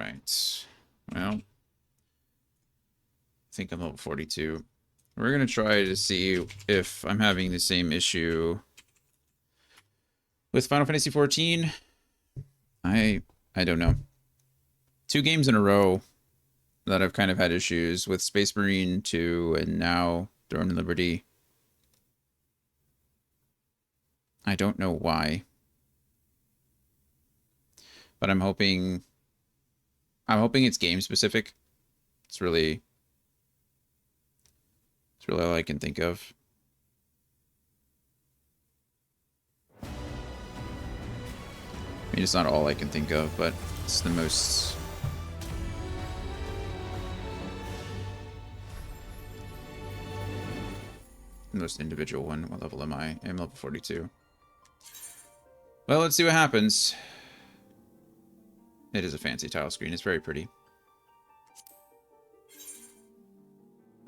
Alright. Well, I think I'm level 42. We're going to try to see if I'm having the same issue with Final Fantasy XIV. I don't know. 2 games in a row that I've kind of had issues with Space Marine 2 and now Throne and Liberty. I don't know why. But I'm hoping it's game specific. It's really all I can think of. I mean, it's not all I can think of, but it's the most individual one. What level am I? I'm level 42. Well, let's see what happens. It is a fancy tile screen. It's very pretty.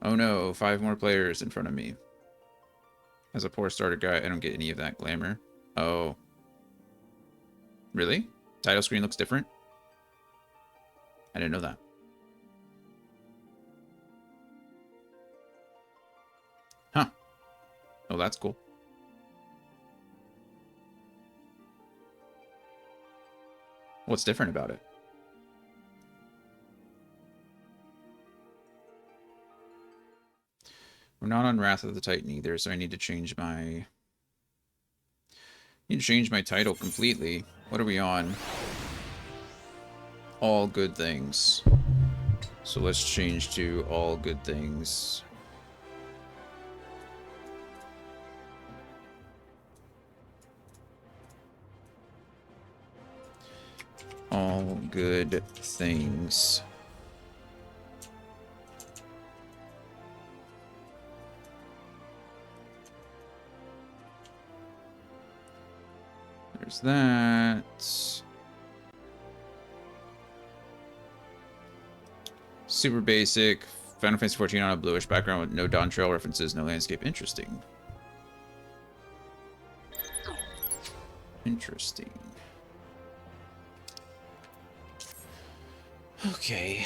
Oh no, 5 more players in front of me. As a poor starter guy, I don't get any of that glamour. Oh. Really? Title screen looks different? I didn't know that. Huh. Oh, that's cool. What's different about it? We're not on Wrath of the Titan either, so I need to change my title completely. What are we on? All good things. So let's change to all good things. All good things. There's that. Super basic. Final Fantasy XIV on a bluish background with no Dawn Trail references, no landscape. Interesting. Interesting. Okay.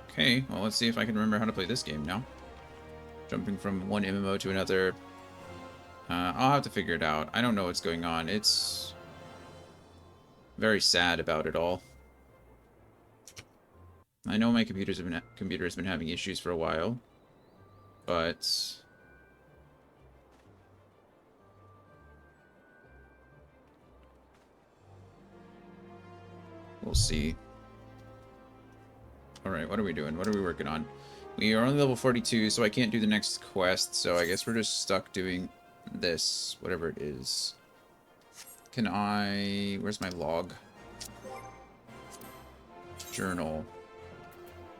Okay, well, let's see if I can remember how to play this game now. Jumping from one MMO to another. I'll have to figure it out. I don't know what's going on. It's very sad about it all. I know my computer has been having issues for a while, but we'll see. Alright, what are we doing? What are we working on? We are only level 42, so I can't do the next quest, so I guess we're just stuck doing this, whatever it is. Can I... Where's my log? Journal.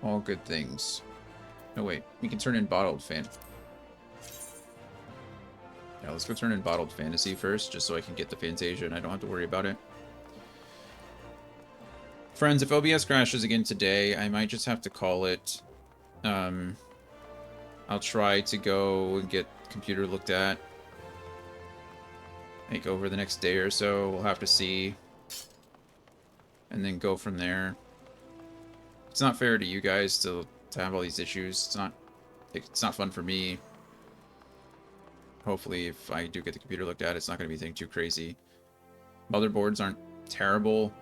All good things. No, wait. We can turn in bottled fan. Yeah, let's go turn in bottled fantasy first, just so I can get the Fantasia and I don't have to worry about it. Friends, if OBS crashes again today, I might just have to call it. I'll try to go and get the computer looked at. Like over the next day or so, we'll have to see. And then go from there. It's not fair to you guys to have all these issues. It's not fun for me. Hopefully, if I do get the computer looked at, it's not going to be anything too crazy. Motherboards aren't terrible.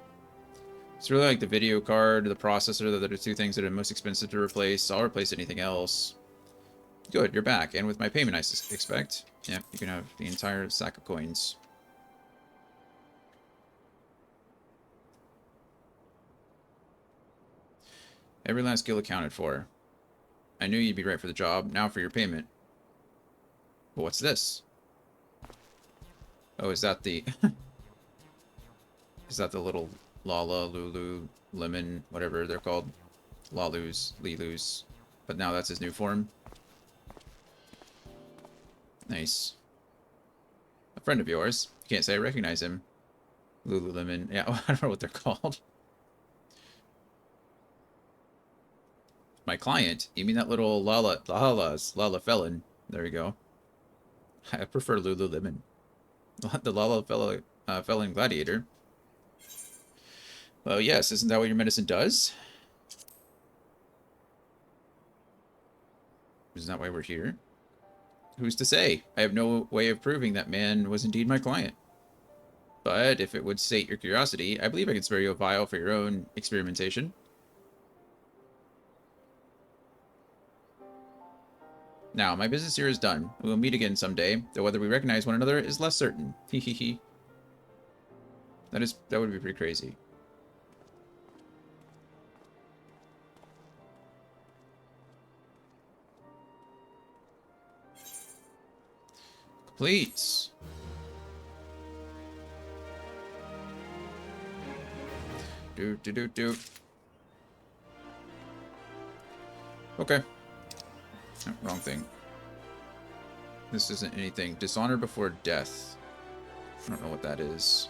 It's really like the video card, the processor, that are the 2 things that are most expensive to replace. I'll replace anything else. Good, you're back. And with my payment, I expect. Yep, you can have the entire sack of coins. Every last skill accounted for. I knew you'd be right for the job. Now for your payment. But what's this? Oh, is that the... is that the little Lala, Lulu, Lemon, whatever they're called? Lalus, Lilus. But now that's his new form. Nice. A friend of yours. You can't say I recognize him. Lululemon. Yeah, I don't know what they're called. My client? You mean that little Lala Felon? There we go. I prefer Lululemon. The Lala Felon Gladiator. Well, yes, isn't that what your medicine does? Isn't that why we're here? Who's to say? I have no way of proving that man was indeed my client. But if it would sate your curiosity, I believe I can spare you a vial for your own experimentation. Now, my business here is done. We will meet again someday, though whether we recognize one another is less certain. Hehehe. That would be pretty crazy. Complete. Do. Okay. Oh, wrong thing. This isn't anything. Dishonor before death. I don't know what that is.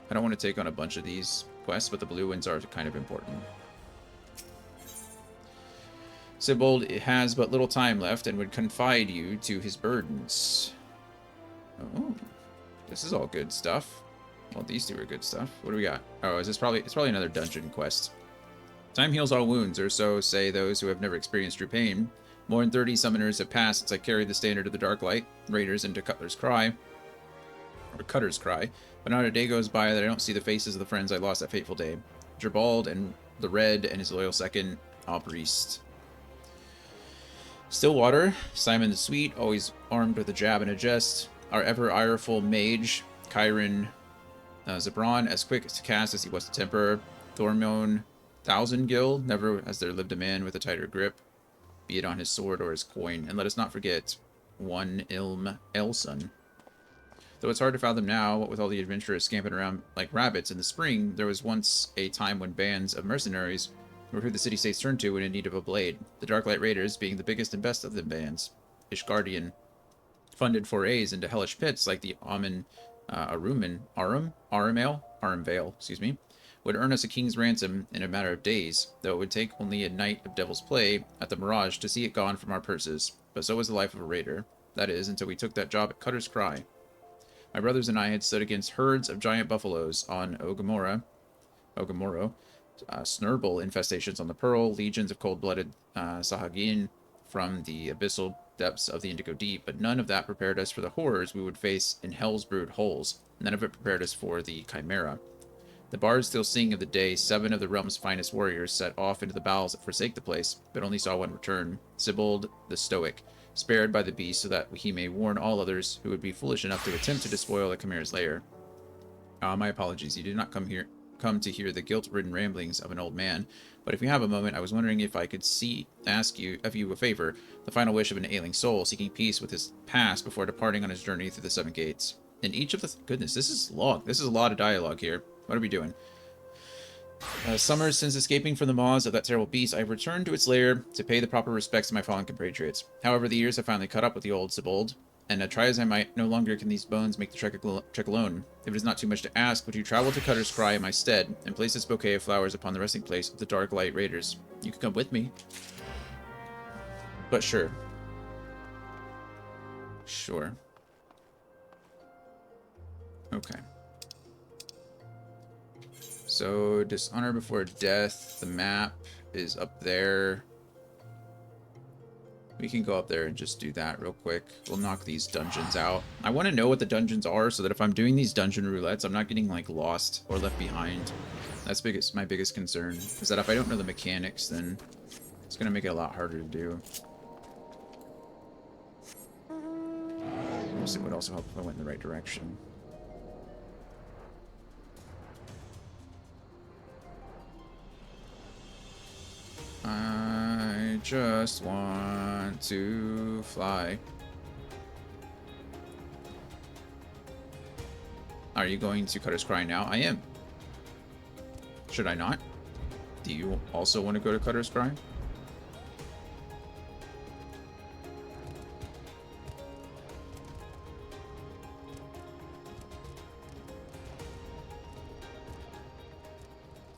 I don't want to take on a bunch of these quests, but the blue ones are kind of important. Sibold has but little time left and would confide you to his burdens. Oh, this is all good stuff. Well, these two are good stuff. What do we got? Oh, is this probably... It's probably another dungeon quest. Time heals all wounds, or so say those who have never experienced true pain. More than 30 summoners have passed since I carried the standard of the Dark Light Raiders into Cutter's Cry. But not a day goes by that I don't see the faces of the friends I lost that fateful day. Gerbald and the Red and his loyal second, Aubrist. Stillwater, Simon the Sweet, always armed with a jab and a jest. Our ever ireful mage, Chiron Zabron, as quick to cast as he was to temper. Thormone Thousandgill, never has there lived a man with a tighter grip, be it on his sword or his coin. And let us not forget one Ilm Elson. Though it's hard to fathom now, what with all the adventurers scampering around like rabbits in the spring, there was once a time when bands of mercenaries were who the city-states turned to when in need of a blade. The Darklight Raiders being the biggest and best of the bands. Ishgardian funded forays into hellish pits like the Arum-Vale, excuse me, would earn us a king's ransom in a matter of days, though it would take only a night of devil's play at the Mirage to see it gone from our purses. But so was the life of a raider. That is, until we took that job at Cutter's Cry. My brothers and I had stood against herds of giant buffaloes on Ogamoro, snurble infestations on the Pearl, legions of cold-blooded Sahagin from the abyssal depths of the Indigo Deep, but none of that prepared us for the horrors we would face in Hell's Brood holes. None of it prepared us for the Chimera. The bards still sing of the day 7 of the realm's finest warriors set off into the bowels that forsake the place, but only saw one return, Sibold the Stoic, spared by the beast so that he may warn all others who would be foolish enough to attempt to despoil the Chimera's lair. My apologies, you did not come to hear the guilt-ridden ramblings of an old man, but if you have a moment, I was wondering if I could ask you a favor, the final wish of an ailing soul seeking peace with his past before departing on his journey through the 7 gates. In each of the... Goodness, this is long. This is a lot of dialogue here. What are we doing? Summers since escaping from the maws of that terrible beast, I have returned to its lair to pay the proper respects to my fallen compatriots. However, the years have finally caught up with the old Sibold, and try as I might, no longer can these bones make the trek alone. If it is not too much to ask, would you travel to Cutter's Cry in my stead, and place this bouquet of flowers upon the resting place of the Dark Light Raiders? You can come with me. But sure. Sure. Okay. So, Dishonor Before Death, the map is up there. We can go up there and just do that real quick. We'll knock these dungeons out. I want to know what the dungeons are so that if I'm doing these dungeon roulettes, I'm not getting, like, lost or left behind. That's my biggest concern, is that if I don't know the mechanics, then it's going to make it a lot harder to do. We'll see what also help if I went in the right direction. I just want to fly. Are you going to Cutter's Cry now? I am. Should I not? Do you also want to go to Cutter's Cry?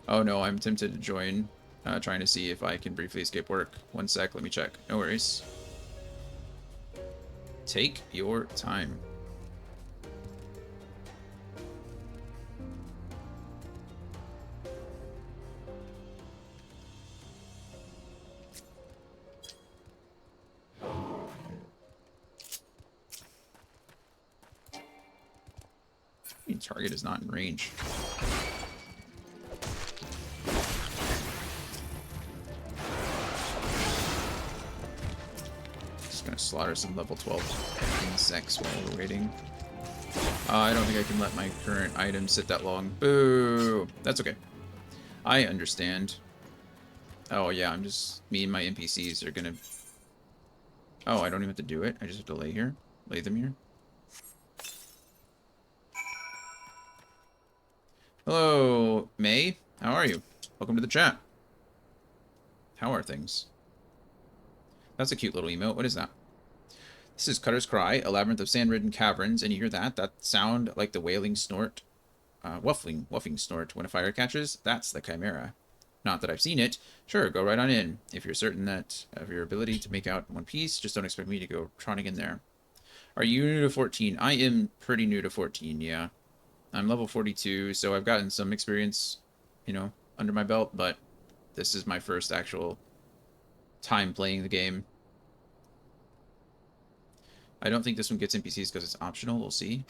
Oh no, I'm tempted to join. Trying to see if I can briefly escape work. One sec, let me check. No worries. Take your time. The target is not in range. Just gonna slaughter some level 12 insects while we're waiting. I don't think I can let my current item sit that long. Boo! That's okay. I understand. Oh yeah, I'm just... Me and my NPCs are gonna... Oh, I don't even have to do it. I just have to lay here. Lay them here. Hello, May. How are you? Welcome to the chat. How are things? That's a cute little emote. What is that? This is Cutter's Cry, a labyrinth of sand-ridden caverns, and you hear that? That sound like the wailing snort, wuffing snort when a fire catches? That's the Chimera. Not that I've seen it. Sure, go right on in. If you're certain that of your ability to make out one piece, just don't expect me to go trotting in there. Are you new to 14? I am pretty new to 14, yeah. I'm level 42, so I've gotten some experience, you know, under my belt, but this is my first actual time playing the game. I don't think this one gets NPCs because it's optional. We'll see.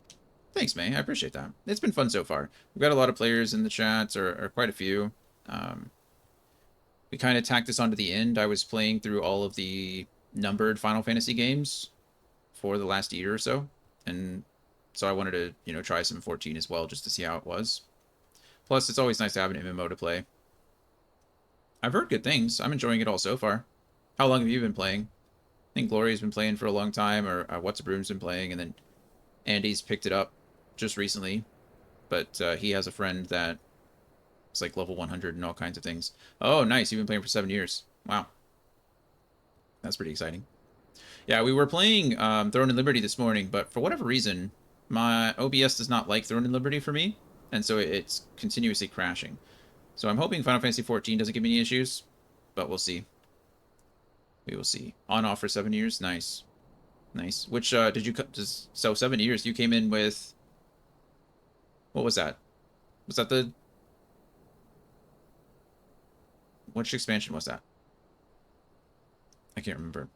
Thanks, May. I appreciate that. It's been fun so far. We've got a lot of players in the chats, or quite a few. We kind of tacked this onto the end. I was playing through all of the numbered Final Fantasy games for the last year or so, and so I wanted to, you know, try some 14 as well, just to see how it was. Plus, it's always nice to have an MMO to play. I've heard good things. I'm enjoying it all so far. How long have you been playing? I think Glory's been playing for a long time, or What's a Broom's been playing, and then Andy's picked it up just recently. But he has a friend that is like level 100 and all kinds of things. Oh, nice. You've been playing for 7 years. Wow. That's pretty exciting. Yeah, we were playing Throne and Liberty this morning, but for whatever reason, my OBS does not like Throne and Liberty for me, and so it's continuously crashing. So I'm hoping Final Fantasy 14 doesn't give me any issues, but we'll see. We will see. On off for 7 years? Nice. Nice. Which, did you... So 7 years, you came in with... What was that? Was that the... Which expansion was that? I can't remember.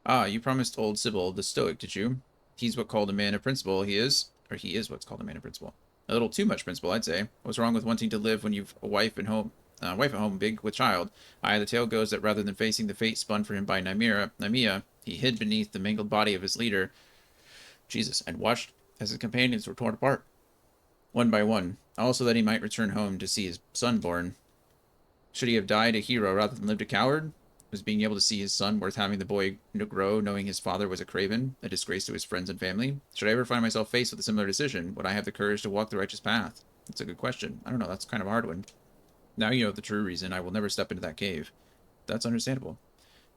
Ah, you promised old Sybil the Stoic, did you? He's what called a man of principle, he is. Or he is what's called a man of principle. A little too much principle, I'd say. What's wrong with wanting to live when you've a wife at home, big with child? The tale goes that rather than facing the fate spun for him by Nymeia, he hid beneath the mangled body of his leader, Jesus, and watched as his companions were torn apart, one by one, also that he might return home to see his son born. Should he have died a hero rather than lived a coward? Was being able to see his son worth having the boy grow, knowing his father was a craven, a disgrace to his friends and family? Should I ever find myself faced with a similar decision? Would I have the courage to walk the righteous path? That's a good question. I don't know. That's kind of a hard one. Now you know the true reason. I will never step into that cave. That's understandable.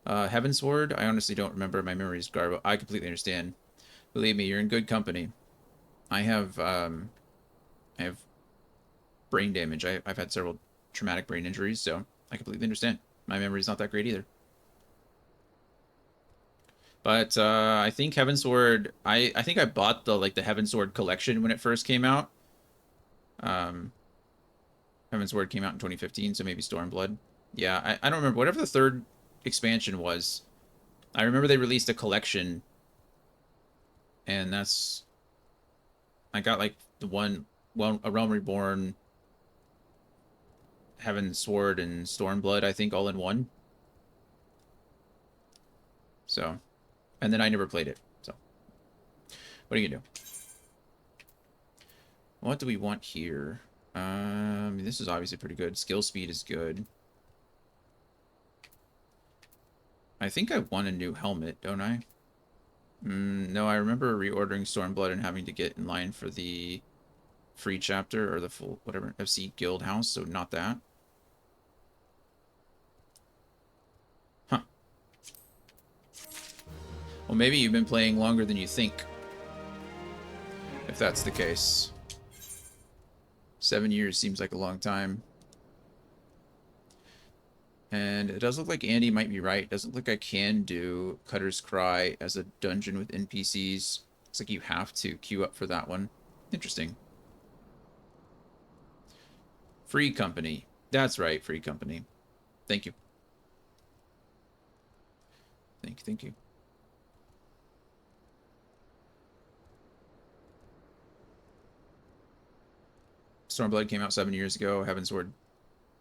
Heavensward? I honestly don't remember. My memory is garbled. I completely understand. Believe me, you're in good company. I have brain damage. I've had several traumatic brain injuries, so I completely understand. My memory's not that great either. But I think Heavensward, I think I bought the Heavensward collection when it first came out. Heavensward came out in 2015, so maybe Stormblood. Yeah, I don't remember. Whatever the third expansion was, I remember they released a collection, and that's... I got like the A Realm Reborn, Heavensward, and Stormblood, I think, all in one. So, and then I never played it. So, what are you gonna do? What do we want here? This is obviously pretty good. Skill speed is good. I think I want a new helmet, don't I? No, I remember reordering Stormblood and having to get in line for the free chapter or the full, whatever, FC Guild House, so not that. Huh. Well, maybe you've been playing longer than you think. If that's the case. 7 years seems like a long time. And it does look like Andy might be right. It doesn't look like I can do Cutter's Cry as a dungeon with NPCs. Looks like you have to queue up for that one. Interesting. Free company. That's right, free company. Thank you. Thank you. Stormblood came out 7 years ago. Heavensward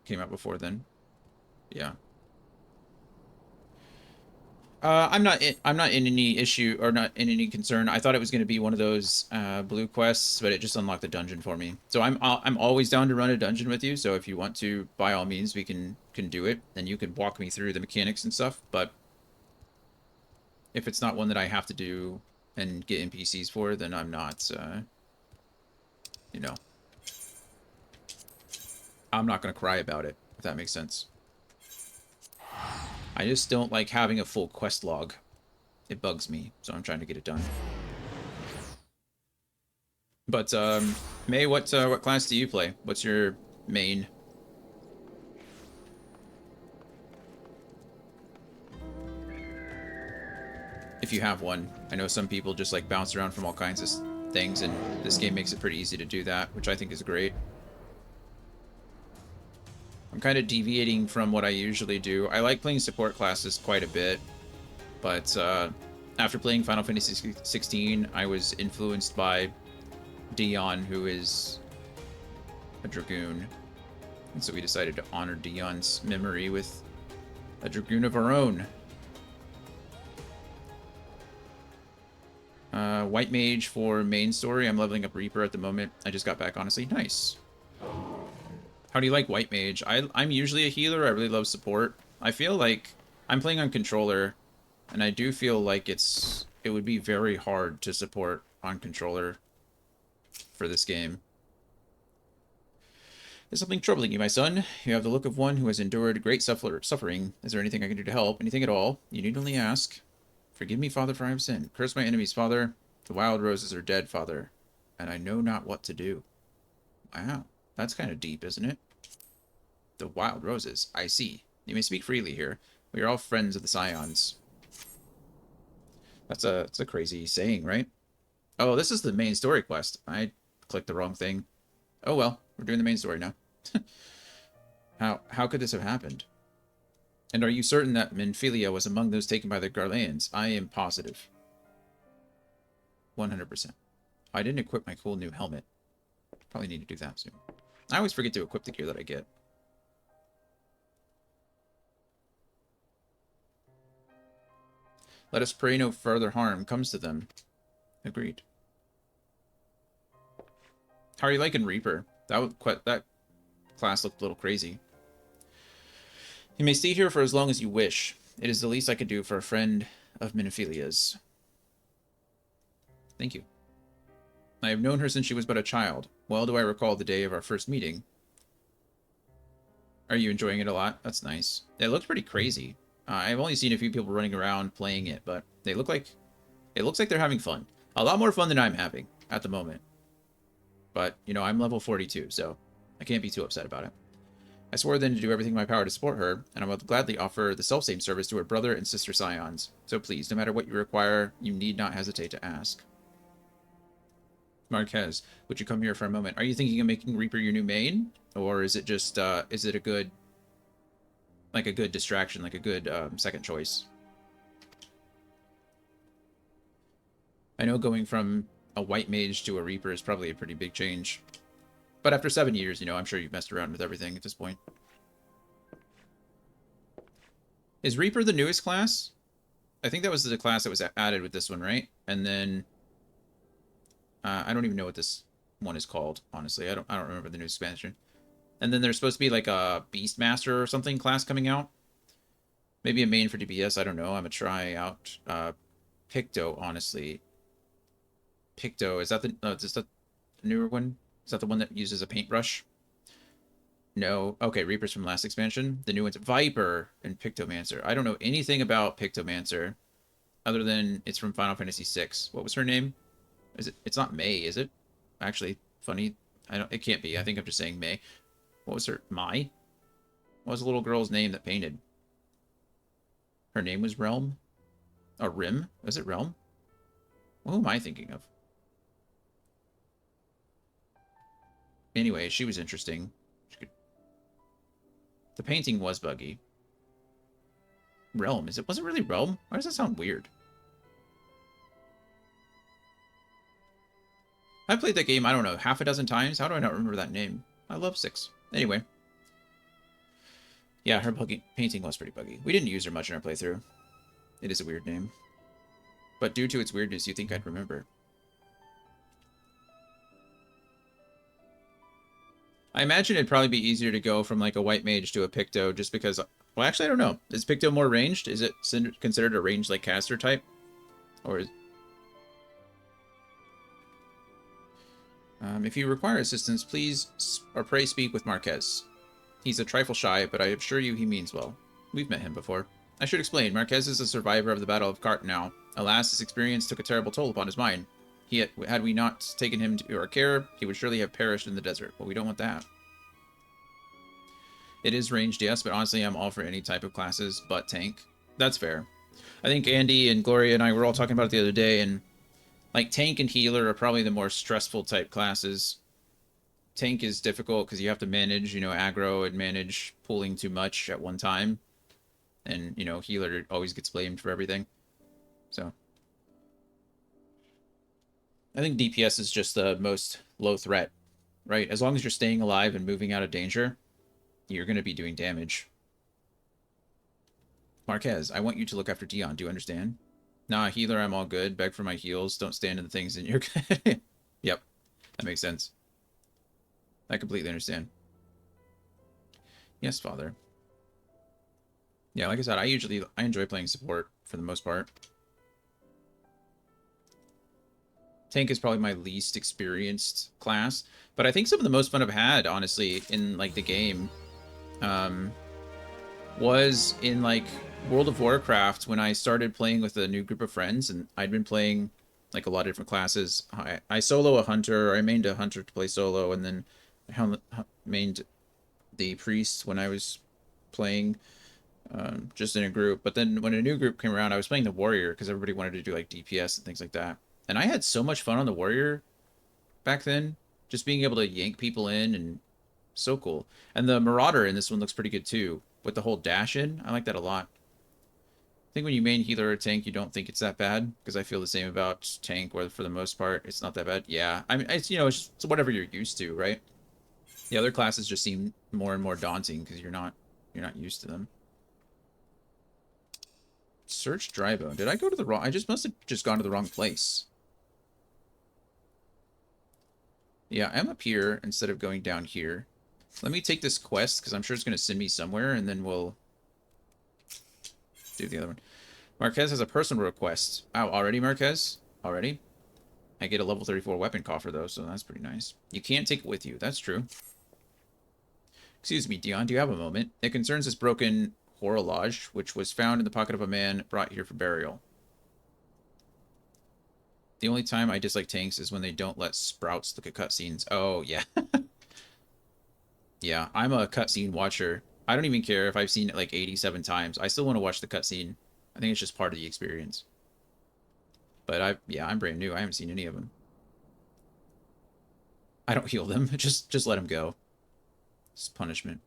came out before then. Yeah. I'm not in any issue or not in any concern. I thought it was going to be one of those blue quests, but it just unlocked the dungeon for me. So I'm always down to run a dungeon with you. So if you want to, by all means, we can do it, and you can walk me through the mechanics and stuff. But if it's not one that I have to do and get NPCs for, then I'm not. You know, I'm not going to cry about it, if that makes sense. I just don't like having a full quest log. It bugs me, so I'm trying to get it done. But May, what class do you play? What's your main? If you have one. I know some people just like bounce around from all kinds of things, and this game makes it pretty easy to do that, which I think is great. I'm kind of deviating from what I usually do. I like playing support classes quite a bit, but after playing Final Fantasy 16, I was influenced by Dion, who is a Dragoon. And so we decided to honor Dion's memory with a Dragoon of our own. White Mage for main story. I'm leveling up Reaper at the moment. I just got back, honestly. Nice. How do you like White Mage? I'm usually a healer. I really love support. I feel like I'm playing on controller, and I do feel like it would be very hard to support on controller for this game. Is something troubling you, my son? You have the look of one who has endured great suffering. Is there anything I can do to help? Anything at all? You need only ask. Forgive me, Father, for I have sinned. Curse my enemies, Father. The wild roses are dead, Father, and I know not what to do. Wow, that's kind of deep, isn't it? The wild roses. I see. You may speak freely here. We are all friends of the Scions. That's a crazy saying, right? Oh, this is the main story quest. I clicked the wrong thing. Oh well, we're doing the main story now. How could this have happened? And are you certain that Minfilia was among those taken by the Garleans? I am positive. 100%. I didn't equip my cool new helmet. Probably need to do that soon. I always forget to equip the gear that I get. Let us pray no further harm comes to them. Agreed. How are you liking Reaper? That class looked a little crazy. You may stay here for as long as you wish. It is the least I could do for a friend of Minifilia's. Thank you. I have known her since she was but a child. Well do I recall the day of our first meeting. Are you enjoying it a lot? That's nice. It looks pretty crazy. I've only seen a few people running around playing it, but it looks like they're having fun. A lot more fun than I'm having at the moment. But, you know, I'm level 42, so I can't be too upset about it. I swore then to do everything in my power to support her, and I will gladly offer the self-same service to her brother and sister Scions. So please, no matter what you require, you need not hesitate to ask. Marquez, would you come here for a moment? Are you thinking of making Reaper your new main? Or is it just, is it a good distraction, like a good second choice? I know going from a White Mage to a Reaper is probably a pretty big change. But after 7 years, you know, I'm sure you've messed around with everything at this point. Is Reaper the newest class? I think that was the class that was added with this one, right? And then I don't even know what this one is called, honestly. I don't remember the new expansion. And then there's supposed to be like a Beastmaster or something class coming out. Maybe a main for DPS, I don't know. I'm gonna try out Picto, honestly. Picto, is that the newer one? Is that the one that uses a paintbrush? No. Okay, Reapers from last expansion. The new one's Viper and Pictomancer. I don't know anything about Pictomancer other than it's from Final Fantasy VI. What was her name? It's not May, is it? Actually, funny. It can't be. I think I'm just saying May. What was her? Mai? What was the little girl's name that painted? Her name was Realm? Or Rim? Was it Realm? Who am I thinking of? Anyway, she was interesting. The painting was buggy. Realm. Was it really Realm? Why does that sound weird? I played that game, I don't know, half a dozen times. How do I not remember that name? I love 6. Anyway. Yeah, her painting was pretty buggy. We didn't use her much in our playthrough. It is a weird name. But due to its weirdness, you think I'd remember. I imagine it'd probably be easier to go from like a white mage to a Picto just because... Well, actually, I don't know. Is Picto more ranged? Is it considered a ranged like caster type? Or is... if you require assistance, please or pray speak with Marquez. He's a trifle shy, but I assure you he means well. We've met him before. I should explain, Marquez is a survivor of the Battle of Cartnau. Alas, his experience took a terrible toll upon his mind. Had we not taken him to our care, he would surely have perished in the desert, but we don't want that. It is ranged, yes, but honestly, I'm all for any type of classes but tank. That's fair. I think Andy and Gloria and I were all talking about it the other day, and like tank and healer are probably the more stressful type classes. Tank is difficult because you have to manage, you know, aggro and manage pulling too much at one time. And, you know, healer always gets blamed for everything. So I think DPS is just the most low threat, right? As long as you're staying alive and moving out of danger, you're going to be doing damage. Marquez, I want you to look after Dion. Do you understand? Nah, healer, I'm all good. Beg for my heals. Don't stand in the things in your... Yep, that makes sense. I completely understand. Yes, Father. Yeah, like I said, I enjoy playing support for the most part. Tank is probably my least experienced class, but I think some of the most fun I've had, honestly, in like the game, was in like World of Warcraft when I started playing with a new group of friends, and I'd been playing like a lot of different classes. I solo a hunter, I mained a hunter to play solo, and then I mained the priest when I was playing just in a group. But then when a new group came around, I was playing the warrior because everybody wanted to do like DPS and things like that. And I had so much fun on the warrior back then, just being able to yank people in, and so cool. And the marauder in this one looks pretty good too, with the whole dash in. I like that a lot. I think when you main healer or tank, you don't think it's that bad, because I feel the same about tank, where for the most part, it's not that bad. Yeah, I mean, it's, you know, it's whatever you're used to, right? The other classes just seem more and more daunting because you're not used to them. Search Drybone. Did I go to the wrong... I must have just gone to the wrong place. Yeah, I'm up here instead of going down here. Let me take this quest, because I'm sure it's going to send me somewhere, and then we'll do the other one. Marquez has a personal request. Oh, already, Marquez? Already? I get a level 34 weapon coffer, though, so that's pretty nice. You can't take it with you. That's true. Excuse me, Dion, do you have a moment? It concerns this broken horologe, which was found in the pocket of a man brought here for burial. The only time I dislike tanks is when they don't let sprouts look at cutscenes. Oh, yeah. Yeah, I'm a cutscene watcher. I don't even care if I've seen it like 87 times. I still want to watch the cutscene. I think it's just part of the experience. But I'm brand new. I haven't seen any of them. I don't heal them. Just let them go. It's punishment.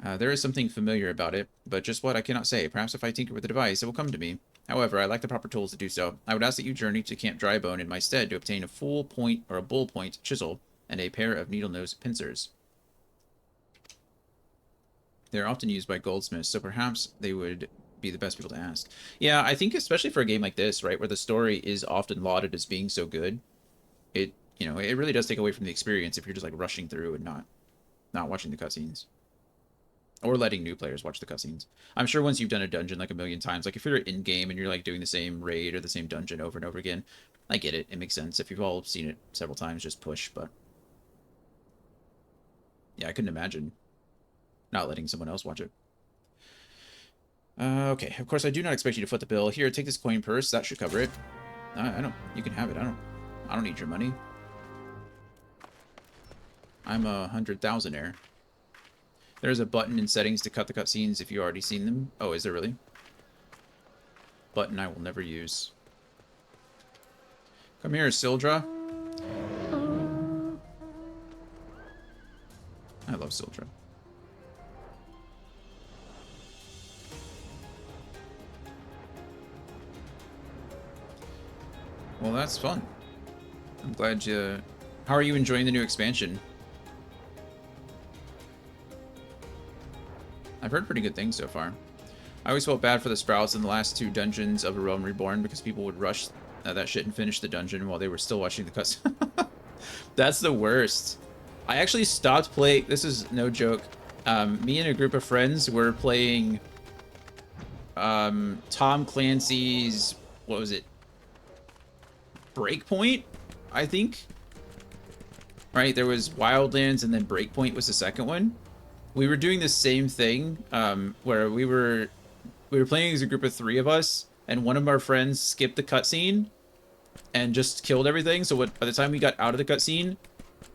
There is something familiar about it, but just what I cannot say. Perhaps if I tinker with the device, it will come to me. However, I lack the proper tools to do so. I would ask that you journey to Camp Drybone in my stead to obtain a full point or a bull point chisel and a pair of needle nose pincers. They are often used by goldsmiths, so perhaps they would be the best people to ask. Yeah, I think especially for a game like this, right, where the story is often lauded as being so good, it really does take away from the experience if you're just like rushing through and not watching the cutscenes. Or letting new players watch the cutscenes. I'm sure once you've done a dungeon like a million times, like if you're in-game and you're like doing the same raid or the same dungeon over and over again, I get it. It makes sense. If you've all seen it several times, just push, but... Yeah, I couldn't imagine not letting someone else watch it. Okay, of course I do not expect you to foot the bill. Here, take this coin purse. That should cover it. I don't... You can have it. I don't need your money. I'm a 100,000-aire. There's a button in settings to cut the cutscenes if you've already seen them. Oh, is there really? Button I will never use. Come here, Sildra. I love Sildra. Well, that's fun. I'm glad you... How are you enjoying the new expansion? I've heard pretty good things so far. I always felt bad for the Sprouts in the last 2 dungeons of A Realm Reborn because people would rush that shit and finish the dungeon while they were still watching the cutscene. That's the worst. I actually stopped playing. This is no joke. Me and a group of friends were playing Tom Clancy's, what was it? Breakpoint, I think. Right, there was Wildlands and then Breakpoint was the second one. We were doing the same thing, where we were playing as a group of 3 of us, and one of our friends skipped the cutscene and just killed everything. So by the time we got out of the cutscene,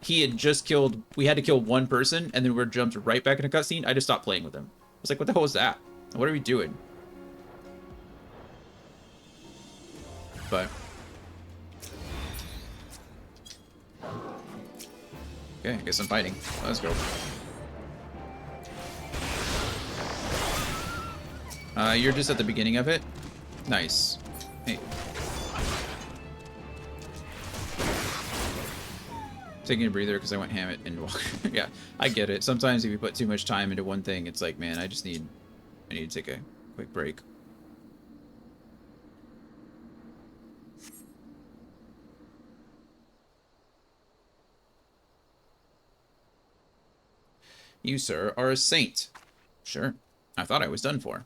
he had just killed. We had to kill 1 person, and then we jumped right back into cutscene. I just stopped playing with him. I was like, "What the hell was that? What are we doing?" But okay, I guess I'm fighting. Let's go. You're just at the beginning of it. Nice. Hey. Taking a breather because I went ham it and walk. Yeah, I get it. Sometimes if you put too much time into one thing, it's like, man, I need to take a quick break. You, sir, are a saint. Sure. I thought I was done for.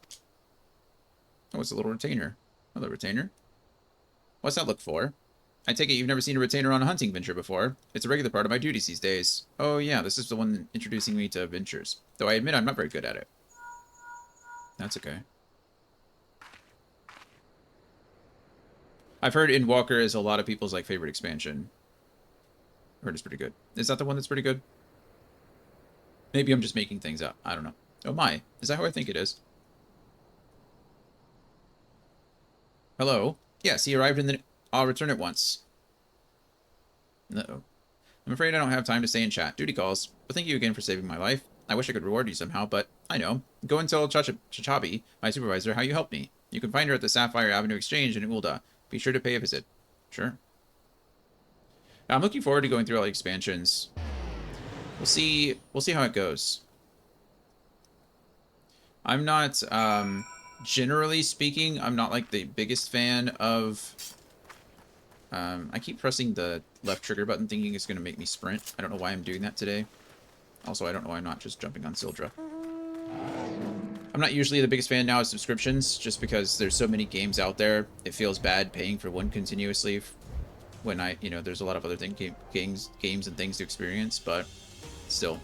Oh, it's a little retainer. Hello, retainer. What's that look for? I take it you've never seen a retainer on a hunting venture before. It's a regular part of my duties these days. Oh yeah, this is the one introducing me to ventures. Though I admit I'm not very good at it. That's okay. I've heard Endwalker is a lot of people's favorite expansion. I heard it's pretty good. Is that the one that's pretty good? Maybe I'm just making things up. I don't know. Oh my, is that how I think it is? Hello? Yes, he arrived in the... I'll return it once. Uh-oh. I'm afraid I don't have time to stay and chat. Duty calls. But thank you again for saving my life. I wish I could reward you somehow, but I know. Go and tell Chachabi, my supervisor, how you helped me. You can find her at the Sapphire Avenue Exchange in Ulda. Be sure to pay a visit. Sure. I'm looking forward to going through all the expansions. We'll see how it goes. I'm not, generally speaking, I'm not like the biggest fan of... I keep pressing the left trigger button thinking it's going to make me sprint. I don't know why I'm doing that today. Also, I don't know why I'm not just jumping on Sildra. I'm not usually the biggest fan now of subscriptions, just because there's so many games out there. It feels bad paying for one continuously when there's a lot of other games and things to experience, but still.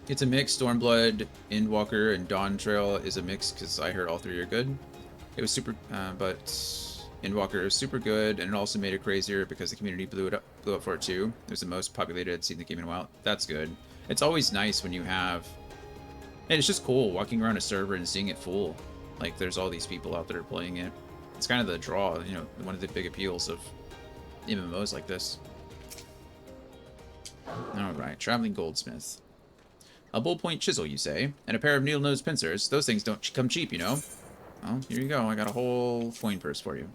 It's a mix. Stormblood, Endwalker, and Dawn Trail is a mix because I heard all 3 are good. It was super, but Endwalker is super good, and it also made it crazier because the community blew up for it too. It was the most populated I'd seen the game in a while. That's good. It's always nice when you have, and it's just cool walking around a server and seeing it full. Like there's all these people out there playing it. It's kind of the draw, one of the big appeals of MMOs like this. All right, traveling goldsmith. A bullpoint chisel, you say, and a pair of needle-nosed pincers. Those things don't come cheap, Well, here you go. I got a whole coin purse for you.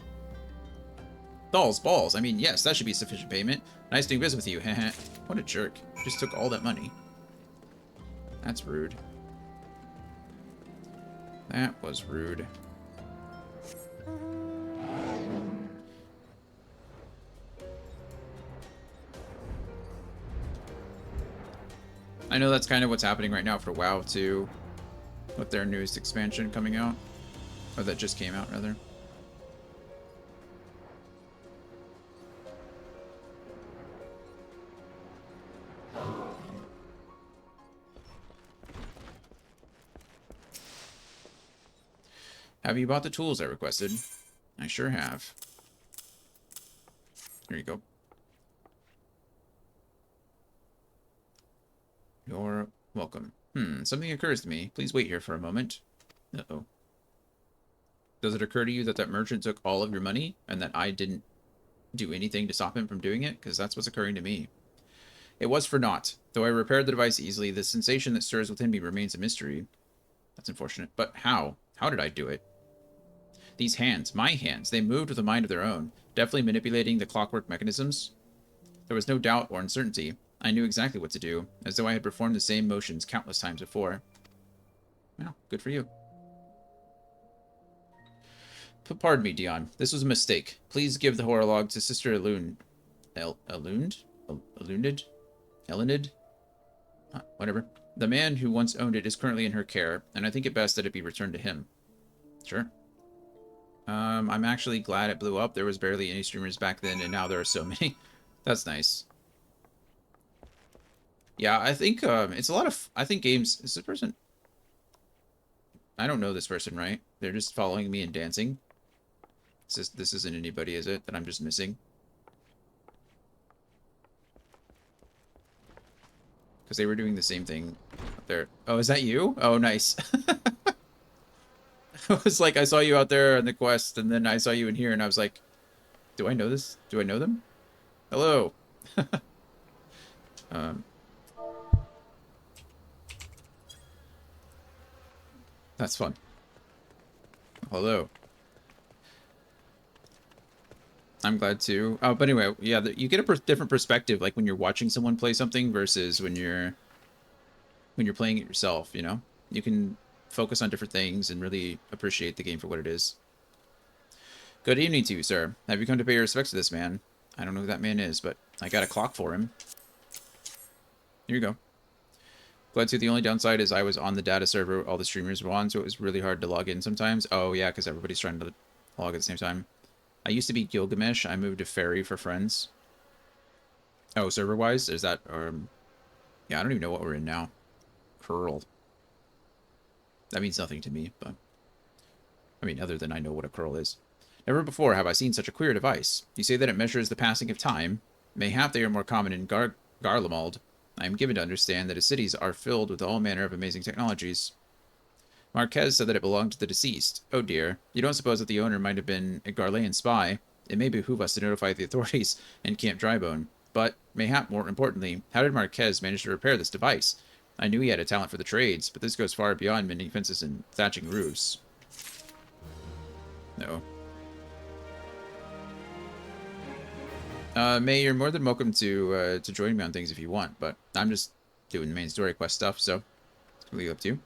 Balls. I mean, yes, that should be sufficient payment. Nice doing business with you. Heh. What a jerk. Just took all that money. That's rude. That was rude. I know that's kind of what's happening right now for WoW too, with their newest expansion coming out, or that just came out rather. Have you bought the tools I requested? I sure have. Here you go. You're welcome. Something occurs to me. Please wait here for a moment. Uh-oh. Does it occur to you that merchant took all of your money and that I didn't do anything to stop him from doing it? Because that's what's occurring to me. It was for naught. Though I repaired the device easily, the sensation that stirs within me remains a mystery. That's unfortunate. But how? How did I do it? These hands, my hands, they moved with a mind of their own, deftly manipulating the clockwork mechanisms. There was no doubt or uncertainty. I knew exactly what to do, as though I had performed the same motions countless times before. Well, good for you. Pardon me, Dion. This was a mistake. Please give the horror log to Sister Elune. Eluned? Eluned? Elenid? Whatever. The man who once owned it is currently in her care, and I think it best that it be returned to him. Sure. I'm actually glad it blew up. There was barely any streamers back then, and now there are so many. That's nice. Yeah, I think it's a lot of... I think games... Is this person... I don't know this person, right? They're just following me and dancing. This isn't anybody, is it? That I'm just missing? Because they were doing the same thing up there. Oh, is that you? Oh, nice. I was like, I saw you out there on the quest, and then I saw you in here, and I was like, do I know this? Do I know them? Hello. That's fun. Hello. I'm glad too. Oh, but anyway, yeah, you get a different perspective, like when you're watching someone play something versus when you're playing it yourself. You know, you can focus on different things and really appreciate the game for what it is. Good evening to you, sir. Have you come to pay your respects to this man? I don't know who that man is, but I got a clock for him. Here you go. Glad to. The only downside is I was on the data server all the streamers were on, so it was really hard to log in sometimes. Oh, yeah, because everybody's trying to log at the same time. I used to be Gilgamesh. I moved to Fairy for friends. Oh, server-wise? Is that... yeah, I don't even know what we're in now. Curl. That means nothing to me, but... I mean, other than I know what a curl is. Never before have I seen such a queer device. You say that it measures the passing of time. Mayhap they are more common in Garlemald. I am given to understand that his cities are filled with all manner of amazing technologies. Marquez said that it belonged to the deceased. Oh dear. You don't suppose that the owner might have been a Garlean spy? It may behoove us to notify the authorities in Camp Drybone. But, mayhap more importantly, how did Marquez manage to repair this device? I knew he had a talent for the trades, but this goes far beyond mending fences and thatching roofs. No. May, you're more than welcome to join me on things if you want, but I'm just doing the main story quest stuff, so it's completely up to you.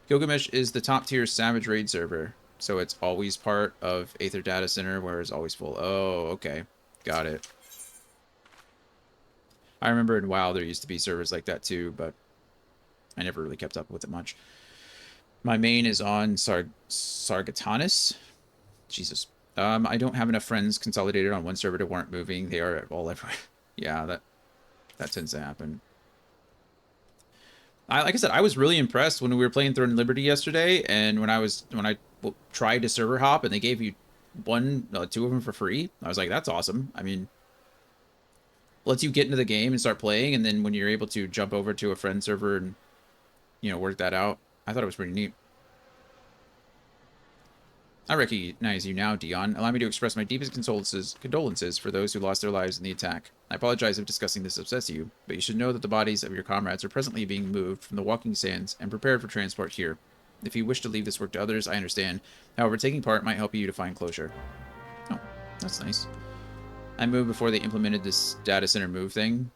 Gilgamesh is the top tier Savage Raid server, so it's always part of Aether Data Center, where it's always full. Oh, okay. Got it. I remember in WoW there used to be servers like that too, but I never really kept up with it much. My main is on Sargatanis. Jesus. I don't have enough friends consolidated on one server to warrant moving. They are all everywhere. Yeah, that tends to happen. Like I said, I was really impressed when we were playing Throne Liberty yesterday, and when I tried to server hop and they gave you two of them for free. I was like, that's awesome. I mean, lets you get into the game and start playing, and then when you're able to jump over to a friend server and work that out, I thought it was pretty neat. I recognize you now, Dion. Allow me to express my deepest condolences for those who lost their lives in the attack. I apologize if discussing this upsets you, but you should know that the bodies of your comrades are presently being moved from the walking sands and prepared for transport here. If you wish to leave this work to others, I understand. However, taking part might help you to find closure. Oh, that's nice. I moved before they implemented this data center move thing.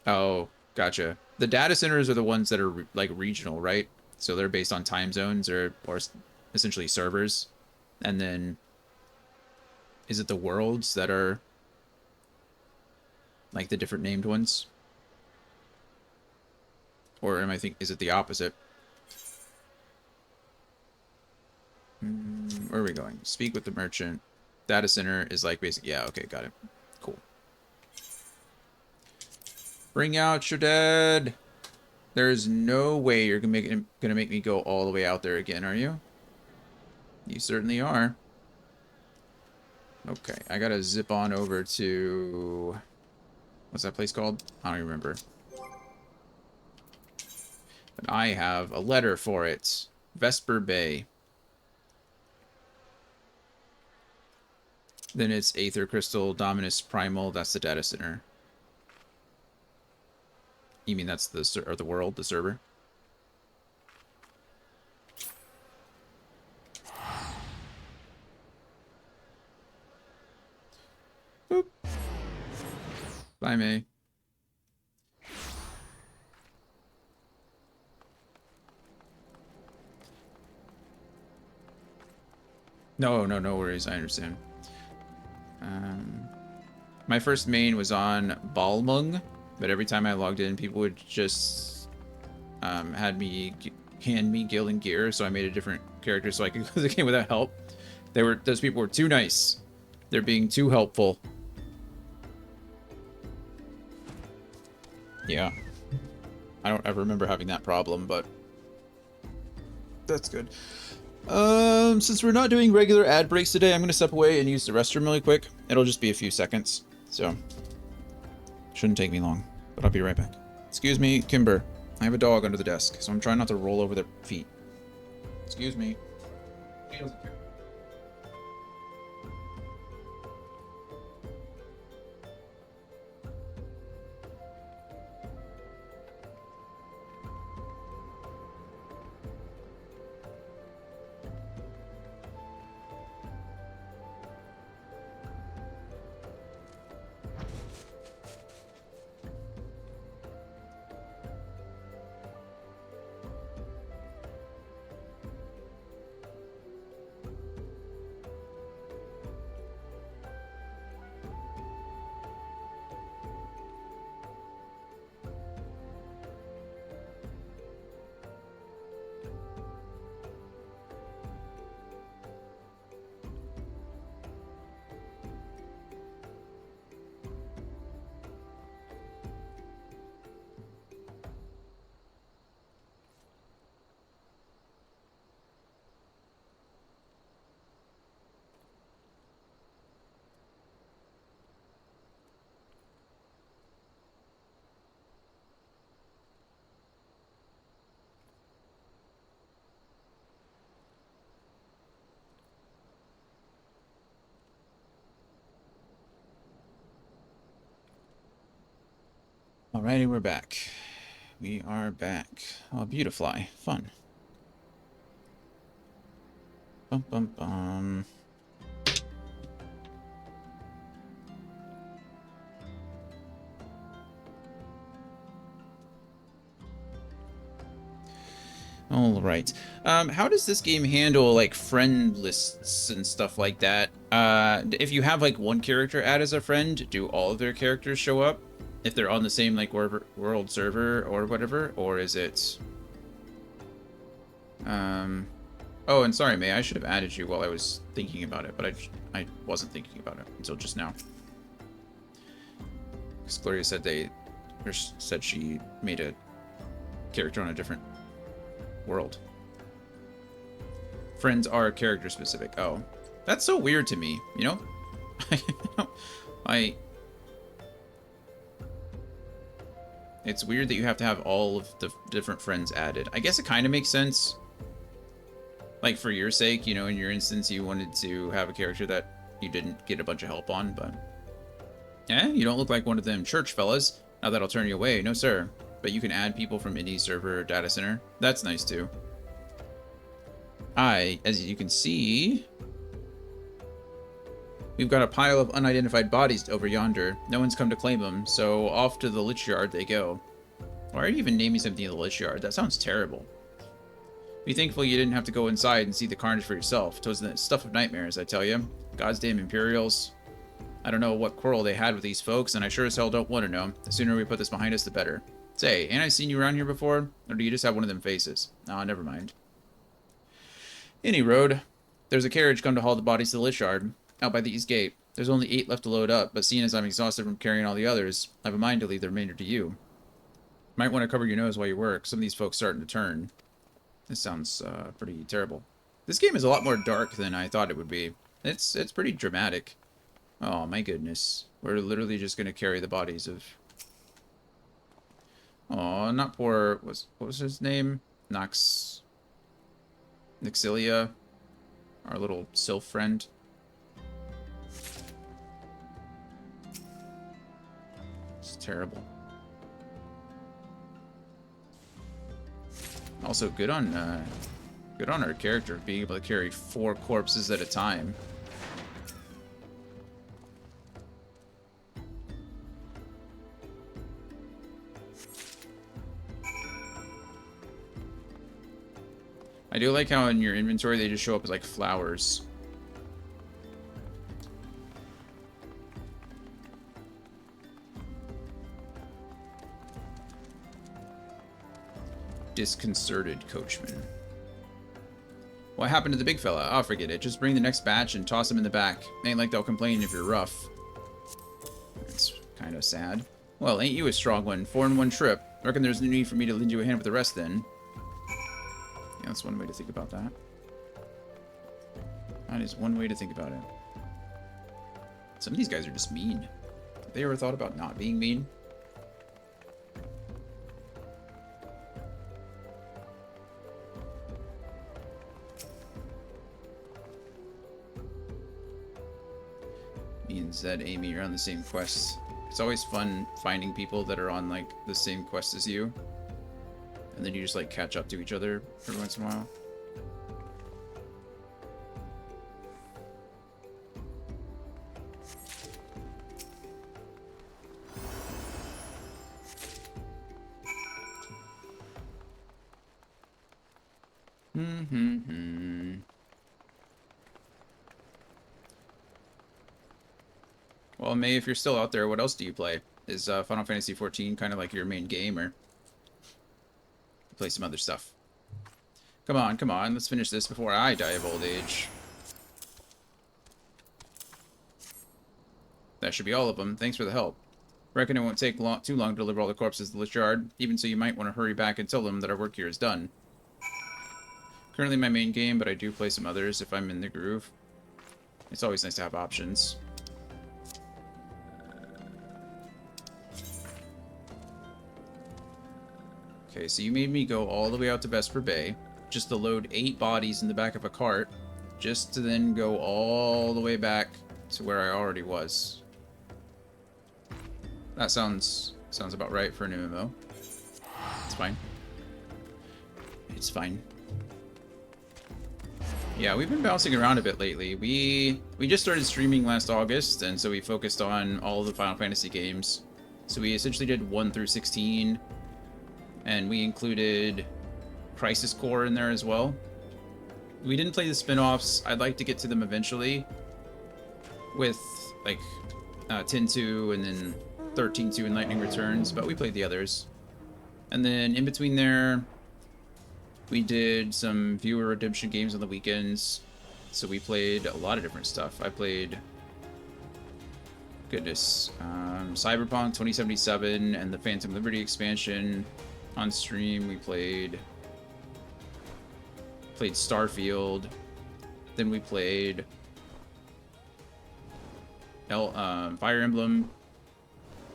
Oh, gotcha. The data centers are the ones that are like regional, right? So they're based on time zones or essentially servers. And then is it the worlds that are like the different named ones? Or is it the opposite? Where are we going? Speak with the merchant. Data center is like basic. Yeah, okay, got it. Cool. Bring out your dead. There's no way you're gonna make me go all the way out there again, are you? You certainly are. Okay, I gotta zip on over to... What's that place called? I don't remember. But I have a letter for it. Vesper Bay. Then it's Aether Crystal, Dominus Primal. That's the data center. You mean that's the world, the server? Boop. Bye, May. No, no, no worries. I understand. My first main was on Balmung, but every time I logged in, people would just hand me guild and gear, so I made a different character so I could go to the game without help. Those people were too nice. They're being too helpful. Yeah. I don't ever remember having that problem, but that's good. Since we're not doing regular ad breaks today, I'm going to step away and use the restroom really quick. It'll just be a few seconds, so shouldn't take me long, but I'll be right back. Excuse me, Kimber. I have a dog under the desk, so I'm trying not to roll over their feet. Excuse me. He doesn't care. Alrighty, we're back. We are back. Oh, Beautifly. Fun. Bum, bum, bum. All right. How does this game handle like friend lists and stuff like that? If you have like one character add as a friend, do all of their characters show up if they're on the same like world server or whatever, or is it? Oh, and sorry, May, I should have added you while I was thinking about it, but I wasn't thinking about it until just now. Because Gloria said she made a character on a different world. Friends are character specific. Oh, that's so weird to me, you know? It's weird that you have to have all of the different friends added. I guess it kind of makes sense. Like, for your sake, you know, in your instance, you wanted to have a character that you didn't get a bunch of help on, but... Eh, you don't look like one of them church fellas. Not that I'll turn you away, no sir. But you can add people from any server or data center. That's nice, too. As you can see... We've got a pile of unidentified bodies over yonder. No one's come to claim them, so off to the Lich Yard they go. Why are you even naming something the Lich Yard? That sounds terrible. Be thankful you didn't have to go inside and see the carnage for yourself. It was the stuff of nightmares, I tell you. God's damn Imperials. I don't know what quarrel they had with these folks, and I sure as hell don't want to know. The sooner we put this behind us, the better. Say, ain't I seen you around here before? Or do you just have one of them faces? Ah, never mind. Any road. There's a carriage come to haul the bodies to the Lich Yard. Out by the east gate. There's only 8 left to load up, but seeing as I'm exhausted from carrying all the others, I have a mind to leave the remainder to you. Might want to cover your nose while you work. Some of these folks starting to turn. This sounds pretty terrible. This game is a lot more dark than I thought it would be. It's pretty dramatic. Oh my goodness. We're literally just going to carry the bodies of... Oh, not poor... What was his name? Nixilia. Our little sylph friend. It's terrible. Also, good on our character being able to carry 4 corpses at a time. I do like how in your inventory they just show up as like flowers. Disconcerted coachman. What happened to the big fella? Oh, forget it. Just bring the next batch and toss him in the back. Ain't like they'll complain if you're rough. It's kind of sad. Well, ain't you a strong one? 4 in 1 trip. Reckon there's no need for me to lend you a hand with the rest then. Yeah, that's one way to think about that. That is one way to think about it. Some of these guys are just mean. Have they ever thought about not being mean? Me and Zed, Amy are on the same quest. It's always fun finding people that are on like the same quest as you. And then you just like catch up to each other every once in a while. Well, May, if you're still out there, what else do you play? Is Final Fantasy XIV kind of like your main game, or play some other stuff? Come on, come on, let's finish this before I die of old age. That should be all of them. Thanks for the help. Reckon it won't take too long to deliver all the corpses to the yard, even so you might want to hurry back and tell them that our work here is done. Currently my main game, but I do play some others if I'm in the groove. It's always nice to have options. Okay, so you made me go all the way out to Vesper Bay, just to load 8 bodies in the back of a cart, just to then go all the way back to where I already was. That sounds about right for an MMO. It's fine. It's fine. Yeah, we've been bouncing around a bit lately. We just started streaming last August, and so we focused on all the Final Fantasy games. So we essentially did 1 through 16, and we included Crisis Core in there as well. We didn't play the spin-offs. I'd like to get to them eventually with, like, 10-2 and then 13-2 and Lightning Returns, but we played the others. And then in between there, we did some viewer redemption games on the weekends, so we played a lot of different stuff. I played, goodness, Cyberpunk 2077 and the Phantom Liberty expansion. On stream, we played Starfield. Then we played Fire Emblem,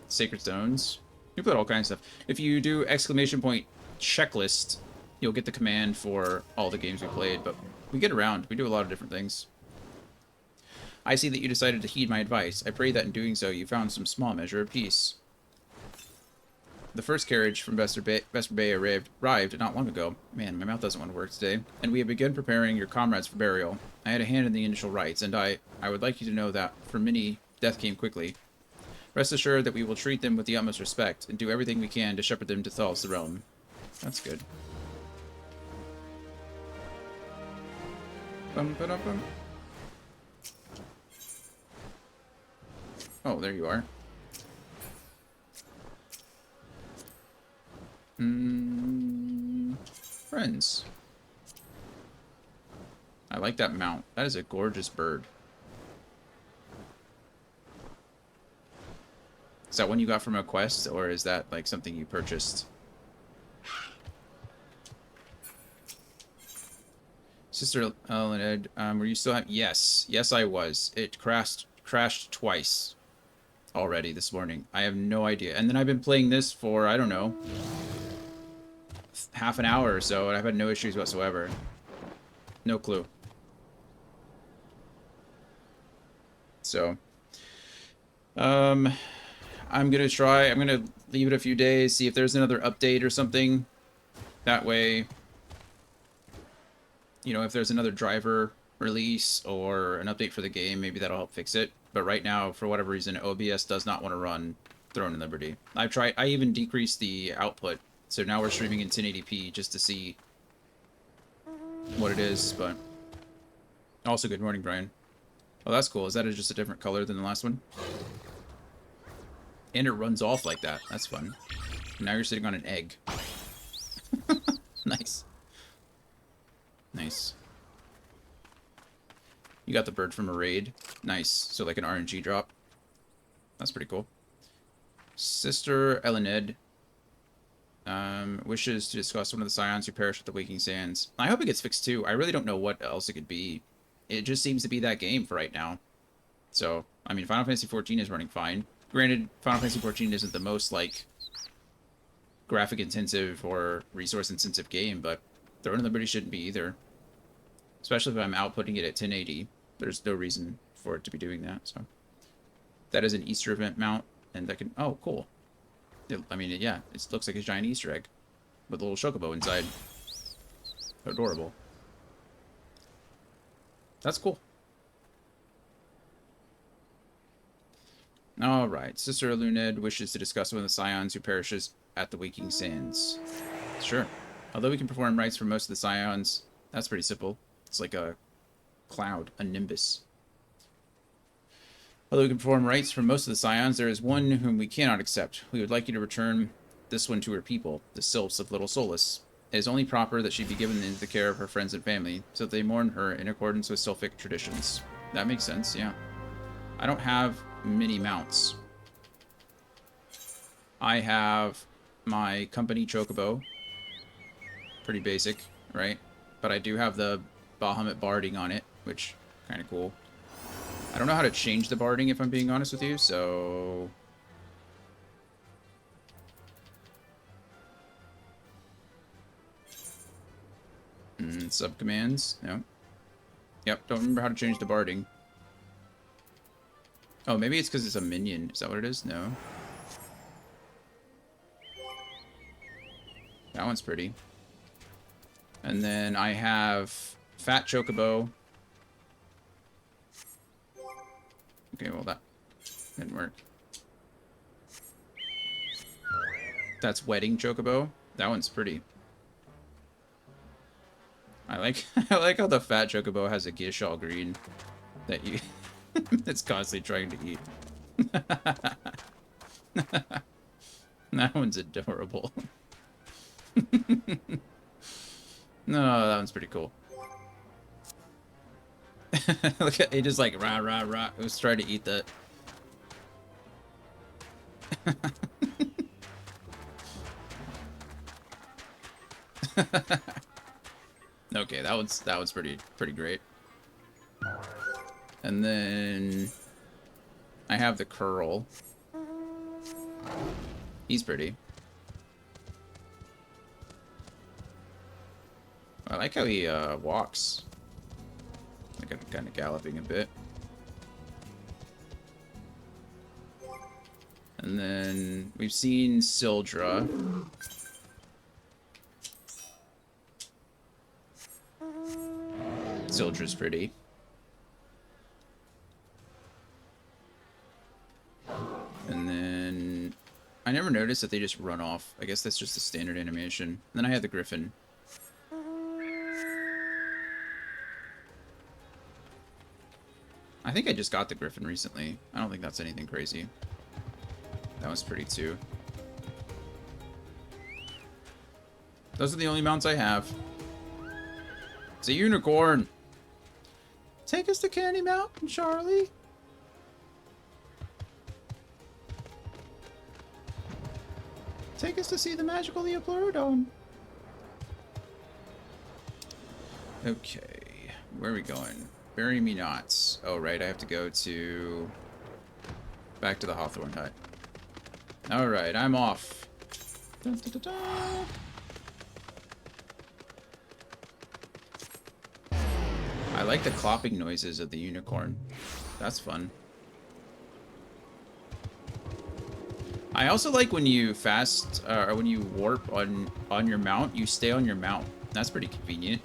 Sacred Stones. We played all kinds of stuff. If you do !checklist, you'll get the command for all the games we played, but we get around. We do a lot of different things. I see that you decided to heed my advice. I pray that in doing so, you found some small measure of peace. The first carriage from Vesper Bay arrived not long ago. Man, my mouth doesn't want to work today. And we have begun preparing your comrades for burial. I had a hand in the initial rites, and I would like you to know that, for many, death came quickly. Rest assured that we will treat them with the utmost respect, and do everything we can to shepherd them to Thal's the realm. That's good. Bum, ba, dum, bum. Oh, there you are. Friends. I like that mount. That is a gorgeous bird. Is that one you got from a quest, or is that like something you purchased? Sister Ellen Ed, were you still yes. Yes, I was. It crashed twice already this morning. I have no idea. And then I've been playing this for, I don't know, half an hour or so, and I've had no issues whatsoever. No clue. So, I'm gonna leave it a few days, see if there's another update or something. That way, you know, if there's another driver release or an update for the game, maybe that'll help fix it. But right now, for whatever reason, OBS does not want to run Throne and Liberty. I even decreased the output, so now we're streaming in 1080p just to see what it is, but also good morning, Brian. Oh, that's cool. Is that just a different color than the last one? And it runs off like that. That's fun. Now you're sitting on an egg. Nice. Nice. You got the bird from a raid. Nice. So like an RNG drop. That's pretty cool. Sister Elened wishes to discuss one of the scions who perished at the Waking Sands. I hope it gets fixed too. I really don't know what else it could be. It just seems to be that game for right now. So, I mean, Final Fantasy XIV is running fine. Granted, Final Fantasy XIV isn't the most, like, graphic-intensive or resource-intensive game, but Throne of Liberty shouldn't be either. Especially if I'm outputting it at 1080. There's no reason for it to be doing that, so. That is an Easter event mount, and that can... Oh, cool. I mean, yeah, it looks like a giant Easter egg with a little chocobo inside. Adorable. That's cool. Alright, Sister Luned wishes to discuss one of the scions who perishes at the Waking Sands. Sure. Although we can perform rites for most of the scions, that's pretty simple. It's like a cloud, a nimbus. Although we can perform rites for most of the scions, there is one whom we cannot accept. We would like you to return this one to her people, the Sylphs of Little Solus. It is only proper that she be given into the care of her friends and family, so that they mourn her in accordance with Sylphic traditions. That makes sense, yeah. I don't have many mounts. I have my company chocobo. Pretty basic, right? But I do have the Bahamut barding on it, which kind of cool. I don't know how to change the barding if I'm being honest with you, so... Subcommands? No. Yep, don't remember how to change the barding. Oh, maybe it's because it's a minion. Is that what it is? No. That one's pretty. And then I have Fat Chocobo. Okay, well that didn't work. That's Wedding Chocobo. That one's pretty. I like how the Fat Chocobo has a gish all green that you it's constantly trying to eat. That one's adorable. No, that one's pretty cool. Look at it, just like rah rah rah. It was trying to eat that. Okay, that one's pretty great. And then I have the Curl. He's pretty. I like how he walks. Like I'm kind of galloping a bit. And then we've seen Sildra. Sildra's pretty. And then I never noticed that they just run off. I guess that's just the standard animation. And then I have the Griffin. I think I just got the Griffin recently. I don't think that's anything crazy. That was pretty too. Those are the only mounts I have. It's a unicorn! Take us to Candy Mountain, Charlie! Take us to see the magical Leopleurodon! Okay, where are we going? Bury me not. Oh, right, I have to go to... back to the Hawthorne Hut. Alright, I'm off. Dun, dun, dun, dun. I like the clopping noises of the unicorn. That's fun. I also like when you fast, or when you warp on your mount, you stay on your mount. That's pretty convenient.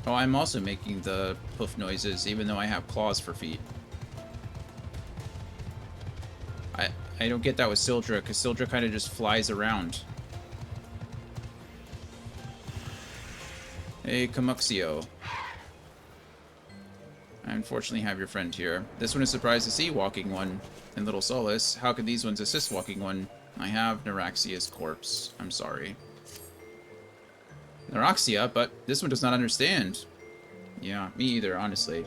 Oh, I'm also making the hoof noises, even though I have claws for feet. I don't get that with Sildra, because Sildra kind of just flies around. Hey, Camuxio. I unfortunately have your friend here. This one is surprised to see Walking One and Little Solace. How could these ones assist Walking One? I have Neuraxia's corpse. I'm sorry. Neuraxia, but this one does not understand. Yeah, me either, honestly.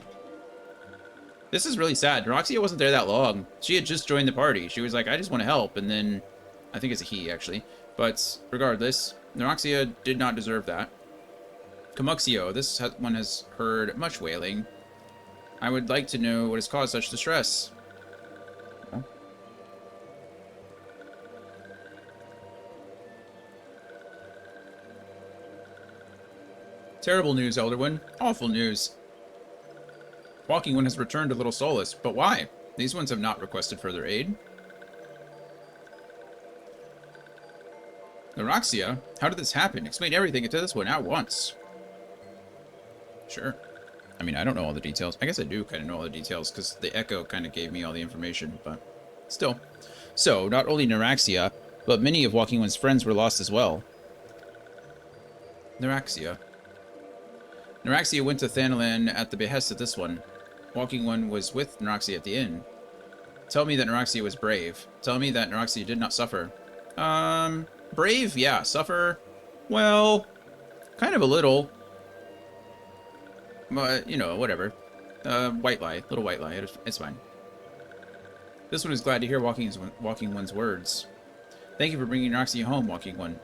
This is really sad. Neuraxia wasn't there that long. She had just joined the party. She was like, I just want to help, and then... I think it's a he, actually. But regardless, Neuraxia did not deserve that. Camuxio, this one has heard much wailing. I would like to know what has caused such distress. Oh. Terrible news, Elder One. Awful news. Walking One has returned to Little Solace, but why? These ones have not requested further aid. Neuraxia? How did this happen? Explain everything to this one at once. Sure. I mean, I don't know all the details. I guess I do kind of know all the details, because the Echo kind of gave me all the information, but still. So, not only Neuraxia, but many of Walking One's friends were lost as well. Neuraxia. Neuraxia went to Thanalan at the behest of this one. Walking One was with Neuraxia at the inn. Tell me that Neuraxia was brave. Tell me that Neuraxia did not suffer. Brave? Yeah. Suffer? Well, kind of a little. But, you know, whatever. White lie. Little white lie. It's fine. This one is glad to hear Walking One's words. Thank you for bringing Neuraxia home, Walking One.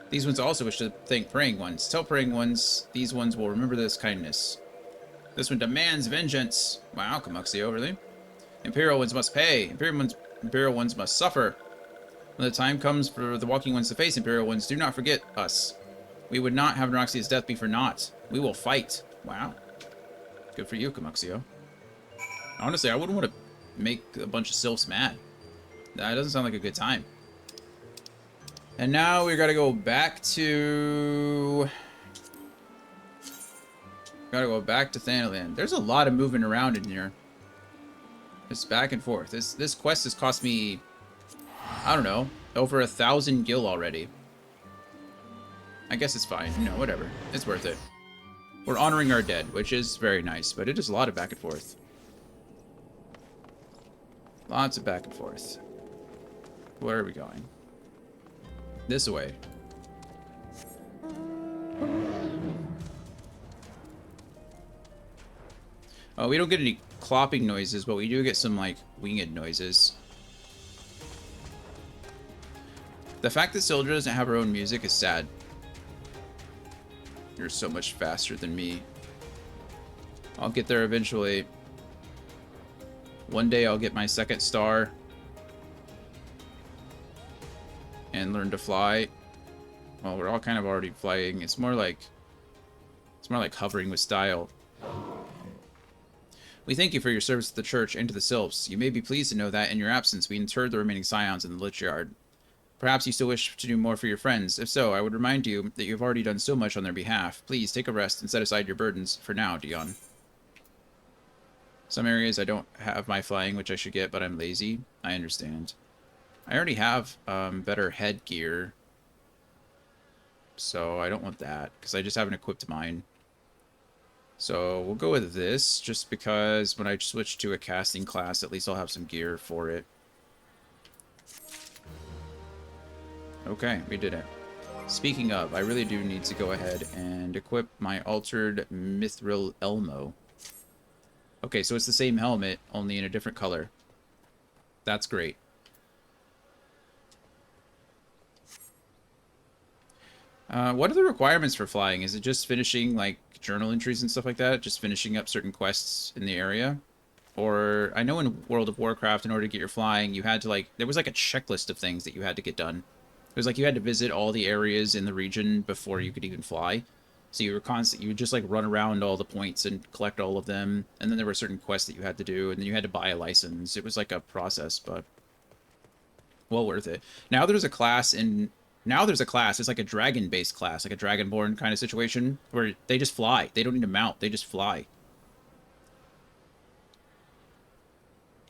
These ones also wish to thank Praying Ones. Tell Praying Ones these ones will remember this kindness. This one demands vengeance. Wow, Camuxio, really? Imperial Ones must pay. Imperial Ones must suffer. When the time comes for the Walking Ones to face Imperial Ones, do not forget us. We would not have Neuraxia's death be for naught. We will fight. Wow. Good for you, Camuxio. Honestly, I wouldn't want to make a bunch of sylphs mad. That doesn't sound like a good time. And now we gotta go back to... Gotta go back to Thanalan. There's a lot of moving around in here. Just back and forth. This quest has cost me... I don't know. Over 1,000 gil already. I guess it's fine. You know, whatever. It's worth it. We're honoring our dead, which is very nice, but it is a lot of back and forth. Lots of back and forth. Where are we going? This way. Oh, we don't get any clopping noises, but we do get some, like, winged noises. The fact that Sildra doesn't have her own music is sad. You're so much faster than me. I'll get there eventually. One day I'll get my 2nd star. And learn to fly. Well, we're all kind of already flying. It's more like hovering with style. We thank you for your service to the church and to the sylphs. You may be pleased to know that in your absence we interred the remaining scions in the lich yard. Perhaps you still wish to do more for your friends. If so, I would remind you that you have already done so much on their behalf. Please take a rest and set aside your burdens for now, Dion. Some areas I don't have my flying, which I should get, but I'm lazy. I understand. I already have better headgear, so I don't want that, because I just haven't equipped mine. So we'll go with this, just because when I switch to a casting class, at least I'll have some gear for it. Okay, we did it. Speaking of, I really do need to go ahead and equip my altered Mithril Elmo. Okay, so it's the same helmet, only in a different color. That's great. What are the requirements for flying? Is it just finishing, like, journal entries and stuff like that? Just finishing up certain quests in the area? Or, I know in World of Warcraft, in order to get your flying, you had to, like, there was, like, a checklist of things that you had to get done. It was like you had to visit all the areas in the region before you could even fly. So you would just, like, run around all the points and collect all of them. And then there were certain quests that you had to do, and then you had to buy a license. It was, like, a process, but well worth it. Now there's a class, it's like a dragon-based class, like a dragonborn kind of situation, where they just fly. They don't need to mount, they just fly.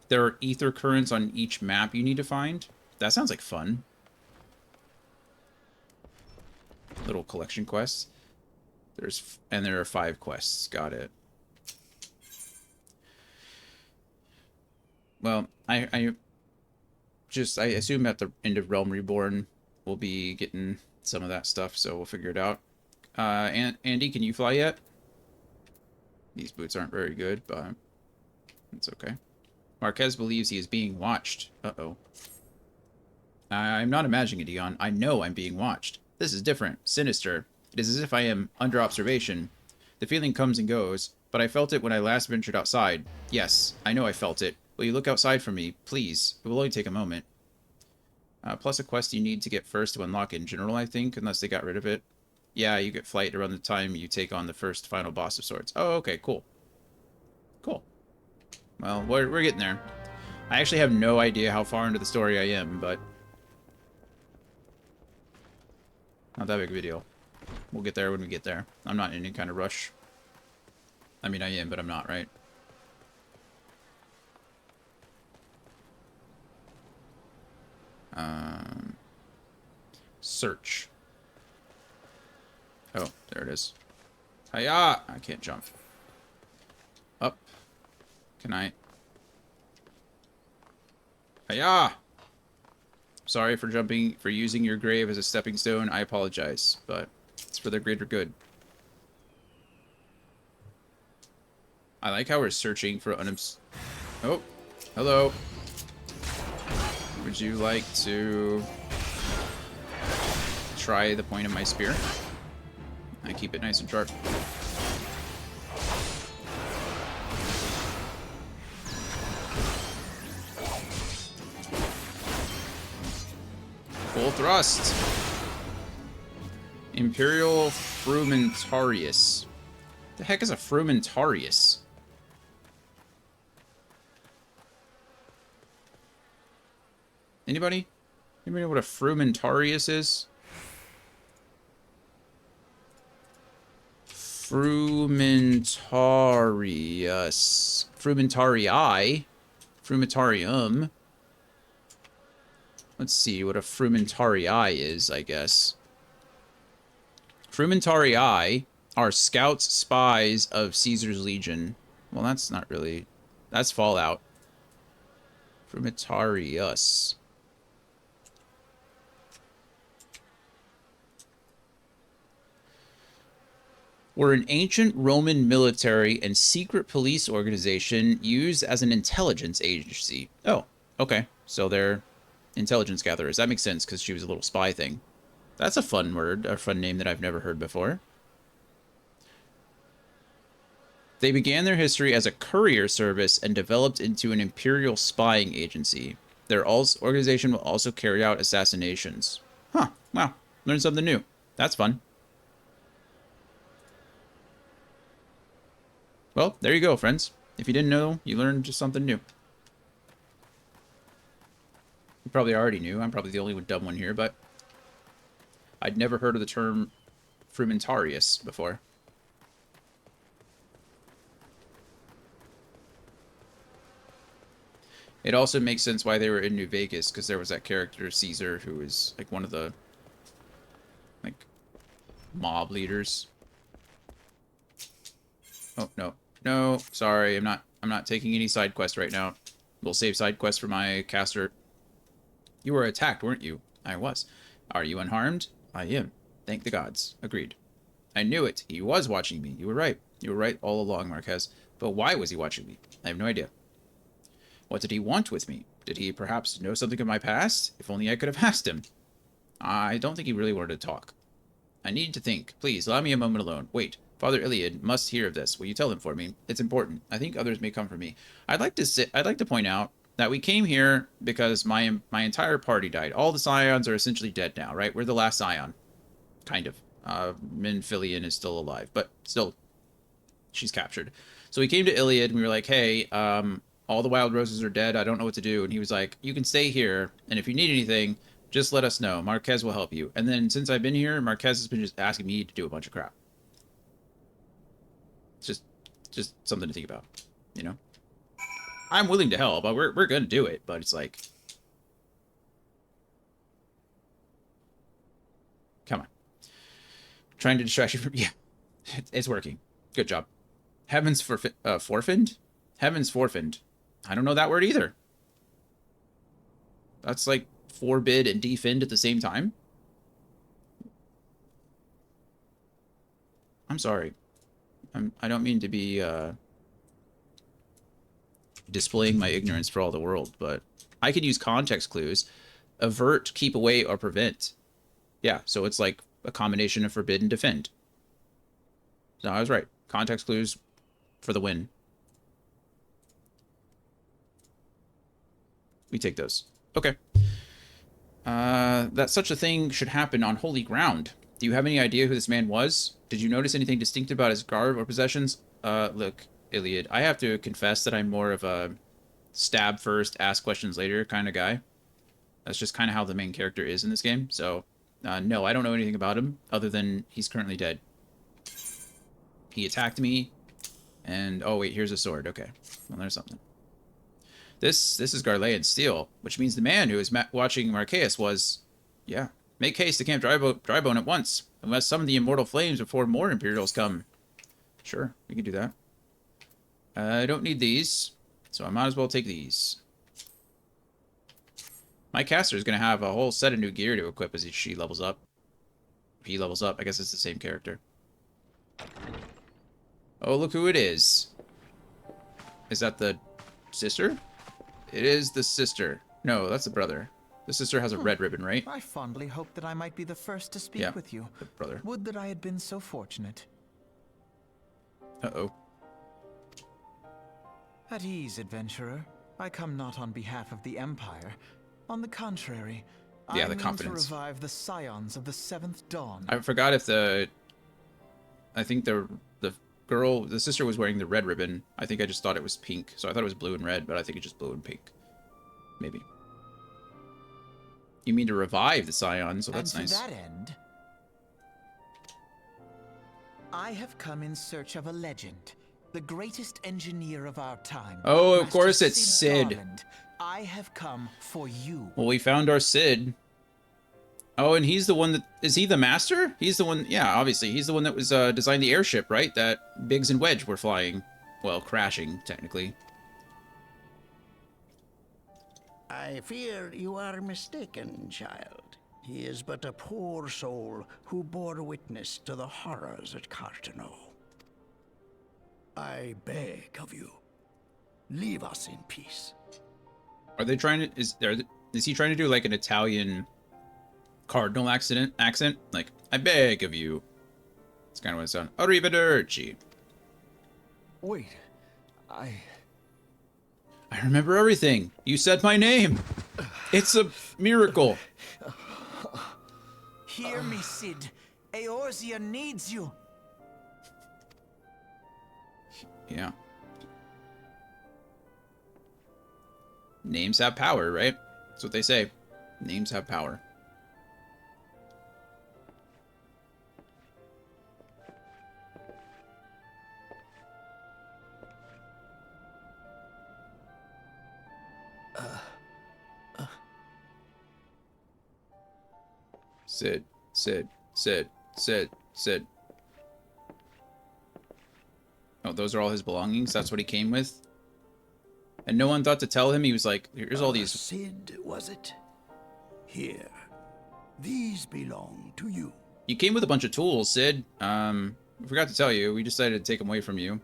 There are ether currents on each map you need to find. That sounds like fun. Little collection quests. There are 5 quests. Got it. Well, I assume at the end of Realm Reborn we'll be getting some of that stuff, so we'll figure it out. Andy, can you fly yet? These boots aren't very good, but it's okay. Marquez believes he is being watched. Uh-oh. I'm not imagining it, Dion. I know I'm being watched. This is different, sinister. It is as if I am under observation. The feeling comes and goes, but I felt it when I last ventured outside. Yes, I know I felt it. Will you look outside for me, please? It will only take a moment. Plus a quest you need to get first to unlock in general, I think, unless they got rid of it. Yeah, you get flight around the time you take on the first final boss of sorts. Oh, okay, cool. Cool. Well, we're getting there. I actually have no idea how far into the story I am, but not that big of a deal. We'll get there when we get there. I'm not in any kind of rush. I mean, I am, but I'm not, right? Search. Oh, there it is. Hiya! I can't jump. Up. Can I? Hiya! Sorry for using your grave as a stepping stone. I apologize, but it's for the greater good. I like how we're searching for Oh, hello. Would you like to try the point of my spear? I keep it nice and sharp. Full thrust. Imperial Frumentarius. The heck is a Frumentarius? Anybody? Anybody know what a Frumentarius is? Frumentarius. Frumentarii. Frumentarium. Let's see what a Frumentarii is, I guess. Frumentarii are scouts, spies of Caesar's Legion. Well, that's not really... That's Fallout. Frumentarius. Were an ancient Roman military and secret police organization used as an intelligence agency. Oh, okay. So they're intelligence gatherers. That makes sense because she was a little spy thing. That's a fun word, a fun name that I've never heard before. They began their history as a courier service and developed into an imperial spying agency. Their organization will also carry out assassinations. Huh, wow. Learned something new. That's fun. Well, there you go, friends. If you didn't know, you learned just something new. You probably already knew. I'm probably the only dumb one here, but I'd never heard of the term Frumentarius before. It also makes sense why they were in New Vegas, because there was that character, Caesar, who was like one of the like mob leaders. Oh, no. No, sorry, I'm not taking any side quests right now. We'll save side quests for my caster. You were attacked, weren't you? I was. Are you unharmed? I am. Thank the gods. Agreed. I knew it. He was watching me. You were right. You were right all along, Marquez. But why was he watching me? I have no idea. What did he want with me? Did he perhaps know something of my past? If only I could have asked him. I don't think he really wanted to talk. I need to think. Please, allow me a moment alone. Wait. Father Iliad must hear of this. Will you tell him for me? It's important. I think others may come for me. I'd like to point out that we came here because my entire party died. All the Scions are essentially dead now, right? We're the last Scion. Kind of. Minfilian is still alive, but still, she's captured. So we came to Iliad, and we were like, hey, all the wild roses are dead. I don't know what to do. And he was like, you can stay here, and if you need anything, just let us know. Marquez will help you. And then since I've been here, Marquez has been just asking me to do a bunch of crap. It's just something to think about, you know? I'm willing to help, but we're going to do it, but it's like... Come on. Trying to distract you from... Yeah. It's working. Good job. Heavens forfend? Heavens forfend. I don't know that word either. That's like forbid and defend at the same time. I'm sorry. I don't mean to be displaying my ignorance for all the world, but I could use context clues. Avert, keep away, or prevent. Yeah, so it's like a combination of forbid and defend. So I was right. Context clues for the win. We take those. Okay. That such a thing should happen on holy ground. Do you have any idea who this man was? Did you notice anything distinct about his garb or possessions? Look, Iliad, I have to confess that I'm more of a stab first, ask questions later kind of guy. That's just kind of how the main character is in this game. So, no, I don't know anything about him other than he's currently dead. He attacked me, and oh wait, here's a sword. Okay, well there's something. This is Garlean steel, which means the man who is watching Marqueus was, yeah. Make haste to Camp Drybone at once. We must summon the immortal flames before more Imperials come. Sure, we can do that. I don't need these, so I might as well take these. My caster is going to have a whole set of new gear to equip as she levels up. If he levels up, I guess it's the same character. Oh, look who it is. Is that the sister? It is the sister. No, that's the brother. The sister has a red ribbon, right? I fondly hoped that I might be the first to speak with you. The brother. Would that I had been so fortunate. Uh-oh. At ease, adventurer. I come not on behalf of the Empire. On the contrary, yeah, I the mean confidence. to revive the scions of the Seventh Dawn. I forgot if the... I think the girl, the sister was wearing the red ribbon. I think I just thought it was pink. So I thought it was blue and red, but I think it's just blue and pink. Maybe. You mean to revive the scions, so that's nice. And to that end, I have come in search of a legend. The greatest engineer of our time. Oh, of course it's Sid. Garland. I have come for you. Well, we found our Sid. Oh, and he's the one that... Is he the master? He's the one... Yeah, obviously. He's the one that was designed the airship, right? That Biggs and Wedge were flying. Well, crashing, technically. I fear you are mistaken, child. He is but a poor soul who bore witness to the horrors at Cartano. I beg of you, leave us in peace. Are they trying to... Is he trying to do like an Italian cardinal accent? Like, I beg of you. It's kind of what it sounds. Arrivederci. Wait, I remember everything. You said my name. It's a miracle. Hear me, Sid. Eorzea needs you. Yeah. Names have power, right? That's what they say. Names have power. Sid, Sid, Sid, Sid, Sid. Oh, those are all his belongings? That's what he came with? And no one thought to tell him? He was like, here's all these... Sid, was it? Here. These belong to you. You came with a bunch of tools, Sid. I forgot to tell you. We decided to take them away from you.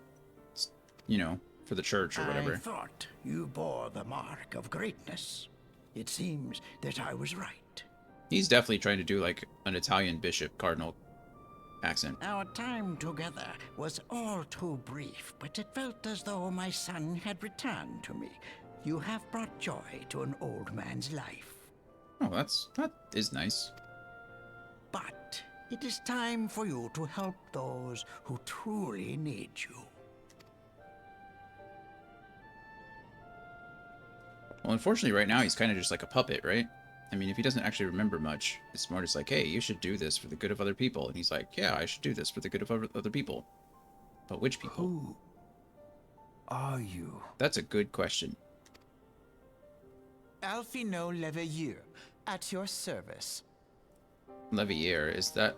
You know, for the church or whatever. I thought you bore the mark of greatness. It seems that I was right. He's definitely trying to do like an Italian bishop cardinal accent. Our time together was all too brief, but it felt as though my son had returned to me. You have brought joy to an old man's life. Oh, that is nice. But it is time for you to help those who truly need you. Well, unfortunately, right now he's kind of just like a puppet, right? I mean, if he doesn't actually remember much, it's more just like, hey, you should do this for the good of other people. And he's like, yeah, I should do this for the good of other people. But which people? Who are you? That's a good question. Alfino Leveilleur, at your service. Levier, is that...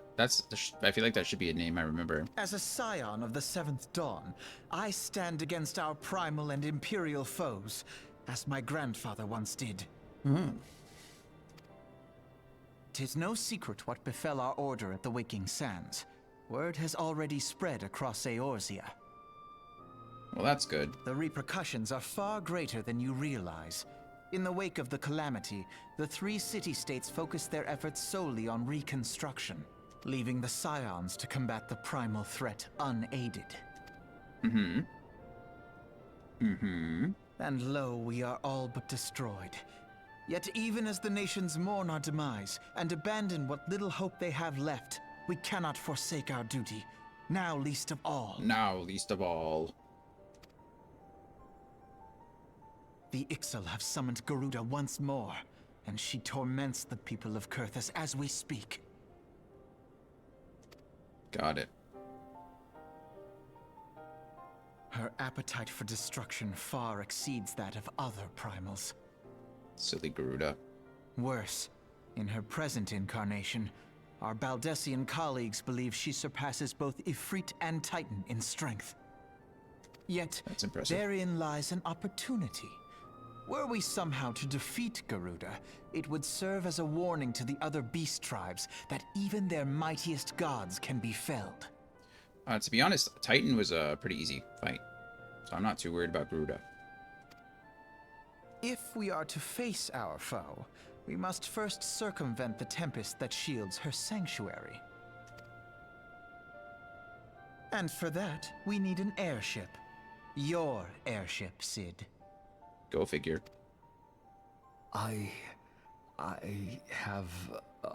I feel like that should be a name I remember. As a scion of the Seventh Dawn, I stand against our primal and imperial foes, as my grandfather once did. Hmm. 'Tis no secret what befell our order at the Waking Sands. Word has already spread across Eorzea. Well, that's good. The repercussions are far greater than you realize. In the wake of the calamity, the three city-states focused their efforts solely on reconstruction, leaving the Scions to combat the primal threat unaided. Mm-hmm. Mm-hmm. And lo, we are all but destroyed. Yet even as the nations mourn our demise and abandon what little hope they have left, we cannot forsake our duty, now least of all. Now least of all. The Ixal have summoned Garuda once more, and she torments the people of Kurthus as we speak. Got it. Her appetite for destruction far exceeds that of other primals. Silly Garuda. Worse, in her present incarnation, our Baldessian colleagues believe she surpasses both Ifrit and Titan in strength. Yet, That's impressive. therein lies an opportunity. Were we somehow to defeat Garuda, it would serve as a warning to the other beast tribes that even their mightiest gods can be felled. To be honest, Titan was a pretty easy fight, so I'm not too worried about Garuda. If we are to face our foe, we must first circumvent the tempest that shields her sanctuary. And for that, we need an airship. Your airship, Cid. Go figure. I have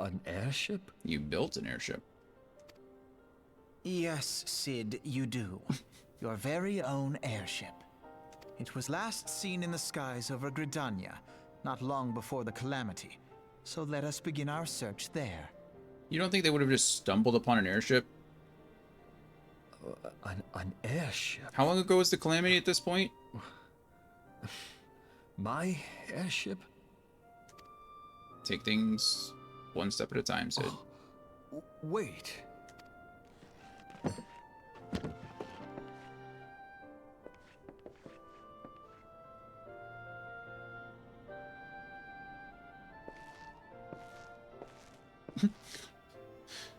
an airship? You built an airship. Yes, Cid, you do. Your very own airship. It was last seen in the skies over Gridania, not long before the calamity. So let us begin our search there. You don't think they would have just stumbled upon an airship? An airship? How long ago was the calamity at this point? My airship? Take things one step at a time, Sid. Wait.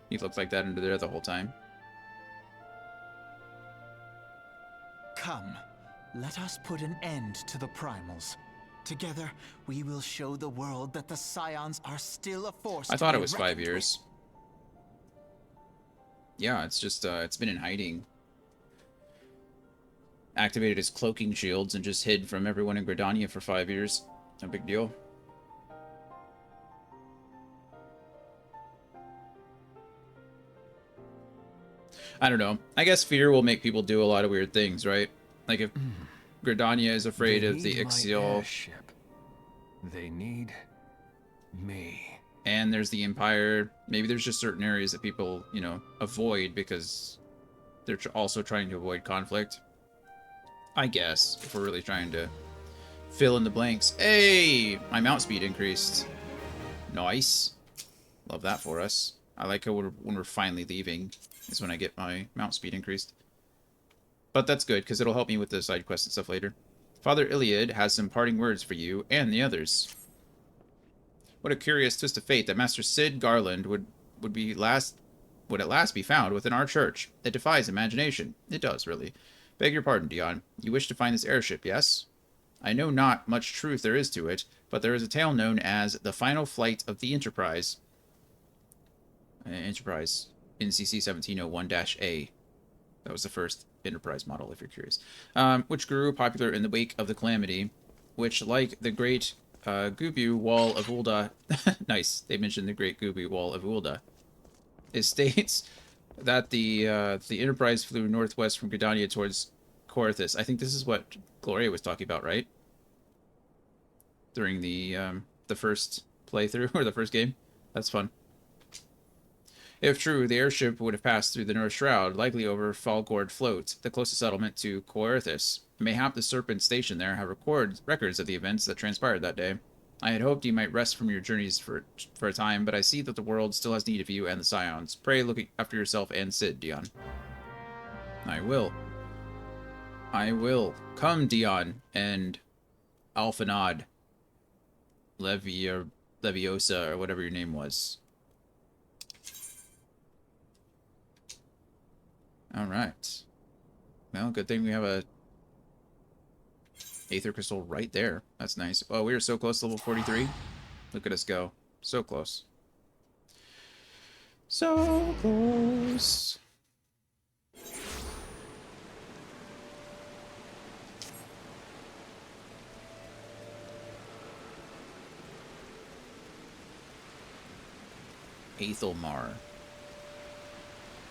He looked like that under there the whole time. Come, let us put an end to the primals. Together, we will show the world that the Scions are still a force. I to thought be it was 5 reckoned years. Yeah, it's just, it's been in hiding. Activated his cloaking shields and just hid from everyone in Gridania for 5 years. No big deal. I don't know. I guess fear will make people do a lot of weird things, right? Like if Gridania is afraid They of the need my Ixial, airship. They need me. and there's the Empire, maybe there's just certain areas that people, you know, avoid because they're also trying to avoid conflict. I guess, if we're really trying to fill in the blanks. Hey! My mount speed increased. Nice. Love that for us. I like how when we're finally leaving is when I get my mount speed increased. But that's good, because it'll help me with the side quests and stuff later. Father Iliad has some parting words for you and the others. What a curious twist of fate that Master Cid Garland would at last be found within our church. It defies imagination. It does, really. Beg your pardon, Dion. You wish to find this airship, yes? I know not much truth there is to it, but there is a tale known as the final flight of the Enterprise. Enterprise. NCC 1701-A. That was the first Enterprise model, if you're curious. Which grew popular in the wake of the Calamity, which, like the Great Gubu Wall of Ulda... nice, they mentioned the Great Gubu Wall of Ulda. It states that the Enterprise flew northwest from Gridania towards Coerthus. I think this is what Gloria was talking about, right? During the first playthrough, or the first game. That's fun. If true, the airship would have passed through the North Shroud, likely over Falgord Float, the closest settlement to Coerthus. Mayhap the Serpent station there have records of the events that transpired that day. I had hoped you might rest from your journeys for a time, but I see that the world still has need of you and the Scions. Pray look after yourself and Sid, Dion. I will. I will. Come, Dion, and Alphanod. Leviosa, or whatever your name was. Alright. Well, good thing we have a Aether Crystal right there. That's nice. Oh, we are so close to level 43. Look at us go. So close. So close. Aethelmar.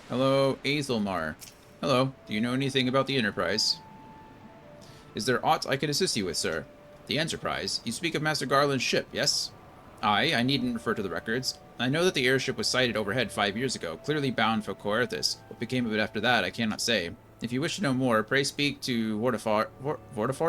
Hello, Aethelmar. Hello, do you know anything about the Enterprise? Is there aught I can assist you with, sir? The Enterprise? You speak of Master Garland's ship, yes? I needn't refer to the records. I know that the airship was sighted overhead 5 years ago, clearly bound for Coerthus. What became of it after that, I cannot say. If you wish to know more, pray speak to Vortifort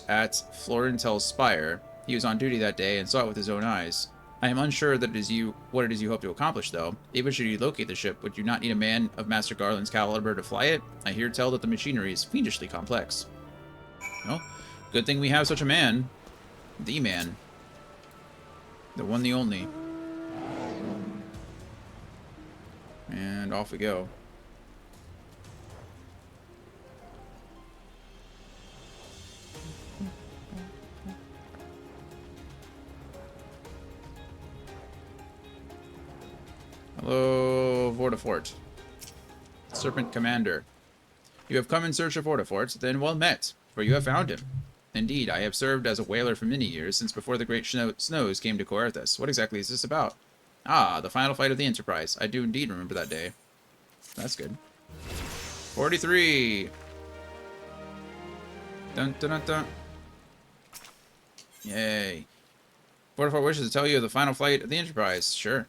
at Florentel's Spire. He was on duty that day and saw it with his own eyes. I am unsure that what it is you hope to accomplish, though. Even should you locate the ship, would you not need a man of Master Garland's caliber to fly it? I hear tell that the machinery is fiendishly complex. Well, good thing we have such a man. The man. The one, the only. And off we go. Hello, Vortifort. Serpent Commander. You have come in search of Vortifort, then well met, for you have found him. Indeed, I have served as a whaler for many years, since before the great snows came to Coerthus. What exactly is this about? Ah, the final fight of the Enterprise. I do indeed remember that day. That's good. 43! Dun dun dun dun. Yay. Vortifort wishes to tell you of the final flight of the Enterprise. Sure.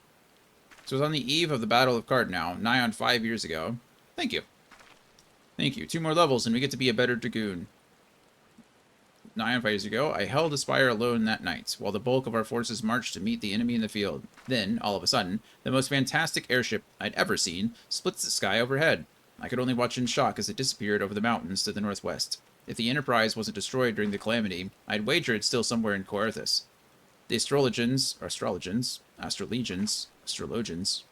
This was on the eve of the Battle of Cardinal, nigh on 5 years ago. Thank you. Thank you. 2 more levels and we get to be a better Dragoon. Nigh on 5 years ago, I held the Spire alone that night, while the bulk of our forces marched to meet the enemy in the field. Then, all of a sudden, the most fantastic airship I'd ever seen splits the sky overhead. I could only watch in shock as it disappeared over the mountains to the northwest. If the Enterprise wasn't destroyed during the calamity, I'd wager it's still somewhere in Coerthus. The astrologians,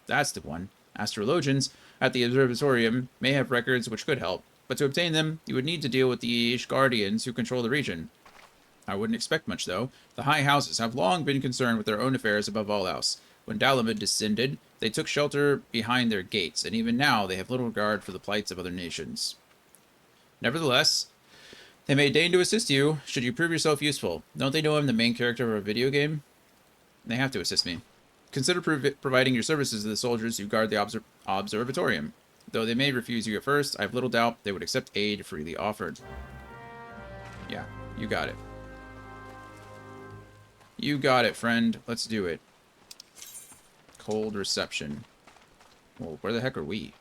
that's the one. Astrologians at the observatorium may have records which could help, but to obtain them, you would need to deal with the Ishgardians who control the region. I wouldn't expect much, though. The high houses have long been concerned with their own affairs above all else. When Dalamud descended, they took shelter behind their gates, and even now they have little regard for the plights of other nations. Nevertheless, they may deign to assist you, should you prove yourself useful. Don't they know I'm the main character of a video game? They have to assist me. Consider providing your services to the soldiers who guard the observatorium. Though they may refuse you at first, I have little doubt they would accept aid freely offered. Yeah, you got it. You got it, friend. Let's do it. Cold reception. Well, where the heck are we?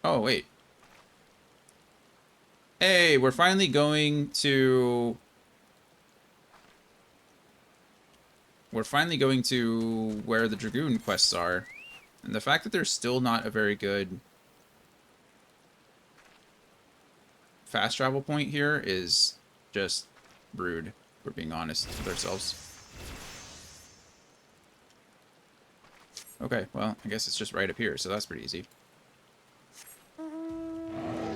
Oh, wait. Hey, we're finally going to... We're finally going to where the Dragoon quests are. And the fact that there's still not a very good fast travel point here is just rude, if we're being honest with ourselves. Okay, well, I guess it's just right up here, so that's pretty easy.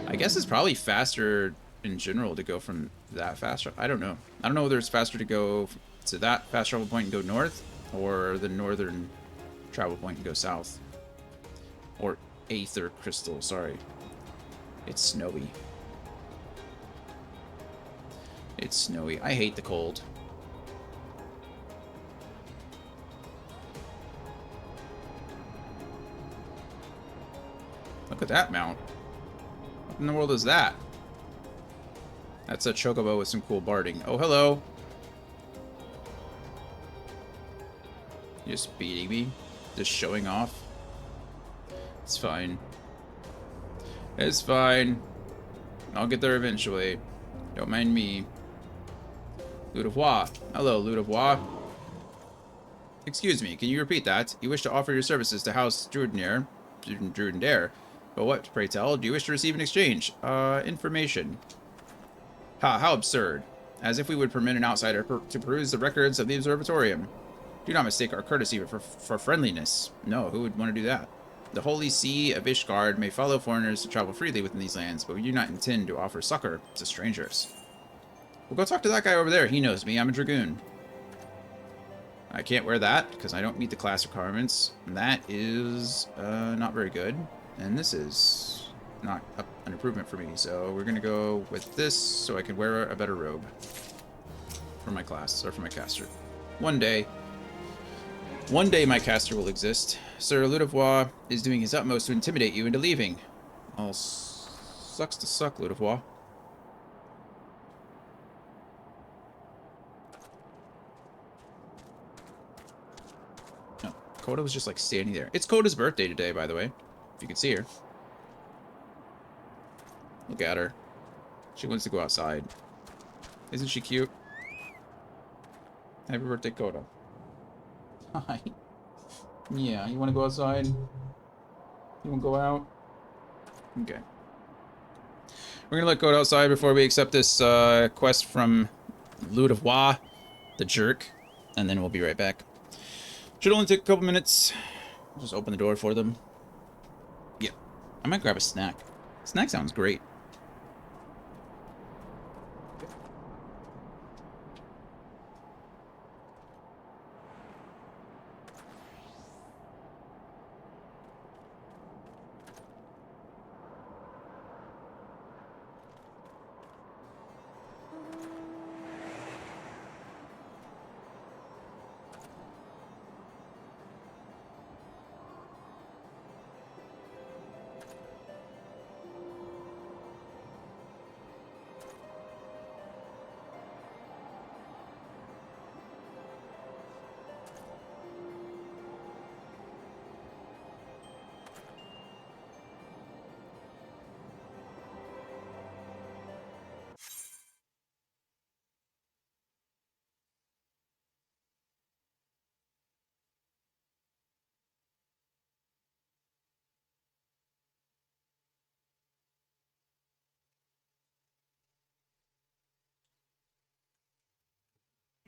I guess it's probably faster in general to go from that fast. I don't know. I don't know whether it's faster to go to that fast travel point and go north, or the northern travel point and go south. Or Aether Crystal, sorry. It's snowy. It's snowy. I hate the cold. Look at that mount. What in the world is that? That's a chocobo with some cool barding. Oh, hello. Just beating me? Just showing off? It's fine. It's fine. I'll get there eventually. Don't mind me. Ludovois. Hello, Ludovois. Excuse me, can you repeat that? You wish to offer your services to House Drudendaire. But what, pray tell, do you wish to receive in exchange? Information. Ha, how absurd. As if we would permit an outsider to peruse the records of the observatorium. Do not mistake our courtesy for friendliness. No, who would want to do that? The Holy See of Ishgard may follow foreigners to travel freely within these lands, but we do not intend to offer succor to strangers. We'll go talk to that guy over there. He knows me. I'm a Dragoon. I can't wear that because I don't meet the class requirements. And that is not very good. And this is not an improvement for me. So we're going to go with this so I can wear a better robe for my class or for my caster. One day my caster will exist. Sir Ludovois is doing his utmost to intimidate you into leaving. Well, sucks to suck, Ludovois. Oh, Coda was just like standing there. It's Coda's birthday today, by the way. If you can see her. Look at her. She wants to go outside. Isn't she cute? Happy birthday, Coda. Hi. Yeah, you want to go outside? You want to go out? Okay. We're going to let Coda outside before we accept this quest from Ludovois, the jerk. And then we'll be right back. Should only take a couple minutes. Just open the door for them. Yeah. I might grab a snack. Snack sounds great.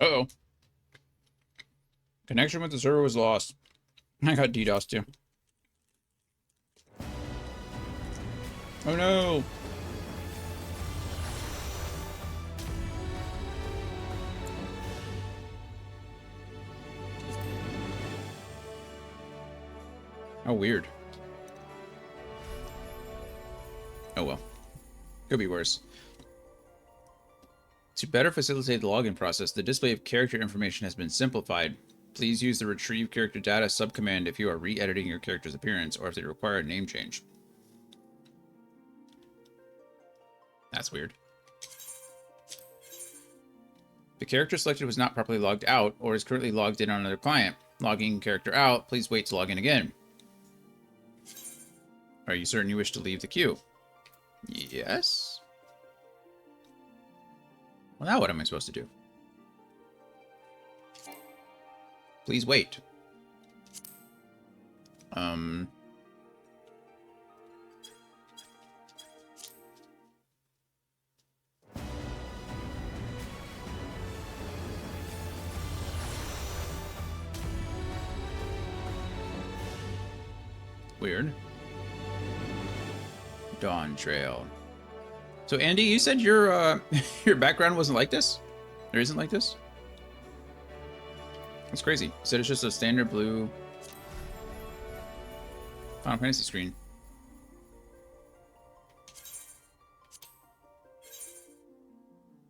Uh-oh. Connection with the server was lost. I got DDoS too. Oh no! How weird. Oh well. Could be worse. To better facilitate the login process, the display of character information has been simplified. Please use the retrieve character data subcommand if you are re-editing your character's appearance or if they require a name change. That's weird. The character selected was not properly logged out or is currently logged in on another client. Logging character out, please wait to log in again. Are you certain you wish to leave the queue? Yes? Well, now what am I supposed to do? Please wait. Weird. Dawn Trail. So Andy, you said your your background wasn't like this? Or isn't like this? That's crazy. You said it's just a standard blue Final Fantasy screen.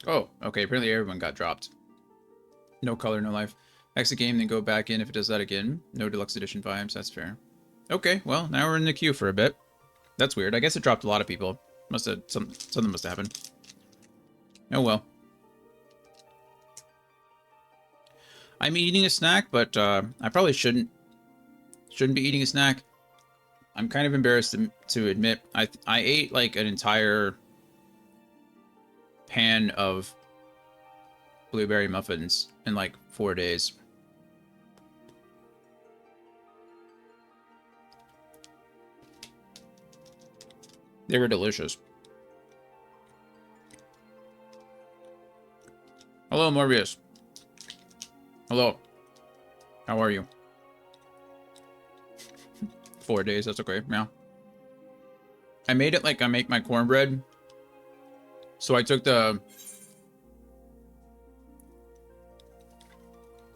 Oh, okay. Apparently everyone got dropped. No color, no life. Exit game, then go back in if it does that again. No deluxe edition vibes. That's fair. Okay, well, now we're in the queue for a bit. That's weird. I guess it dropped a lot of people. Must have something must have happened. Oh well. I'm eating a snack, but I probably shouldn't be eating a snack. I'm kind of embarrassed to admit I ate like an entire pan of blueberry muffins in like 4 days. They were delicious. Hello, Morbius. Hello. How are you? 4 days, that's okay. Yeah. I made it like I make my cornbread. So I took the...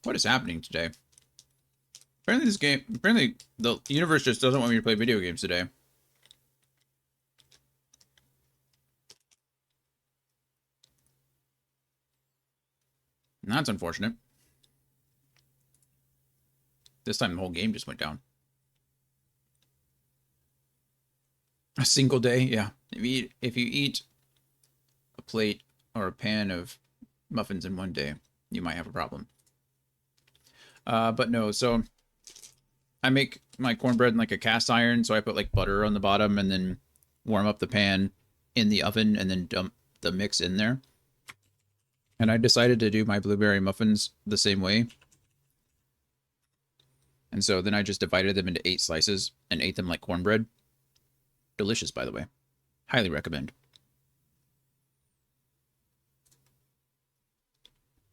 What is happening today? Apparently the universe just doesn't want me to play video games today. And that's unfortunate. This time the whole game just went down. A single day, yeah. If you eat a plate or a pan of muffins in one day, you might have a problem. But no, so I make my cornbread in like a cast iron, so I put like butter on the bottom and then warm up the pan in the oven and then dump the mix in there. And I decided to do my blueberry muffins the same way. And so then I just divided them into 8 slices and ate them like cornbread. Delicious, by the way. Highly recommend.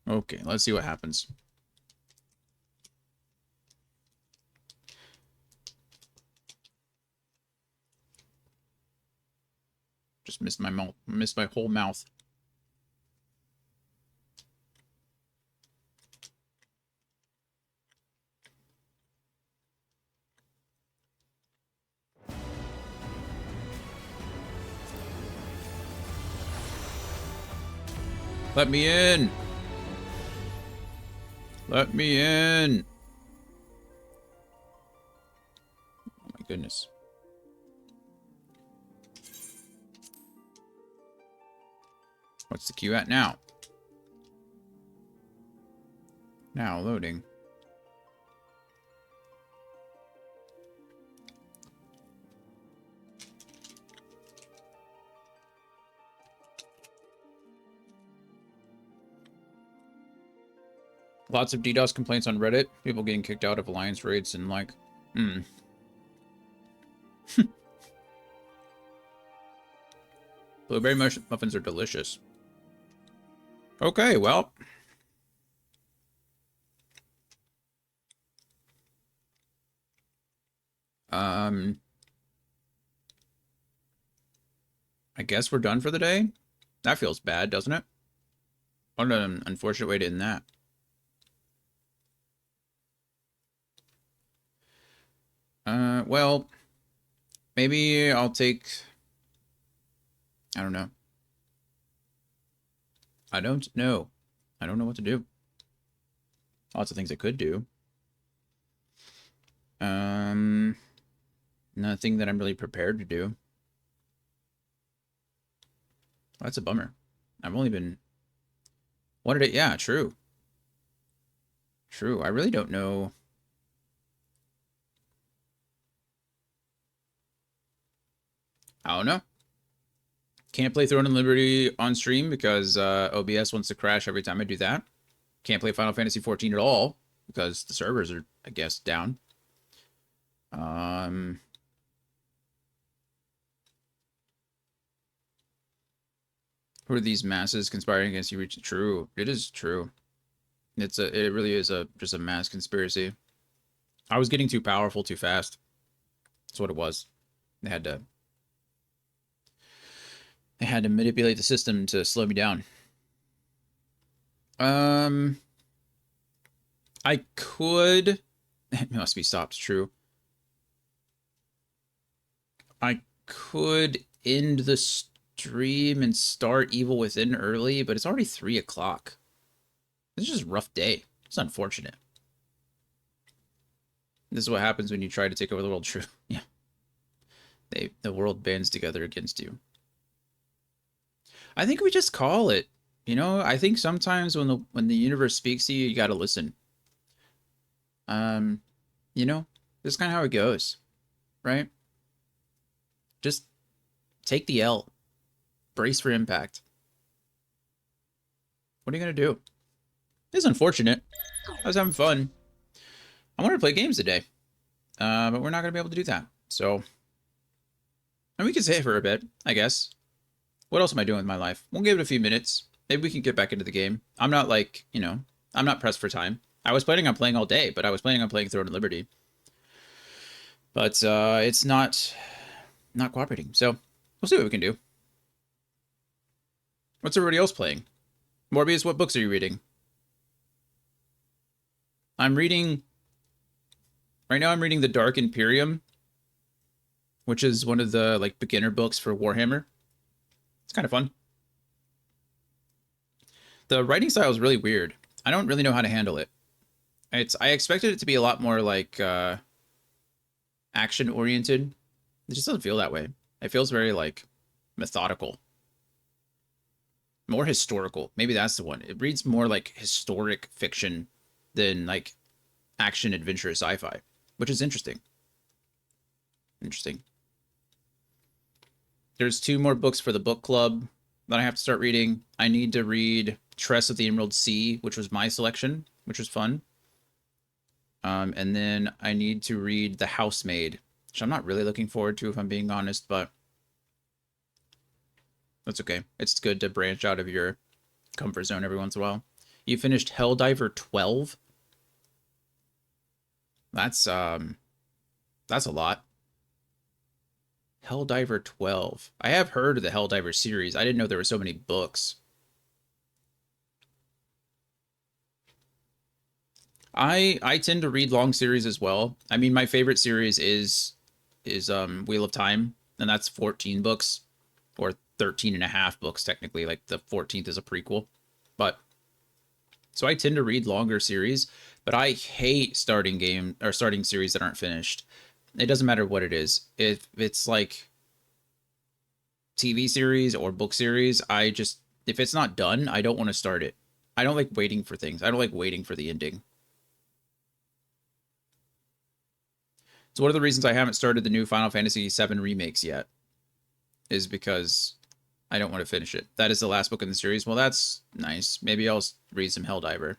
Okay, let's see what happens. Just missed my mouth. Missed my whole mouth. Let me in! Let me in! Oh my goodness. What's the queue at now? Now loading. Lots of DDoS complaints on Reddit. People getting kicked out of alliance raids and like, Blueberry muffins are delicious. Okay, well. I guess we're done for the day? That feels bad, doesn't it? What an unfortunate way to end that. Well, maybe I'll take... I don't know. I don't know. I don't know what to do. Lots of things I could do. Nothing that I'm really prepared to do. That's a bummer. I've only been... What did it... Yeah, true. True. I really don't know... I don't know. Can't play Throne and Liberty on stream because OBS wants to crash every time I do that. Can't play Final Fantasy 14 at all because the servers are, I guess, down. Who are these masses conspiring against you? True. It is true. It really is just a mass conspiracy. I was getting too powerful too fast. That's what it was. They had to manipulate the system to slow me down. I could... It must be stopped, true. I could end the stream and start Evil Within early, but it's already 3 o'clock. It's just a rough day. It's unfortunate. This is what happens when you try to take over the world, true. Yeah. The world bands together against you. I think we just call it. You know, I think sometimes when the universe speaks to you, you gotta listen. You know, this is kind of how it goes, right? Just take the L. Brace for impact. What are you gonna do? It's unfortunate. I was having fun. I wanted to play games today, but we're not gonna be able to do that. So, and we can save for a bit, I guess. What else am I doing with my life? We'll give it a few minutes. Maybe we can get back into the game. I'm not like, you know, I'm not pressed for time. I was planning on playing all day, but I was planning on playing Throne of Liberty. But it's not cooperating. So we'll see what we can do. What's everybody else playing? Morbius, what books are you reading? I'm reading... Right now I'm reading The Dark Imperium, which is one of the like beginner books for Warhammer. It's kind of fun. The writing style is really weird. I don't really know how to handle it. I expected it to be a lot more like action oriented. It just doesn't feel that way. It feels very like methodical. More historical. Maybe that's the one. It reads more like historic fiction than like action adventure sci-fi, which is interesting. Interesting. There's 2 more books for the book club that I have to start reading. I need to read Tress of the Emerald Sea, which was my selection, which was fun. And then I need to read The Housemaid, which I'm not really looking forward to, if I'm being honest, but that's okay. It's good to branch out of your comfort zone every once in a while. You finished Helldiver 12? That's a lot. Helldiver 12. I have heard of the Helldiver series. I didn't know there were so many books. I tend to read long series as well. I mean, my favorite series is Wheel of Time, and that's 14 books, or 13 and a half books technically. Like the 14th is a prequel. But so I tend to read longer series, but I hate starting series that aren't finished. It doesn't matter what it is. If it's like TV series or book series, if it's not done, I don't want to start it. I don't like waiting for things. I don't like waiting for the ending. So one of the reasons I haven't started the new Final Fantasy VII remakes yet is because I don't want to finish it. That is the last book in the series. Well, that's nice. Maybe I'll read some Helldiver.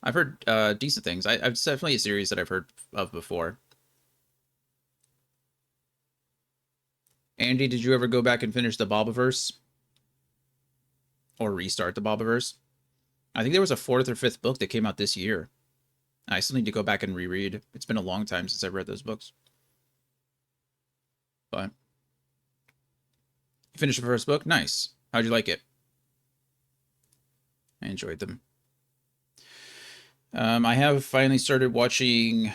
I've heard decent things. It's definitely a series that I've heard of before. Andy, did you ever go back and finish the Bobaverse? Or restart the Bobaverse? I think there was a 4th or 5th book that came out this year. I still need to go back and reread. It's been a long time since I've read those books. But you finished the first book? Nice. How'd you like it? I enjoyed them. I have finally started watching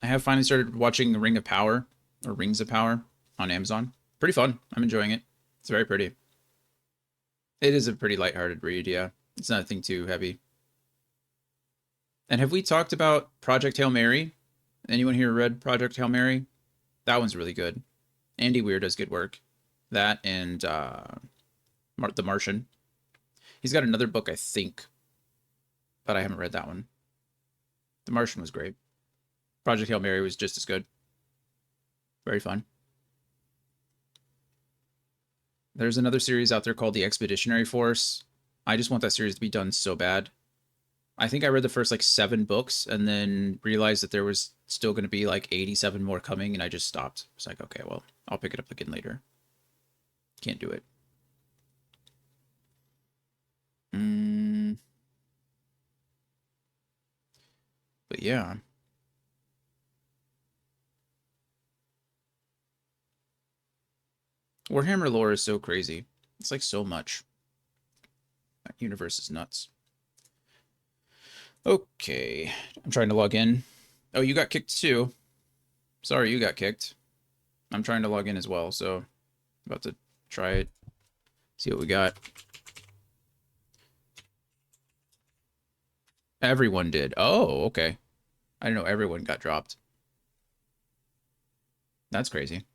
The Ring of Power, or Rings of Power, on Amazon. Pretty fun. I'm enjoying it. It's very pretty. It is a pretty lighthearted read, yeah. It's nothing too heavy. And have we talked about Project Hail Mary? Anyone here read Project Hail Mary? That one's really good. Andy Weir does good work. That and The Martian. He's got another book, I think, but I haven't read that one. The Martian was great. Project Hail Mary was just as good. Very fun. There's another series out there called The Expeditionary Force. I just want that series to be done so bad. I think I read the first like 7 books and then realized that there was still going to be like 87 more coming, and I just stopped. It's like, okay, well, I'll pick it up again later. Can't do it. But yeah. Warhammer lore is so crazy. It's like so much. That universe is nuts. Okay. I'm trying to log in. Oh, you got kicked too. Sorry, you got kicked. I'm trying to log in as well, so about to try it. See what we got. Everyone did. Oh, okay. I didn't know everyone got dropped. That's crazy.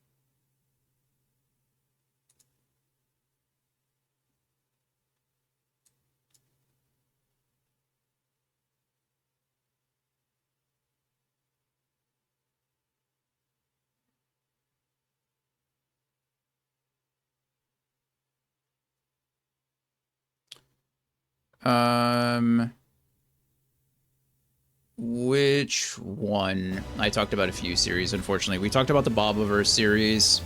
Which one? I talked about a few series, unfortunately. We talked about the Bobaverse series.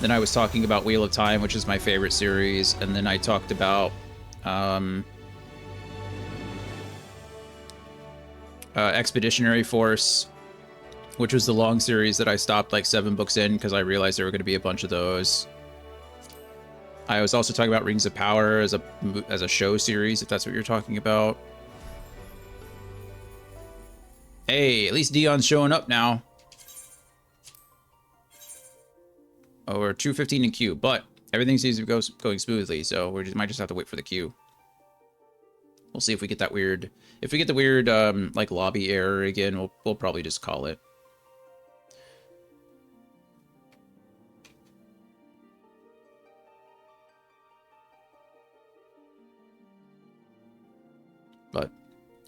Then I was talking about Wheel of Time, which is my favorite series. And then I talked about Expeditionary Force, which was the long series that I stopped like 7 books in because I realized there were going to be a bunch of those. I was also talking about Rings of Power as a show series, if that's what you're talking about. Hey, at least Dion's showing up now. Oh, we're 2:15 in queue, but everything seems to be going smoothly, so we might just have to wait for the queue. We'll see if we get that weird... If we get the weird, like, lobby error again, we'll probably just call it. But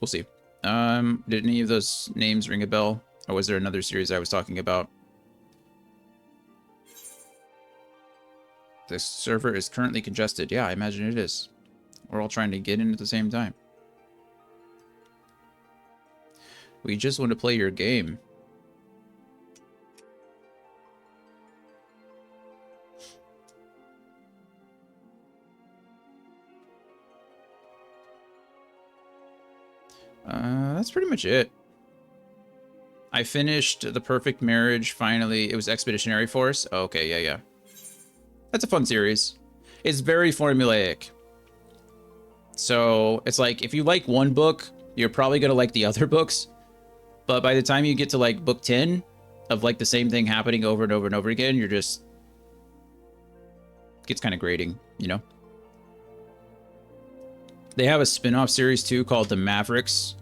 we'll see. Did any of those names ring a bell? Or was there another series I was talking about? This server is currently congested. Yeah, I imagine it is. We're all trying to get in at the same time. We just want to play your game. That's pretty much it. I finished The Perfect Marriage, finally. It was Expeditionary Force. Oh, okay, yeah. That's a fun series. It's very formulaic. So, it's like, if you like one book, you're probably going to like the other books. But by the time you get to, like, book 10, of, like, the same thing happening over and over and over again, you're just... It gets kind of grating, you know? They have a spin-off series, too, called The Mavericks,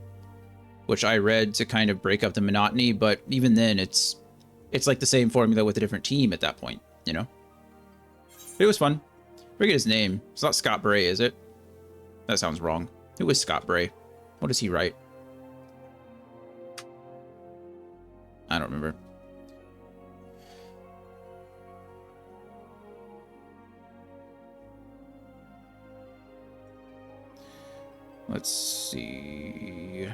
which I read to kind of break up the monotony, but even then, it's like the same formula with a different team at that point, you know? But it was fun. Forget his name. It's not Scott Bray, is it? That sounds wrong. Who is Scott Bray? What does he write? I don't remember. Let's see.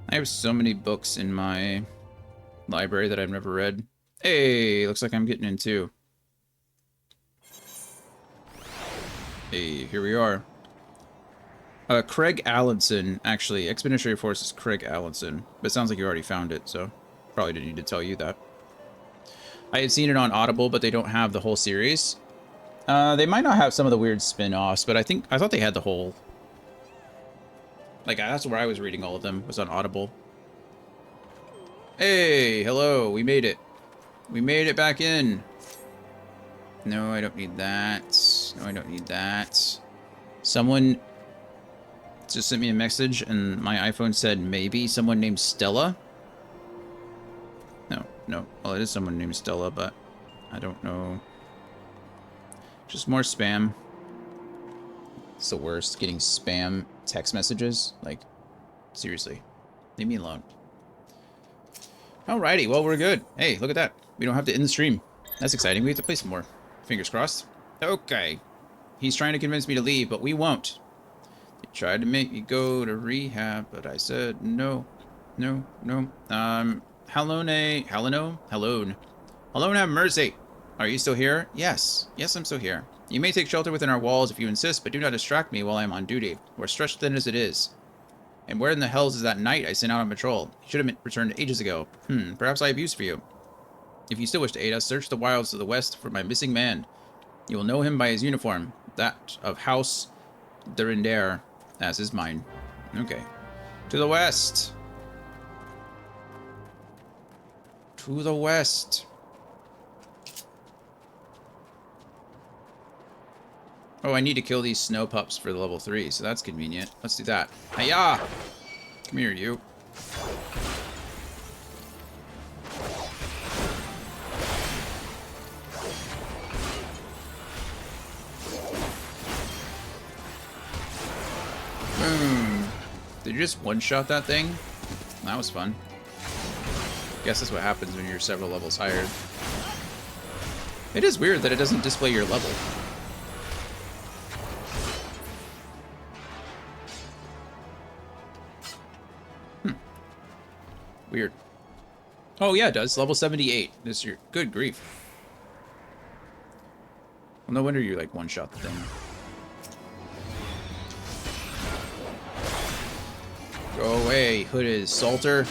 I have so many books in my library that I've never read. Hey, looks like I'm getting in too. Hey, here we are. Craig Allenson, actually. Expeditionary Force is Craig Allenson. But it sounds like you already found it, so probably didn't need to tell you that. I had seen it on Audible, but they don't have the whole series. They might not have some of the weird spin-offs, but I thought they had the whole... Like, that's where I was reading all of them, was on Audible. Hey, hello, we made it. We made it back in. No, I don't need that. No, I don't need that. Someone just sent me a message, and my iPhone said maybe someone named Stella. No. Well, it is someone named Stella, but I don't know. Just more spam. It's the worst, getting spam text messages. Like, seriously. Leave me alone. Alrighty, well, we're good. Hey, look at that. We don't have to end the stream. That's exciting. We have to play some more. Fingers crossed. Okay. He's trying to convince me to leave, but we won't. He tried to make me go to rehab, but I said no. No. Hello, have mercy. Are you still here? Yes, I'm still here. You may take shelter within our walls if you insist, but do not distract me while I am on duty. We're stretched thin as it is. And where in the hells is that knight I sent out on patrol? He should have returned ages ago. Perhaps I have use for you. If you still wish to aid us, search the wilds to the west for my missing man. You will know him by his uniform, that of House Durandare, as is mine. Okay. To the west. To the west. Oh, I need to kill these snow pups for the level 3, so that's convenient. Let's do that. Hiya! Come here, you. Boom. Did you just one-shot that thing? That was fun. Guess that's what happens when you're several levels higher. It is weird that it doesn't display your level. Weird. Oh yeah, it does. Level 78. This is your good grief. Well, no wonder you like one-shot the thing. Go away, hooded salter.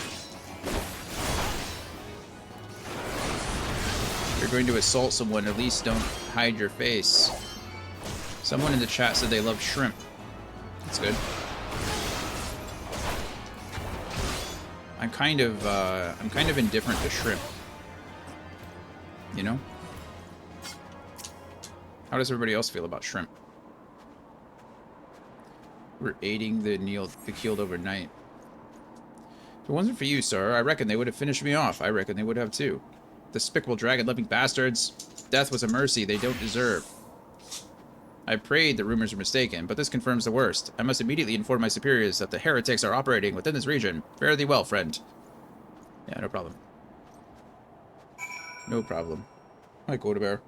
If you're going to assault someone, at least don't hide your face. Someone in the chat said they love shrimp. That's good. I'm kind of indifferent to shrimp. You know? How does everybody else feel about shrimp? We're aiding the keeled overnight. If it wasn't for you, sir, I reckon they would have finished me off. I reckon they would have too. Despicable dragon-loving bastards. Death was a mercy they don't deserve. I prayed the rumors were mistaken, but this confirms the worst. I must immediately inform my superiors that the heretics are operating within this region. Fare thee well, friend. Yeah, no problem. No problem. Hi, Coda Bear.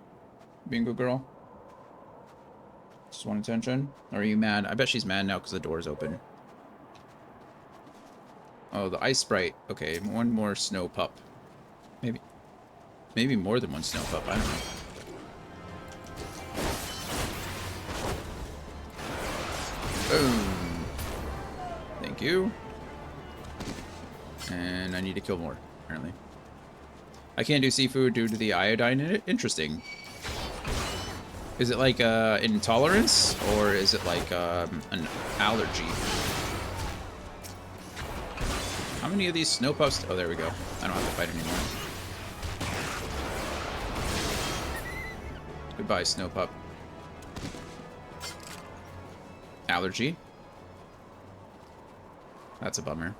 Being a good girl? Just want attention? Or are you mad? I bet she's mad now because the door's open. Oh, the ice sprite. Okay, one more snow pup. Maybe more than one snow pup. I don't know. Boom. Thank you. And I need to kill more, apparently. I can't do seafood due to the iodine in it? Interesting. Is it like an intolerance, or is it like an allergy? How many of these snow puffs? Oh, there we go. I don't have to fight anymore. Goodbye, snow pup. Allergy. That's a bummer.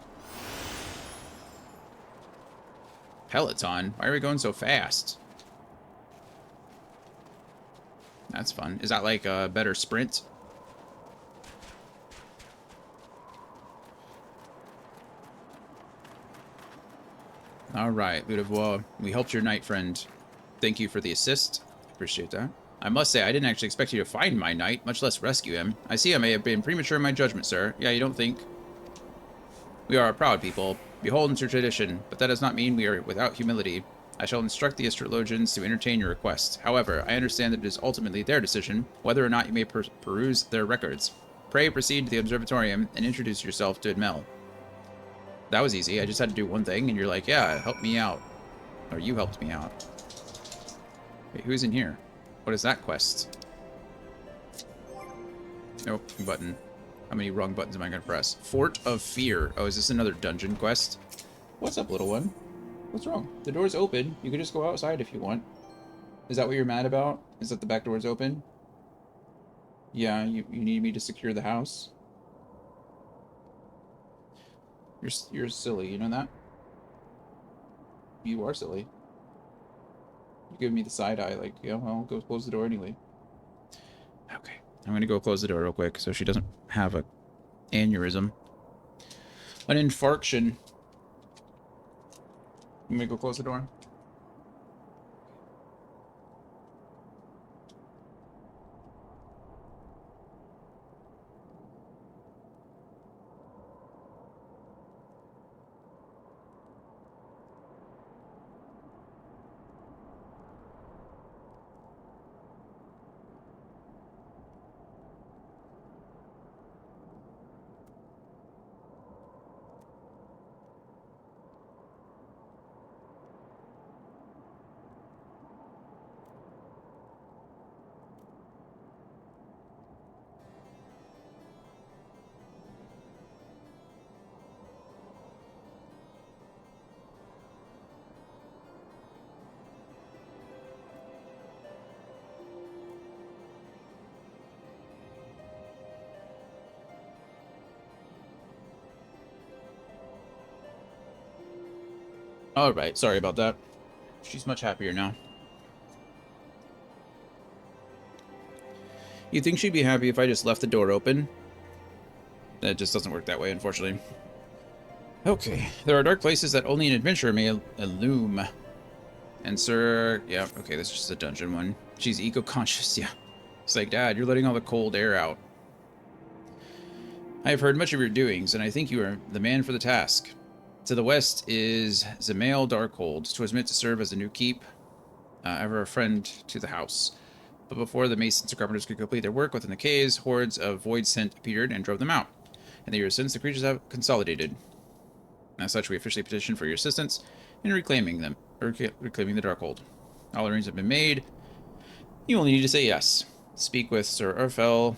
Peloton? Why are we going so fast? That's fun. Is that like a better sprint? Alright, Ludovois. We helped your knight friend. Thank you for the assist. Appreciate that. I must say, I didn't actually expect you to find my knight, much less rescue him. I see I may have been premature in my judgment, sir. Yeah, you don't think? We are a proud people, beholden to tradition, but that does not mean we are without humility. I shall instruct the astrologians to entertain your request. However, I understand that it is ultimately their decision whether or not you may peruse their records. Pray proceed to the observatorium and introduce yourself to Admel. That was easy. I just had to do one thing, and you're like, yeah, help me out. Or you helped me out. Wait, who's in here? What is that quest? Nope, button. How many wrong buttons am I going to press? Fort of Fear. Oh, is this another dungeon quest? What's up, little one? What's wrong? The door's open. You can just go outside if you want. Is that what you're mad about? Is that the back door's open? Yeah, you need me to secure the house? You're silly, you know that? You are silly. You give me the side eye, like, yeah, well, go close the door anyway. Okay, I'm gonna go close the door real quick so she doesn't have a aneurysm. An infarction. Let me go close the door. Alright, sorry about that. She's much happier now. You think she'd be happy if I just left the door open? That just doesn't work that way, unfortunately. Okay, there are dark places that only an adventurer may illume. And sir, yeah, okay, this is just a dungeon one. She's eco-conscious, yeah. It's like, Dad, you're letting all the cold air out. I have heard much of your doings, and I think you are the man for the task. To the west is Zemail Darkhold. 'Twas meant to serve as a new keep, ever a friend to the house. But before the masons and carpenters could complete their work within the caves, hordes of void scent appeared and drove them out. In the years since, the creatures have consolidated. As such, we officially petitioned for your assistance in reclaiming them, or reclaiming the Darkhold. All arrangements have been made. You only need to say yes. Speak with Sir Urfel.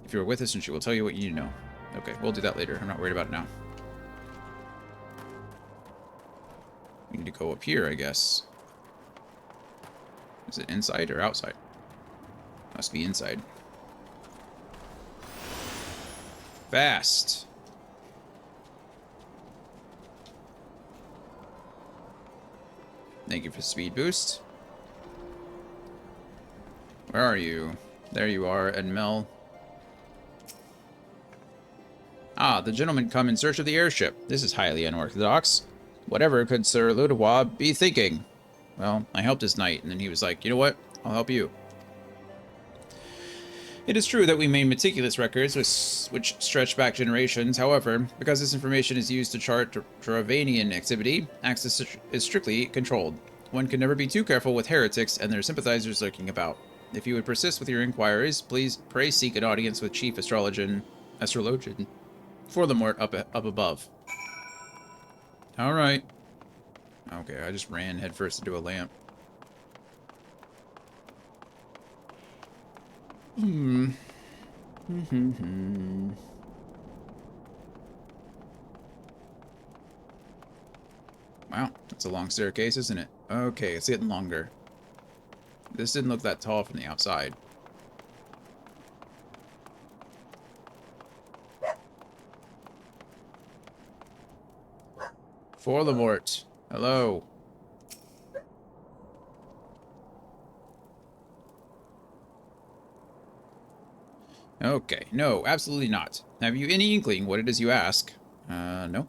If you are with us, and she will tell you what you need to know. Okay, we'll do that later. I'm not worried about it now. We need to go up here, I guess. Is it inside or outside? Must be inside. Fast. Thank you for the speed boost. Where are you? There you are, Edmel. Ah, the gentlemen come in search of the airship. This is highly unorthodox. Whatever could Sir Ludois be thinking? Well, I helped his knight, and then he was like, you know what? I'll help you. It is true that we made meticulous records which stretch back generations. However, because this information is used to chart Dravanian activity, access is strictly controlled. One can never be too careful with heretics and their sympathizers lurking about. If you would persist with your inquiries, please pray seek an audience with Chief Astrologian Forlemort up above. All right. Okay, I just ran headfirst into a lamp. Wow, that's a long staircase, isn't it? Okay, it's getting longer. This didn't look that tall from the outside. Forlemort, hello. Okay, no, absolutely not. Have you any inkling what it is you ask? No.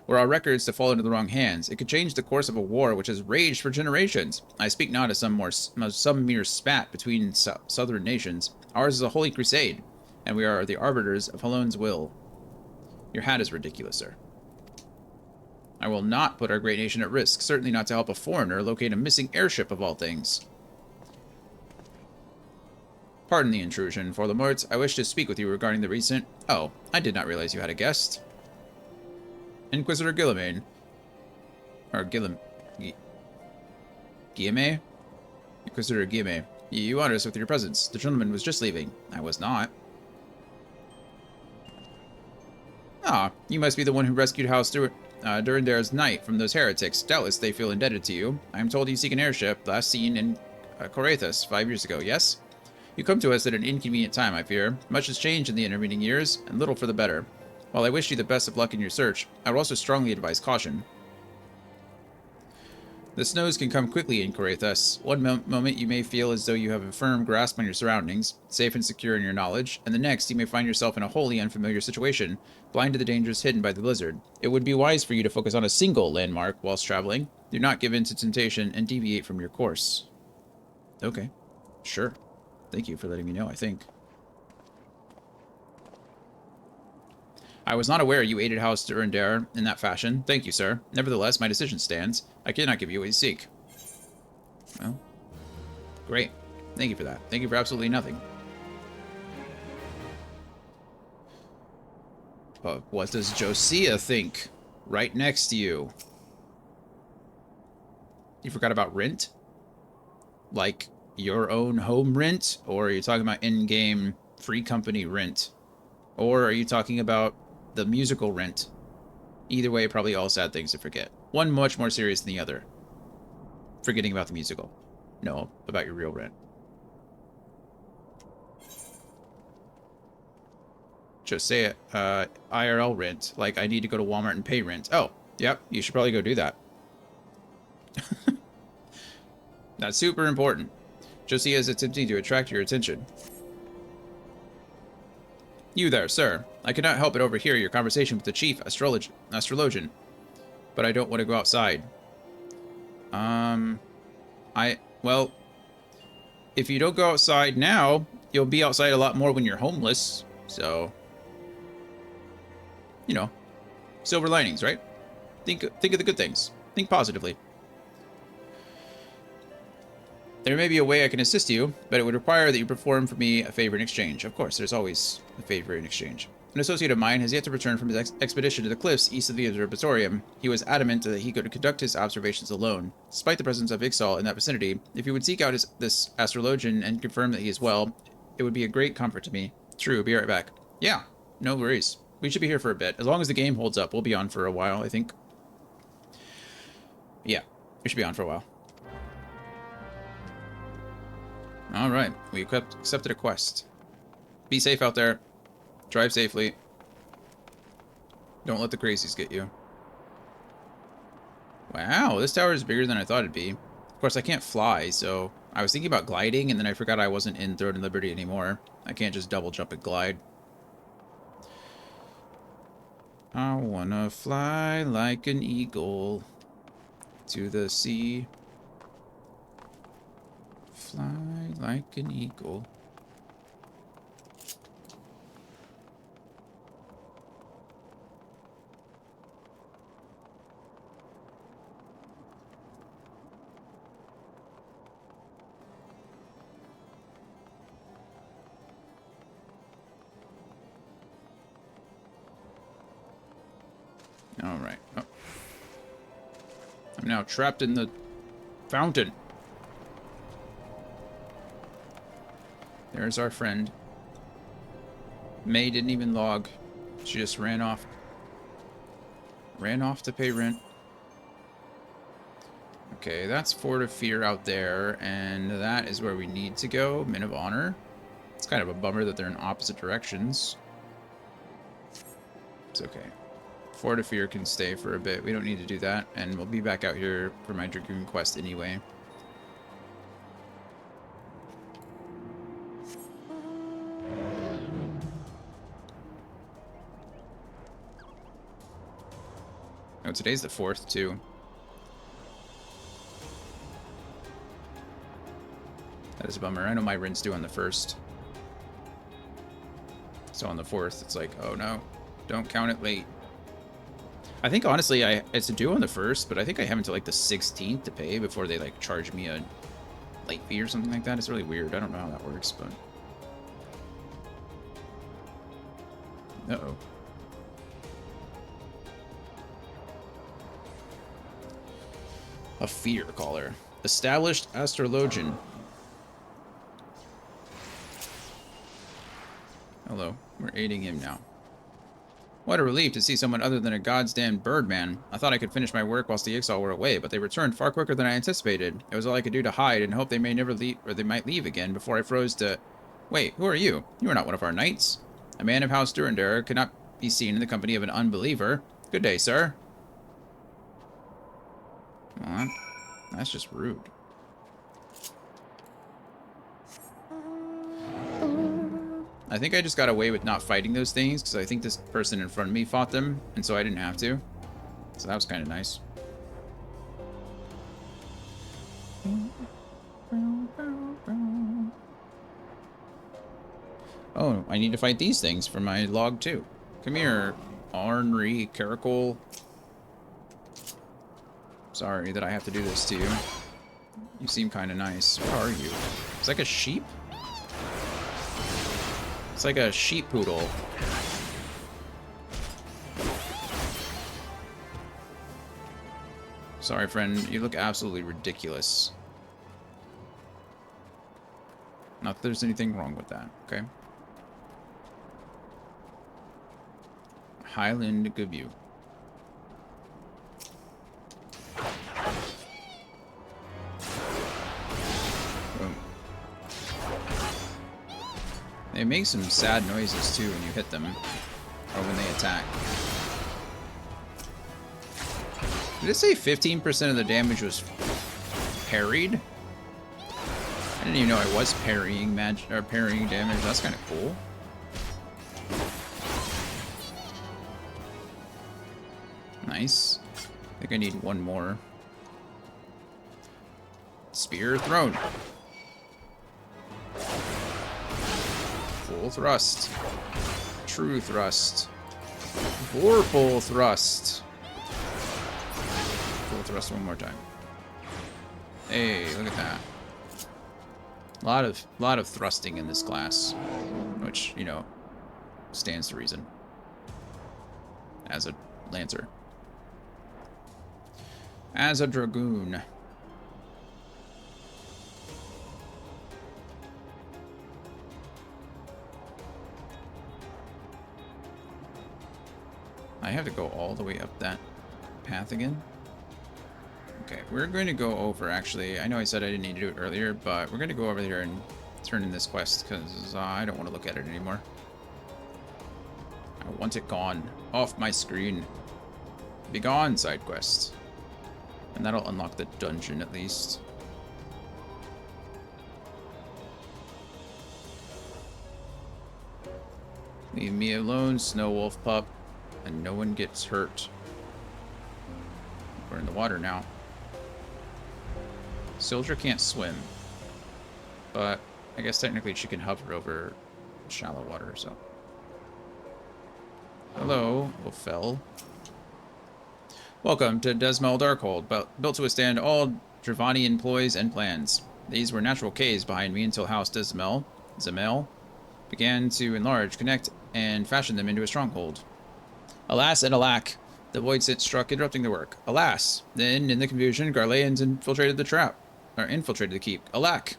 Were our records to fall into the wrong hands, it could change the course of a war which has raged for generations. I speak not of some mere spat between southern nations. Ours is a holy crusade, and we are the arbiters of Halone's will. Your hat is ridiculous, sir. I will not put our great nation at risk, certainly not to help a foreigner locate a missing airship of all things. Pardon the intrusion, Forlemort. I wish to speak with you regarding the recent... Oh, I did not realize you had a guest. Inquisitor Guillemane. Or Guillemane? Inquisitor Guillemane. You honor us with your presence. The gentleman was just leaving. I was not. Ah, you must be the one who rescued House Durandare's knight from those heretics. Doubtless they feel indebted to you. I am told you seek an airship, last seen in Corathus 5 years ago, yes? You come to us at an inconvenient time, I fear. Much has changed in the intervening years, and little for the better. While I wish you the best of luck in your search, I would also strongly advise caution. The snows can come quickly in Corathus. One moment you may feel as though you have a firm grasp on your surroundings, safe and secure in your knowledge, and the next you may find yourself in a wholly unfamiliar situation, blind to the dangers hidden by the blizzard. It would be wise for you to focus on a single landmark whilst traveling. Do not give in to temptation and deviate from your course. Okay, sure. Thank you for letting me know, I think. I was not aware you aided House Durandare in that fashion. Thank you, sir. Nevertheless, my decision stands. I cannot give you what you seek. Well, great. Thank you for that. Thank you for absolutely nothing. But what does Josiah think? Right next to you. You forgot about rent? Like your own home rent? Or are you talking about in-game free company rent? Or are you talking about the musical rent? Either way, probably all sad things to forget. One much more serious than the other. Forgetting about the musical. No, about your real rent. Just say it. IRL rent. Like, I need to go to Walmart and pay rent. Oh, yep, you should probably go do that. That's super important. Josiah is attempting to attract your attention. You there, sir. I cannot help but overhear your conversation with the chief astrologian, but I don't want to go outside. Well, if you don't go outside now, you'll be outside a lot more when you're homeless. So, you know, silver linings, right? Think of the good things. Think positively. There may be a way I can assist you, but it would require that you perform for me a favor in exchange. Of course, there's always a favor in exchange. An associate of mine has yet to return from his expedition to the cliffs east of the observatorium. He was adamant that he could conduct his observations alone. Despite the presence of Ixal in that vicinity, if you would seek out this astrologian and confirm that he is well, it would be a great comfort to me. True, be right back. Yeah, no worries. We should be here for a bit. As long as the game holds up, we'll be on for a while, I think. Yeah, we should be on for a while. Alright, we accepted a quest. Be safe out there. Drive safely. Don't let the crazies get you. Wow, this tower is bigger than I thought it'd be. Of course, I can't fly, so I was thinking about gliding, and then I forgot I wasn't in Throne and Liberty anymore. I can't just double jump and glide. I wanna fly like an eagle to the sea. Fly like an eagle. Alright. Oh. I'm now trapped in the fountain. There's our friend. May didn't even log. She just ran off. Ran off to pay rent. Okay, that's Fort of Fear out there, and that is where we need to go. Men of Honor. It's kind of a bummer that they're in opposite directions. It's okay. Fort of Fear can stay for a bit. We don't need to do that, and we'll be back out here for my Dragoon quest anyway. Oh, today's the 4th, too. That is a bummer. I know my rent's due on the 1st. So on the 4th, it's like, oh no, don't count it late. I think, honestly, it's due on the 1st, but I think I have until, like, the 16th to pay before they, like, charge me a late fee or something like that. It's really weird. I don't know how that works, but... Uh-oh. A fear caller. Established astrologian. Hello. We're aiding him now. What a relief to see someone other than a goddamn birdman. I thought I could finish my work whilst the Ixal were away, but they returned far quicker than I anticipated. It was all I could do to hide and hope they may never leave, or they might leave again before I froze to... Wait, who are you? You are not one of our knights. A man of House Durandar could not be seen in the company of an unbeliever. Good day, sir. Well, that's just rude. I think I just got away with not fighting those things because I think this person in front of me fought them, and so I didn't have to. So that was kind of nice. Oh, I need to fight these things for my log too. Come here, Ornery Caracol. Sorry that I have to do this to you. You seem kind of nice. What are you? It's like a sheep? It's like a sheep poodle. Sorry, friend. You look absolutely ridiculous. Not that there's anything wrong with that, okay? Highland Gaview. They make some sad noises too when you hit them, or when they attack. Did it say 15% of the damage was parried? I didn't even know I was parrying parrying damage. That's kind of cool. Nice. I think I need one more. Spear thrown. Full thrust. True thrust. Vorpal thrust. Full thrust one more time. Hey, look at that. Lot of thrusting in this class, which, you know, stands to reason as a lancer. As a dragoon. I have to go all the way up that path again. Okay, we're going to go over, actually. I know I said I didn't need to do it earlier, but we're going to go over there and turn in this quest, because I don't want to look at it anymore. I want it gone. Off my screen. Be gone, side quest. And that'll unlock the dungeon, at least. Leave me alone, Snow Wolf Pup. And no one gets hurt. We're in the water now. Sildra can't swim. But I guess technically she can hover over shallow water, so. Hello, Ophel. Welcome to Desmel Darkhold, built to withstand all Dravanian ploys and plans. These were natural caves behind me until House Desmel, Zemel, began to enlarge, connect, and fashion them into a stronghold. Alas and alack, the void sit struck, interrupting their work. Alas, then in the confusion, Garleans infiltrated the keep. Alack!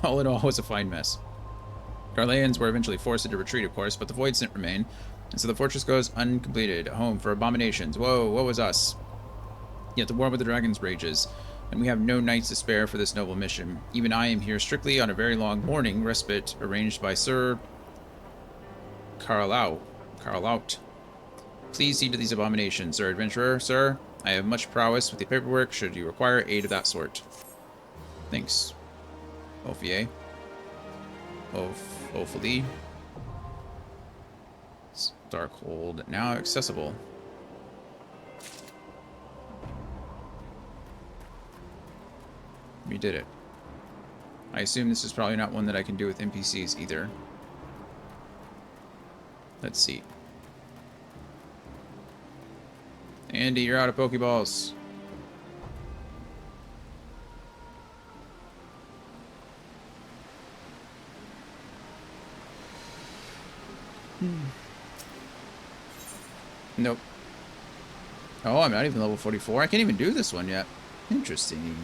All in all, it was a fine mess. Garleans were eventually forced into retreat, of course, but the void sit remained, and so the fortress goes uncompleted, a home for abominations. Whoa, what was us? Yet the war with the dragons rages, and we have no nights to spare for this noble mission. Even I am here strictly on a very long morning respite arranged by Sir Carlout. Please see to these abominations, Sir Adventurer. Sir, I have much prowess with the paperwork should you require aid of that sort. Thanks. Ophier. Ophalie. Darkhold now accessible. We did it. I assume this is probably not one that I can do with NPCs either. Let's see. Andy, you're out of Pokeballs. Nope. Oh, I'm not even level 44. I can't even do this one yet. Interesting.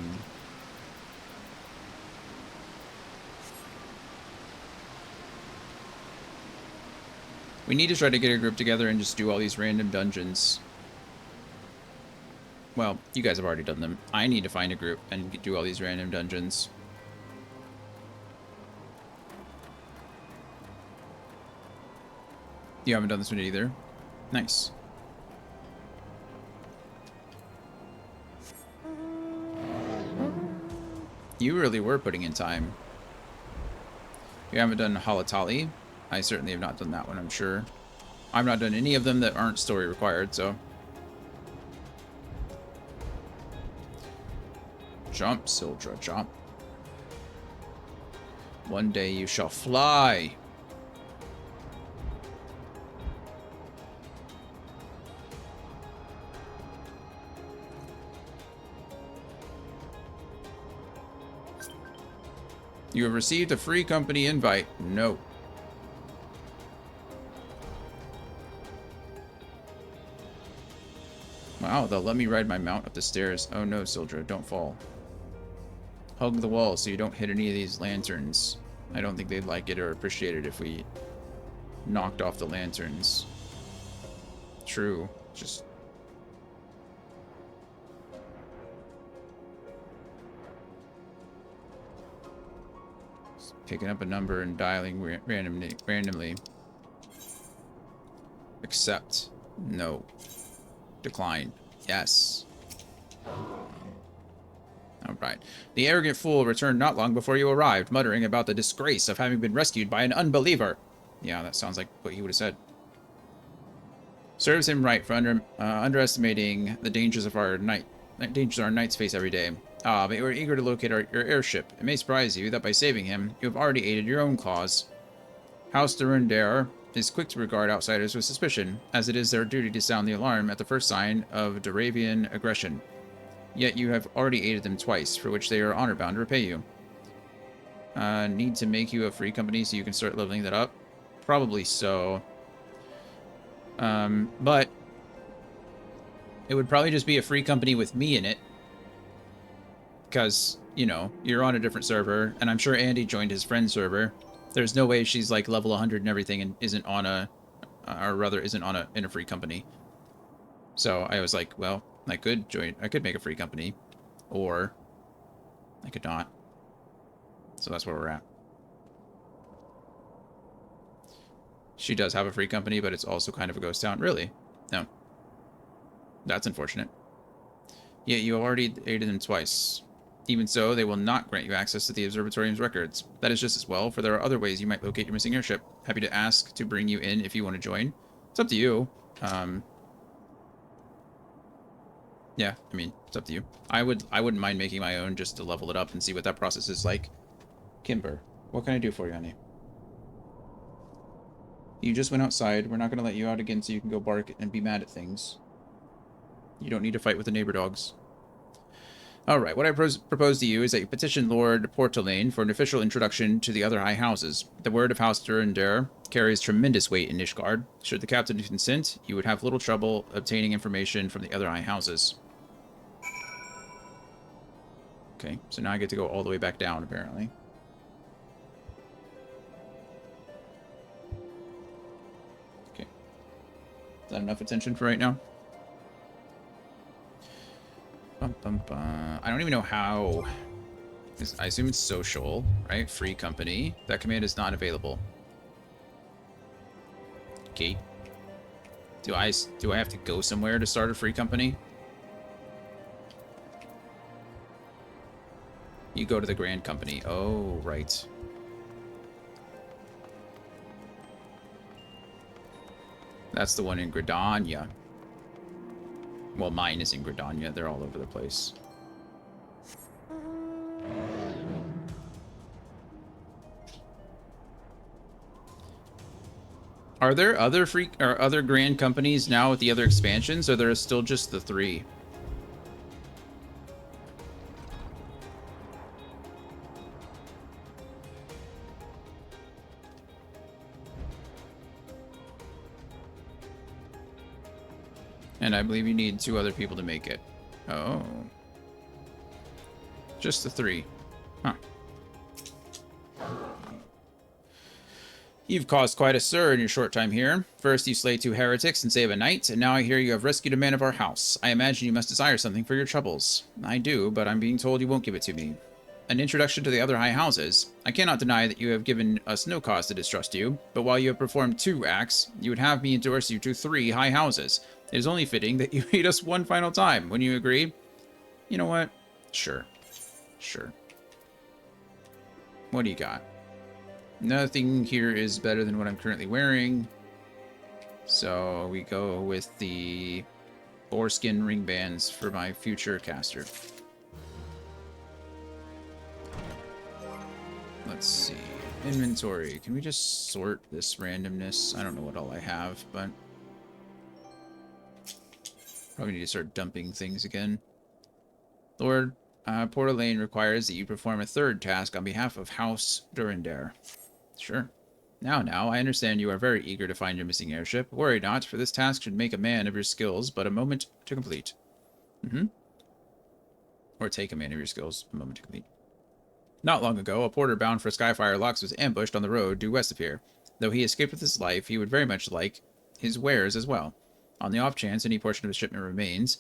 We need to try to get a group together and just do all these random dungeons. Well, you guys have already done them. I need to find a group and do all these random dungeons. You haven't done this one either? Nice. You really were putting in time. You haven't done Halatali? I certainly have not done that one, I'm sure. I've not done any of them that aren't story required, so. Jump, Sildra, jump. One day you shall fly. You have received a free company invite. No. Wow, they'll let me ride my mount up the stairs. Oh no, Sildra, don't fall. Hug the wall so you don't hit any of these lanterns. I don't think they'd like it or appreciate it if we knocked off the lanterns. True. Just... picking up a number and dialing randomly. Accept. No. Decline. Yes. Alright. The arrogant fool returned not long before you arrived, muttering about the disgrace of having been rescued by an unbeliever. Yeah, that sounds like what he would have said. Serves him right for underestimating the dangers our knights face every day. But you are eager to locate your airship. It may surprise you that by saving him, you have already aided your own cause. House Durandare is quick to regard outsiders with suspicion, as it is their duty to sound the alarm at the first sign of Duravian aggression. Yet you have already aided them twice, for which they are honor-bound to repay you. Need to make you a free company so you can start leveling that up? Probably so. But it would probably just be a free company with me in it. Because, you know, you're on a different server, and I'm sure Andy joined his friend's server. There's no way she's like level 100 and everything and isn't on a, or rather isn't on in a free company. So I was like, well, I could make a free company, or I could not. So that's where we're at. She does have a free company, but it's also kind of a ghost town. Really? No. That's unfortunate. Yet you already aided them twice. Even so, they will not grant you access to the observatorium's records. That is just as well, for there are other ways you might locate your missing airship. Happy to ask to bring you in if you want to join. It's up to you. Yeah, I mean, it's up to you. I wouldn't mind making my own just to level it up and see what that process is like. Kimber, what can I do for you, honey? You just went outside. We're not going to let you out again so you can go bark and be mad at things. You don't need to fight with the neighbor dogs. Alright, what I propose to you is that you petition Lord Portalain for an official introduction to the other high houses. The word of House Durandare carries tremendous weight in Nishgard. Should the captain consent, you would have little trouble obtaining information from the other high houses. Okay, so now I get to go all the way back down, apparently. Okay. Is that enough attention for right now? I don't even know how. I assume it's social, right? Free company. That command is not available. Okay. Do I have to go somewhere to start a free company? You go to the Grand Company. Oh, right. That's the one in Gridania. Well, mine is in Gridania. They're all over the place. Are there other other grand companies now with the other expansions, or there is still just the 3? And I believe you need 2 other people to make it. Oh. Just the 3. Huh. You've caused quite a stir in your short time here. First you slay 2 heretics and save a knight, and now I hear you have rescued a man of our house. I imagine you must desire something for your troubles. I do, but I'm being told you won't give it to me. An introduction to the other high houses. I cannot deny that you have given us no cause to distrust you, but while you have performed 2 acts, you would have me endorse you to 3 high houses. It is only fitting that you meet us one final time. When you agree? You know what? Sure. Sure. What do you got? Nothing here is better than what I'm currently wearing. So we go with the boarskin ring bands for my future caster. Let's see. Inventory. Can we just sort this randomness? I don't know what all I have, but probably need to start dumping things again. Lord Portalain requires that you perform a 3rd task on behalf of House Durandare. Sure. Now, I understand you are very eager to find your missing airship. Worry not, for this task should make a man of your skills, but a moment to complete. Or take a man of your skills, a moment to complete. Not long ago, a porter bound for Skyfire Locks was ambushed on the road due west of here. Though he escaped with his life, he would very much like his wares as well. On the off chance any portion of his shipment remains,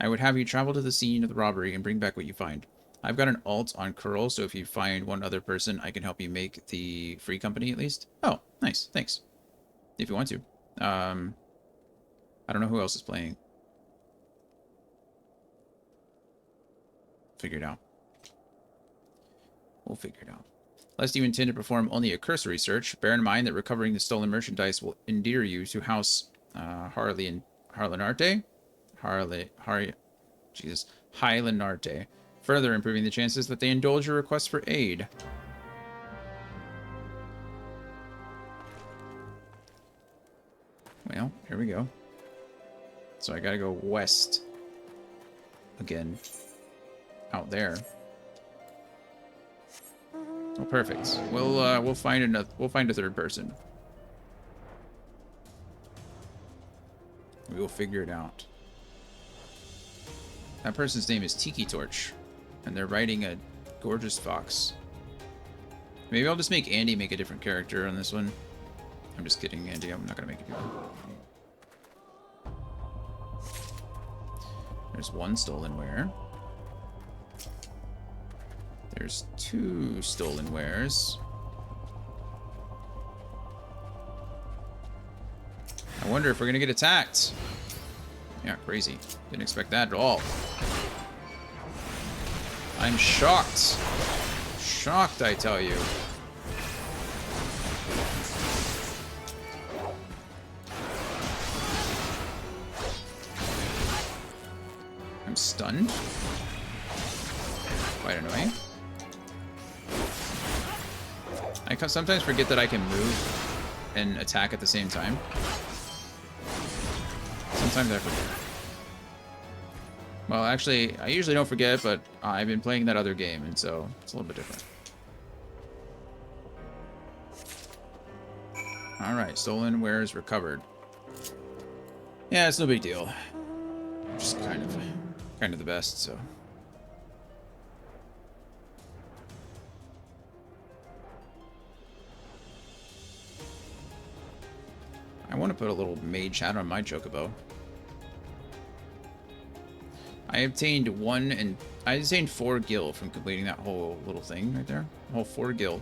I would have you travel to the scene of the robbery and bring back what you find. I've got an alt on Curl, so if you find one other person, I can help you make the free company at least. Oh, nice. Thanks. If you want to. I don't know who else is playing. Figure it out. We'll figure it out. Lest you intend to perform only a cursory search, bear in mind that recovering the stolen merchandise will endear you to House Harlinarte? Jesus. Hylanarte. further improving the chances that they indulge your request for aid. Well, here we go. So I gotta go west again. Out there. Oh, perfect. We'll find a third person. We will figure it out. That person's name is Tiki Torch, and they're riding a gorgeous fox. Maybe I'll just make Andy make a different character on this one. I'm just kidding, Andy. I'm not gonna make it do that. There's one stolen ware. There's 2 stolen wares. I wonder if we're gonna get attacked. Yeah, crazy. Didn't expect that at all. I'm shocked. Shocked, I tell you. I'm stunned. Quite annoying. I sometimes forget that I can move and attack at the same time. Sometimes I forget. Well, actually, I usually don't forget, but I've been playing that other game, and so it's a little bit different. Alright, stolen wares recovered. Yeah, it's no big deal. Just kind of the best, so. I want to put a little mage hat on my chocobo. I obtained 4 gil from completing that whole little thing right there. A whole 4 gil.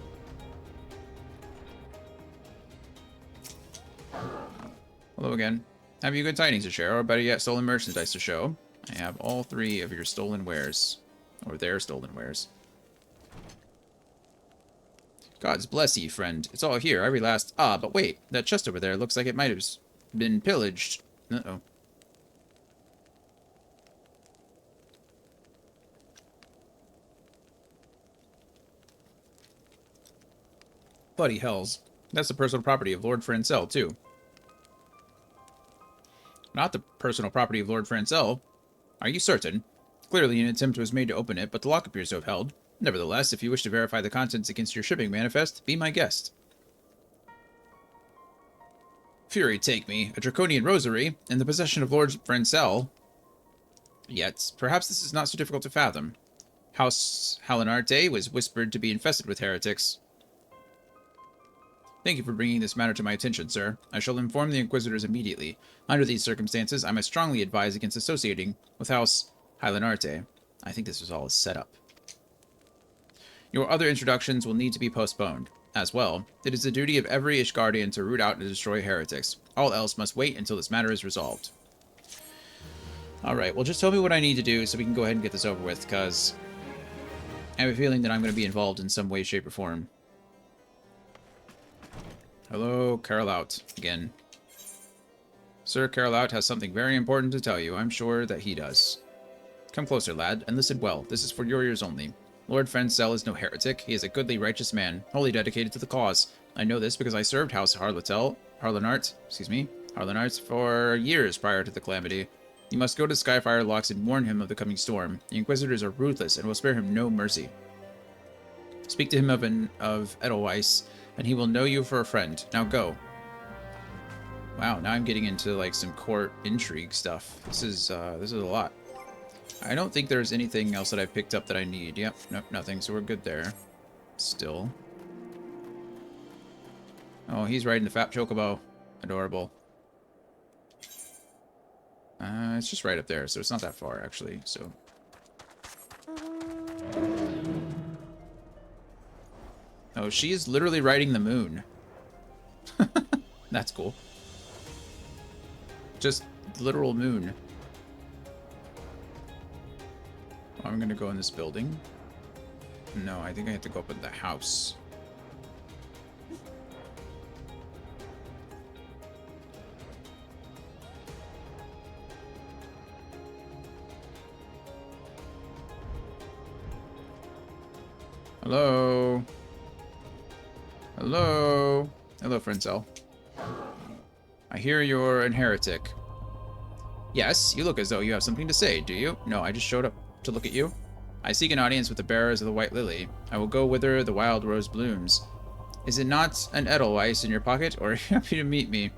Hello again. Have you good tidings to share, or better yet, stolen merchandise to show? I have all 3 of your stolen wares. Or their stolen wares. Gods bless ye, friend. It's all here, every last... Ah, but wait. That chest over there looks like it might have been pillaged. Uh-oh. Bloody hells. That's the personal property of Lord Francel, too. Not the personal property of Lord Francel. Are you certain? Clearly an attempt was made to open it, but the lock appears to have held. Nevertheless, if you wish to verify the contents against your shipping manifest, be my guest. Fury take me, a draconian rosary, in the possession of Lord Francel. Yet, perhaps this is not so difficult to fathom. House Halinarte was whispered to be infested with heretics. Thank you for bringing this matter to my attention, sir. I shall inform the Inquisitors immediately. Under these circumstances, I must strongly advise against associating with House Halinarte. I think this was all a setup. Your other introductions will need to be postponed. As well, it is the duty of every Ishgardian to root out and destroy heretics. All else must wait until this matter is resolved. Alright, well just tell me what I need to do so we can go ahead and get this over with, because I have a feeling that I'm going to be involved in some way, shape, or form. Hello, Carlout, again. Sir Carlout has something very important to tell you. I'm sure that he does. Come closer, lad, and listen well. This is for your ears only. Lord Francel is no heretic. He is a goodly, righteous man, wholly dedicated to the cause. I know this because I served House Harlinart for years prior to the calamity. You must go to Skyfire Locks and warn him of the coming storm. The Inquisitors are ruthless and will spare him no mercy. Speak to him of Edelweiss, and he will know you for a friend. Now go. Wow, now I'm getting into like some court intrigue stuff. This is a lot. I don't think there's anything else that I picked up that I need. Yep, nope, nothing, so we're good there. Still. Oh, he's riding the fat chocobo. Adorable. It's just right up there, so it's not that far, actually, so... Oh, she is literally riding the moon. That's cool. Just literal moon. I'm gonna go in this building. No, I think I have to go up in the house. Hello? Hello? Hello, Friendcell. I hear you're an heretic. Yes, you look as though you have something to say, do you? No, I just showed up to look at you. I seek an audience with the bearers of the White Lily. I will go whither the wild rose blooms. Is it not an Edelweiss in your pocket, or are you happy to meet me?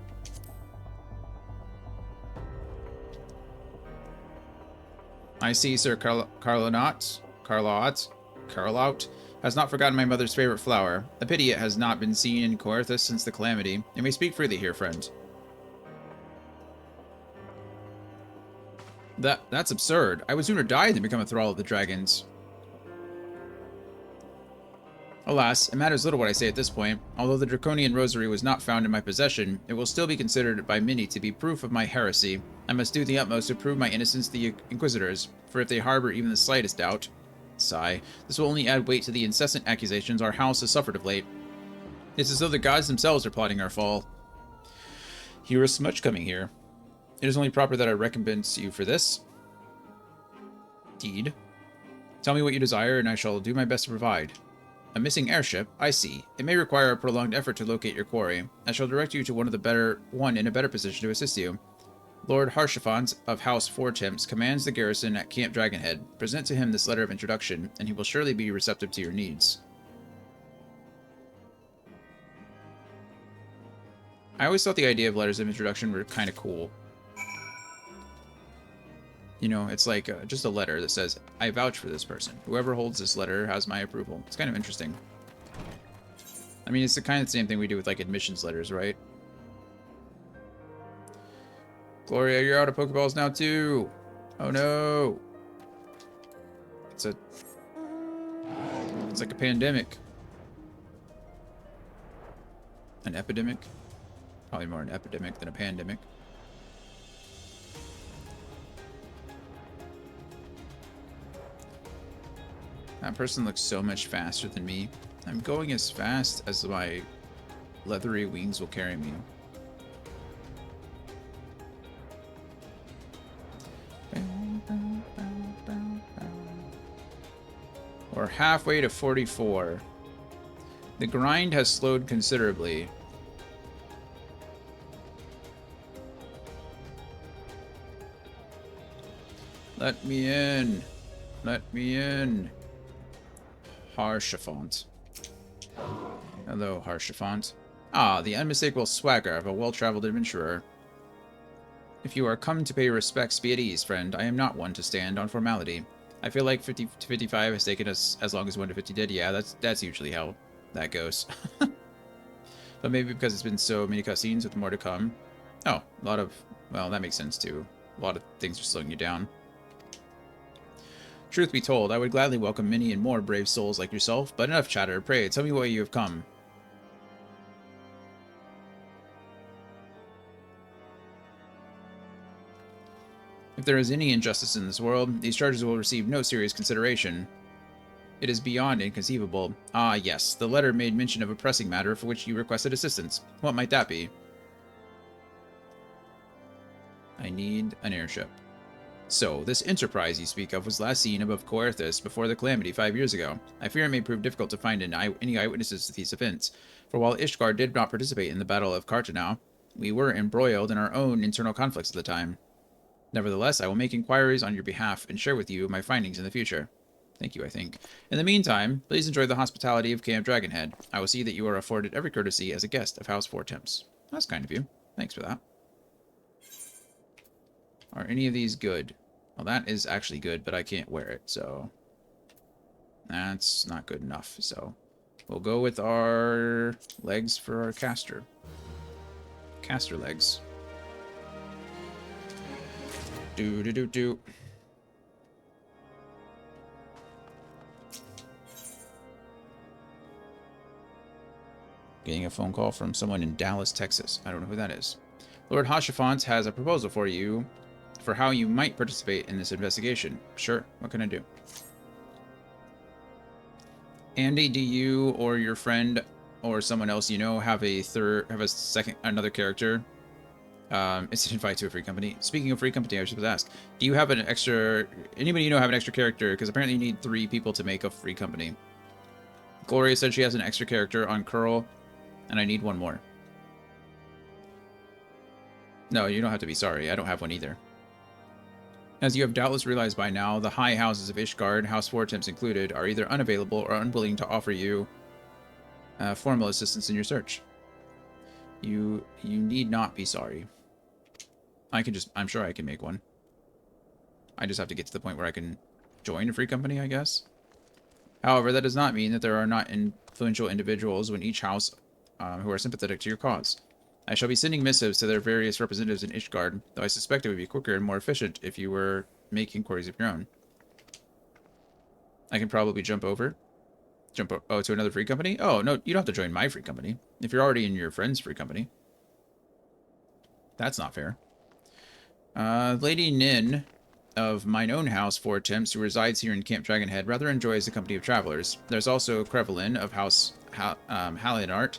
I see Sir Carlout has not forgotten my mother's favorite flower. A pity it has not been seen in Coerthus since the calamity. You may speak freely here, friend. That's absurd. I would sooner die than become a thrall of the dragons. Alas, it matters little what I say at this point. Although the Draconian Rosary was not found in my possession, it will still be considered by many to be proof of my heresy. I must do the utmost to prove my innocence to the Inquisitors, for if they harbor even the slightest doubt, sigh, this will only add weight to the incessant accusations our house has suffered of late. It's as though the gods themselves are plotting our fall. Here is much coming here. It is only proper that I recompense you for this. Deed. Tell me what you desire, and I shall do my best to provide. A missing airship? I see. It may require a prolonged effort to locate your quarry. I shall direct you to one in a better position to assist you. Lord Harshaphant of House Four-Temps commands the garrison at Camp Dragonhead. Present to him this letter of introduction, and he will surely be receptive to your needs. I always thought the idea of letters of introduction were kind of cool. You know, it's like just a letter that says, I vouch for this person. Whoever holds this letter has my approval. It's kind of interesting. I mean, it's the kind of same thing we do with, like, admissions letters, right? Gloria, you're out of Pokeballs now, too. Oh, no. It's like a pandemic. An epidemic? Probably more an epidemic than a pandemic. That person looks so much faster than me. I'm going as fast as my leathery wings will carry me. We're halfway to 44. The grind has slowed considerably. Let me in. Let me in. Harshaphant. Hello, Harshaphant. Ah, the unmistakable swagger of a well-traveled adventurer. If you are come to pay respects, be at ease, friend. I am not one to stand on formality. I feel like 50 to 55 has taken us as long as 1 to 50 did. Yeah, that's usually how that goes. But maybe because it's been so many cutscenes with more to come. Oh, a lot of... Well, that makes sense, too. A lot of things are slowing you down. Truth be told, I would gladly welcome many and more brave souls like yourself, but enough chatter. Pray, tell me why you have come. If there is any injustice in this world, these charges will receive no serious consideration. It is beyond inconceivable. Ah, yes, the letter made mention of a pressing matter for which you requested assistance. What might that be? I need an airship. So, this enterprise you speak of was last seen above Coerthus before the calamity 5 years ago. I fear it may prove difficult to find any eyewitnesses to these events, for while Ishgard did not participate in the Battle of Cartanau, we were embroiled in our own internal conflicts at the time. Nevertheless, I will make inquiries on your behalf and share with you my findings in the future. Thank you, I think. In the meantime, please enjoy the hospitality of Camp Dragonhead. I will see that you are afforded every courtesy as a guest of House Four-Temps. That's kind of you. Thanks for that. Are any of these good? Well, that is actually good, but I can't wear it, so... That's not good enough, so... We'll go with our legs for our caster. Caster legs. Do. Getting a phone call from someone in Dallas, Texas. I don't know who that is. Lord Harshaphant has a proposal for you for how you might participate in this investigation. Sure, what can I do? Andy, do you or your friend or someone else you know have another character? It's an invite to a free company. Speaking of free company, I was supposed to ask, do you have an extra... Anybody you know have an extra character? Because apparently you need 3 people to make a free company. Gloria said she has an extra character on Curl, and I need one more. No, you don't have to be sorry. I don't have one either. As you have doubtless realized by now, the high houses of Ishgard, House 4 Temps included, are either unavailable or unwilling to offer you formal assistance in your search. You need not be sorry. I'm sure I can make one. I just have to get to the point where I can join a free company, I guess. However, that does not mean that there are not influential individuals within each house who are sympathetic to your cause. I shall be sending missives to their various representatives in Ishgard, though I suspect it would be quicker and more efficient if you were making inquiries of your own. I can probably jump to another free company? Oh, no, you don't have to join my free company. If you're already in your friend's free company. That's not fair. Lady Nin of mine own house, 4 Temps, who resides here in Camp Dragonhead, rather enjoys the company of travelers. There's also Crevelin of House Halinart,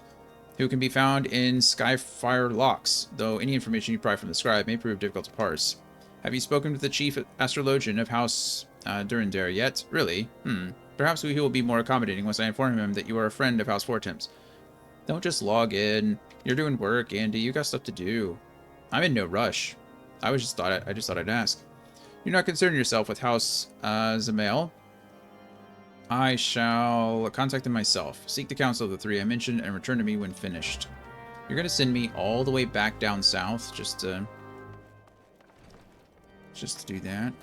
who can be found in Skyfire Locks, though any information you pry from the scribe may prove difficult to parse. Have you spoken with the chief astrologian of House Durandare yet? Really? Perhaps he will be more accommodating once I inform him that you are a friend of House 4 Temps. Don't just log in. You're doing work, Andy. You got stuff to do. I'm in no rush. I just thought I'd ask. Do not concern yourself with House Zamael. I shall contact them myself. Seek the counsel of the 3 I mentioned and return to me when finished. You're going to send me all the way back down south just to do that.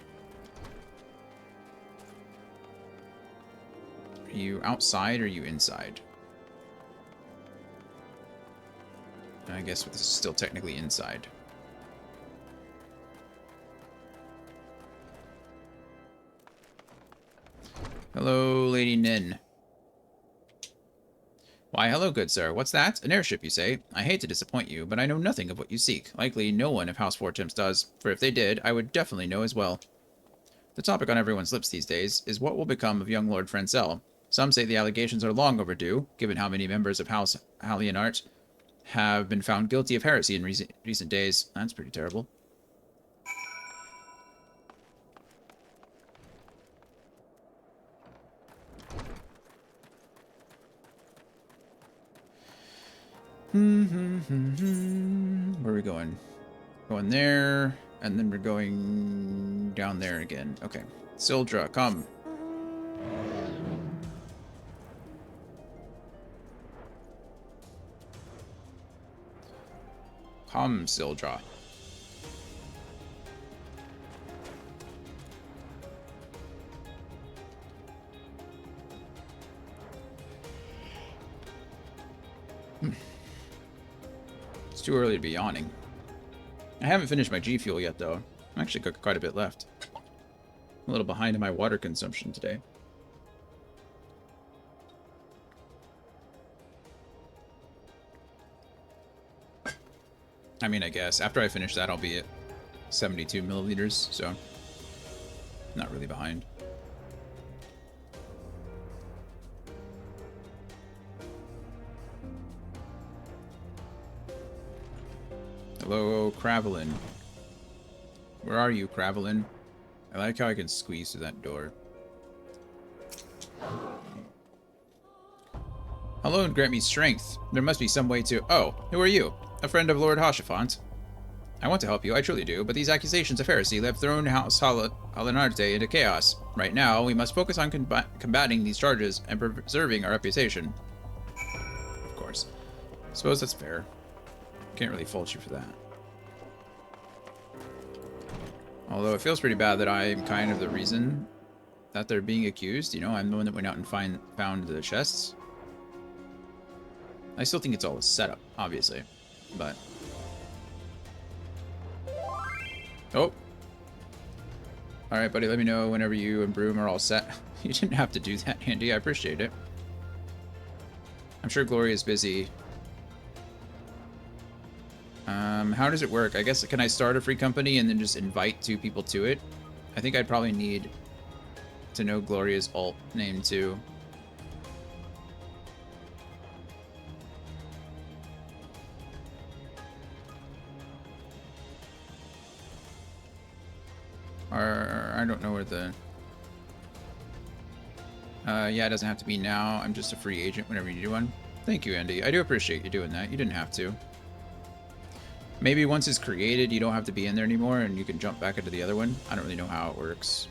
Are you outside or are you inside? I guess this is still technically inside. Hello, Lady Nin. Why, hello, good sir. What's that? An airship, you say? I hate to disappoint you, but I know nothing of what you seek. Likely no one of House 4 Temps does, for if they did, I would definitely know as well. The topic on everyone's lips these days is what will become of young Lord Francel. Some say the allegations are long overdue, given how many members of House Halinart have been found guilty of heresy in recent days. That's pretty terrible. Where are we going? Going there, and then we're going down there again. Okay. Sildra, come. Come, Sildra. It's too early to be yawning. I haven't finished my G Fuel yet, though. I actually got quite a bit left. I'm a little behind in my water consumption today. I mean, I guess. After I finish that, I'll be at 72 milliliters, so not really behind. Hello, Cravelin. Where are you, Cravelin? I like how I can squeeze through that door. Hello and grant me strength. There must be some way to... Oh, who are you? A friend of Lord Hoshafont. I want to help you, I truly do, but these accusations of heresy have thrown House Halinarte into chaos. Right now, we must focus on combating these charges and preserving our reputation. Of course. Suppose that's fair. Can't really fault you for that. Although it feels pretty bad that I'm kind of the reason that they're being accused. You know, I'm the one that went out and found the chests. I still think it's all a setup, obviously. But... Oh. Alright, buddy, let me know whenever you and Broom are all set. You didn't have to do that, Andy. I appreciate it. I'm sure Gloria's busy. How does it work? I guess, can I start a free company and then just invite 2 people to it? I think I'd probably need to know Gloria's alt name too. Or I don't know where the... Yeah, it doesn't have to be now. I'm just a free agent whenever you need one. Thank you, Andy. I do appreciate you doing that. You didn't have to. Maybe once it's created, you don't have to be in there anymore and you can jump back into the other one. I don't really know how it works.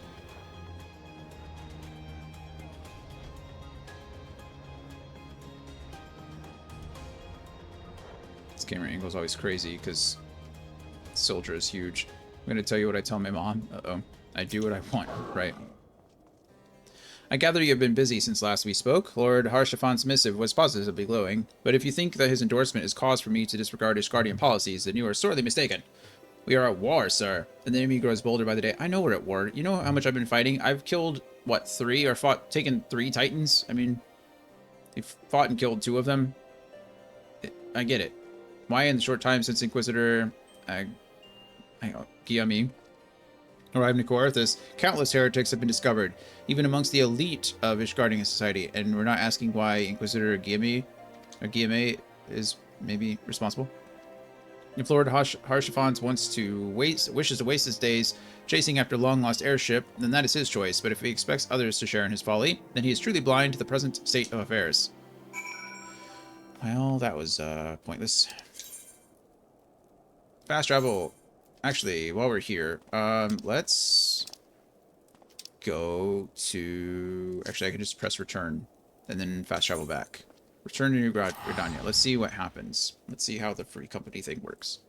This camera angle is always crazy because Soldier is huge. I'm going to tell you what I tell my mom. Uh-oh. I do what I want, right? I gather you have been busy since last we spoke. Lord Harshafan's missive was positively glowing, but if you think that his endorsement is cause for me to disregard his guardian policies, then you are sorely mistaken. We are at war, sir, and the enemy grows bolder by the day. I know we're at war. You know how much I've been fighting? I've killed, what, 3 or taken 3 Titans? I mean, we've fought and killed 2 of them. I get it. Why in the short time since Inquisitor Guillaume arrived in Coarthus, countless heretics have been discovered, even amongst the elite of Ishgardian society, and we're not asking why Inquisitor Guillaume is maybe responsible. If Lord Harshafans wishes to waste his days chasing after long-lost airship, then that is his choice, but if he expects others to share in his folly, then he is truly blind to the present state of affairs. Well, that was pointless. Fast travel. Actually, while we're here, let's go to... Actually, I can just press return and then fast travel back. Return to New Gridania. Let's see what happens. Let's see how the free company thing works.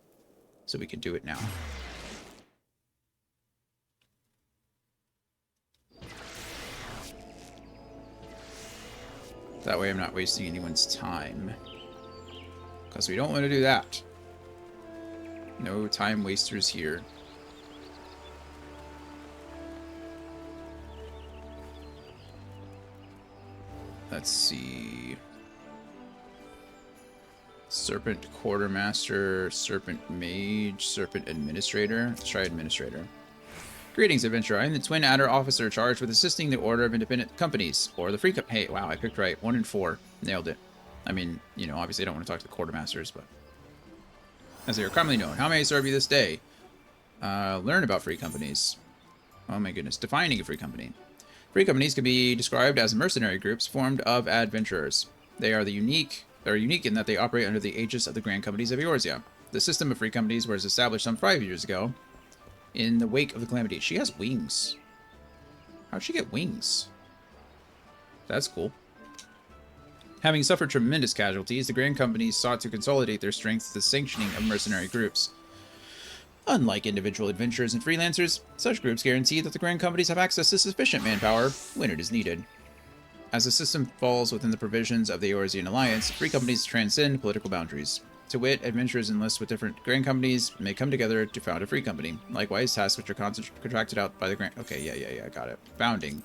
So we can do it now. That way I'm not wasting anyone's time. Because we don't want to do that. No time wasters here. Let's see. Serpent Quartermaster, Serpent Mage, Serpent Administrator. Let's try Administrator. Greetings, adventurer. I am the Twin Adder officer charged with assisting the Order of Independent Companies, or the Free Company. Hey, wow, I picked right. 1 in 4. Nailed it. I mean, you know, obviously I don't want to talk to the Quartermasters, but... As they are commonly known. How may I serve you this day? Learn about free companies. Oh my goodness. Defining a free company. Free companies can be described as mercenary groups formed of adventurers. They are unique in that they operate under the aegis of the Grand Companies of Eorzea. The system of free companies was established some 5 years ago in the wake of the calamity. She has wings. How'd she get wings? That's cool. Having suffered tremendous casualties, the Grand Companies sought to consolidate their strength through the sanctioning of mercenary groups. Unlike individual adventurers and freelancers, such groups guarantee that the Grand Companies have access to sufficient manpower when it is needed. As the system falls within the provisions of the Eorzean Alliance, free companies transcend political boundaries. To wit, adventurers enlist with different Grand Companies may come together to found a free company. Likewise, tasks which are contracted out by the Grand... Okay, yeah, got it. Founding.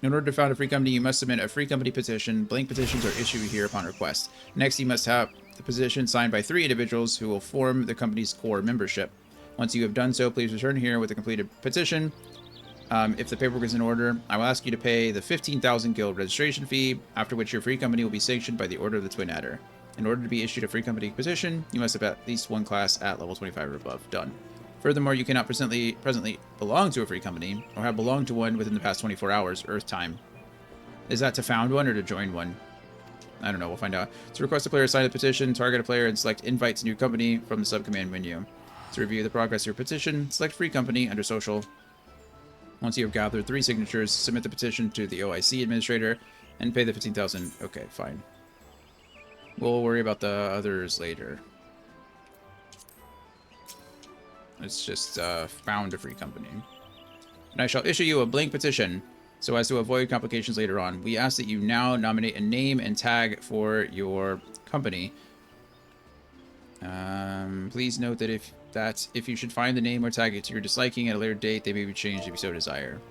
In order to found a free company, you must submit a free company petition. Blank petitions are issued here upon request. Next, you must have the petition signed by 3 individuals who will form the company's core membership. Once you have done so, please return here with a completed petition. If the paperwork is in order, I will ask you to pay the 15,000 guild registration fee, after which your free company will be sanctioned by the Order of the Twin Adder. In order to be issued a free company petition, you must have at least 1 class at level 25 or above. Done. Furthermore, you cannot presently belong to a free company, or have belonged to one within the past 24 hours, Earth time. Is that to found one or to join one? I don't know, we'll find out. To request a player sign a petition, target a player and select Invite to New Company from the subcommand menu. To review the progress of your petition, select Free Company under Social. Once you have gathered 3 signatures, submit the petition to the OIC administrator and pay the 15,000. Okay, fine. We'll worry about the others later. Let's just found a free company. And I shall issue you a blank petition so as to avoid complications later on. We ask that you now nominate a name and tag for your company. Please note that if you should find the name or tag it to your disliking at a later date, they may be changed if you so desire.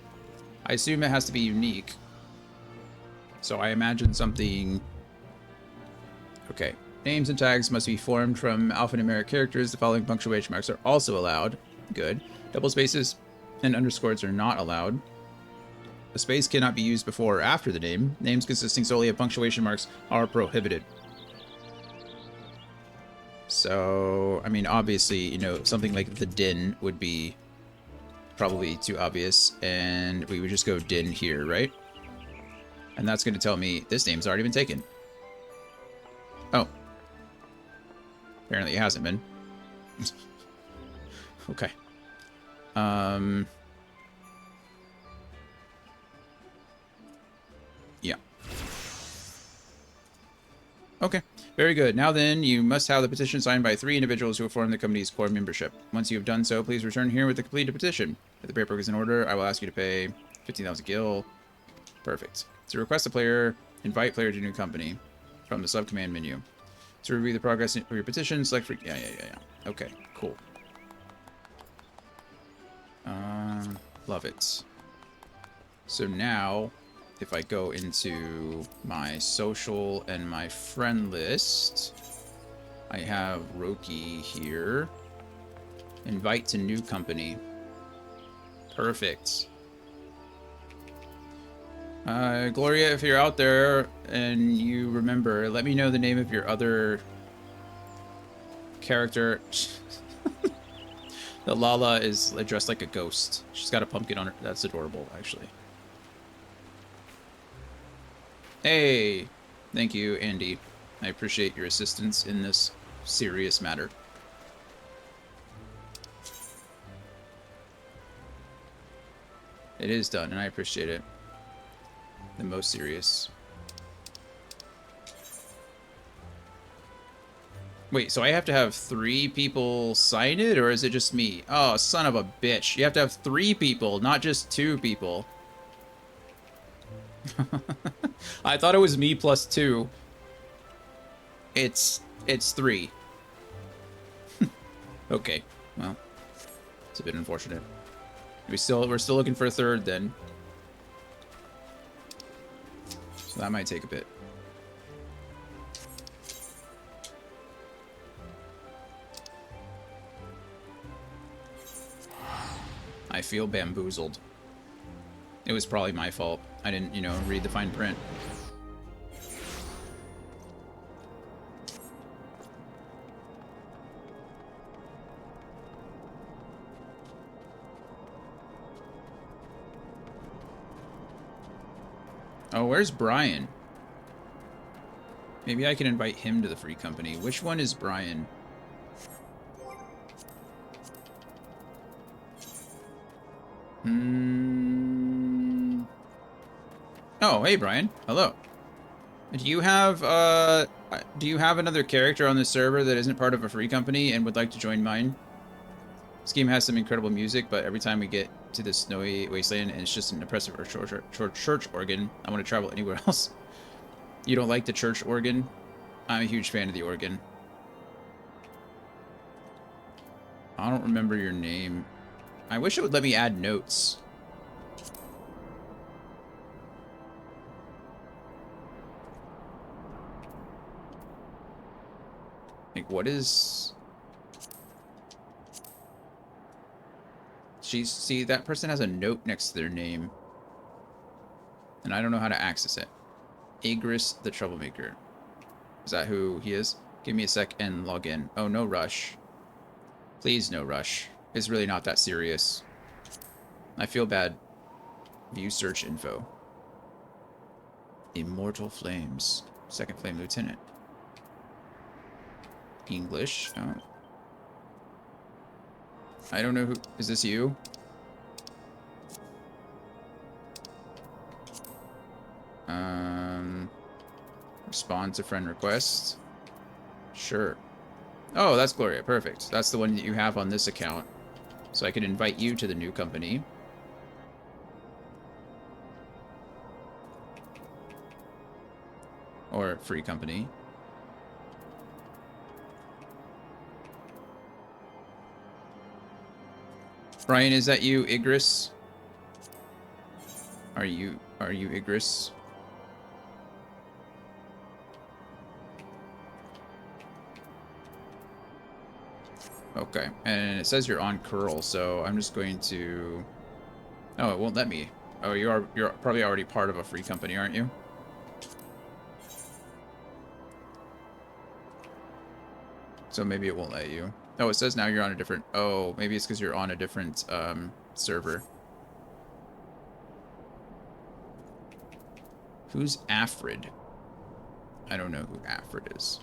I assume it has to be unique. So I imagine something... Okay. Names and tags must be formed from alphanumeric characters. The following punctuation marks are also allowed. Good. Double spaces and underscores are not allowed. A space cannot be used before or after the name. Names consisting solely of punctuation marks are prohibited. So, I mean, obviously, you know, something like the Din would be probably too obvious, and we would just go Din here, right? And that's going to tell me this name's already been taken. Oh. Apparently it hasn't been. Okay. Yeah. Okay. Very good. Now then, you must have the petition signed by 3 individuals who have formed the company's core membership. Once you have done so, please return here with the completed petition. If the paperwork is in order, I will ask you to pay 15,000 gil. Perfect. To request a player, invite player to new company from the sub-command menu. To review the progress of your petition, select free... Yeah. Okay, cool. Love it. So now, if I go into my social and my friend list, I have Roki here. Invite to new company. Perfect. Gloria, if you're out there and you remember, let me know the name of your other character. The Lala is dressed like a ghost. She's got a pumpkin on her. That's adorable, actually. Hey! Thank you, Andy. I appreciate your assistance in this serious matter. It is done, and I appreciate it. The most serious. Wait, so I have to have 3 people sign it, or is it just me? Oh, son of a bitch. You have to have 3 people, not just 2 people. I thought it was me plus 2. It's 3. Okay, well, it's a bit unfortunate. We're still looking for a 3rd then. So that might take a bit. I feel bamboozled. It was probably my fault. I didn't, read the fine print. Oh, where's Brian? Maybe I can invite him to the free company. Which one is Brian? Oh, hey, Brian. Hello. Do you have another character on the server that isn't part of a free company and would like to join mine? This game has some incredible music, but every time we get to this snowy wasteland, and it's just an oppressive church organ, I want to travel anywhere else. You don't like the church organ? I'm a huge fan of the organ. I don't remember your name. I wish it would let me add notes. Like, what is... See, that person has a note next to their name. And I don't know how to access it. Agris the Troublemaker. Is that who he is? Give me a sec and log in. Oh, no rush. Please, no rush. It's really not that serious. I feel bad. View search info. Immortal Flames. Second Flame Lieutenant. English. Oh. I don't know who... Is this you? Respond to friend request. Sure. Oh, that's Gloria. Perfect. That's the one that you have on this account. So I can invite you to the new company. Or free company. Brian, is that you, Igris? Are you Igris? Okay, and it says you're on curl, so I'm just going to... Oh, it won't let me. Oh, you're probably already part of a free company, aren't you? So maybe it won't let you. Oh, it says now you're on a different... Oh, maybe it's because you're on a different server. Who's Afrid? I don't know who Afrid is.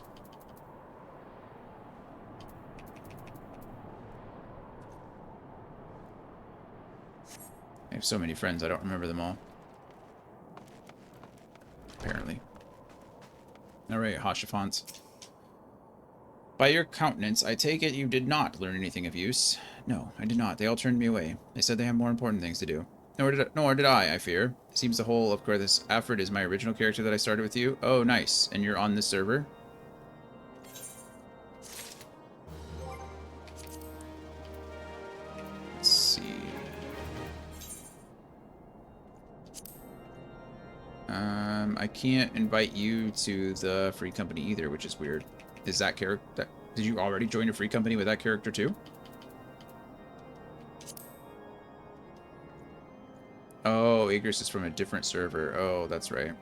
I have so many friends, I don't remember them all. Apparently. Alright, Hashafont. By your countenance, I take it you did not learn anything of use. No, I did not. They all turned me away. They said they have more important things to do. Nor did I fear. It seems the whole of this Afrid is my original character that I started with you. Oh, nice. And you're on this server? Let's see. I can't invite you to the free company either, which is weird. Is that character... Did you already join a free company with that character too? Oh, Igris is from a different server. Oh, that's right.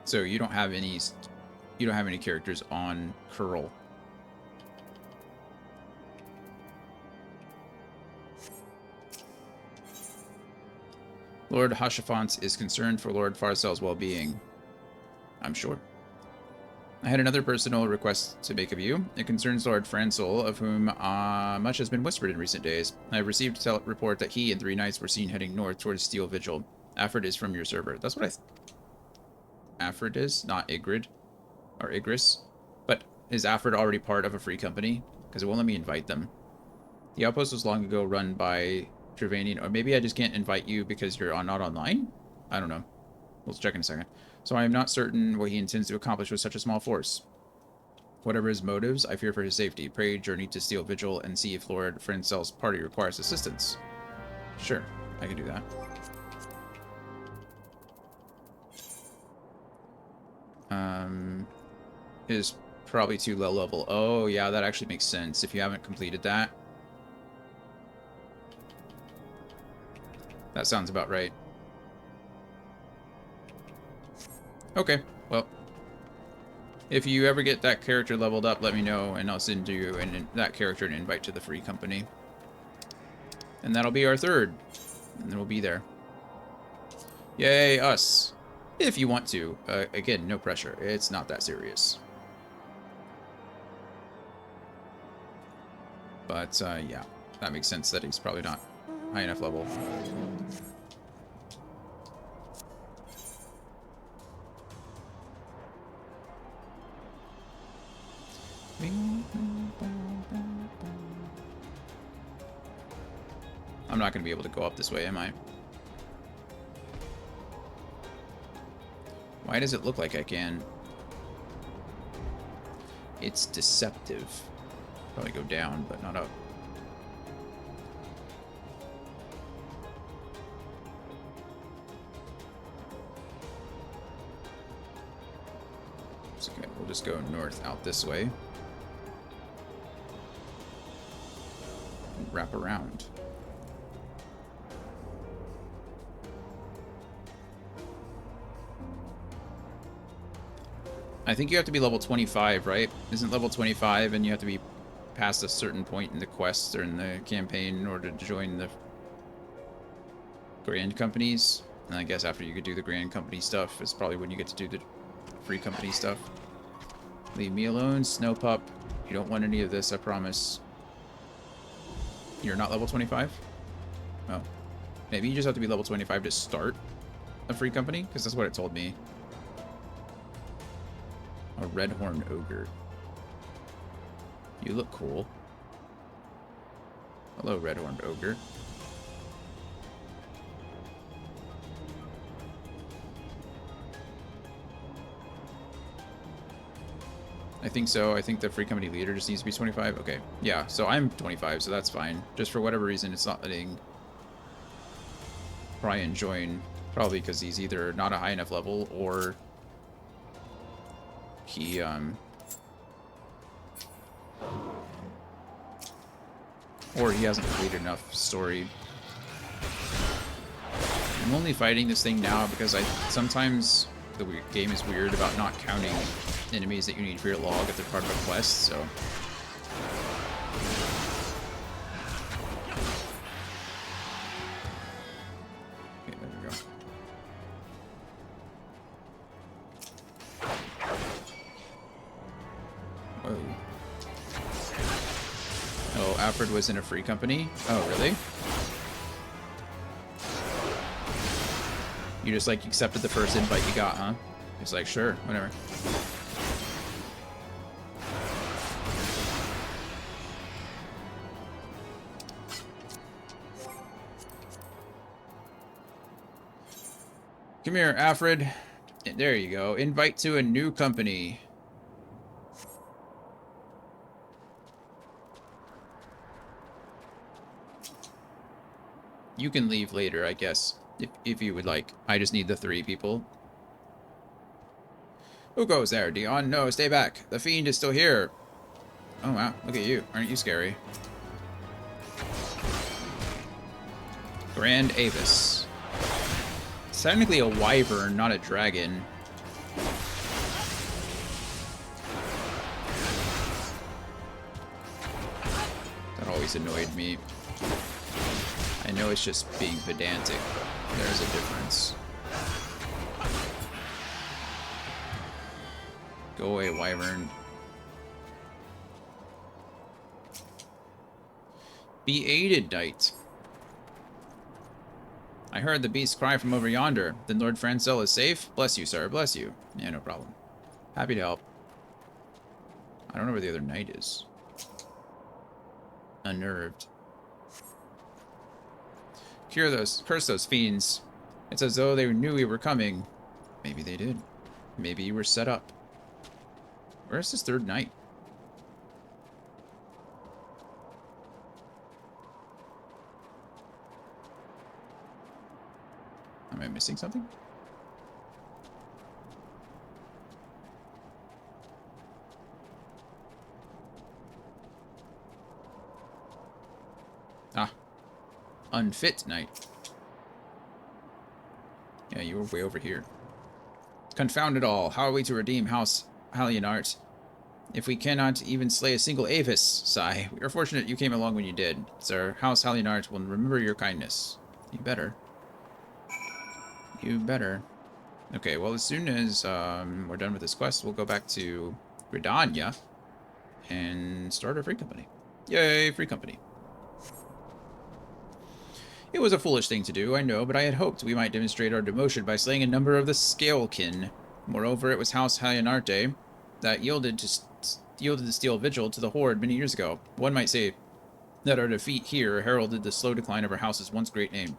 So you don't have any characters on Curl. Lord Hashafont is concerned for Lord Farcel's well-being. I'm sure. I had another personal request to make of you. It concerns Lord Francel, of whom much has been whispered in recent days. I have received a report that he and 3 knights were seen heading north towards Steel Vigil. Afrid is from your server. That's what Afrid is, not Igrid. Or Igris. But is Afrid already part of a free company? Because it won't let me invite them. The outpost was long ago run by Travanian, or maybe I just can't invite you because you're not online? I don't know. We'll check in a second. So I am not certain what he intends to accomplish with such a small force. Whatever his motives, I fear for his safety. Pray journey to Steel Vigil and see if Lord Francel's party requires assistance. Sure, I can do that. Is probably too low level. Oh, yeah, that actually makes sense if you haven't completed that. That sounds about right. Okay, well, if you ever get that character leveled up, let me know, and I'll send you that character an invite to the free company. And that'll be our 3rd, and then we'll be there. Yay, us. If you want to. Again, no pressure. It's not that serious. But, yeah, that makes sense that he's probably not high enough level. I'm not going to be able to go up this way, am I? Why does it look like I can? It's deceptive. Probably go down, but not up. Okay, we'll just go north out this way. And wrap around. I think you have to be level 25, right? Isn't level 25 and you have to be past a certain point in the quest or in the campaign in order to join the grand companies? And I guess after you could do the grand company stuff is probably when you get to do the free company stuff. Leave me alone, Snow Pup. You don't want any of this, I promise. You're not level 25? Oh. Maybe you just have to be level 25 to start a free company? Because that's what it told me. A Redhorn Ogre. You look cool. Hello, Redhorn Ogre. I think so. I think the free company leader just needs to be 25. Okay. Yeah, so I'm 25, so that's fine. Just for whatever reason, it's not letting Brian join. Probably because he's either not a high enough level or he, or he hasn't completed enough story. I'm only fighting this thing now because sometimes the game is weird about not counting enemies that you need for your log if they're part of a quest, so. Okay, there we go. Oh, Alfred was in a free company? Oh, really? You just, like, accepted the first invite you got, huh? He's like, sure, whatever. Come here, Alfred. There you go. Invite to a new company. You can leave later, I guess, if you would like. I just need the 3 people. Who goes there, Dion? No, stay back. The fiend is still here. Oh, wow. Look at you. Aren't you scary? Grand Avis. It's technically a wyvern, not a dragon. That always annoyed me. I know it's just being pedantic, but there's a difference. Go away, wyvern. Be aided, knight. I heard the beast cry from over yonder. Then Lord Francel is safe? Bless you, sir. Bless you. Yeah, no problem. Happy to help. I don't know where the other knight is. Unnerved. Curse those fiends. It's as though they knew we were coming. Maybe they did. Maybe you were set up. Where's this third knight? Am I missing something? Ah. Unfit knight. Yeah, you were way over here. Confound it all. How are we to redeem House Halionart if we cannot even slay a single Avis? Sigh. We are fortunate you came along when you did. Sir, House Halionart will remember your kindness. You better. You better. Okay, well, as soon as we're done with this quest, we'll go back to Gridania and start a free company. Yay, free company. It was a foolish thing to do, I know, but I had hoped we might demonstrate our devotion by slaying a number of the Scalekin. Moreover, it was House Halionarte that yielded the Steel Vigil to the Horde many years ago. One might say that our defeat here heralded the slow decline of our house's once great name.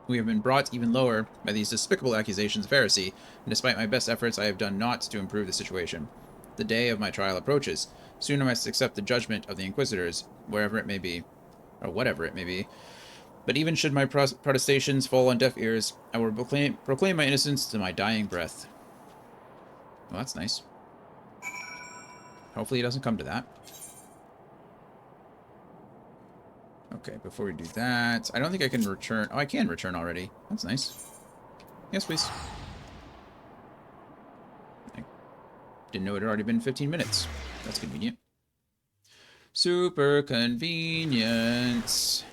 We have been brought even lower by these despicable accusations of heresy, and despite my best efforts, I have done naught to improve the situation. The day of my trial approaches. Soon I must accept the judgment of the Inquisitors, wherever it may be, or whatever it may be. But even should my protestations fall on deaf ears, I will proclaim my innocence to my dying breath. Well, that's nice. Hopefully it doesn't come to that. Okay, before we do that, I don't think I can return. Oh, I can return already. That's nice. Yes, please. I didn't know it had already been 15 minutes. That's convenient. Super convenient.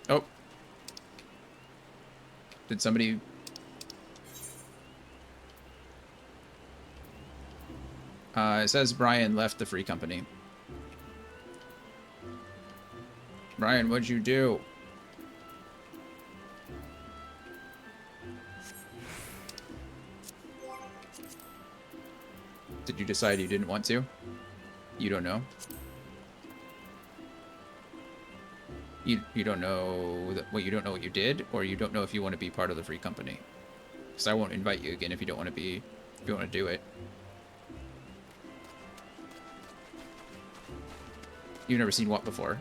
Oh. Did somebody... it says Brian left the free company. Brian, what'd you do? Did you decide you didn't want to? You don't know? You don't know what you don't know what you did, or you don't know if you want to be part of the free company? Because I won't invite you again if you don't want to be, if you want to do it. You've never seen what before?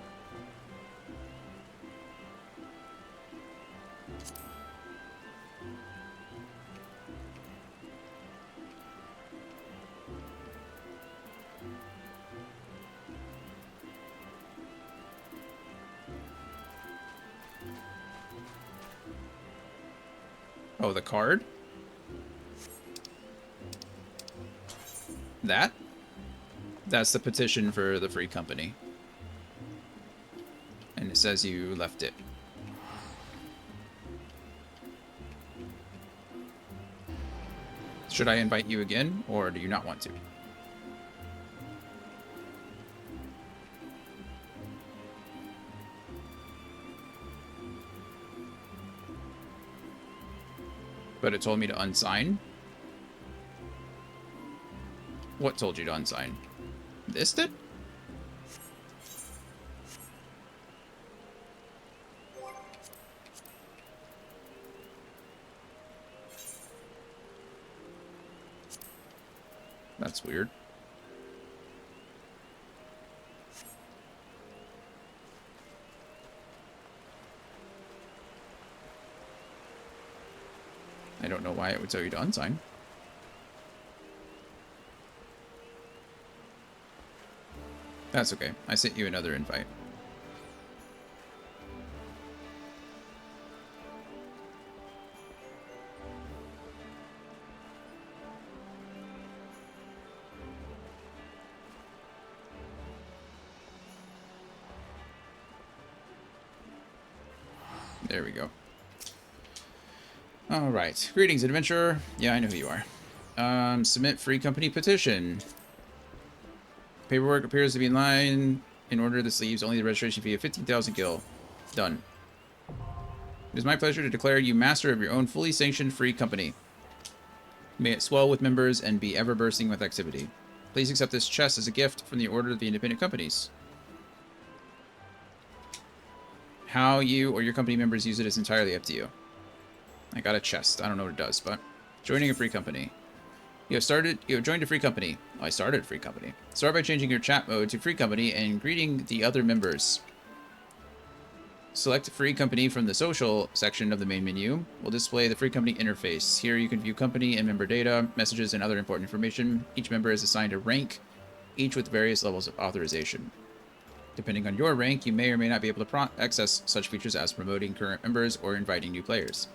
Oh, the card? That? That's the petition for the free company. And it says you left it. Should I invite you again, or do you not want to? But it told me to unsign. What told you to unsign? This did? That's weird. I don't know why it would tell you to unsign. That's okay. I sent you another invite. There we go. All right. Greetings, adventurer. Yeah, I know who you are. Submit free company petition. Paperwork appears to be in line. In order, this leaves only the registration fee of 15,000 gil. Done. It is my pleasure to declare you master of your own fully sanctioned free company. May it swell with members and be ever bursting with activity. Please accept this chest as a gift from the Order of the Independent Companies. How you or your company members use it is entirely up to you. I got a chest. I don't know what it does, but joining a free company. You have joined a free company. Oh, I started a free company. Start by changing your chat mode to free company and greeting the other members. Select free company from the social section of the main menu. We'll display the free company interface. Here you can view company and member data, messages, and other important information. Each member is assigned a rank, each with various levels of authorization. Depending on your rank, you may or may not be able to access such features as promoting current members or inviting new players.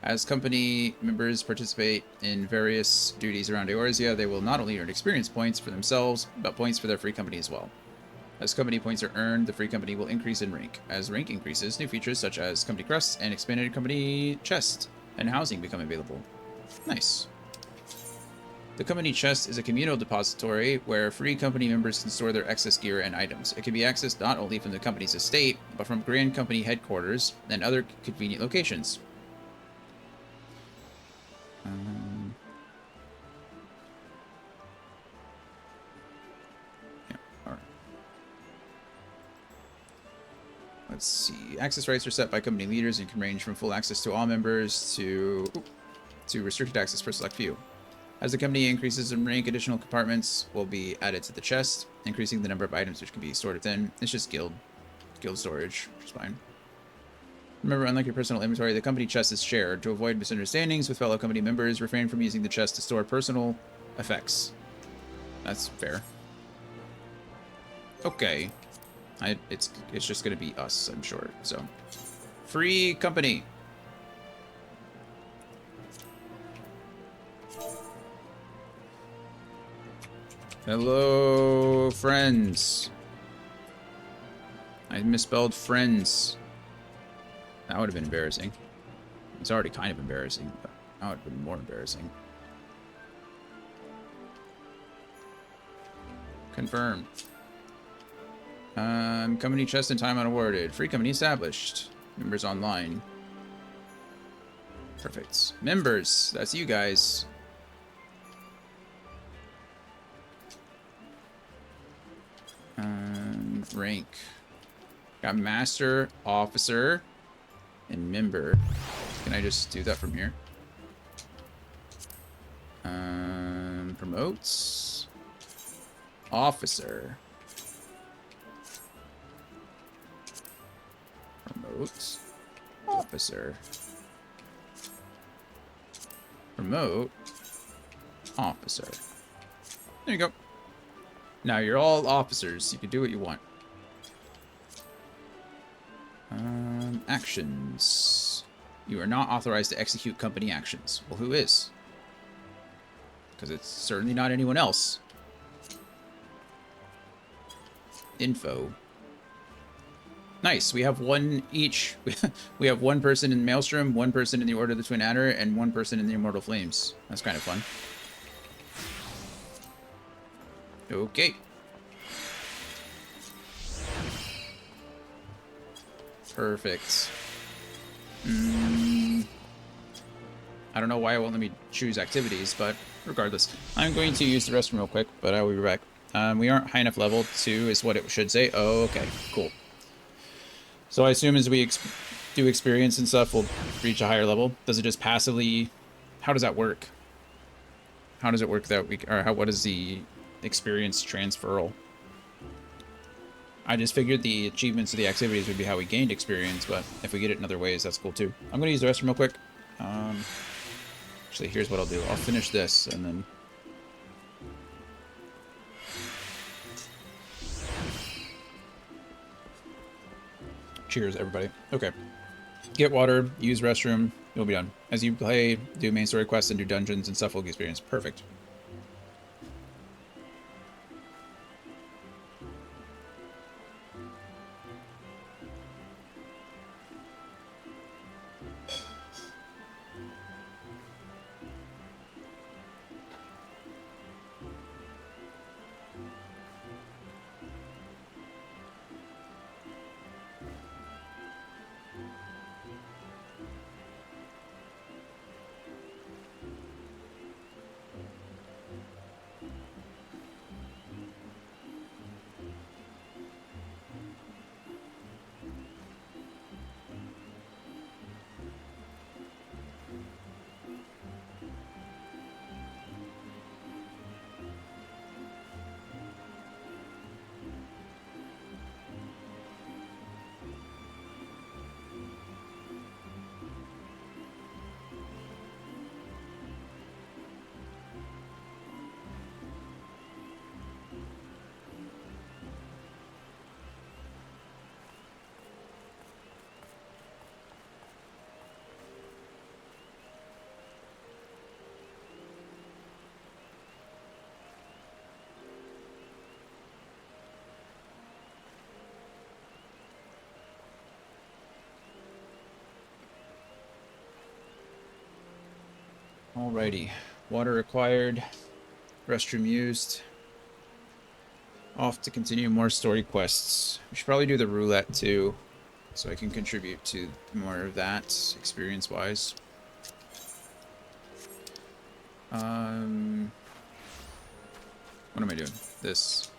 As company members participate in various duties around Eorzea, they will not only earn experience points for themselves, but points for their free company as well. As company points are earned, the free company will increase in rank. As rank increases, new features such as company crests and expanded company chest and housing become available. Nice. The company chest is a communal depository where free company members can store their excess gear and items. It can be accessed not only from the company's estate, but from Grand Company headquarters and other convenient locations. Yeah, all right. Let's see. Access rights are set by company leaders and can range from full access to all members to restricted access for a select few. As the company increases in rank, additional compartments will be added to the chest, increasing the number of items which can be stored within. It's just guild storage, which is fine. Remember, unlike your personal inventory, the company chest is shared. To avoid misunderstandings with fellow company members, refrain from using the chest to store personal effects. That's fair. Okay. It's just gonna be us, I'm sure. So, free company. Hello, friends. I misspelled friends. That would have been embarrassing. It's already kind of embarrassing, but that would have been more embarrassing. Confirmed. Company chest and time unawarded. Free company established. Members online. Perfect. Members. That's you guys. Rank. Got master, officer, and member. Can I just do that from here? Promotes. Officer. Promotes. Officer. Promote. Officer. There you go. Now you're all officers. You can do what you want. Actions. You are not authorized to execute company actions. Well, who is? Because it's certainly not anyone else. Info. Nice. We have one each. We have one person in Maelstrom, one person in the Order of the Twin Adder, and one person in the Immortal Flames. That's kind of fun. Okay. Perfect. I don't know why it won't let me choose activities, but regardless. I'm going to use the restroom real quick, but I will be back. We aren't high enough level 2 is what it should say. Oh, okay. Cool. So I assume as we do experience and stuff, we'll reach a higher level. Does it just passively... How does that work? How does it work that we... Or what is the experience transferal? I just figured the achievements of the activities would be how we gained experience, but if we get it in other ways, that's cool too. I'm going to use the restroom real quick. Actually, here's what I'll do. I'll finish this, and then... Cheers, everybody. Okay. Get water, use restroom, you'll be done. As you play, do main story quests, and do dungeons and stuff will get experience. Perfect. Alrighty. Water acquired. Restroom used. Off to continue more story quests. We should probably do the roulette too, so I can contribute to more of that experience-wise. What am I doing? This.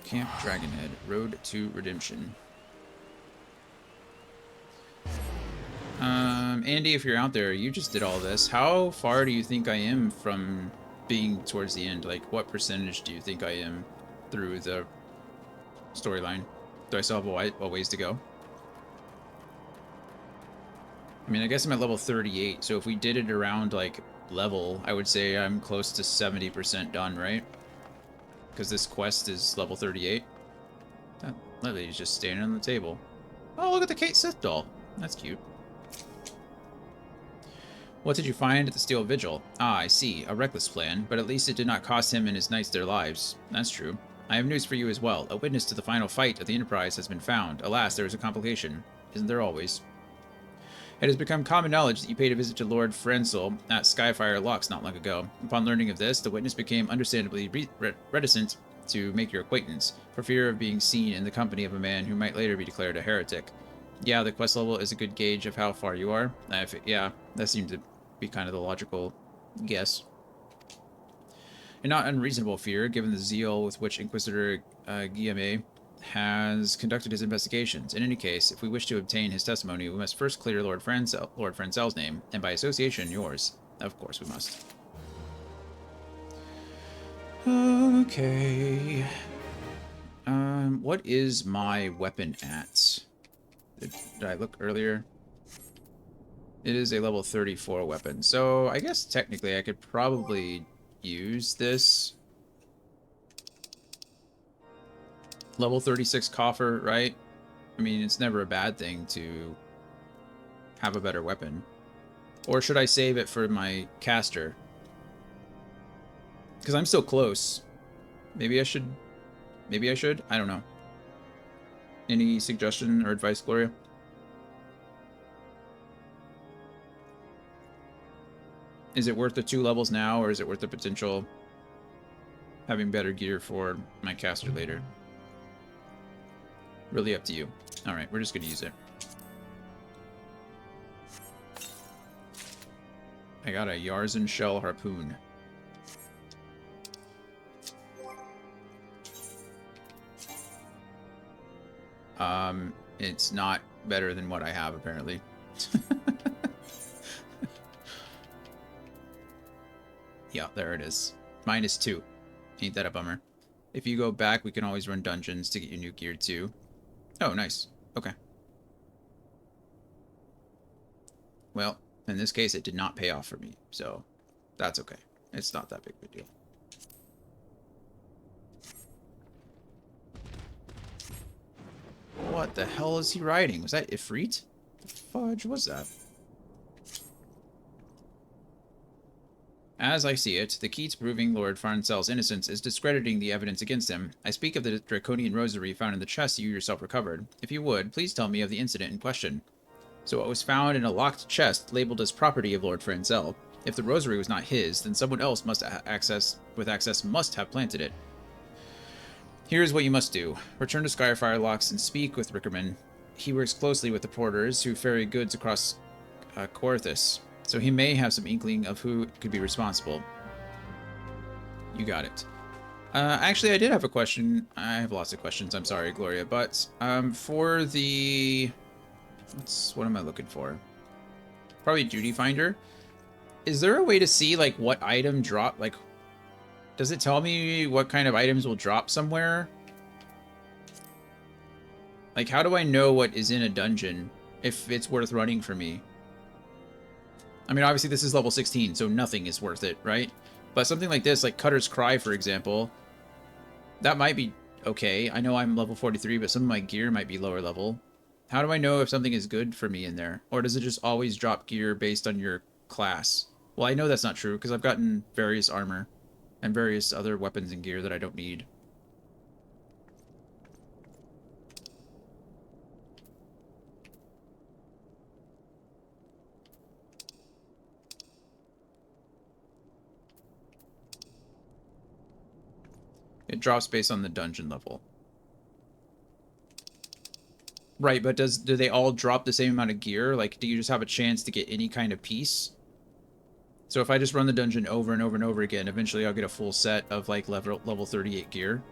Camp Dragonhead. Road to Redemption. Andy, if you're out there, you just did all this. How far do you think I am from being towards the end? Like, what percentage do you think I am through the storyline? Do I still have a ways to go? I mean, I guess I'm at level 38, so if we did it around, like, level, I would say I'm close to 70% done, right? Because this quest is level 38. That lady's just standing on the table. Oh, look at the Kate Sith doll. That's cute. What did you find at the Steel Vigil? Ah, I see. A reckless plan, but at least it did not cost him and his knights their lives. That's true. I have news for you as well. A witness to the final fight of the Enterprise has been found. Alas, there is a complication. Isn't there always? It has become common knowledge that you paid a visit to Lord Frensel at Skyfire Locks not long ago. Upon learning of this, the witness became understandably reticent to make your acquaintance, for fear of being seen in the company of a man who might later be declared a heretic. Yeah, the quest level is a good gauge of how far you are. Yeah, that seemed to be kind of the logical guess. A not unreasonable fear, given the zeal with which Inquisitor Guillaume has conducted his investigations. In any case, if we wish to obtain his testimony, we must first clear Lord Frenzel's name, and by association, yours. Of course we must. Okay. What is my weapon at? Did I look earlier? It is a level 34 weapon, so I guess technically I could probably use this. Level 36 coffer, right? I mean, it's never a bad thing to have a better weapon. Or should I save it for my caster? Because I'm still close. Maybe I should. Maybe I should? I don't know. Any suggestion or advice, Gloria? Is it worth the 2 levels now, or is it worth the potential having better gear for my caster later? Really up to you. Alright, we're just going to use it. I got a Yarzan Shell Harpoon. It's not better than what I have, apparently. Yeah, there it is. -2. Ain't that a bummer? If you go back, we can always run dungeons to get you new gear, too. Oh, nice. Okay. Well, in this case, it did not pay off for me, so that's okay. It's not that big of a deal. What the hell is he riding? Was that Ifrit? The fudge was that? As I see it, the key to proving Lord Farncel's innocence is discrediting the evidence against him. I speak of the draconian rosary found in the chest you yourself recovered. If you would, please tell me of the incident in question. So it was found in a locked chest labeled as property of Lord Farncel. If the rosary was not his, then someone else must must have planted it. Here's what you must do. Return to Skyfire Locks and speak with Rickerman. He works closely with the porters who ferry goods across Corthus, so he may have some inkling of who could be responsible. You got it. Actually, I did have a question. I have lots of questions. I'm sorry, Gloria. But for the... what am I looking for? Probably Duty Finder. Is there a way to see, like, what item drop? Like, does it tell me what kind of items will drop somewhere? Like, how do I know what is in a dungeon if it's worth running for me? I mean, obviously this is level 16, so nothing is worth it, right? But something like this, like Cutter's Cry, for example, that might be okay. I know I'm level 43, but some of my gear might be lower level. How do I know if something is good for me in there? Or does it just always drop gear based on your class? Well, I know that's not true, because I've gotten various armor and various other weapons and gear that I don't need. It drops based on the dungeon level. Right, but do they all drop the same amount of gear? Like, do you just have a chance to get any kind of piece? So if I just run the dungeon over and over and over again, eventually I'll get a full set of, like, level 38 gear?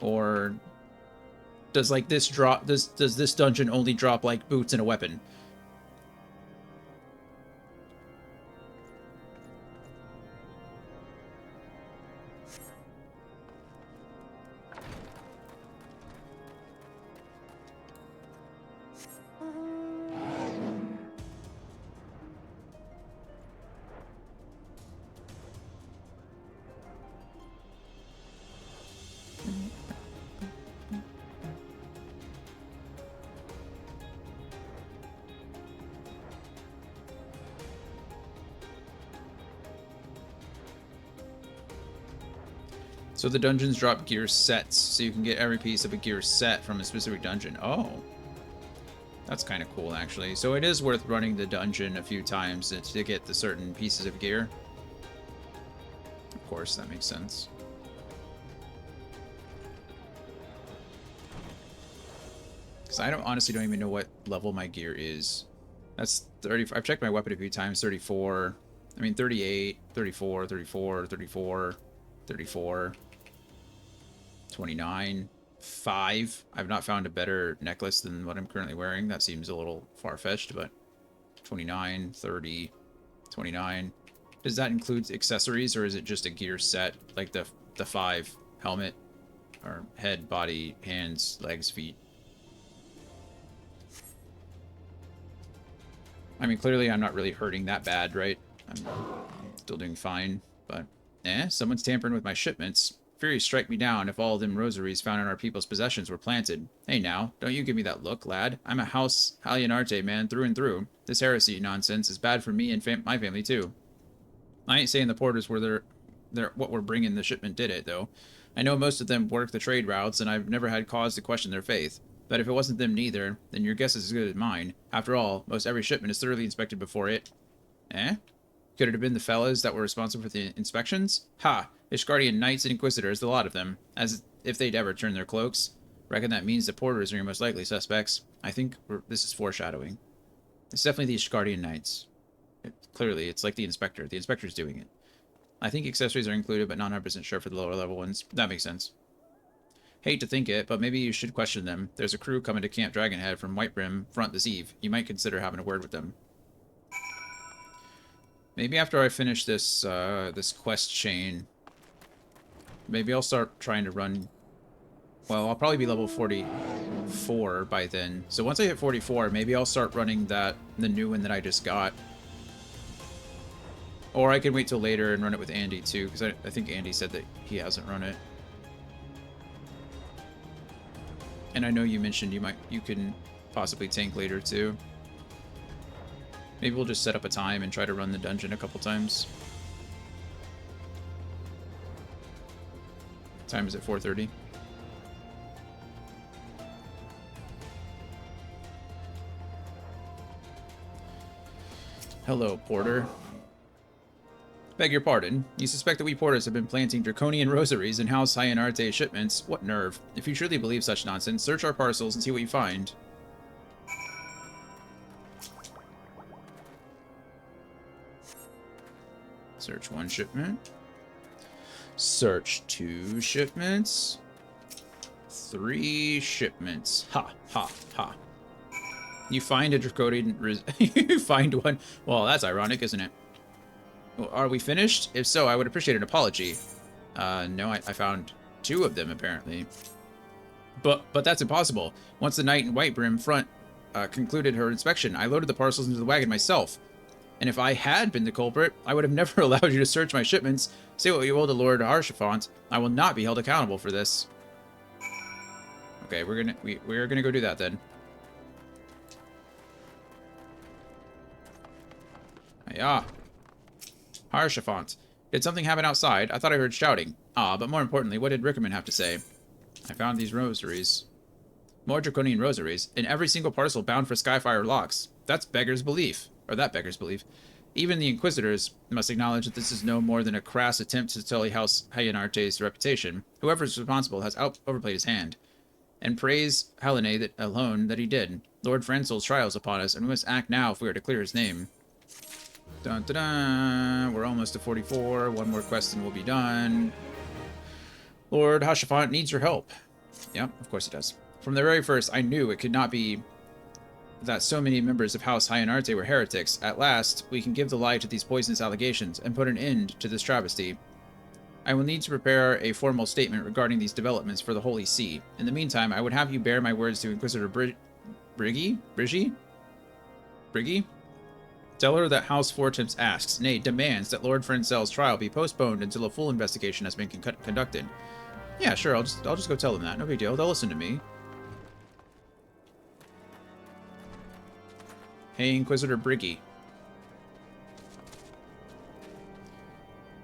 Or does, like, this drop... Does this dungeon only drop, like, boots and a weapon? So the dungeons drop gear sets, so you can get every piece of a gear set from a specific dungeon. Oh. That's kind of cool, actually. So it is worth running the dungeon a few times to get the certain pieces of gear. Of course, that makes sense. Because I honestly don't even know what level my gear is. That's 30. I've checked my weapon a few times. 34. I mean, 38, 34, 34, 34, 34, 29, 5. I've not found a better necklace than what I'm currently wearing. That seems a little far-fetched, but 29, 30, 29. Does that include accessories, or is it just a gear set, like the 5 helmet, or head, body, hands, legs, feet? I mean, clearly I'm not really hurting that bad, right? I'm still doing fine, but someone's tampering with my shipments. Fury strike me down if all of them rosaries found in our people's possessions were planted. Hey now, don't you give me that look, lad. I'm a House Alienarte man through and through. This heresy nonsense is bad for me and my family too. I ain't saying the porters were what were bringing the shipment did it, though. I know most of them work the trade routes, and I've never had cause to question their faith. But if it wasn't them neither, then your guess is as good as mine. After all, most every shipment is thoroughly inspected before it... Could it have been the fellas that were responsible for the inspections? Ha! Ishgardian Knights and Inquisitors, a lot of them, as if they'd ever turn their cloaks. Reckon that means the porters are your most likely suspects. I think this is foreshadowing. It's definitely the Ishgardian Knights. Clearly, it's like the Inspector. The Inspector's doing it. I think accessories are included, but not 100% sure for the lower level ones. That makes sense. Hate to think it, but maybe you should question them. There's a crew coming to Camp Dragonhead from Whitebrim front this eve. You might consider having a word with them. Maybe after I finish this this quest chain, maybe I'll start trying to run. Well, I'll probably be level 44 by then. So once I hit 44, maybe I'll start running the new one that I just got. Or I can wait till later and run it with Andy too, because I think Andy said that he hasn't run it. And I know you mentioned you can possibly tank later too. Maybe we'll just set up a time and try to run the dungeon a couple times. Time is at 4:30. Hello, Porter. Beg your pardon. You suspect that we porters have been planting draconian rosaries in House Hyenarte shipments? What nerve. If you truly believe such nonsense, search our parcels and see what you find. Search 1 shipment. Search 2 shipments. 3 shipments. Ha, ha, ha. You find a draconian... you find one. Well, that's ironic, isn't it? Are we finished? If so, I would appreciate an apology. No, I found 2 of them, apparently. But that's impossible. Once the knight in Whitebrim front concluded her inspection, I loaded the parcels into the wagon myself. And if I had been the culprit, I would have never allowed you to search my shipments. Say what you will to Lord Archifant. I will not be held accountable for this. Okay, we're gonna go do that then. Yeah. Archifant. Did something happen outside? I thought I heard shouting. Ah, but more importantly, what did Rickerman have to say? I found these rosaries. More draconian rosaries. In every single parcel bound for Skyfire locks. That's beggar's belief. Or that beggar's belief. Even the Inquisitors must acknowledge that this is no more than a crass attempt to sully House Hyenarte's reputation. Whoever is responsible has overplayed his hand. And praise Helene alone that he did. Lord Francel's trials upon us, and we must act now if we are to clear his name. Dun, dun, dun. We're almost to 44. 1 more quest and we'll be done. Lord Hashafant needs your help. Yep, of course he does. From the very first, I knew it could not be that so many members of House Hyenarte were heretics. At last, we can give the lie to these poisonous allegations and put an end to this travesty. I will need to prepare a formal statement regarding these developments for the Holy See. In the meantime, I would have you bear my words to Inquisitor Briggy? Tell her that House Fortemps asks, nay, demands that Lord Francel's trial be postponed until a full investigation has been conducted. Yeah, sure, I'll just go tell them that. No big deal. They'll listen to me. Hey, Inquisitor Briggy.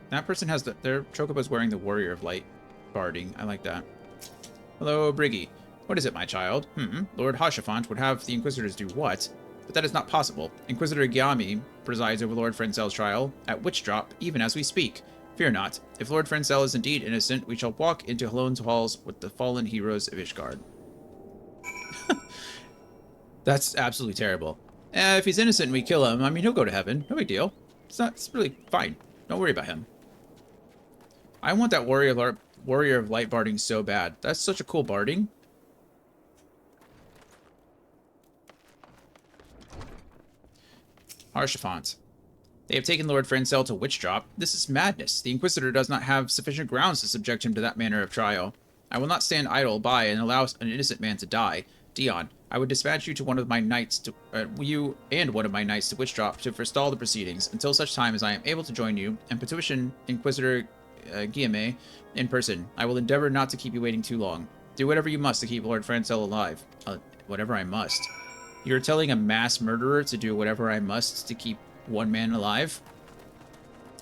That person has their Chocobo's wearing the Warrior of Light barding. I like that. Hello, Briggy. What is it, my child? Lord Hashafant would have the Inquisitors do what? But that is not possible. Inquisitor Gyami presides over Lord Francel's trial at Witchdrop, even as we speak. Fear not. If Lord Francel is indeed innocent, we shall walk into Halone's halls with the fallen heroes of Ishgard. That's absolutely terrible. If he's innocent and we kill him, I mean, he'll go to heaven. No big deal. It's really fine. Don't worry about him. I want that Warrior of Light barding so bad. That's such a cool barding. Archifant. They have taken Lord Francel to Witchdrop. This is madness. The Inquisitor does not have sufficient grounds to subject him to that manner of trial. I will not stand idle by and allow an innocent man to die. Dion, I would dispatch you to one of my knights to Witchdrop to forestall the proceedings until such time as I am able to join you and petition Inquisitor Guillaume in person. I will endeavor not to keep you waiting too long. Do whatever you must to keep Lord Francel alive. Whatever I must. You're telling a mass murderer to do whatever I must to keep one man alive?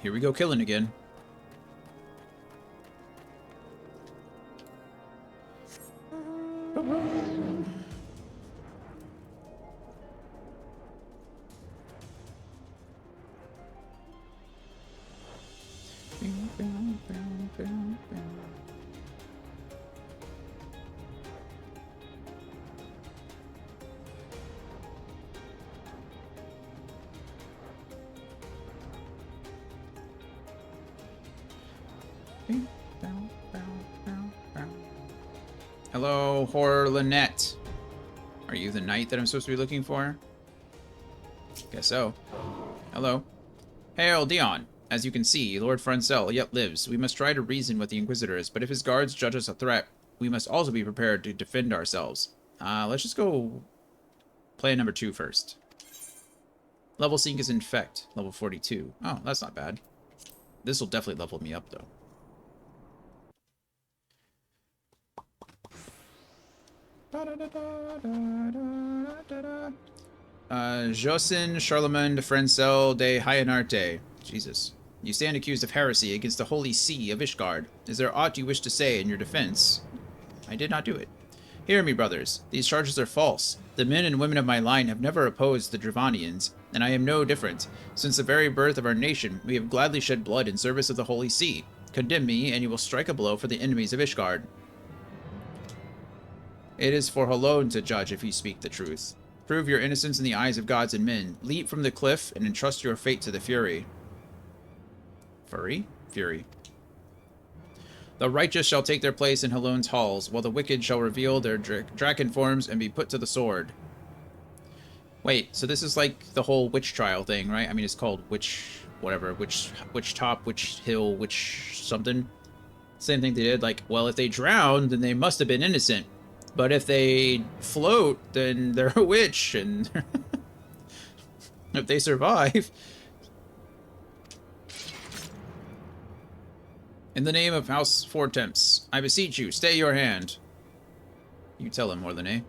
Here we go killing again. Hello, Horror Lynette. Are you the knight that I'm supposed to be looking for? Guess so. Hello. Hail, Dion. As you can see, Lord Francel yet lives. We must try to reason with the Inquisitors, but if his guards judge us a threat, we must also be prepared to defend ourselves. Let's just go plan number 2 first. Level sync is infect. Level 42. Oh, that's not bad. This will definitely level me up, though. Josin Charlemagne de Francel de Hyanarte. Jesus. You stand accused of heresy against the Holy See of Ishgard. Is there aught you wish to say in your defense? I did not do it. Hear me, brothers. These charges are false. The men and women of my line have never opposed the Dravanians, and I am no different. Since the very birth of our nation, we have gladly shed blood in service of the Holy See. Condemn me, and you will strike a blow for the enemies of Ishgard. It is for Halone to judge if you speak the truth. Prove your innocence in the eyes of gods and men. Leap from the cliff and entrust your fate to the Fury. Fury. The righteous shall take their place in Halone's halls, while the wicked shall reveal their draken forms and be put to the sword. Wait, so this is like the whole witch trial thing, right? I mean, it's called witch, whatever, witch top, witch hill, witch something. Same thing they did, like, well, if they drowned, then they must have been innocent. But if they float, then they're a witch, and if they survive... In the name of House Fortemps, I beseech you, stay your hand. You tell him, Morlane.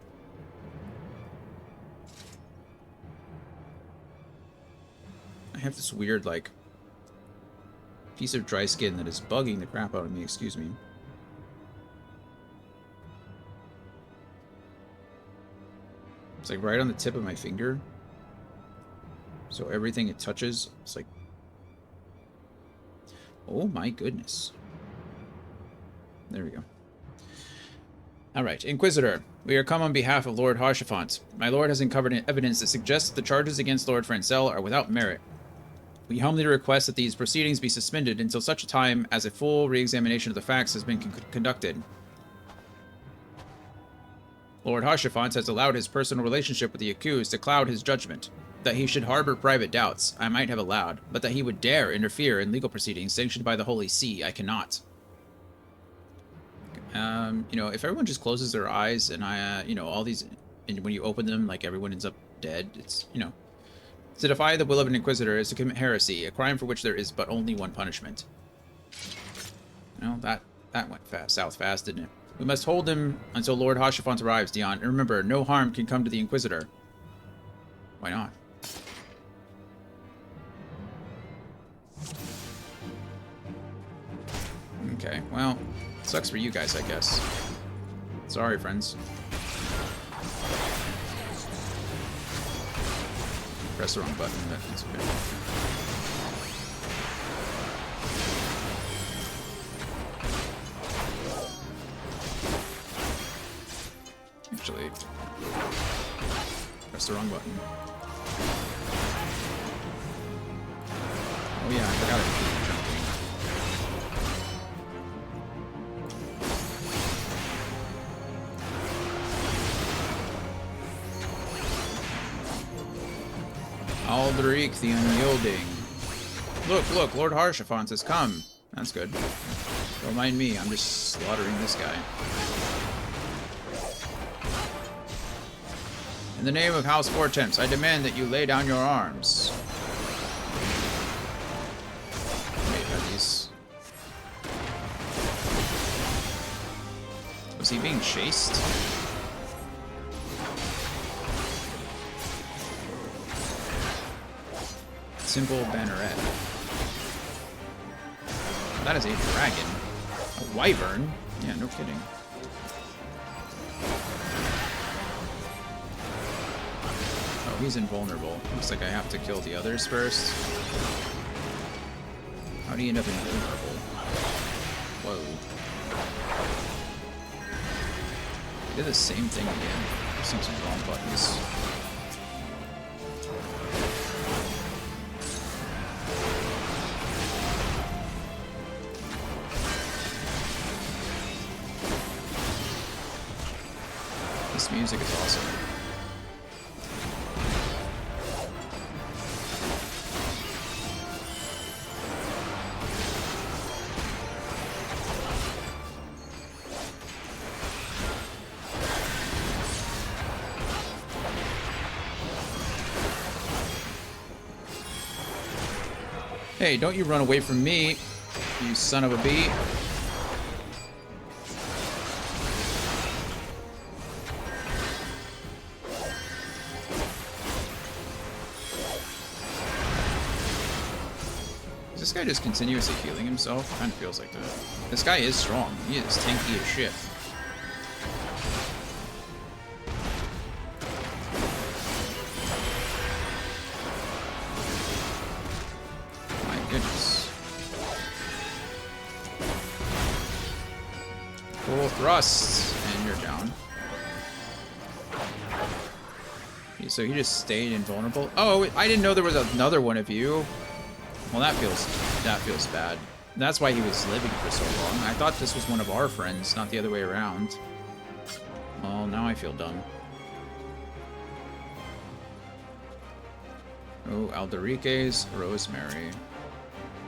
I have this weird, like, piece of dry skin that is bugging the crap out of me, excuse me. It's like right on the tip of my finger. So everything it touches, it's like... Oh my goodness. There we go. Alright, Inquisitor. We are come on behalf of Lord Haurchefant. My lord has uncovered evidence that suggests that the charges against Lord Francel are without merit. We humbly request that these proceedings be suspended until such a time as a full re-examination of the facts has been conducted. Lord Haurchefant has allowed his personal relationship with the accused to cloud his judgment. That he should harbor private doubts, I might have allowed, but that he would dare interfere in legal proceedings sanctioned by the Holy See, I cannot. You know, if everyone just closes their eyes and you know, all these, and when you open them, like, everyone ends up dead, it's, you know. To defy the will of an Inquisitor is to commit heresy, a crime for which there is but only one punishment. Well, that went south fast, didn't it? We must hold him until Lord Haurchefant arrives, Dion, and remember, no harm can come to the Inquisitor. Why not? Okay, well, sucks for you guys, I guess. Sorry, friends. Press the wrong button, that's okay. Actually, press the wrong button. Oh yeah, I forgot it. Alderic the Unyielding. Look, Lord Haurchefant has come. That's good. Don't mind me, I'm just slaughtering this guy. In the name of House Fortemps, I demand that you lay down your arms. Wait, are these... Was he being chased? Simple banneret. That is a dragon. A wyvern? Yeah, no kidding. Oh, he's invulnerable. Looks like I have to kill the others first. How do you end up invulnerable? Whoa. I did the same thing again. Pressing some wrong buttons. This music is awesome. Hey, don't you run away from me, you son of a bee. Is this guy just continuously healing himself? Kind of feels like that. This guy is strong. He is tanky as shit. Goodness. Full thrust, and you're down. So he just stayed invulnerable. Oh, I didn't know there was another one of you. Well, that feels bad. That's why he was living for so long. I thought this was one of our friends, not the other way around. Well, now I feel dumb. Oh, Alderique's Rosemary.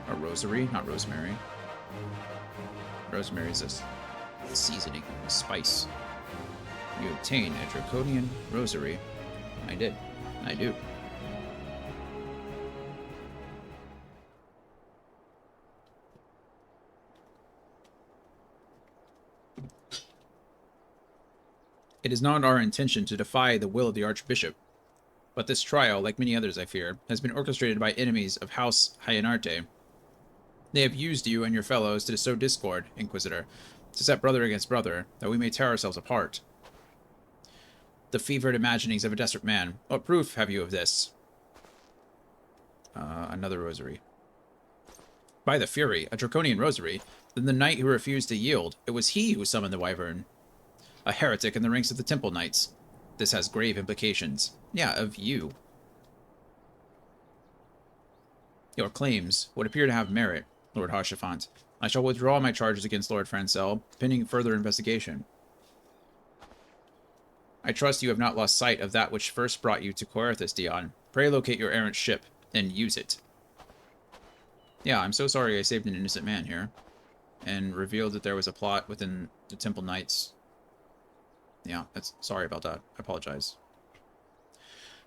A rosary, not rosemary. Rosemary is a seasoning, a spice. You obtain a draconian rosary. I did. I do. It is not our intention to defy the will of the Archbishop, but this trial, like many others I fear, has been orchestrated by enemies of House Hyenarte. They have used you and your fellows to sow discord, Inquisitor, to set brother against brother, that we may tear ourselves apart. The fevered imaginings of a desperate man. What proof have you of this? Another rosary. By the Fury, a draconian rosary. Then the knight who refused to yield. It was he who summoned the wyvern. A heretic in the ranks of the Temple Knights. This has grave implications. Yeah, of you. Your claims would appear to have merit, Lord Harshafant. I shall withdraw my charges against Lord Francel, pending further investigation. I trust you have not lost sight of that which first brought you to Coerthas, Dion. Pray locate your errant ship, and use it. Yeah, I'm so sorry I saved an innocent man here, and revealed that there was a plot within the Temple Knights. Yeah, sorry about that. I apologize.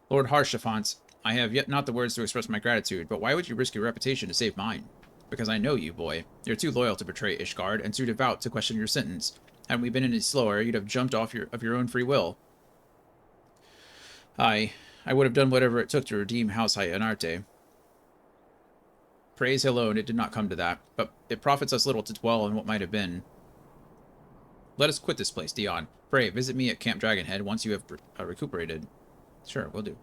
Lord Harshafant, I have yet not the words to express my gratitude, but why would you risk your reputation to save mine? Because I know you, boy. You're too loyal to betray Ishgard, and too devout to question your sentence. Hadn't we been any slower, you'd have jumped off of your own free will. I would have done whatever it took to redeem House Hyenarte. Praise alone, it did not come to that, but it profits us little to dwell on what might have been. Let us quit this place, Dion. Pray, visit me at Camp Dragonhead once you have recuperated. Sure, will do.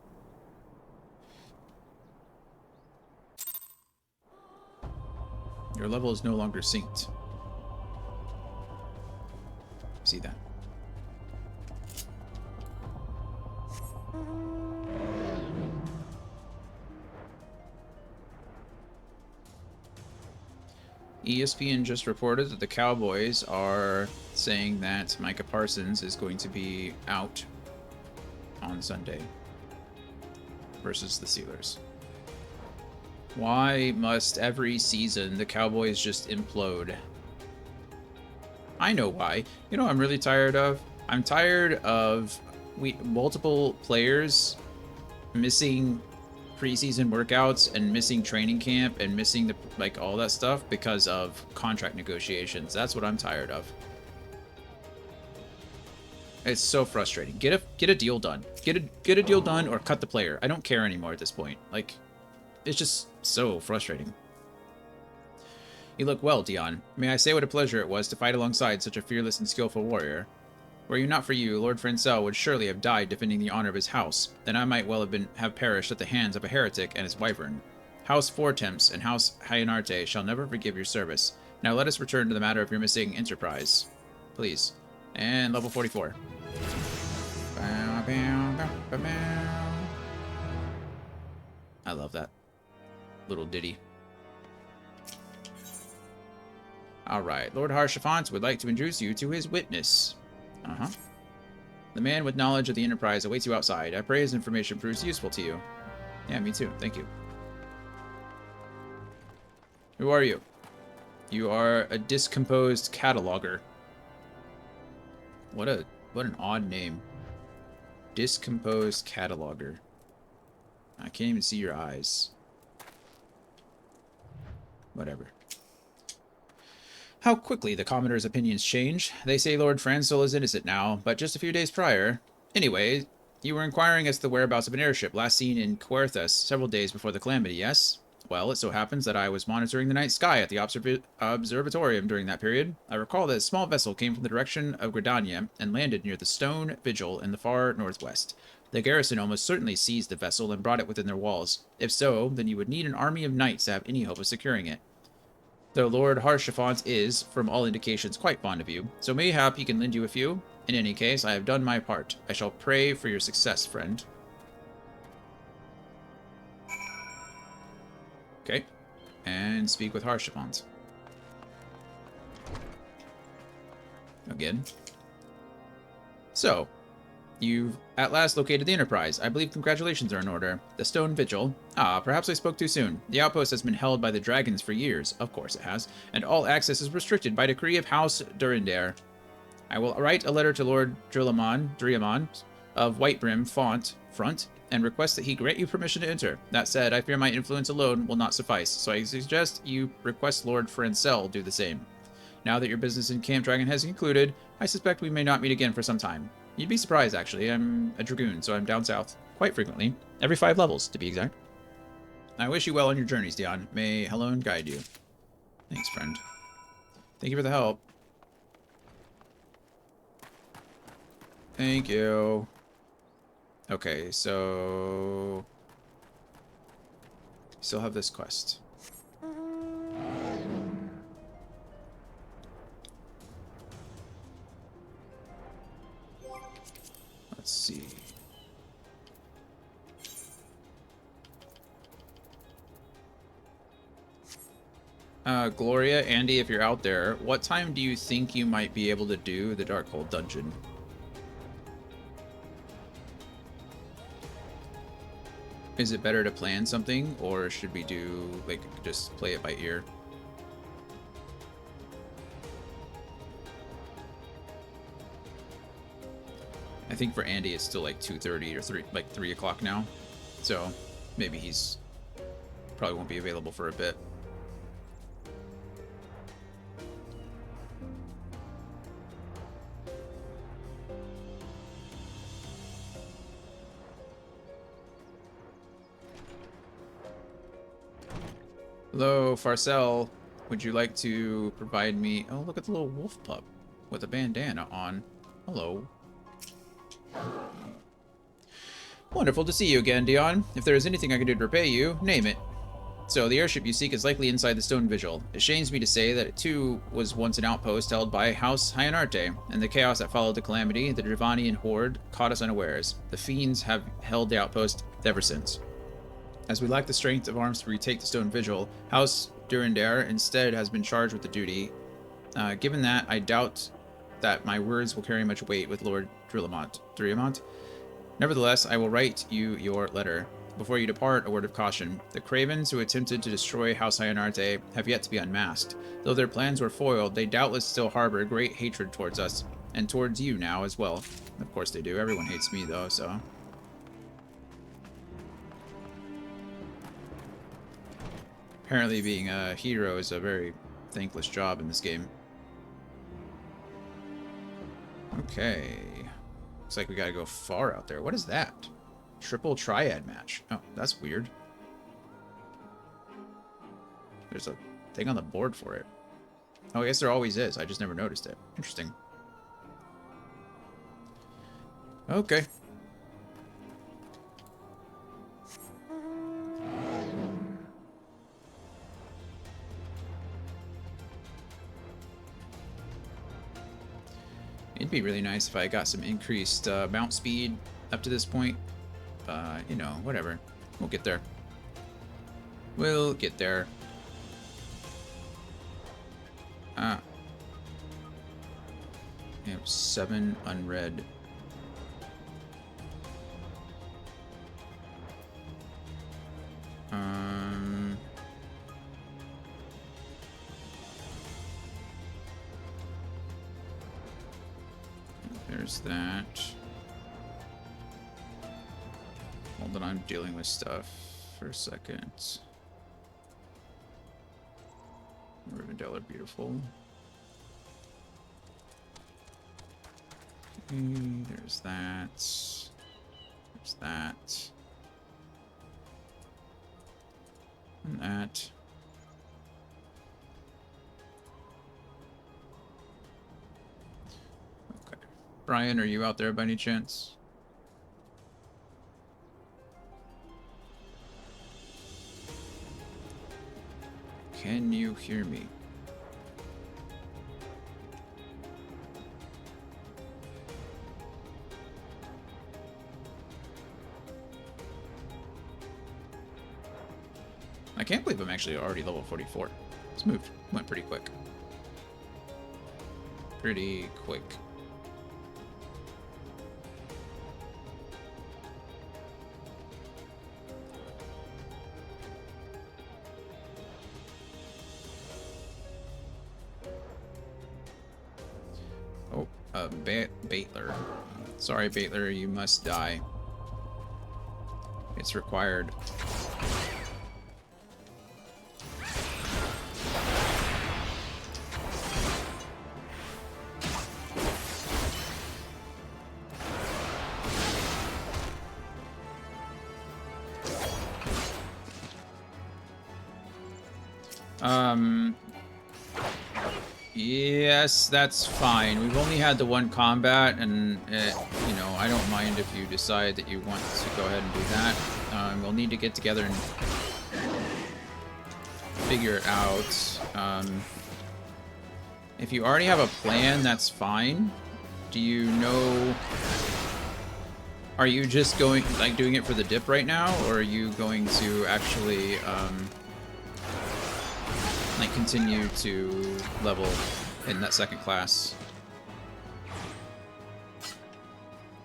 Your level is no longer synced. See that. ESPN just reported that the Cowboys are saying that Micah Parsons is going to be out on Sunday versus the Steelers. Why must every season the Cowboys just implode? I know why. You know what I'm really tired of? I'm tired of multiple players missing preseason workouts and missing training camp and missing all that stuff because of contract negotiations. That's what I'm tired of. It's so frustrating. Get a deal done. Get a deal done or cut the player. I don't care anymore at this point. Like, it's just so frustrating. You look well, Dion. May I say what a pleasure it was to fight alongside such a fearless and skillful warrior. Were you not for you, Lord Francel would surely have died defending the honor of his house. Then I might well have perished at the hands of a heretic and his wyvern. House Fortemps and House Hyenarte shall never forgive your service. Now let us return to the matter of your missing enterprise. Please. And level 44. I love that little ditty. Alright, Lord Harshafant would like to introduce you to his witness. The man with knowledge of the Enterprise awaits you outside. I pray his information proves useful to you. Yeah, me too. Thank you. Who are you? You are a discomposed cataloger. What an odd name. Discomposed cataloger. I can't even see your eyes. Whatever. How quickly the Commodore's opinions change. They say Lord Franzel is innocent now, but just a few days prior. Anyway, you were inquiring as to the whereabouts of an airship last seen in Querthus several days before the calamity, yes? Well, it so happens that I was monitoring the night sky at the observatorium during that period. I recall that a small vessel came from the direction of Gridania and landed near the Stone Vigil in the far northwest. The garrison almost certainly seized the vessel and brought it within their walls. If so, then you would need an army of knights to have any hope of securing it. Though Lord Harshafont is, from all indications, quite fond of you, so mayhap he can lend you a few. In any case, I have done my part. I shall pray for your success, friend. Okay. And speak with Harshafont. Again. So, you've at last located the Enterprise. I believe congratulations are in order. The Stone Vigil. Ah, perhaps I spoke too soon. The outpost has been held by the dragons for years. Of course it has. And all access is restricted by decree of House Durindare. I will write a letter to Lord Driamon of Whitebrim Front, and request that he grant you permission to enter. That said, I fear my influence alone will not suffice, so I suggest you request Lord Francel do the same. Now that your business in Camp Dragon has concluded, I suspect we may not meet again for some time. You'd be surprised, actually. I'm a Dragoon, so I'm down south quite frequently. Every 5 levels, to be exact. I wish you well on your journeys, Dion. May Helone guide you. Thanks, friend. Thank you for the help. Thank you. Okay, so... still have this quest. Let's see. Gloria, Andy, if you're out there, what time do you think you might be able to do the Darkhold dungeon? Is it better to plan something, or should we do, like, just play it by ear? I think for Andy it's still like 2:30 or 3 o'clock now, so maybe he's probably won't be available for a bit. Hello, Farcel. Would you like to provide me... Oh, look at the little wolf pup with a bandana on. Hello. Wonderful to see you again, Dion. If there is anything I can do to repay you, name it. So, the airship you seek is likely inside the Stone Vigil. It shames me to say that it too was once an outpost held by House Hyanarte, and the chaos that followed the calamity, the Dravanian horde, caught us unawares. The fiends have held the outpost ever since. As we lack the strength of arms to retake the Stone Vigil, House Durindare instead has been charged with the duty. Given that, I doubt that my words will carry much weight with Lord Driamont. Nevertheless, I will write you your letter. Before you depart, a word of caution. The cravens who attempted to destroy House Hyanarte have yet to be unmasked. Though their plans were foiled, they doubtless still harbor great hatred towards us, and towards you now as well. Of course they do. Everyone hates me, though, so... Apparently being a hero is a very thankless job in this game. Okay. Looks like we gotta go far out there. What is that? Triple triad match. Oh, that's weird. There's a thing on the board for it. Oh, I guess there always is. I just never noticed it. Interesting. Okay. It'd be really nice if I got some increased mount speed up to this point. You know, whatever. We'll get there. We'll get there. We have 7 unread there's that. Hold on, I'm dealing with stuff for a second. Rivendell are beautiful. Okay, there's that. There's that. And that. Okay. Brian, are you out there by any chance? Can you hear me? I can't believe I'm actually already level 44. This move went pretty quick. Pretty quick. Oh, Baitler. Sorry, Baitler, you must die. It's required. Yes, that's fine. We've only had the one combat, and you know, I don't mind if you decide that you want to go ahead and do that. We'll need to get together and figure it out. If you already have a plan, that's fine. Do you know... Are you just going, like, doing it for the dip right now, or are you going to actually, like, continue to level in that second class?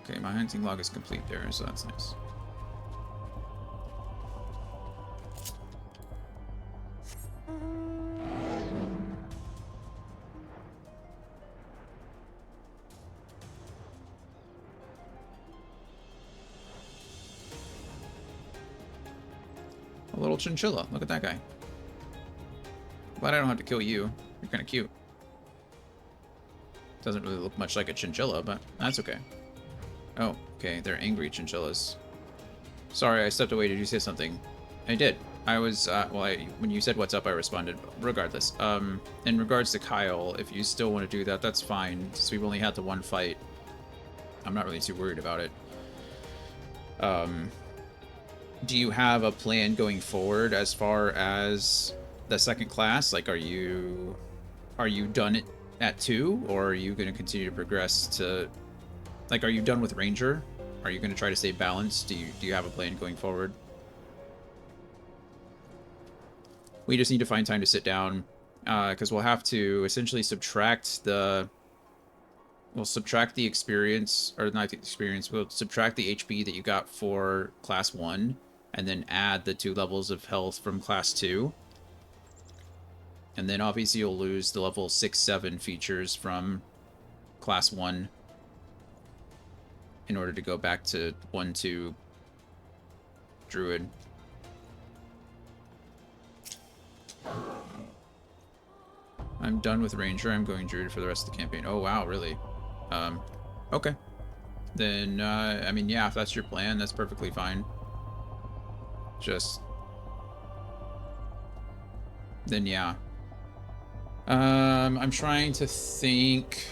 Okay, my hunting log is complete there, so that's nice. A little chinchilla. Look at that guy. Glad I don't have to kill you. You're kind of cute. Doesn't really look much like a chinchilla, but that's okay. Oh, okay. They're angry chinchillas. Sorry, I stepped away. Did you say something? I did. I was, well, when you said what's up, I responded. Regardless, in regards to Kyle, if you still want to do that, that's fine. Since we've only had the one fight, I'm not really too worried about it. Do you have a plan going forward as far as the second class? Like, are you done it at 2, or are you going to continue to progress to, like, are you done with Ranger? Are you going to try to stay balanced? Do you have a plan going forward? We just need to find time to sit down, because we'll have to essentially subtract the... We'll subtract the experience, or not the experience, we'll subtract the HP that you got for Class 1, and then add the 2 levels of health from Class 2. And then obviously you'll lose the level 6-7 features from Class 1 in order to go back to 1-2 Druid. I'm done with Ranger. I'm going Druid for the rest of the campaign. Oh, wow, really? Okay. Then, I mean, yeah, if that's your plan, that's perfectly fine. Just... Then, yeah. I'm trying to think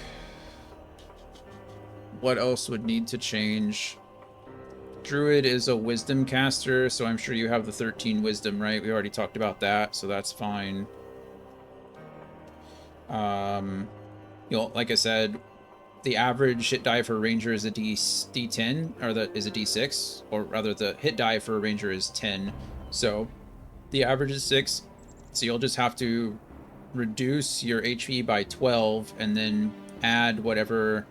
what else would need to change. Druid is a wisdom caster, so I'm sure you have the 13 wisdom, right? We already talked about that, so that's fine. You know, like I said, the average hit die for a Ranger is a D10, or is a D6, or rather the hit die for a Ranger is 10, so the average is 6, so you'll just have to reduce your HP by 12, and then add whatever...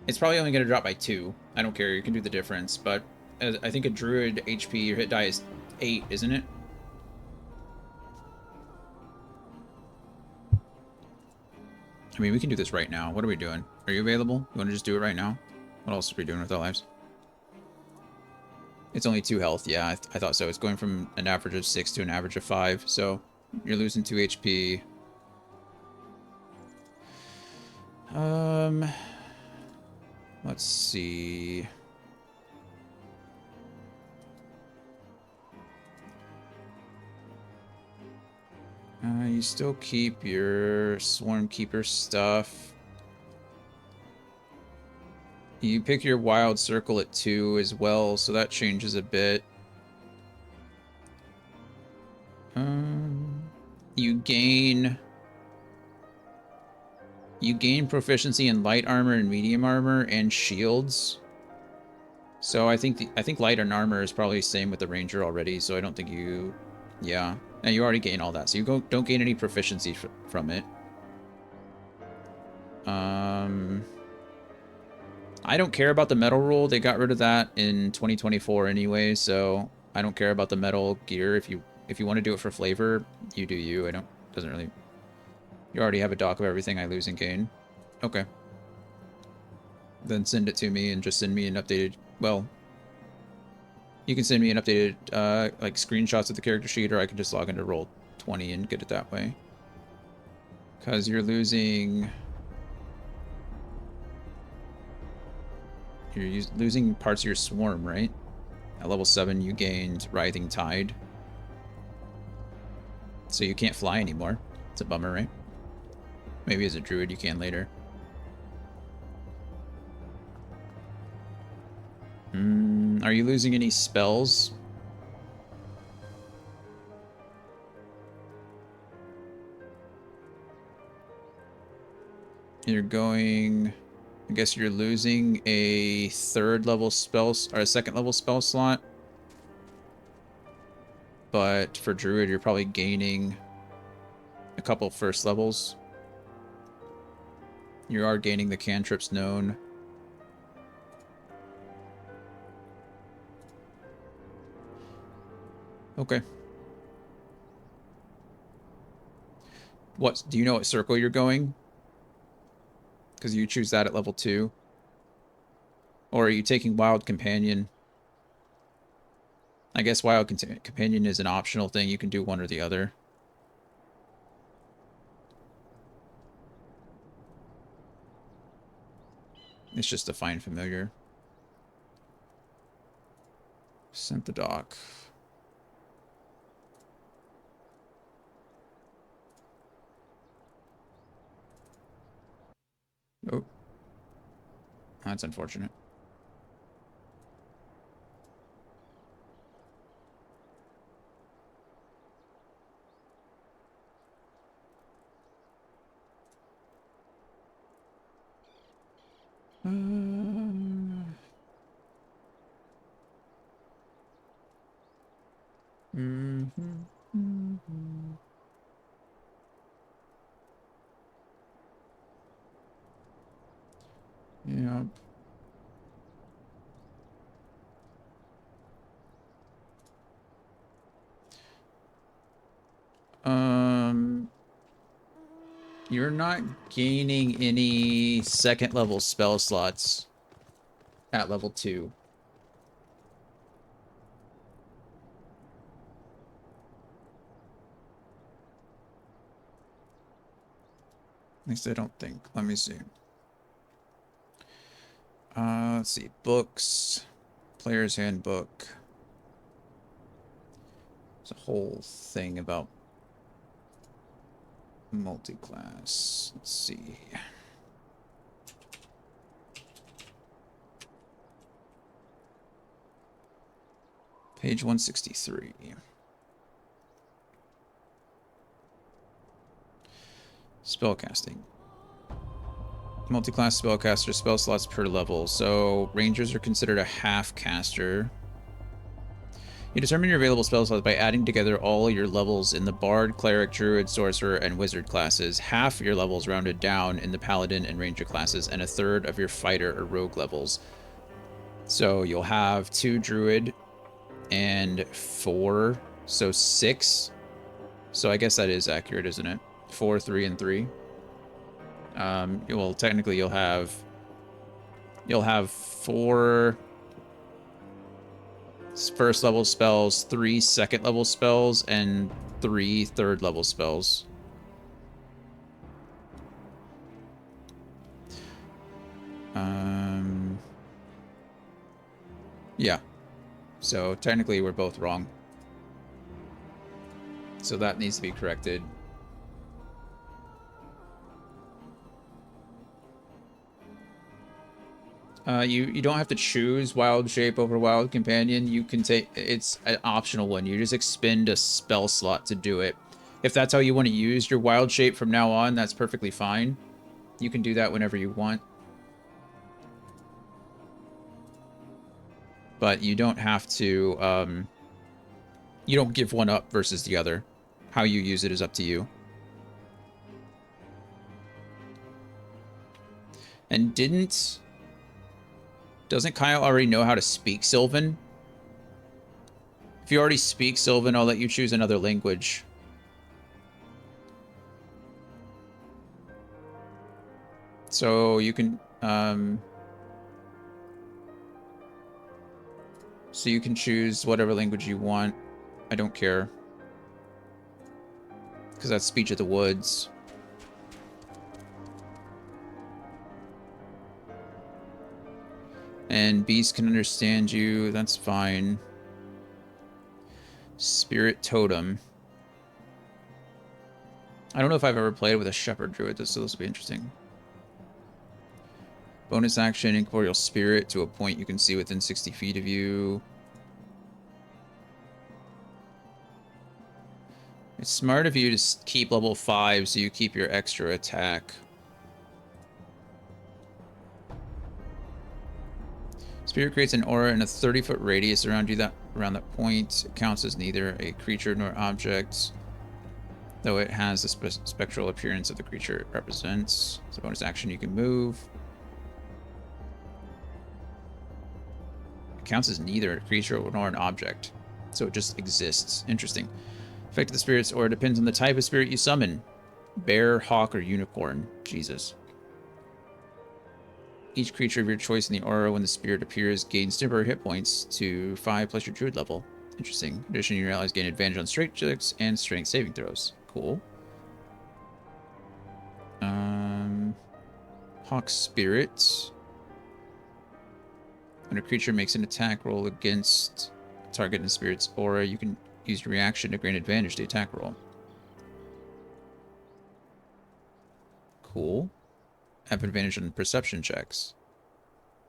It's probably only going to drop by 2, I don't care, you can do the difference, but I think a Druid HP, your hit die is 8, isn't it? I mean, we can do this right now. What are we doing? Are you available? You want to just do it right now? What else are we doing with our lives? It's only 2 health. Yeah, I thought so. It's going from an average of 6 to an average of 5. So you're losing 2 HP. Let's see. You still keep your Swarm Keeper stuff. You pick your Wild Circle at 2 as well, so that changes a bit. You gain proficiency in light armor and medium armor and shields. So I think light and armor is probably the same with the ranger already, so I don't think you... Yeah. And you already gain all that, so you don't gain any proficiency from it. I don't care about the metal rule. They got rid of that in 2024 anyway, so I don't care about the metal gear. If you want to do it for flavor, you do you. Doesn't really... You already have a doc of everything I lose and gain. Okay. Then send it to me and just send me an updated... Well, you can send me an updated, like, screenshots of the character sheet, or I can just log into Roll20 and get it that way. Because you're losing... You're losing parts of your swarm, right? At level 7, you gained Writhing Tide. So you can't fly anymore. It's a bummer, right? Maybe as a druid you can later. Are you losing any spells? You're going... I guess you're losing a 3rd level spell, or a 2nd level spell slot. But for druid, you're probably gaining a couple 1st levels. You are gaining the cantrips known. Okay. Do you know what circle you're going? Because you choose that at level 2. Or are you taking Wild Companion? I guess Wild Companion is an optional thing. You can do one or the other. It's just a fine familiar. Sent the doc. Oh. That's unfortunate. Yeah. You're not gaining any 2nd level spell slots at level 2. At least I don't think. Let me see. Let's see. Books. Player's Handbook. There's a whole thing about multi-class. Let's see. Page 163. Spellcasting. Multi-class spellcaster, spell slots per level. So rangers are considered a half caster. You determine your available spell slots by adding together all your levels in the Bard, Cleric, Druid, Sorcerer, and Wizard classes, half your levels rounded down in the Paladin and Ranger classes, and a 1/3 of your Fighter or Rogue levels. So you'll have 2 Druid and 4, so 6. So I guess that is accurate, isn't it? 4, 3, and 3. Well, technically you'll have 4 first level spells, 3 second level spells, and 3 third level spells. Yeah. So technically we're both wrong. So that needs to be corrected. You don't have to choose Wild Shape over Wild Companion. You can take, it's an optional one. You just expend a spell slot to do it. If that's how you want to use your Wild Shape from now on, that's perfectly fine. You can do that whenever you want. But you don't have to, you don't give one up versus the other. How you use it is up to you. And doesn't Kyle already know how to speak Sylvan? If you already speak Sylvan, I'll let you choose another language. So you can, so you can choose whatever language you want. I don't care. Because that's Speech of the Woods. And Beast can understand you. That's fine. Spirit Totem. I don't know if I've ever played with a Shepherd Druid, so this will be interesting. Bonus action, Incorporeal Spirit to a point you can see within 60 feet of you. It's smart of you to keep level 5 so you keep your extra attack. Spirit creates an aura in a 30-foot radius around you. Around that point, it counts as neither a creature nor object, though it has the spectral appearance of the creature it represents. It's a bonus action you can move. It counts as neither a creature nor an object, so it just exists. Interesting. Effect of the spirit's aura depends on the type of spirit you summon. Bear, hawk, or unicorn. Jesus. Each creature of your choice in the aura when the spirit appears gains temporary hit points to 5 plus your druid level. Interesting. In addition, your allies gain advantage on strength checks and strength saving throws. Cool. Hawk Spirit. When a creature makes an attack roll against a target in the spirit's aura, you can use your reaction to grant advantage to the attack roll. Cool. Have advantage on perception checks.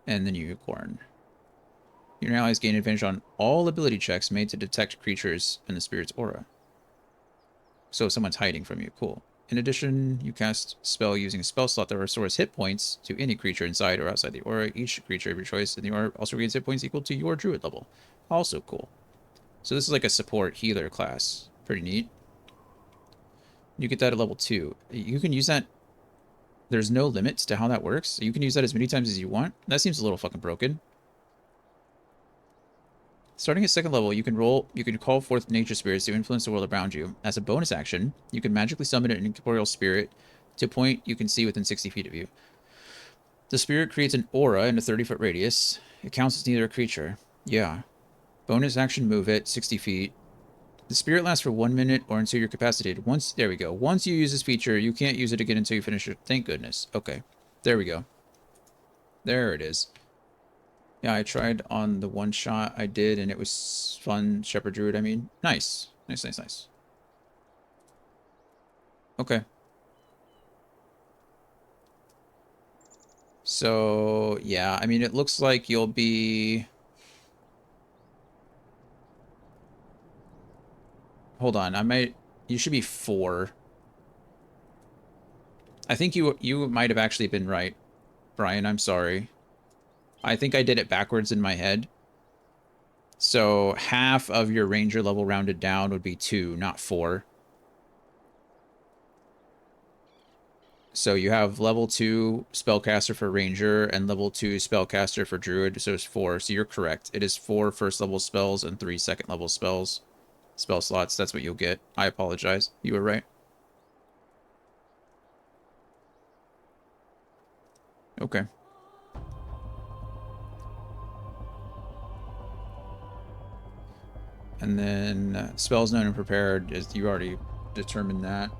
And then unicorn. Your allies gain advantage on all ability checks made to detect creatures in the spirit's aura. So if someone's hiding from you, cool. In addition, you cast a spell using a spell slot that restores hit points to any creature inside or outside the aura. Each creature of your choice in the aura also gains hit points equal to your druid level. Also cool. So this is like a support healer class. Pretty neat. You get that at level 2. You can use that. There's no limits to how that works. You can use that as many times as you want. That seems a little fucking broken. Starting at 2nd level, you can call forth nature spirits to influence the world around you. As a bonus action, you can magically summon an incorporeal spirit to a point you can see within 60 feet of you. The spirit creates an aura in a 30-foot radius. It counts as neither a creature. Yeah. Bonus action, move it 60 feet. The spirit lasts for 1 minute or until you're incapacitated. There we go. Once you use this feature, you can't use it again until you finish it. Thank goodness. Okay. There we go. There it is. Yeah, I tried on the one shot I did, and it was fun. Shepherd Druid, I mean. Nice. Nice, nice, nice. Okay. So, yeah, I mean, it looks like you'll be... Hold on, you should be 4. I think you might have actually been right, Brian, I'm sorry. I think I did it backwards in my head. So half of your ranger level rounded down would be 2, not 4. So you have level 2 spellcaster for ranger and level 2 spellcaster for druid, so it's 4. So you're correct. It is 4 first level spells and 3 second level spells. Spell slots, that's what you'll get. I apologize. You were right. Okay. And then spells known and prepared, is you already determined that.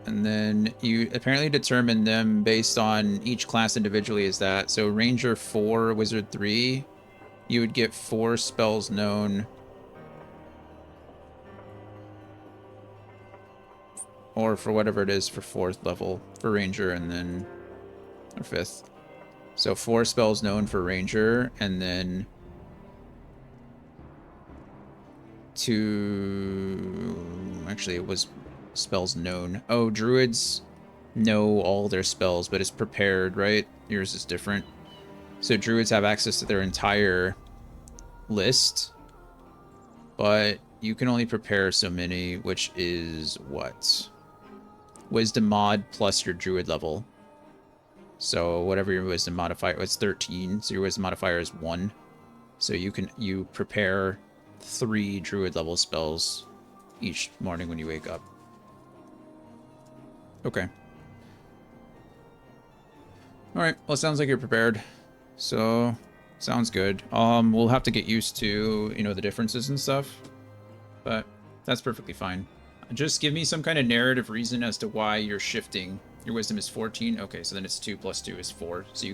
And then you apparently determine them based on each class individually is that. So Ranger 4, Wizard 3, you would get 4 spells known. Or for whatever it is for 4th level for Ranger and then... Or 5th. So 4 spells known for Ranger and then... 2... Actually, it was... spells known. Oh, druids know all their spells, but it's prepared, right? Yours is different. So druids have access to their entire list, but you can only prepare so many, which is what? Wisdom mod plus your druid level. So whatever your wisdom modifier, it's 13, so your wisdom modifier is 1. So you prepare 3 druid level spells each morning when you wake up. Okay. Alright, well it sounds like you're prepared. So, sounds good. We'll have to get used to, you know, the differences and stuff. But that's perfectly fine. Just give me some kind of narrative reason as to why you're shifting. Your wisdom is 14. Okay, so then it's 2 plus 2 is 4. So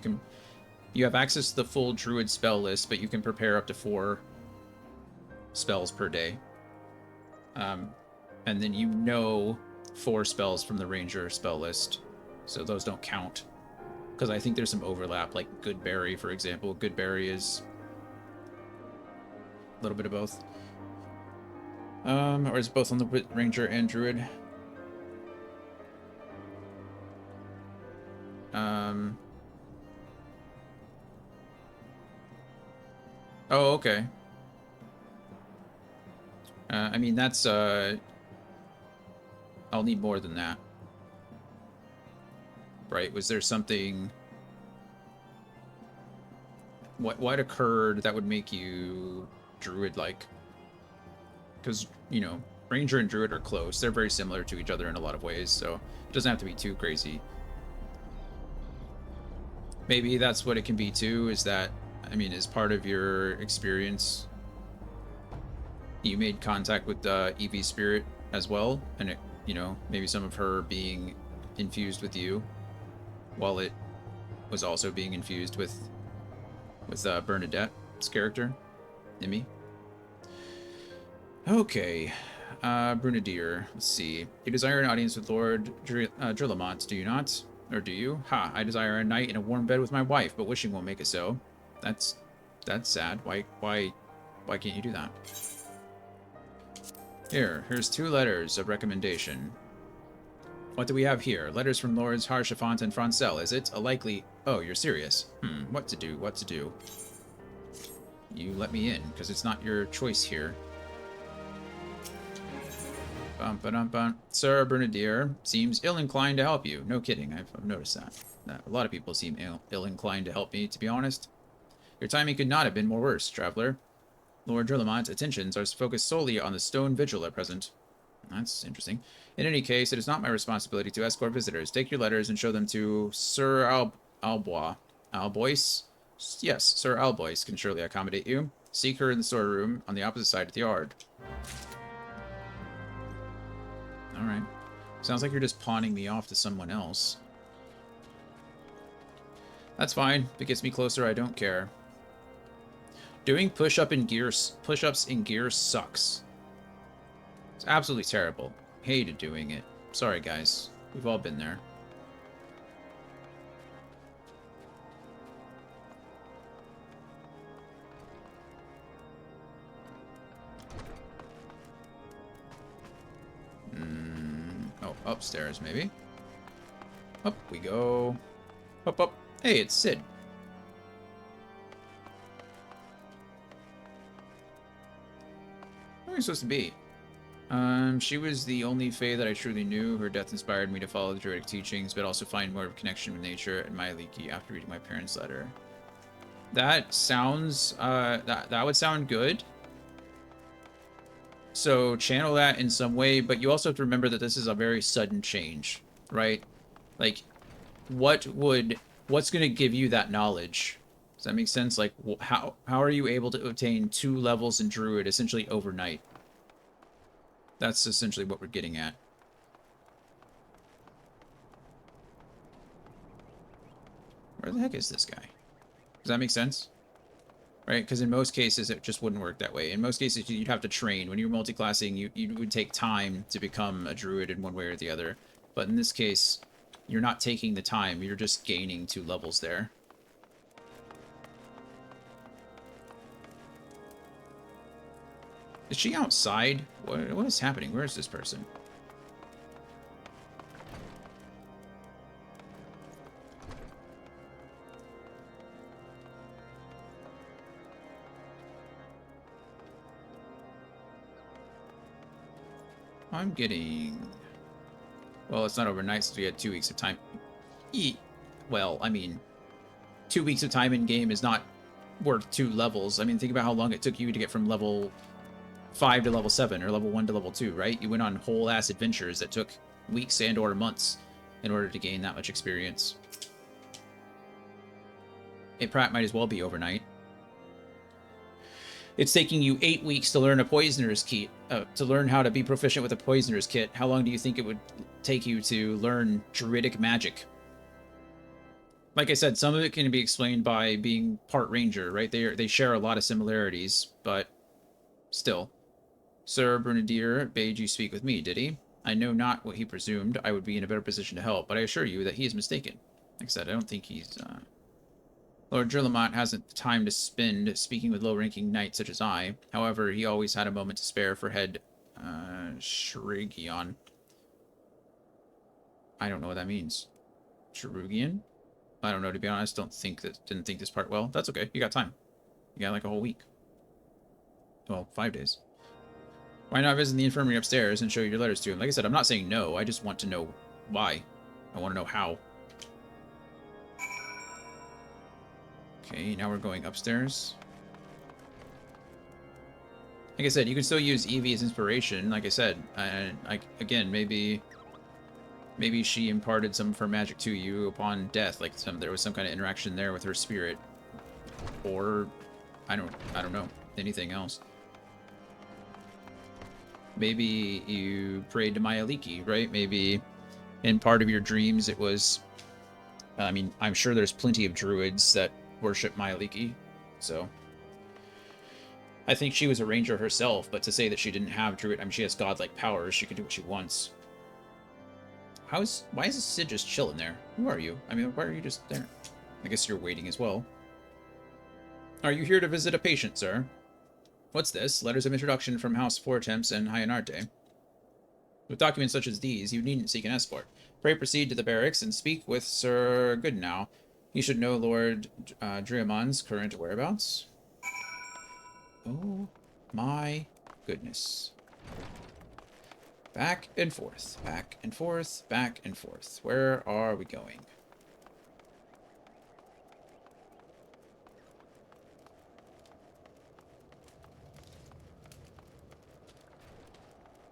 you have access to the full druid spell list, but you can prepare up to 4 spells per day. And then you know 4 spells from the ranger spell list, so those don't count because I think there's some overlap, like Goodberry, for example. Goodberry is a little bit of both, or is it both on the ranger and druid? Oh, okay. I mean, that's I'll need more than that. Right? Was there something... What occurred that would make you druid-like? Because, you know, ranger and druid are close. They're very similar to each other in a lot of ways, so it doesn't have to be too crazy. Maybe that's what it can be too, is that, I mean, as part of your experience, you made contact with the Eevee spirit as well, and it, you know, maybe some of her being infused with you, while it was also being infused with Bernadette's character, Nimi. Okay, Brunadier, let's see. You desire an audience with Lord Drillamont, do you not? Or do you? Ha, I desire a night in a warm bed with my wife, but wishing won't make it so. That's sad. Why can't you do that? Here's 2 letters of recommendation. What do we have here? Letters from Lords Harshafont and Francel, is it? A likely... Oh, you're serious. What to do? You let me in, because it's not your choice here. Bum-ba-dum-bum. Sir Bernadier seems ill-inclined to help you. No kidding, I've noticed that. A lot of people seem ill-inclined to help me, to be honest. Your timing could not have been more worse, traveler. Lord Drillamant's attentions are focused solely on the stone vigil at present. That's interesting. In any case, it is not my responsibility to escort visitors. Take your letters and show them to Sir Albois. Albois? Yes, Sir Albois can surely accommodate you. Seek her in the storeroom on the opposite side of the yard. Alright. Sounds like you're just pawning me off to someone else. That's fine. If it gets me closer, I don't care. Doing push-ups in gear sucks. It's absolutely terrible. Hated doing it. Sorry, guys. We've all been there. Oh, upstairs, maybe. Up we go. Up, up. Hey, it's Sid. Where are we supposed to be? She was the only Fae that I truly knew. Her death inspired me to follow the Druidic teachings, but also find more of a connection with nature and my Leaky after reading my parents' letter. That sounds, that would sound good. So channel that in some way, but you also have to remember that this is a very sudden change, right? Like, what's going to give you that knowledge? Does that make sense? Like, how are you able to obtain 2 levels in Druid essentially overnight? That's essentially what we're getting at. Where the heck is this guy? Does that make sense? Right? Because in most cases, it just wouldn't work that way. In most cases, you'd have to train. When you're multi-classing, you would take time to become a druid in one way or the other. But in this case, you're not taking the time. You're just gaining 2 levels there. Is she outside? What is happening? Where is this person? I'm getting... Well, it's not overnight since we had 2 weeks of time. Well, I mean, 2 weeks of time in game is not worth 2 levels. I mean, think about how long it took you to get from level 5 to level 7 or level 1 to level 2, right? You went on whole ass adventures that took weeks and or months in order to gain that much experience. It might as well be overnight. It's taking you 8 weeks to learn a poisoner's kit, to learn how to be proficient with a poisoner's kit. How long do you think it would take you to learn druidic magic? Like I said, some of it can be explained by being part ranger, right? They share a lot of similarities, but still. Sir Bernadier bade you speak with me, did he? I know not what he presumed. I would be in a better position to help, but I assure you that he is mistaken. Like I said, I don't think he's... Lord Drillamont hasn't the time to spend speaking with low-ranking knights such as I. However, he always had a moment to spare for head Shrigion. I don't know what that means. Shrugian? I don't know, to be honest. Didn't think this part well. That's okay. You got time. You got like a whole week. Well, 5 days. Why not visit the infirmary upstairs and show your letters to him? Like I said, I'm not saying no. I just want to know why. I want to know how. Okay, now we're going upstairs. Like I said, you can still use Evie as inspiration. Like I said, again, maybe she imparted some of her magic to you upon death. Like there was some kind of interaction there with her spirit, or I don't know, anything else. Maybe you prayed to Myaliki, right? Maybe in part of your dreams it was. I mean, I'm sure there's plenty of druids that worship Myaliki, so I think she was a ranger herself, but to say that she didn't have druid, I mean, she has godlike powers, she can do what she wants. Why is this Sid just chilling there? Who are you? I mean, why are you just there? I guess you're waiting as well. Are you here to visit a patient, sir? What's this? Letters of introduction from House Fortemps and Hyanarte. With documents such as these, you needn't seek an escort. Pray proceed to the barracks and speak with Sir Goodnow. He should know Lord Driamon's current whereabouts. Oh my goodness. Back and forth, back and forth, back and forth. Where are we going?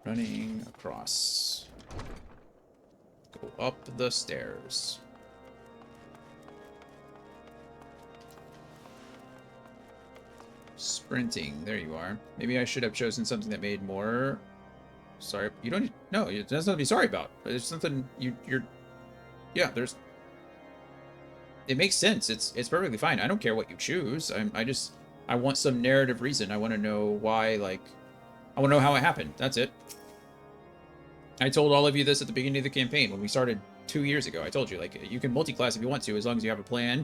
Running across. Go up the stairs. Sprinting. There you are. Maybe I should have chosen something that made more... Sorry. You don't... No, there's nothing to be sorry about. There's something... You're... Yeah, there's... It makes sense. It's perfectly fine. I don't care what you choose. I want some narrative reason. I want to know why, like... I want to know how it happened. That's it. I told all of you this at the beginning of the campaign when we started 2 years ago. I told you, like, you can multi-class if you want to, as long as you have a plan,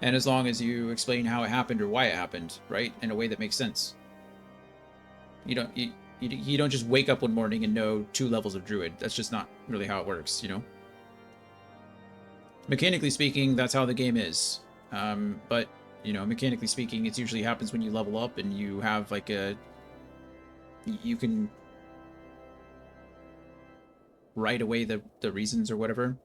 and as long as you explain how it happened or why it happened, right? In a way that makes sense. You don't just wake up one morning and know 2 levels of Druid. That's just not really how it works, you know? Mechanically speaking, that's how the game is. But, you know, mechanically speaking, it usually happens when you level up and you have, like, you can write away the reasons or whatever.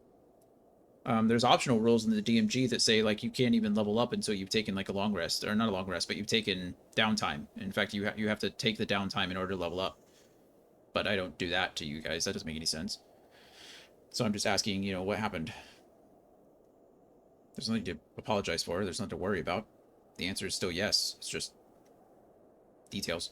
There's optional rules in the DMG that say, like, you can't even level up until you've taken, like, a long rest. Or not a long rest, but you've taken downtime. In fact, you have to take the downtime in order to level up. but I don't do that to you guys. That doesn't make any sense. So I'm just asking, you know, what happened? There's nothing to apologize for. There's nothing to worry about. The answer is still yes. It's just details.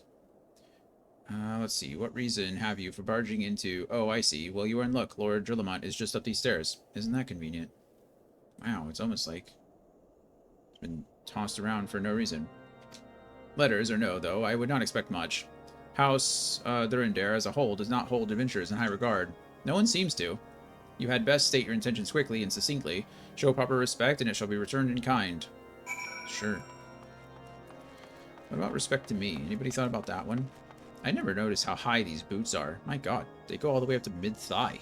Let's see. What reason have you for barging into... Oh, I see. Well, you are in luck. Lord Drillamont is just up these stairs. Isn't that convenient? Wow, it's almost like it's been tossed around for no reason. Letters or no, though, I would not expect much. House Durandare as a whole does not hold adventurers in high regard. No one seems to. You had best state your intentions quickly and succinctly. Show proper respect, and it shall be returned in kind. Sure. What about respect to me? Anybody thought about that one? I never noticed how high these boots are. My god, they go all the way up to mid-thigh.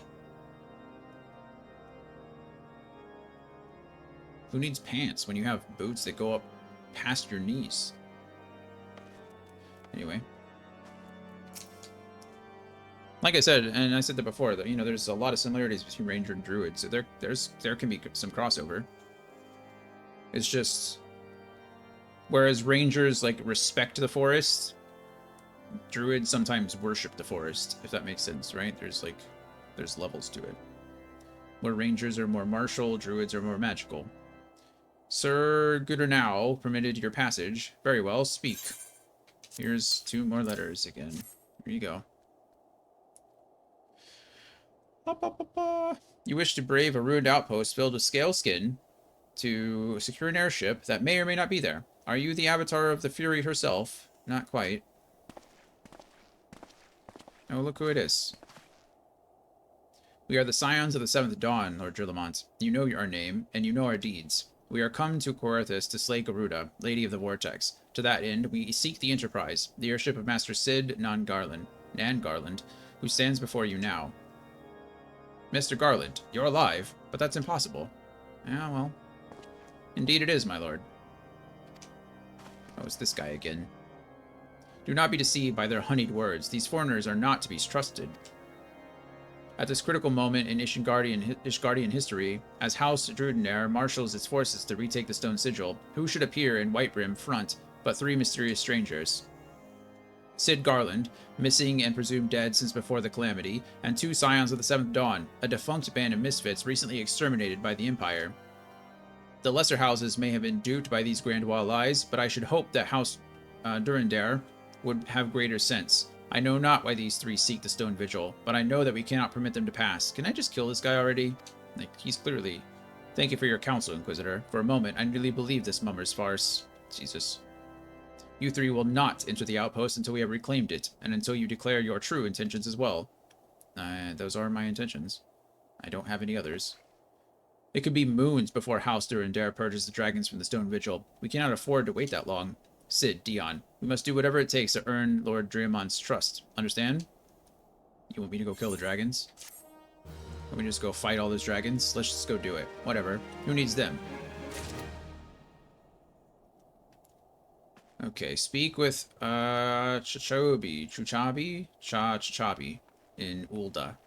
Who needs pants when you have boots that go up past your knees? Anyway. Like I said, and I said that before, that, you know, there's a lot of similarities between Ranger and Druid, so there can be some crossover. It's just... Whereas Rangers, like, respect the forest, Druids sometimes worship the forest, if that makes sense, right? There's levels to it. Where Rangers are more martial, Druids are more magical. Sir Goodernau permitted your passage. Very well, speak. Here's 2 more letters again. Here you go. You wish to brave a ruined outpost filled with scale skin to secure an airship that may or may not be there. Are you the avatar of the Fury herself? Not quite. Oh, look who it is. We are the Scions of the Seventh Dawn, Lord Drillamont. You know our name, and you know our deeds. We are come to Coerthus to slay Garuda, Lady of the Vortex. To that end, we seek the Enterprise, the airship of Master Sid Nan Garland, who stands before you now. Mr. Garland, you're alive, but that's impossible. Yeah, well. Indeed it is, my lord. Oh, it's this guy again. Do not be deceived by their honeyed words. These foreigners are not to be trusted. At this critical moment in Ishgardian history, as House Druidenair marshals its forces to retake the stone sigil, who should appear in Whitebrim front but 3 mysterious strangers? Sid Garland, missing and presumed dead since before the Calamity, and 2 Scions of the Seventh Dawn, a defunct band of misfits recently exterminated by the Empire. The lesser houses may have been duped by these Grandois lies, but I should hope that House Durandare would have greater sense. I know not why these 3 seek the stone vigil, but I know that we cannot permit them to pass. Can I just kill this guy already? Like, he's clearly... Thank you for your counsel, Inquisitor. For a moment, I nearly believed this mummer's farce. Jesus. You 3 will not enter the outpost until we have reclaimed it, and until you declare your true intentions as well. Those are my intentions. I don't have any others. It could be moons before House Durandare purges the dragons from the stone vigil. We cannot afford to wait that long. Sid, Dion, we must do whatever it takes to earn Lord Dreamont's trust. Understand? You want me to go kill the dragons? Want me to just go fight all those dragons? Let's just go do it. Whatever. Who needs them? Okay, speak with Chuchabi in Ulda.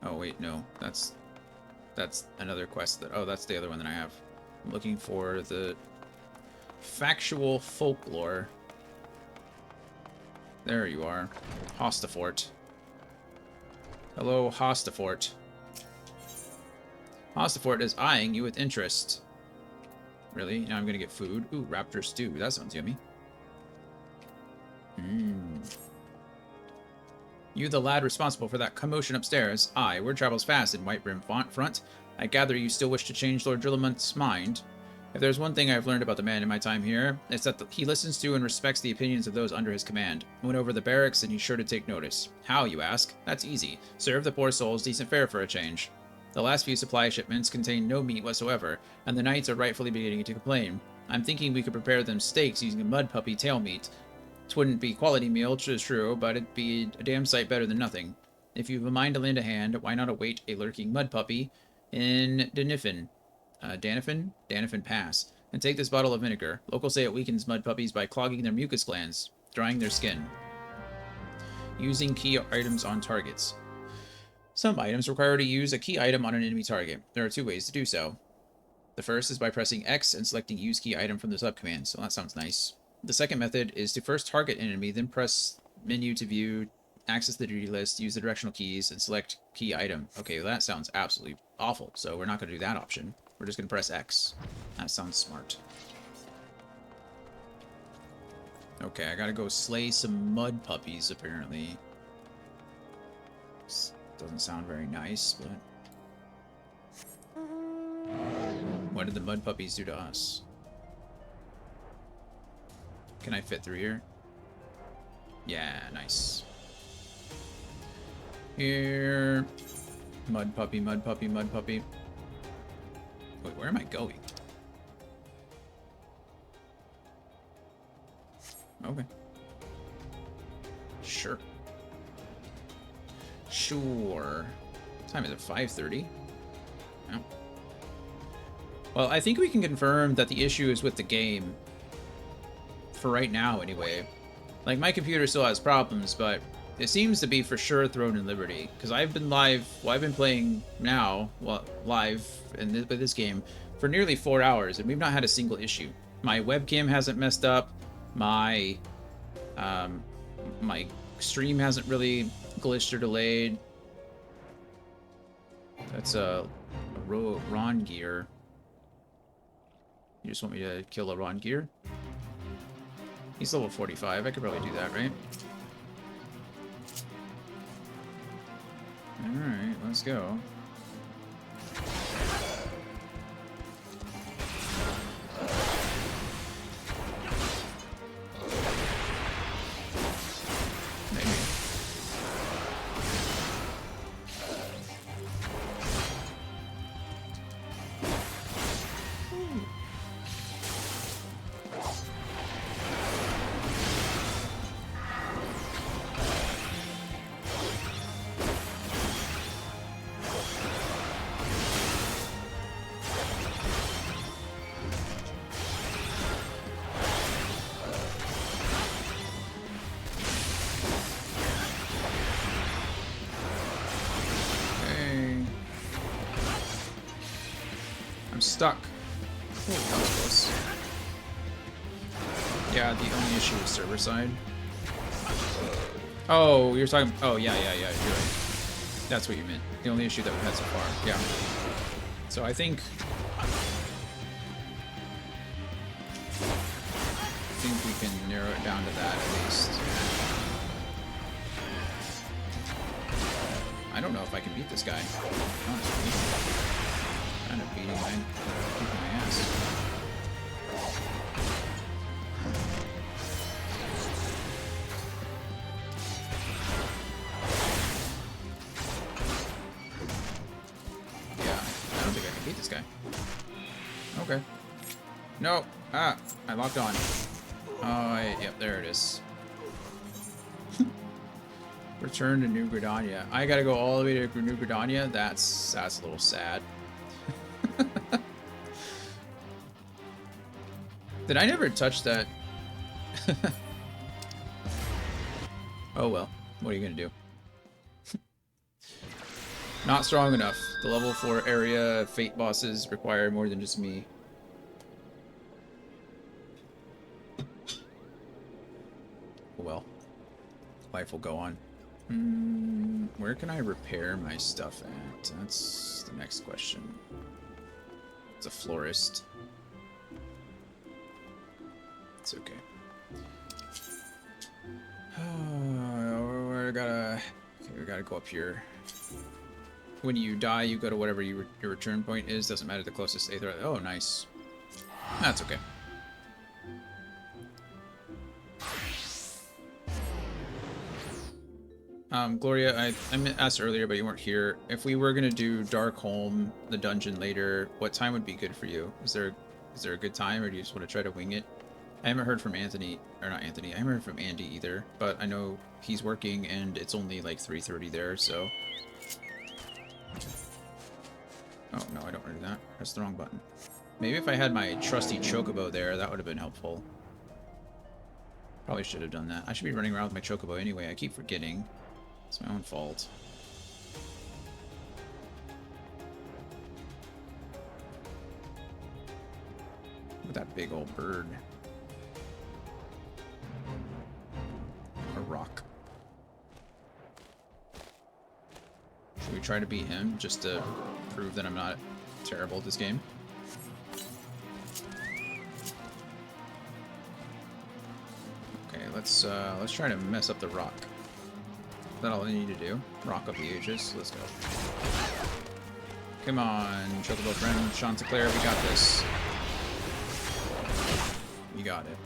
Oh wait, no. That's another quest that... Oh, that's the other one that I have. I'm looking for the factual folklore. There you are. Hostafort. Hello, Hostafort. Hostafort is eyeing you with interest. Really? Now I'm gonna get food. Ooh, raptor stew. That sounds yummy. You, the lad responsible for that commotion upstairs. Aye, word travels fast in Whitebrim front. I gather you still wish to change Lord Drillamont's mind. If there's one thing I've learned about the man in my time here, it's that he listens to and respects the opinions of those under his command. Went over the barracks, and he's sure to take notice. How, you ask? That's easy. Serve the poor souls decent fare for a change. The last few supply shipments contain no meat whatsoever, and the knights are rightfully beginning to complain. I'm thinking we could prepare them steaks using mud puppy tail meat. 'Twouldn't be quality meal, 'tis true, but it'd be a damn sight better than nothing. If you've a mind to lend a hand, why not await a lurking mud puppy in Danifin Pass, and take this bottle of vinegar. Locals say it weakens mud puppies by clogging their mucus glands, drying their skin. Using key items on targets. Some items require to use a key item on an enemy target. There are 2 ways to do so. The first is by pressing X and selecting Use Key Item from the subcommand, so that sounds nice. The second method is to first target an enemy, then press menu to view, access the duty list, use the directional keys, and select key item. Okay, well, that sounds absolutely awful, so we're not going to do that option. We're just going to press X. That sounds smart. Okay, I gotta go slay some mud puppies, apparently. This doesn't sound very nice, but... What did the mud puppies do to us? Can I fit through here? Yeah, nice. Here. Mud puppy, mud puppy, mud puppy. Wait, where am I going? Okay. Sure. Sure. Time is it? 5:30? Yeah. Well, I think we can confirm that the issue is with the game. For right now, anyway. Like, my computer still has problems, but it seems to be for sure Throne and Liberty. Because I've been live, well, I've been playing now, well, live with this game for nearly 4 hours, and we've not had a single issue. My webcam hasn't messed up. My stream hasn't really glitched or delayed. That's a Ron Gear. You just want me to kill a Ron Gear? He's level 45. I could probably do that, right? Alright, let's go. Stuck. Oh, that was close. Yeah, the only issue is server side. Oh, you're talking. Oh, yeah, you're right. That's what you meant. The only issue that we've had so far. Yeah. So I think we can narrow it down to that at least. I don't know if I can beat this guy, honestly. Kind of beating my ass. Yeah, I don't think I can beat this guy. Okay. No. Ah, I locked on. Oh, yep, there it is. Return to New Gridania. I gotta go all the way to New Gridania? That's a little sad. Did I never touch that? Oh well, what are you gonna do? Not strong enough. The level 4 area fate bosses require more than just me. Well, life will go on. Where can I repair my stuff at? That's the next question. It's a florist. It's okay. We gotta go up here. When you die, you go to whatever your return point is. Doesn't matter the closest Aether. Oh, nice. That's okay. Gloria, I asked earlier, but you weren't here. If we were gonna do Darkholm, the dungeon later, what time would be good for you? Is there a good time, or do you just want to try to wing it? I haven't heard from Anthony, or not Anthony. I haven't heard from Andy either, but I know he's working, and it's only like 3:30 there, so. Oh no, I don't want to do that. That's the wrong button. Maybe if I had my trusty chocobo there, that would have been helpful. Probably should have done that. I should be running around with my chocobo anyway. I keep forgetting. It's my own fault. Look at that big old bird. A rock. try to beat him just to prove that I'm not terrible at this game. Okay, let's try to mess up the rock. Is that all I need to do? Rock up the ages. Let's go. Come on, Chocobo friend, Chanticleer, we got this. You got it.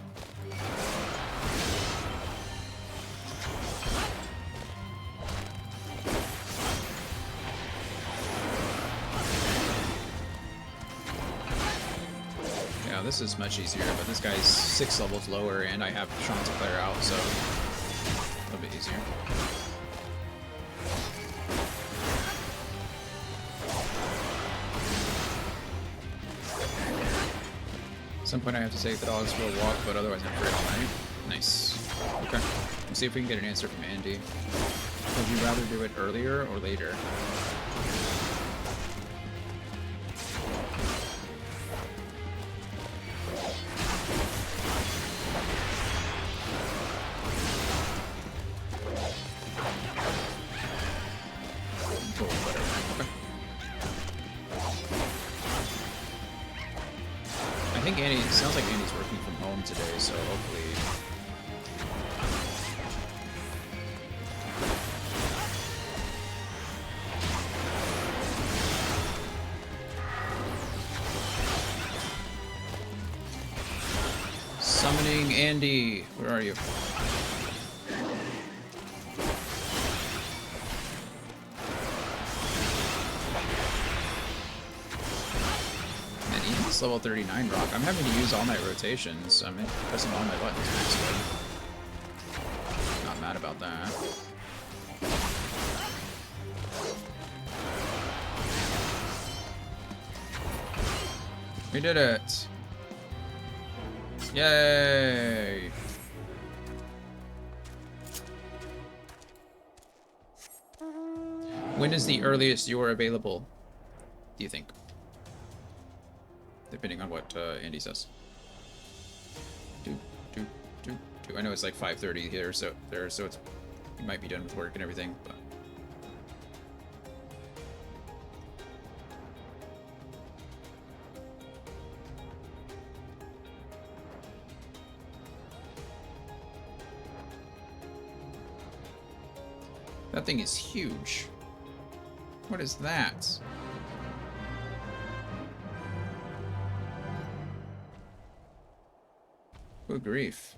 Yeah, this is much easier, but this guy's 6 levels lower, and I have Chanticleer out, so a little bit easier. At some point I have to take the dogs for a walk, but otherwise I'm free all night. Nice. Okay. Let's see if we can get an answer from Andy. Would you rather do it earlier or later? Cool, whatever. Okay. I think Andy, it sounds like Andy's working from home today, so hopefully... Summoning Andy! Where are you? Level 39 rock. I'm having to use all my rotations. I'm pressing all my buttons maximum. Not mad about that. We did it! Yay! When is the earliest you're available, do you think? Depending on what Andy says. I know it's like 5:30 here, so it's you might be done with work and everything, but that thing is huge. What is that? Good grief.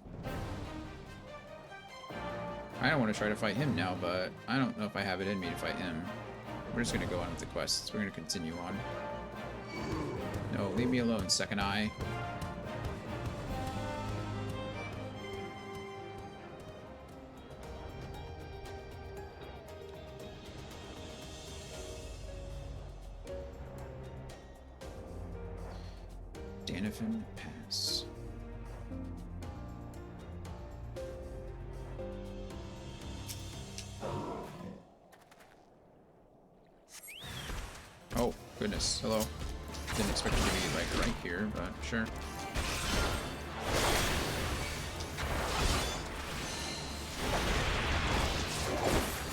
I don't want to try to fight him now, but I don't know if I have it in me to fight him. We're just going to go on with the quests. We're going to continue on. No, leave me alone, Second Eye. Danifin Pass. Oh, goodness. Hello. Didn't expect it to be, like, right here, but sure.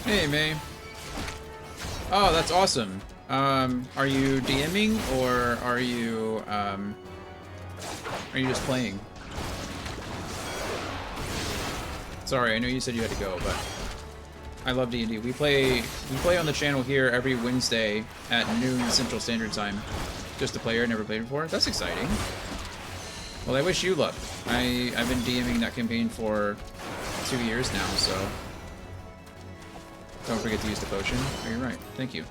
Hey, May. Oh, that's awesome. Are you DMing, or are you just playing? Sorry, I know you said you had to go, but I love D&D. We play on the channel here every Wednesday at noon Central Standard Time. Just a player I never played before. That's exciting. Well, I wish you luck. I've been DMing that campaign for 2 years now, so don't forget to use the potion. Oh, you're right. Thank you.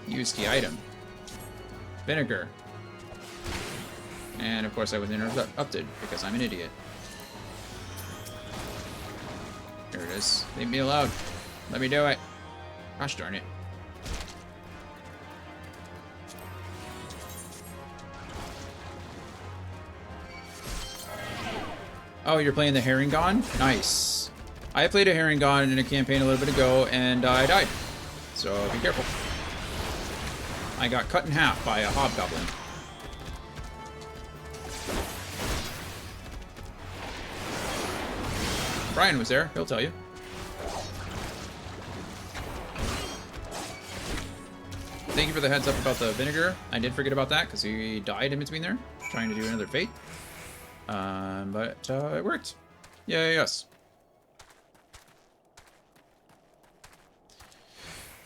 Use key item. Vinegar. And of course I was interrupted because I'm an idiot. Here it is. Leave me alone. Let me do it. Gosh darn it. Oh, you're playing the Herringon? Nice. I played a Herringon in a campaign a little bit ago, and I died. So be careful. I got cut in half by a hobgoblin. Brian was there. He'll tell you. thank you for the heads up about the vinegar. I did forget about that because he died in between there, trying to do another fate. But it worked. Yeah, yes.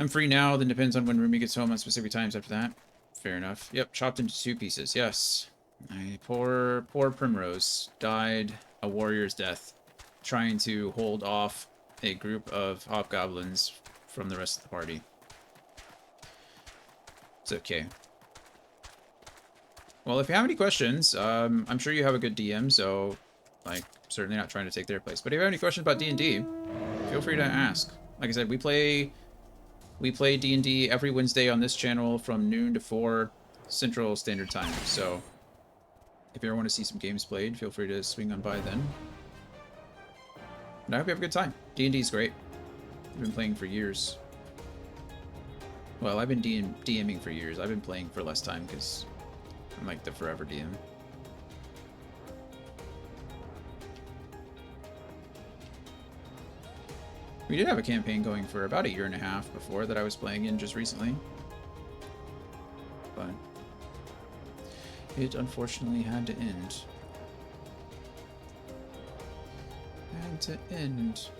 I'm free now, then depends on when Rumi gets home on specific times after that. Fair enough. Yep, chopped into 2 pieces, yes. Poor Primrose died a warrior's death, trying to hold off a group of hobgoblins from the rest of the party. It's okay. Well, if you have any questions, I'm sure you have a good DM, so, like, certainly not trying to take their place. But if you have any questions about D&D, feel free to ask. Like I said, we play D&D every Wednesday on this channel from noon to 4 Central Standard Time. So if you ever want to see some games played, feel free to swing on by then. And I hope you have a good time. D&D is great. I've been playing for years. Well, I've been DMing for years. I've been playing for less time because I'm like the forever DM. We did have a campaign going for about 1.5 years before that I was playing in just recently. But it unfortunately had to end. Had to end.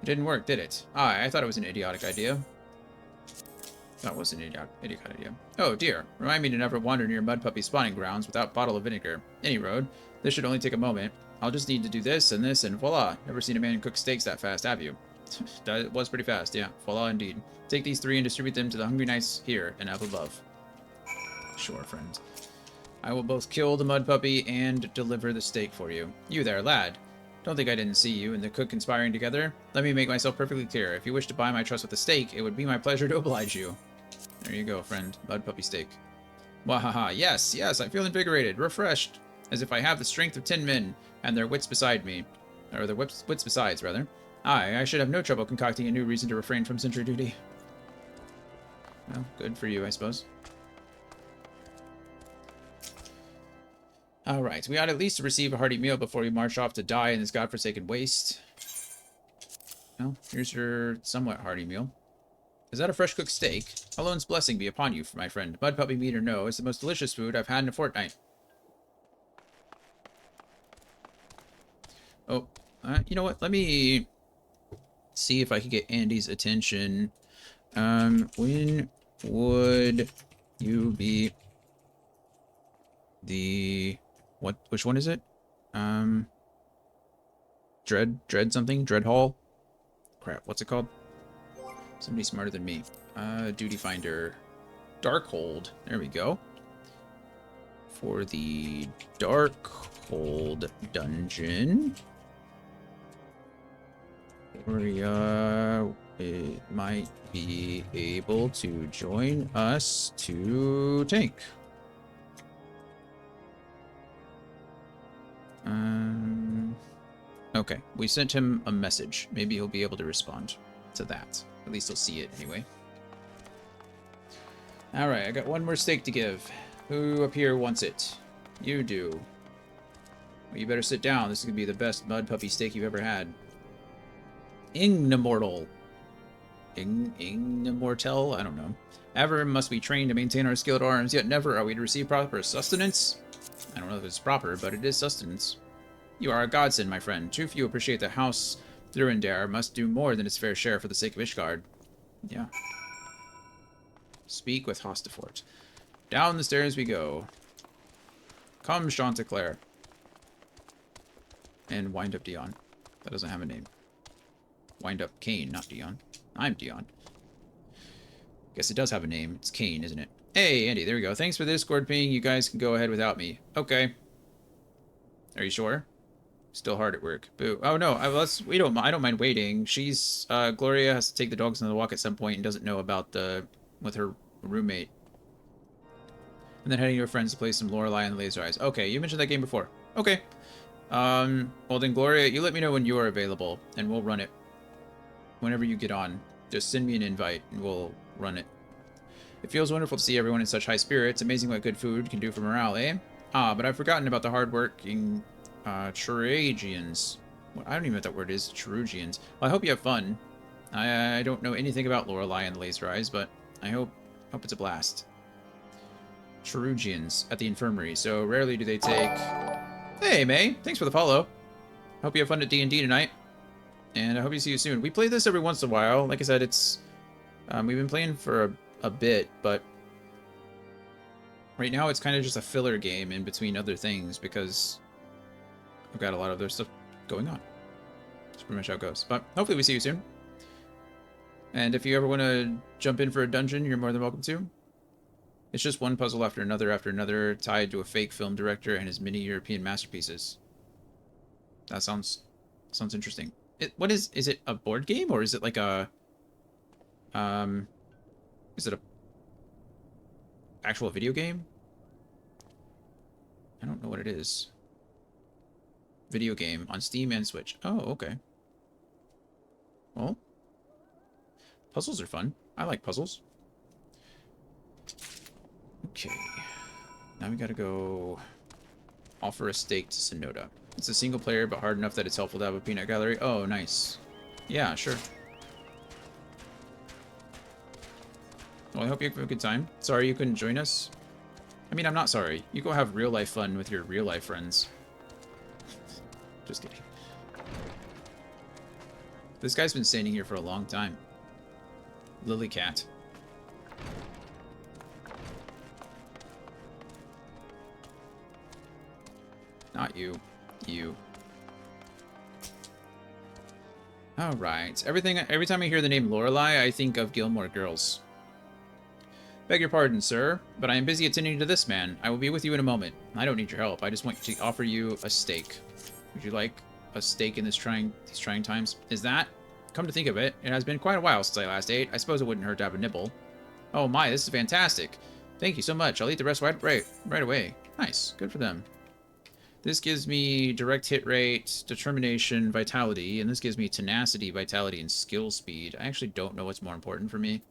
It didn't work, did it? Ah, I thought it was an idiotic idea. That was an idiotic idea. Oh dear, remind me to never wander near Mud Puppy spawning grounds without bottle of vinegar. Any road. This should only take a moment. I'll just need to do this, and voila. Never seen a man cook steaks that fast, have you? That was pretty fast, yeah. Voila indeed. Take these 3 and distribute them to the hungry knights here and up above. Sure, friend. I will both kill the Mud Puppy and deliver the steak for you. You there, lad. Don't think I didn't see you and the cook conspiring together. Let me make myself perfectly clear. If you wish to buy my trust with a steak, it would be my pleasure to oblige you. There you go, friend. Mud Puppy steak. Wahaha. Yes, yes, I feel invigorated, refreshed, as if I have the strength of 10 men and their wits beside me. Or their wits besides, rather. I should have no trouble concocting a new reason to refrain from sentry duty. Well, good for you, I suppose. Alright, we ought at least receive a hearty meal before we march off to die in this godforsaken waste. Well, here's your somewhat hearty meal. Is that a fresh cooked steak? Alone's blessing be upon you, my friend. Mud Puppy meat or no, it's the most delicious food I've had in a fortnight. Oh, you know what? Let me see if I can get Andy's attention. When would you be the... What? Which one is it? Dread something? Dread Hall? Crap, what's it called? Somebody smarter than me. Duty Finder. Darkhold. There we go. For the Darkhold dungeon. Gloria might be able to join us to tank. Okay, we sent him a message. Maybe he'll be able to respond to that. At least he'll see it anyway. Alright, I got one more steak to give. Who up here wants it? You do. Well, you better sit down. This is going to be the best Mud Puppy steak you've ever had. Immortal. Immortal? I don't know. Ever must be trained to maintain our skilled arms, yet never are we to receive proper sustenance. I don't know if it's proper, but it is sustenance. You are a godsend, my friend. Too few appreciate the House Thurendare must do more than its fair share for the sake of Ishgard. Yeah. Speak with Hostafort. Down the stairs we go. Come, Chanticleer. And wind up Dion. That doesn't have a name. Wind up Kane, not Dion. I'm Dion. Guess it does have a name. It's Kane, isn't it? Hey, Andy, there we go. Thanks for the Discord ping. You guys can go ahead without me. Okay. Are you sure? Still hard at work. Boo. Oh no, I don't mind waiting. She's Gloria has to take the dogs on the walk at some point and doesn't know about with her roommate. And then heading to her friends to play some Lorelei and the Laser Eyes. Okay, you mentioned that game before. Okay. Well then Gloria, you let me know when you are available and we'll run it. Whenever you get on, just send me an invite and we'll run it. It feels wonderful to see everyone in such high spirits. Amazing what good food can do for morale, eh? Ah, but I've forgotten about the hard-working Tragians. I don't even know what that word is. Cherugians. Well, I hope you have fun. I don't know anything about Lorelei and the Laser Eyes, but I hope it's a blast. Cherugians at the infirmary. So rarely do they take... Hey, May. Thanks for the follow. Hope you have fun at D&D tonight. And I hope you see you soon. We play this every once in a while. Like I said, it's... we've been playing for a bit, but... Right now, it's kind of just a filler game in between other things because I've got a lot of other stuff going on. That's pretty much how it goes. But hopefully we see you soon. And if you ever want to jump in for a dungeon, you're more than welcome to. It's just one puzzle after another, tied to a fake film director and his mini European masterpieces. That sounds interesting. What is it a board game or is it like a is it a actual video game? I don't know what it is. Video game on Steam and Switch. Oh, okay. Well, puzzles are fun. I like puzzles. Okay. Now we gotta go offer a steak to Sonoda. It's a single player, but hard enough that it's helpful to have a peanut gallery. Oh, nice. Yeah, sure. Well, I hope you have a good time. Sorry you couldn't join us. I mean, I'm not sorry. You go have real-life fun with your real-life friends. Just kidding. This guy's been standing here for a long time. Lily Cat. Not you. You. Alright. Every time I hear the name Lorelei, I think of Gilmore Girls. Beg your pardon, sir, but I am busy attending to this man. I will be with you in a moment. I don't need your help. I just want to offer you a steak. Would you like a steak in these trying times? Is that? Come to think of it, it has been quite a while since I last ate. I suppose it wouldn't hurt to have a nibble. Oh my, this is fantastic. Thank you so much. I'll eat the rest right away. Nice. Good for them. This gives me direct hit rate, determination, vitality, and this gives me tenacity, vitality, and skill speed. I actually don't know what's more important for me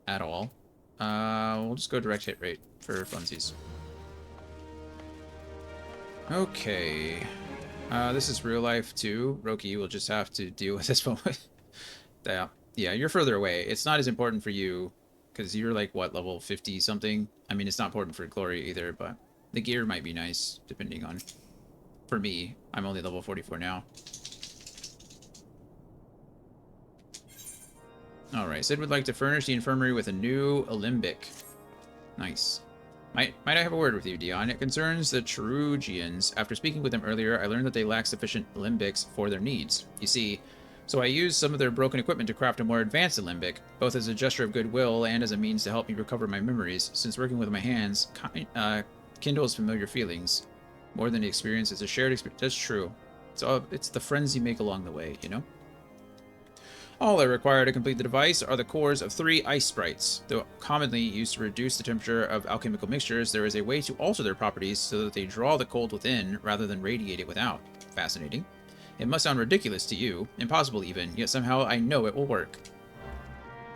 at all. We'll just go direct hit rate for funsies. Okay. This is real life too. Roki will just have to deal with this moment. Yeah, you're further away. It's not as important for you because you're like, what, level 50 something? I mean, it's not important for Glory either, but the gear might be nice depending on... For me, I'm only level 44 now. Alright, Sid would like to furnish the infirmary with a new alembic. Nice. Might I have a word with you, Dion? It concerns the Cherugians. After speaking with them earlier, I learned that they lack sufficient alembics for their needs. You see, so I used some of their broken equipment to craft a more advanced alembic, both as a gesture of goodwill and as a means to help me recover my memories, since working with my hands kindles familiar feelings. More than the experience, it's a shared experience. That's true. So it's the friends you make along the way, you know? All I require to complete the device are the cores of 3 ice sprites. Though commonly used to reduce the temperature of alchemical mixtures, there is a way to alter their properties so that they draw the cold within rather than radiate it without. Fascinating. It must sound ridiculous to you, impossible even, yet somehow I know it will work.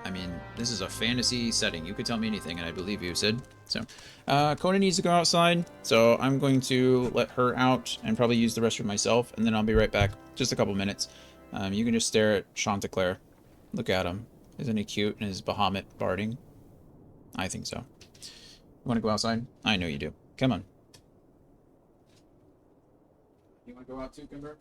I mean, this is a fantasy setting. You could tell me anything and I believe you, Sid. So, Kona needs to go outside, so I'm going to let her out and probably use the restroom myself, and then I'll be right back. Just a couple minutes. You can just stare at Chanticleer. Look at him. Isn't he cute in his Bahamut barding? I think so. You want to go outside? I know you do. Come on. You want to go out too, Kimber?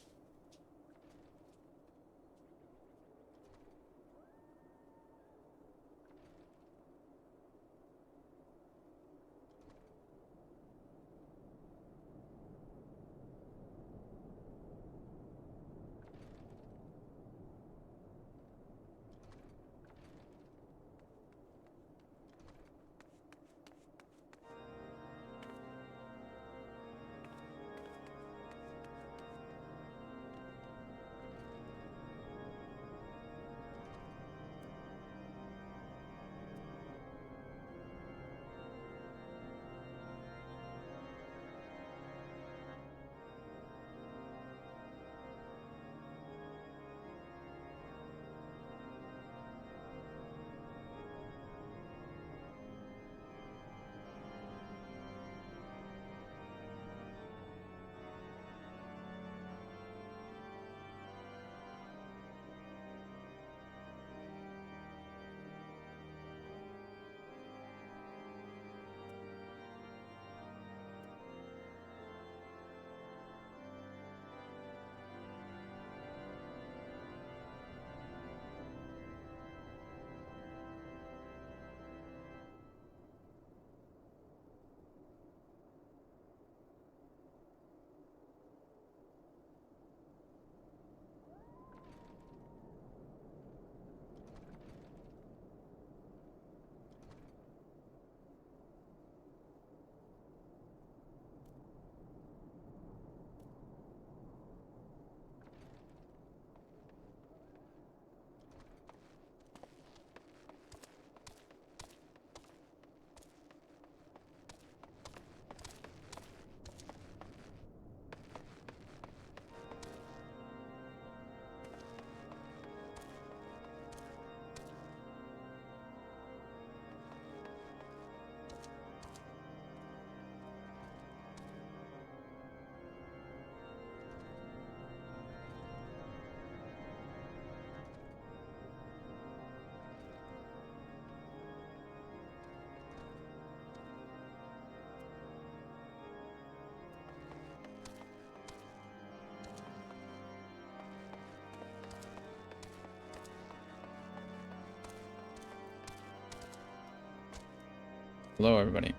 Hello, everybody.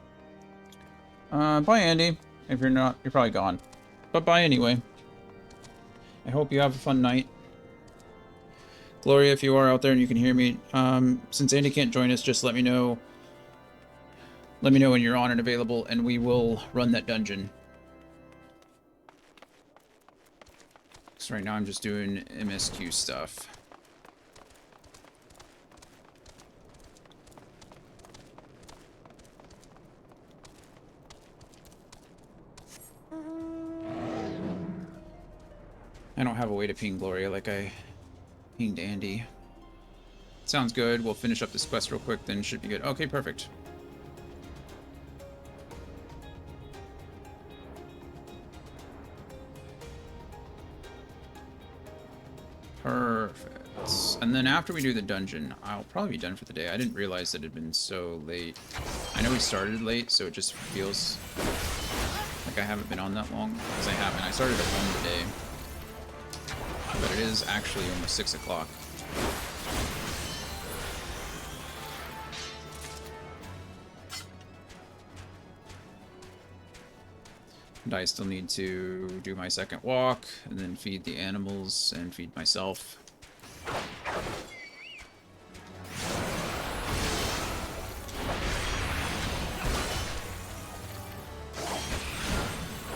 Bye, Andy. If you're not, you're probably gone. But bye anyway. I hope you have a fun night. Gloria, if you are out there and you can hear me, since Andy can't join us, just let me know. Let me know when you're on and available, and we will run that dungeon. So right now I'm just doing MSQ stuff. I don't have a way to ping Gloria like I pinged Andy. Sounds good. We'll finish up this quest real quick, then should be good. Okay, perfect. Perfect. And then after we do the dungeon, I'll probably be done for the day. I didn't realize that it had been so late. I know we started late, so it just feels like I haven't been on that long. Because I haven't. I started at 1 today. But it is actually almost 6 o'clock. And I still need to do my second walk, and then feed the animals, and feed myself.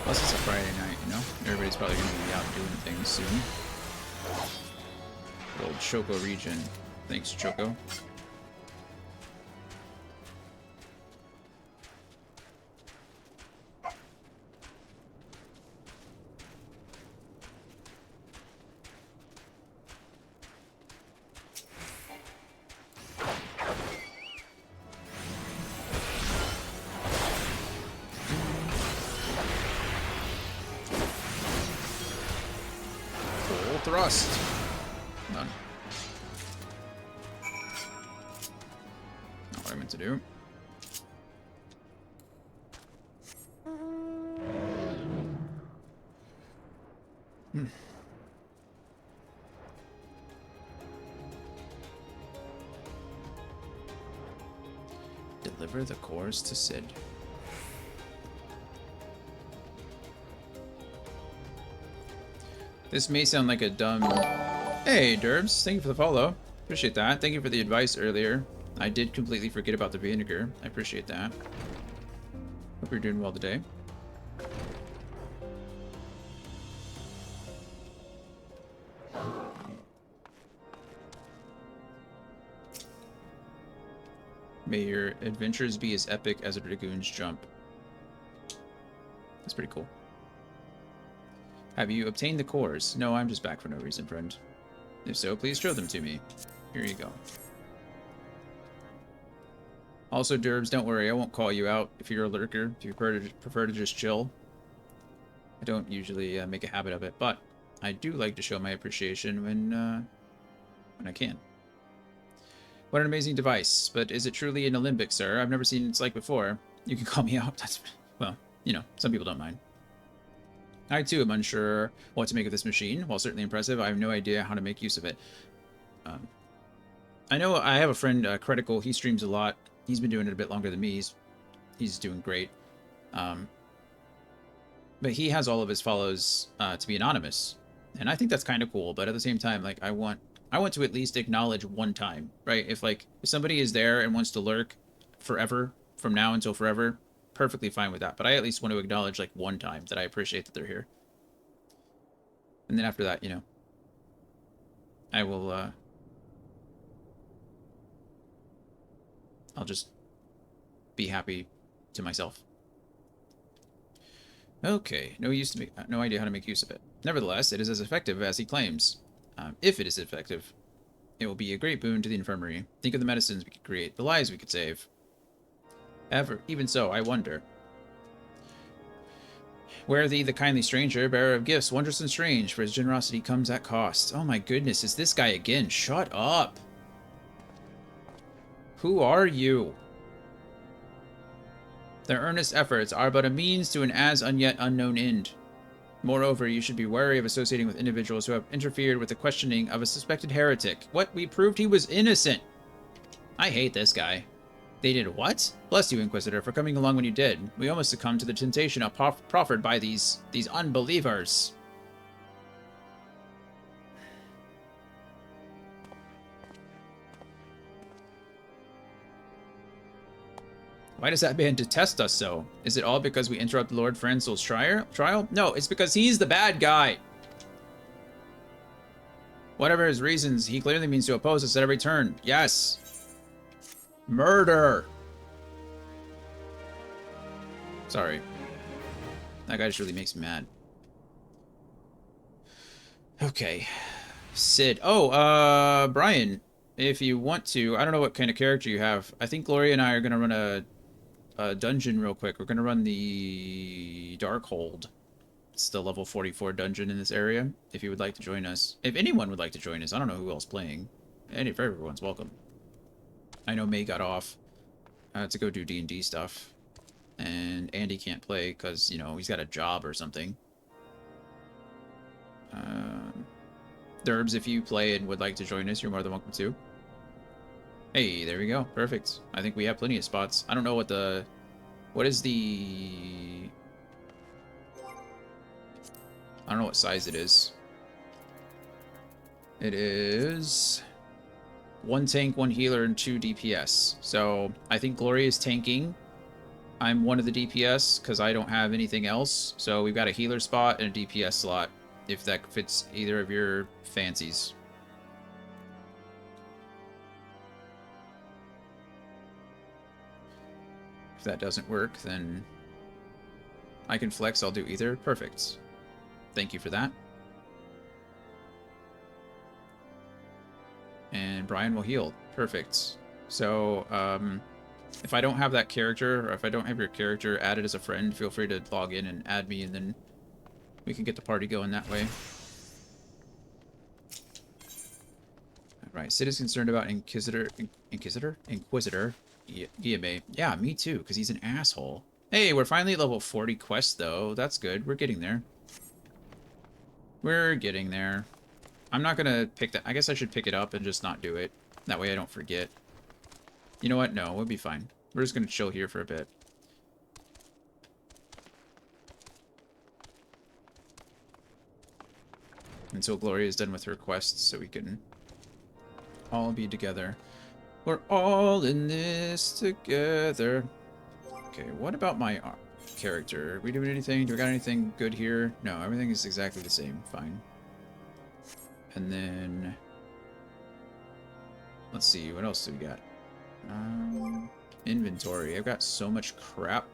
Plus it's a Friday night, you know? Everybody's probably going to be out doing things soon. Good old Choco region. Thanks, Choco. Full thrust. Done. Not what I meant to do. Deliver the cores to Sid. This may sound like a dumb... Hey, Derbs. Thank you for the follow. Appreciate that. Thank you for the advice earlier. I did completely forget about the vinegar. I appreciate that. Hope you're doing well today. May your adventures be as epic as a Dragoon's jump. That's pretty cool. Have you obtained the cores? No, I'm just back for no reason, friend. If so, please show them to me. Here you go. Also, Derbs, don't worry, I won't call you out if you're a lurker. If you prefer to just chill. I don't usually make a habit of it, but I do like to show my appreciation when I can. What an amazing device, but is it truly an Olympic, sir? I've never seen its like before. You can call me out. That's, well, you know, some people don't mind. I, too, am unsure what to make of this machine. While certainly impressive, I have no idea how to make use of it. I know I have a friend, Critical. He streams a lot. He's been doing it a bit longer than me. He's doing great. But he has all of his follows to be anonymous. And I think that's kind of cool. But at the same time, like, I want to at least acknowledge one time, right? If somebody is there and wants to lurk forever, from now until forever, perfectly fine with that. But I at least want to acknowledge, like, one time that I appreciate that they're here. And then after that, you know, I will, I'll just be happy to myself. Okay, no idea how to make use of it. Nevertheless, it is as effective as he claims. If it is effective, it will be a great boon to the infirmary. Think of the medicines we could create, the lives we could save. Even so, I wonder. Where thee, the kindly stranger, bearer of gifts, wondrous and strange, for his generosity comes at cost. Oh my goodness, it's this guy again. Shut up. Who are you? Their earnest efforts are but a means to an as yet unknown end. Moreover, you should be wary of associating with individuals who have interfered with the questioning of a suspected heretic. What? We proved he was innocent. I hate this guy. They did what? Bless you, Inquisitor, for coming along when you did. We almost succumbed to the temptation proffered by these unbelievers. Why does that man detest us so? Is it all because we interrupted Lord Franzel's trial? No, it's because he's the bad guy. Whatever his reasons, he clearly means to oppose us at every turn. Yes. Murder. Sorry. That guy just really makes me mad. Okay. Sid. Oh, Brian, if you want to, I don't know what kind of character you have. I think Gloria and I are going to run a dungeon real quick. We're going to run the Darkhold. It's the level 44 dungeon in this area. If you would like to join us. If anyone would like to join us. I don't know who else playing. Everyone's welcome. I know May got off to go do D&D stuff. And Andy can't play because, you know, he's got a job or something. Derbs, if you play and would like to join us, you're more than welcome to. Hey, there we go. Perfect. I think we have plenty of spots. I don't know what the... What is the... I don't know what size it is. It is... 1 tank, 1 healer, and 2 DPS. So, I think Gloria is tanking. I'm one of the DPS, because I don't have anything else. So, we've got a healer spot and a DPS slot, if that fits either of your fancies. If that doesn't work, then I can flex. I'll do either. Perfect. Thank you for that. And Brian will heal. Perfect. So, if I don't have that character, or if I don't have your character added as a friend, feel free to log in and add me, and then we can get the party going that way. Alright, Sid is concerned about Inquisitor? Guillaume. Yeah, me too, because he's an asshole. Hey, we're finally at level 40 quest, though. That's good. We're getting there. We're getting there. I'm not gonna pick that. I guess I should pick it up and just not do it. That way I don't forget. You know what? No, we'll be fine. We're just gonna chill here for a bit. Until Gloria is done with her quests, so we can all be together. We're all in this together. Okay, what about my character? Are we doing anything? Do we got anything good here? No, everything is exactly the same. Fine. And then... Let's see, what else do we got? Inventory. I've got so much crap.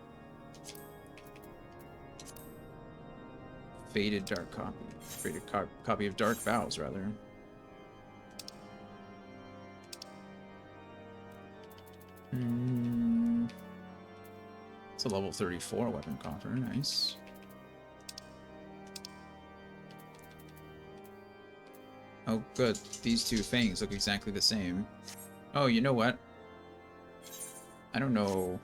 Faded dark copy. Faded copy of Dark Vows, rather. It's a level 34 weapon coffer. Nice. Oh, good. These two fangs look exactly the same. Oh, you know what? I don't know.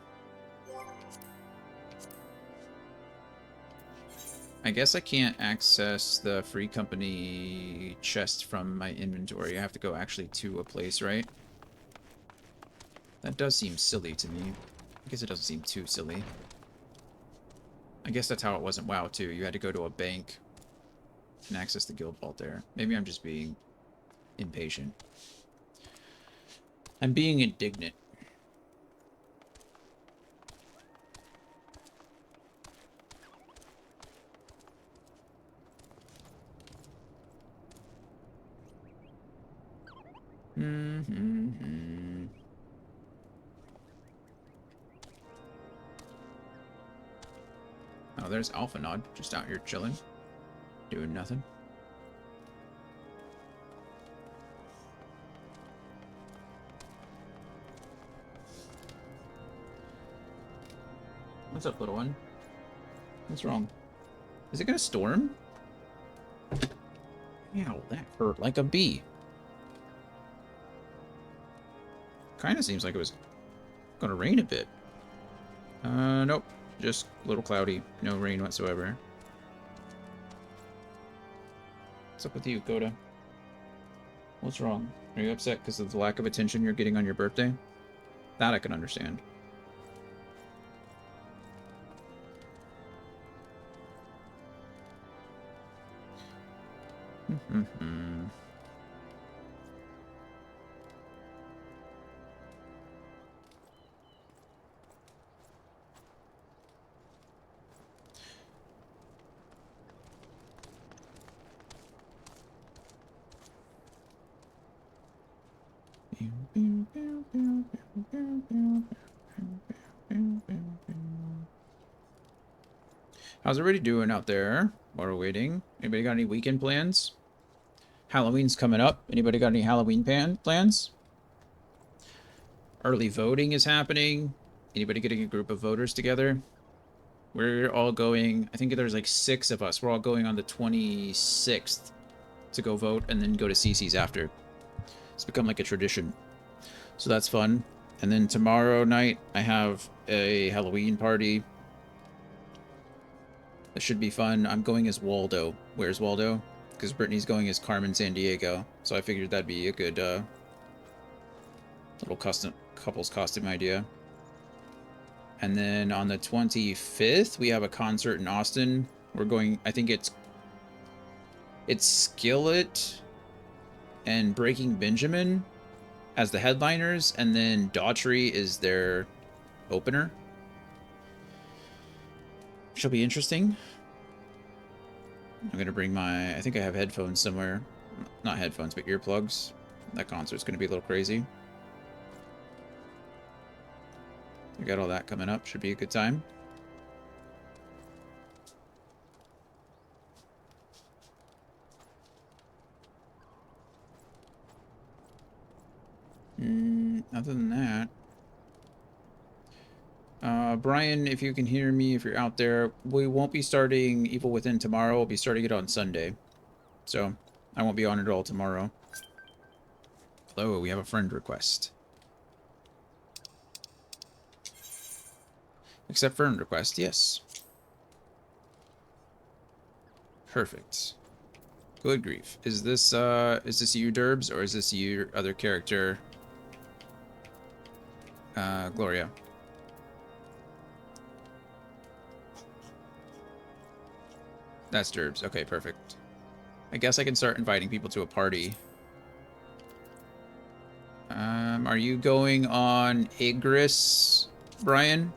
I guess I can't access the free company chest from my inventory. I have to go actually to a place, right? That does seem silly to me. I guess it doesn't seem too silly. I guess that's how it was in WoW, too. You had to go to a bank and access the guild vault there. Maybe I'm just being impatient. I'm being indignant. Oh, there's Alpha Nod, just out here chilling, doing nothing. What's up, little one? What's wrong? Is it gonna storm? Ow, that hurt like a bee. Kinda seems like it was gonna rain a bit. Nope. Just a little cloudy. No rain whatsoever. What's up with you, Coda? What's wrong? Are you upset because of the lack of attention you're getting on your birthday? That I can understand. How's everybody doing out there while we're waiting? Anybody got any weekend plans? Halloween's coming up. Anybody got any Halloween plans? Early voting is happening. Anybody getting a group of voters together? We're all going, I think there's like 6 of us. We're all going on the 26th to go vote and then go to CC's after. It's become like a tradition. So that's fun. And then tomorrow night, I have a Halloween party. That should be fun. I'm going as Waldo. Where's Waldo? Because Brittany's going as Carmen Sandiego. So I figured that'd be a good little couple's costume idea. And then on the 25th, we have a concert in Austin. We're going, I think it's Skillet and Breaking Benjamin as the headliners, and then Daughtry is their opener. Should be interesting. I'm gonna bring my, I think I have headphones somewhere. Not headphones, but earplugs. That concert's gonna be a little crazy. We got all that coming up. Should be a good time. Other than that, Brian, if you can hear me, if you're out there, we won't be starting Evil Within tomorrow. We'll be starting it on Sunday. So, I won't be on it all tomorrow. Hello, we have a friend request. Accept friend request, yes. Perfect. Good grief. Is this you, Derbs, or is this your other character, Gloria? That's Derbs. Okay, perfect. I guess I can start inviting people to a party. Are you going on Igris, Brian?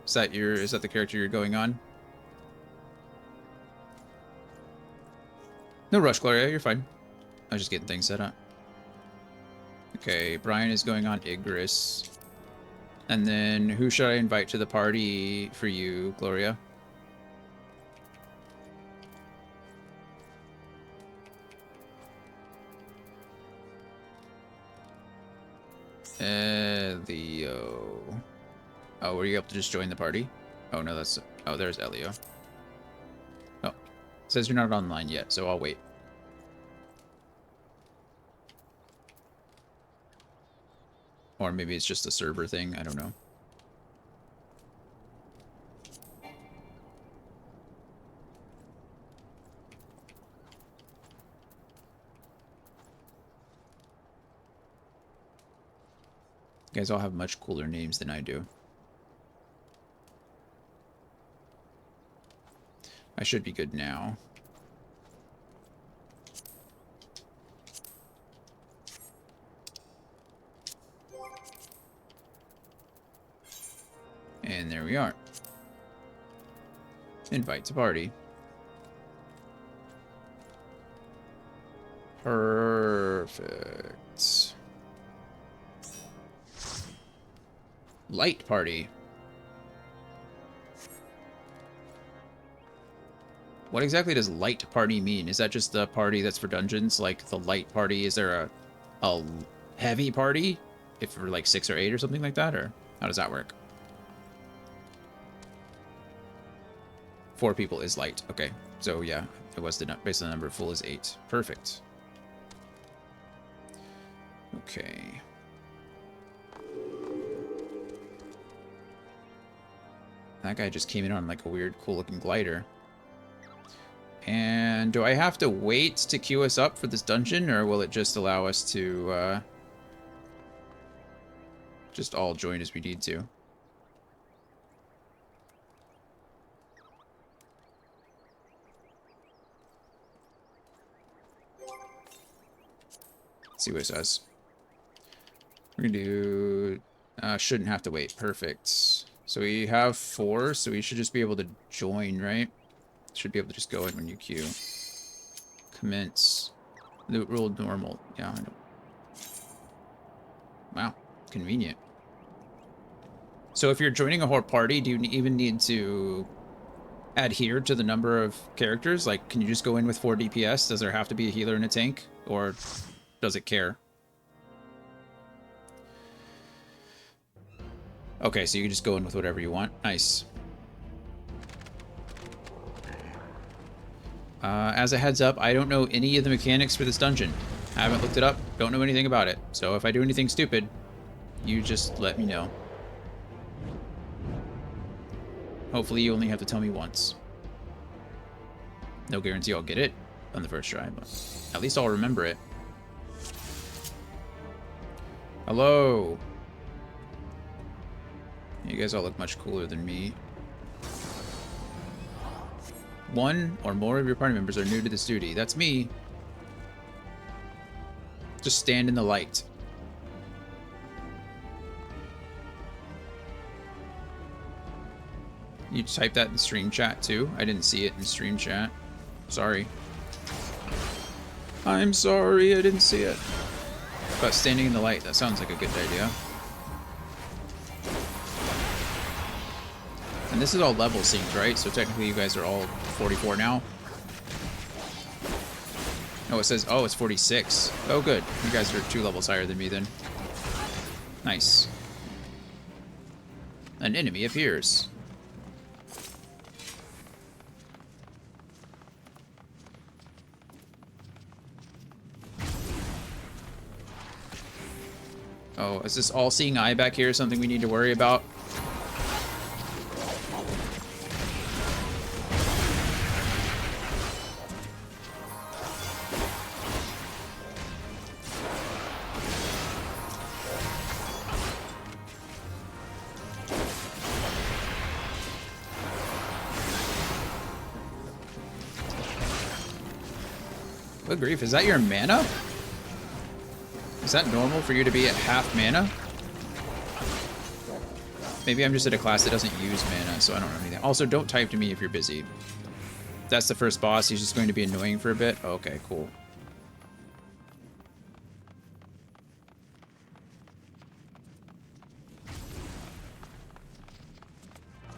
Is that the character you're going on? No rush, Gloria, you're fine. I was just getting things set up. Okay, Brian is going on Igris. And then who should I invite to the party for you, Gloria? Elio. Oh, were you able to just join the party? Oh, no, that's... Oh, there's Elio. Oh, it says you're not online yet, so I'll wait. Or maybe it's just a server thing, I don't know. You guys all have much cooler names than I do. I should be good now. And there we are. Invite to party. Perfect. Light party. What exactly does light party mean? Is that just the party that's for dungeons? Like the light party, is there a heavy party? If we're like 6 or 8 or something like that? Or how does that work? 4 people is light. Okay. So yeah, it was based on the number. Full is 8. Perfect. Okay. That guy just came in on like a weird, cool looking glider. And do I have to wait to queue us up for this dungeon, or will it just allow us to just all join as we need to. Let's see what it says. We're gonna do... shouldn't have to wait. Perfect. So we have 4, so we should just be able to join, right? Should be able to just go in when you queue. Commence. Loot rule normal. Yeah, I know. Wow. Convenient. So if you're joining a whole party, do you even need to adhere to the number of characters? Like, can you just go in with 4 DPS? Does there have to be a healer and a tank? Or does it care? Okay, so you can just go in with whatever you want. Nice. As a heads up, I don't know any of the mechanics for this dungeon. I haven't looked it up. Don't know anything about it. So if I do anything stupid, you just let me know. Hopefully you only have to tell me once. No guarantee I'll get it on the first try, but at least I'll remember it. Hello. You guys all look much cooler than me. 1 or more of your party members are new to this duty. That's me. Just stand in the light. You type that in stream chat too? I didn't see it in stream chat. Sorry. I'm sorry, I didn't see it. But standing in the light, that sounds like a good idea. And this is all level synced, right? So technically you guys are all 44 now. Oh, it says, oh, it's 46. Oh, good. You guys are 2 levels higher than me then. Nice. An enemy appears. Oh, is this all-seeing eye back here something we need to worry about? Good grief, is that your mana? Is that normal for you to be at half mana? Maybe I'm just at a class that doesn't use mana, so I don't know anything. Also, don't type to me if you're busy. If that's the first boss, he's just going to be annoying for a bit. Okay, cool.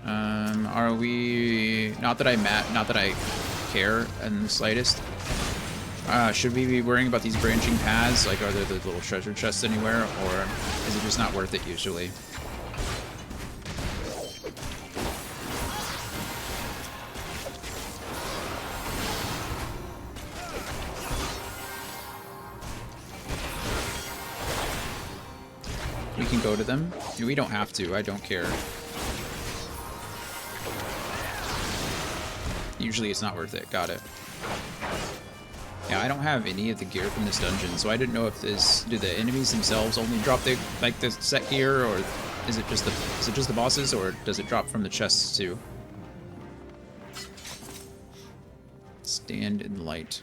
Are we... Not that I care in the slightest. Should we be worrying about these branching paths? Like, are there the little treasure chests anywhere? Or is it just not worth it usually? We can go to them. We don't have to. I don't care. Usually it's not worth it. Got it. Yeah, I don't have any of the gear from this dungeon, so I didn't know if this... Do the enemies themselves only drop the set gear, or is it just the bosses, or does it drop from the chests too? Stand in light.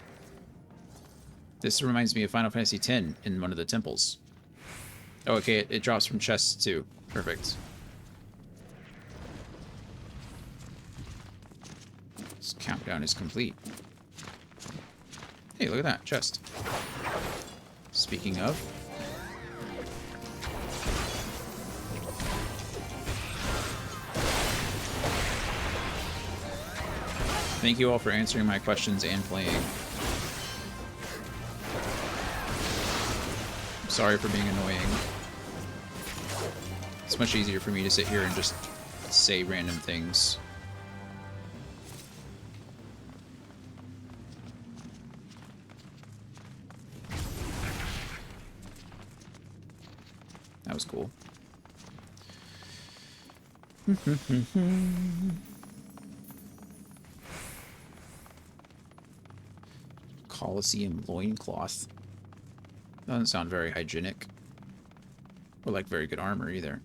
This reminds me of Final Fantasy X in one of the temples. Oh, okay, it drops from chests too. Perfect. This countdown is complete. Hey, look at that chest. Speaking of. Thank you all for answering my questions and playing. I'm sorry for being annoying. It's much easier for me to sit here and just say random things. That was cool. Colosseum loincloth. Doesn't sound very hygienic. Or like very good armor either.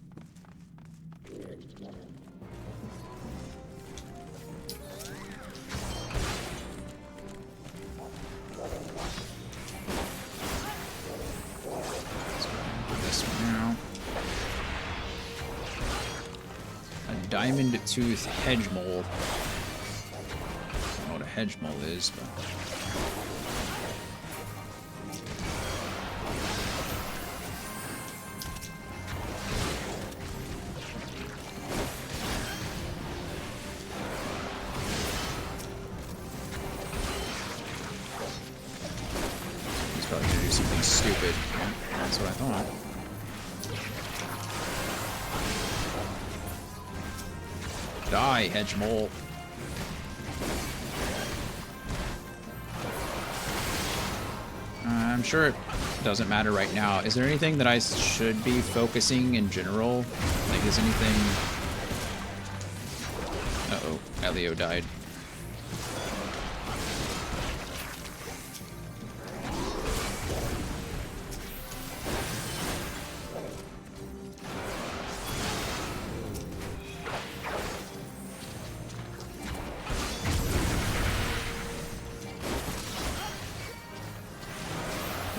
This one now. A diamond tooth hedge mole. I don't know what a hedge mole is, but. Probably gonna do something stupid. Yeah, that's what I thought. Die, hedge mole. I'm sure it doesn't matter right now. Is there anything that I should be focusing in general? Like, is anything... Uh-oh, Elio died.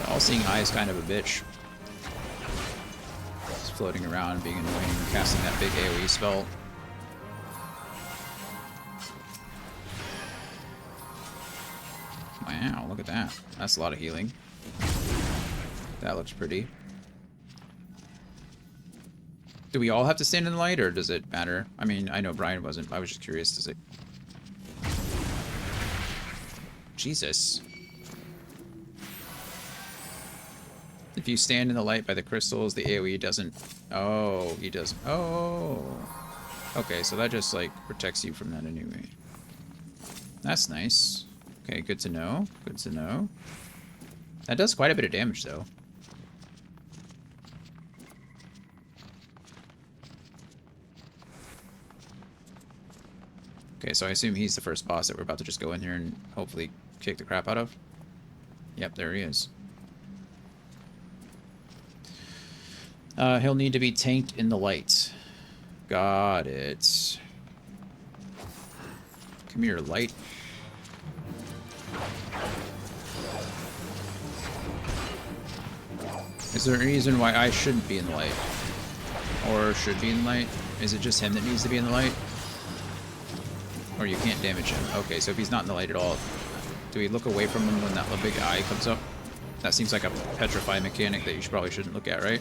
All-seeing eye is kind of a bitch. Just floating around, being annoying, casting that big AoE spell. Wow, look at that. That's a lot of healing. That looks pretty. Do we all have to stand in the light, or does it matter? I mean, I know Brian wasn't. I was just curious. Does it... Jesus. If you stand in the light by the crystals, the AoE doesn't... Oh, he doesn't... Oh. Okay, so that just, like, protects you from that anyway. That's nice. Okay, good to know. Good to know. That does quite a bit of damage, though. Okay, so I assume he's the first boss that we're about to just go in here and hopefully kick the crap out of. Yep, there he is. He'll need to be tanked in the light. Got it. Come here, light. Is there a reason why I shouldn't be in the light? Or should be in the light? Is it just him that needs to be in the light? Or you can't damage him. Okay, so if he's not in the light at all, do we look away from him when that big eye comes up? That seems like a petrify mechanic that you probably shouldn't look at, right?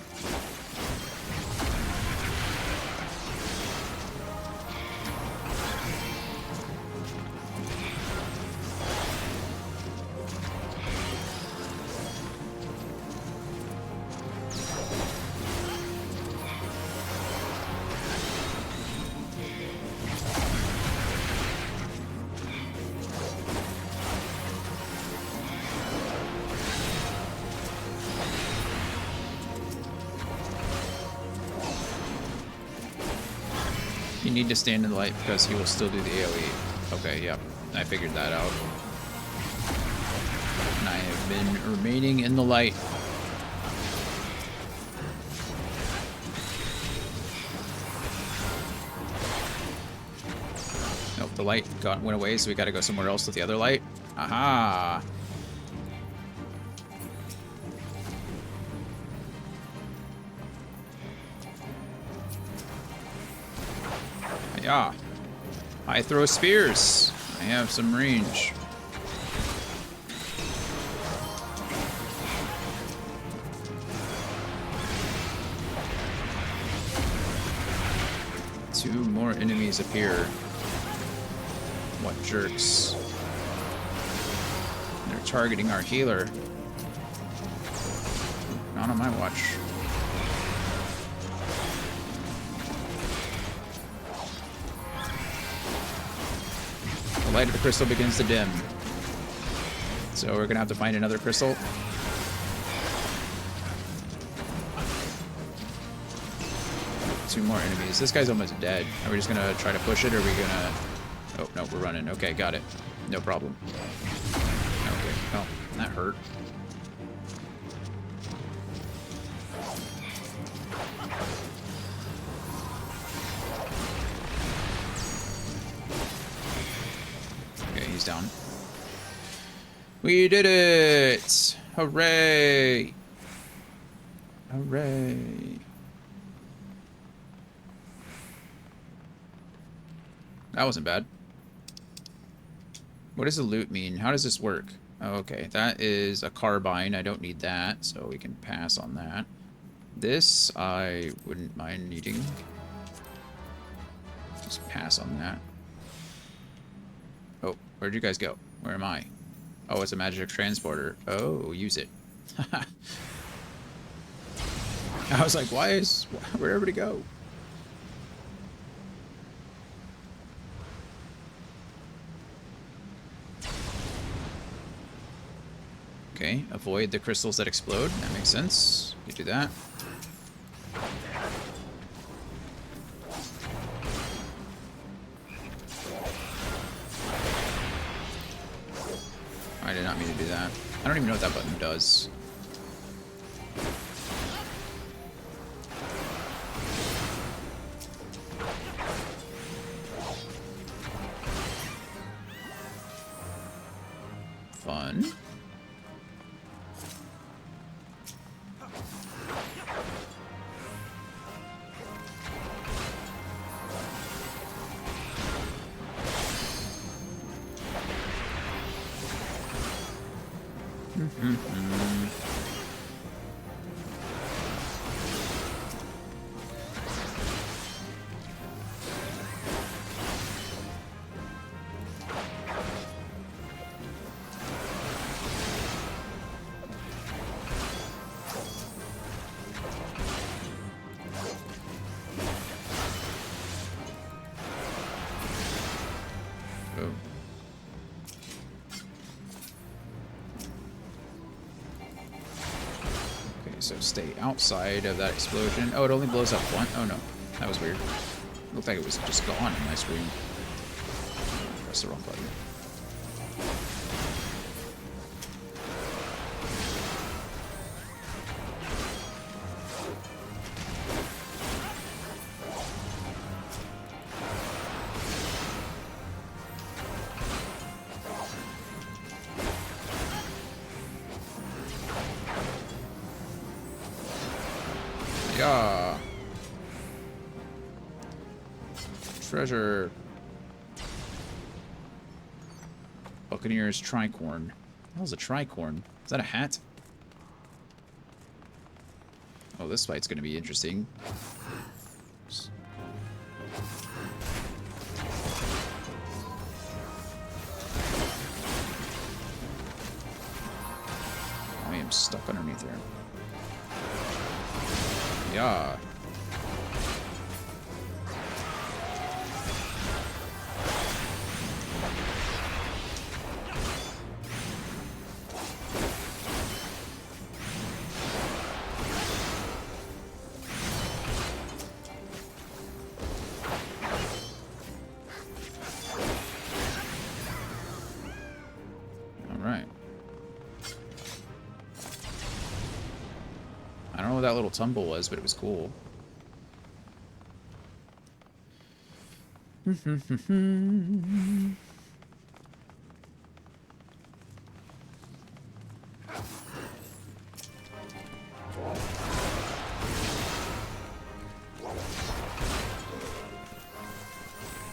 You need to stand in the light because he will still do the AoE. Okay, yep. I figured that out. And I have been remaining in the light. Nope, the light went away, so we gotta go somewhere else with the other light. Aha! Yeah. I throw spears. I have some range. Two more enemies appear. What jerks. They're targeting our healer. Not on my watch. The light of the crystal begins to dim. So we're gonna have to find another crystal. Two more enemies. This guy's almost dead. Are we just gonna try to push it, or are we gonna... Oh, no, we're running. Okay, got it. No problem. Okay, oh, that hurt. he's down. We did it! Hooray! Hooray! That wasn't bad. What does the loot mean? How does this work? Oh, okay, that is a carbine. I don't need that, so we can pass on that. This, I wouldn't mind needing. Just pass on that. Oh, where'd you guys go? Where am I? Oh, it's a magic transporter. Oh, use it. I was like, where'd everybody go? Okay, avoid the crystals that explode. That makes sense. You do that. I did not mean to do that. I don't even know what that button does. Fun. Oh. Okay, so stay outside of that explosion. Oh, it only blows up one? Oh no, that was weird. Looked like it was just gone on my screen. Press the wrong button. Yeah. Treasure. Buccaneer's tricorn. What the hell's a tricorn? Is that a hat? Oh, this fight's gonna be interesting. I am stuck underneath there. Yeah. All right. I don't know what that little tumble was, but it was cool.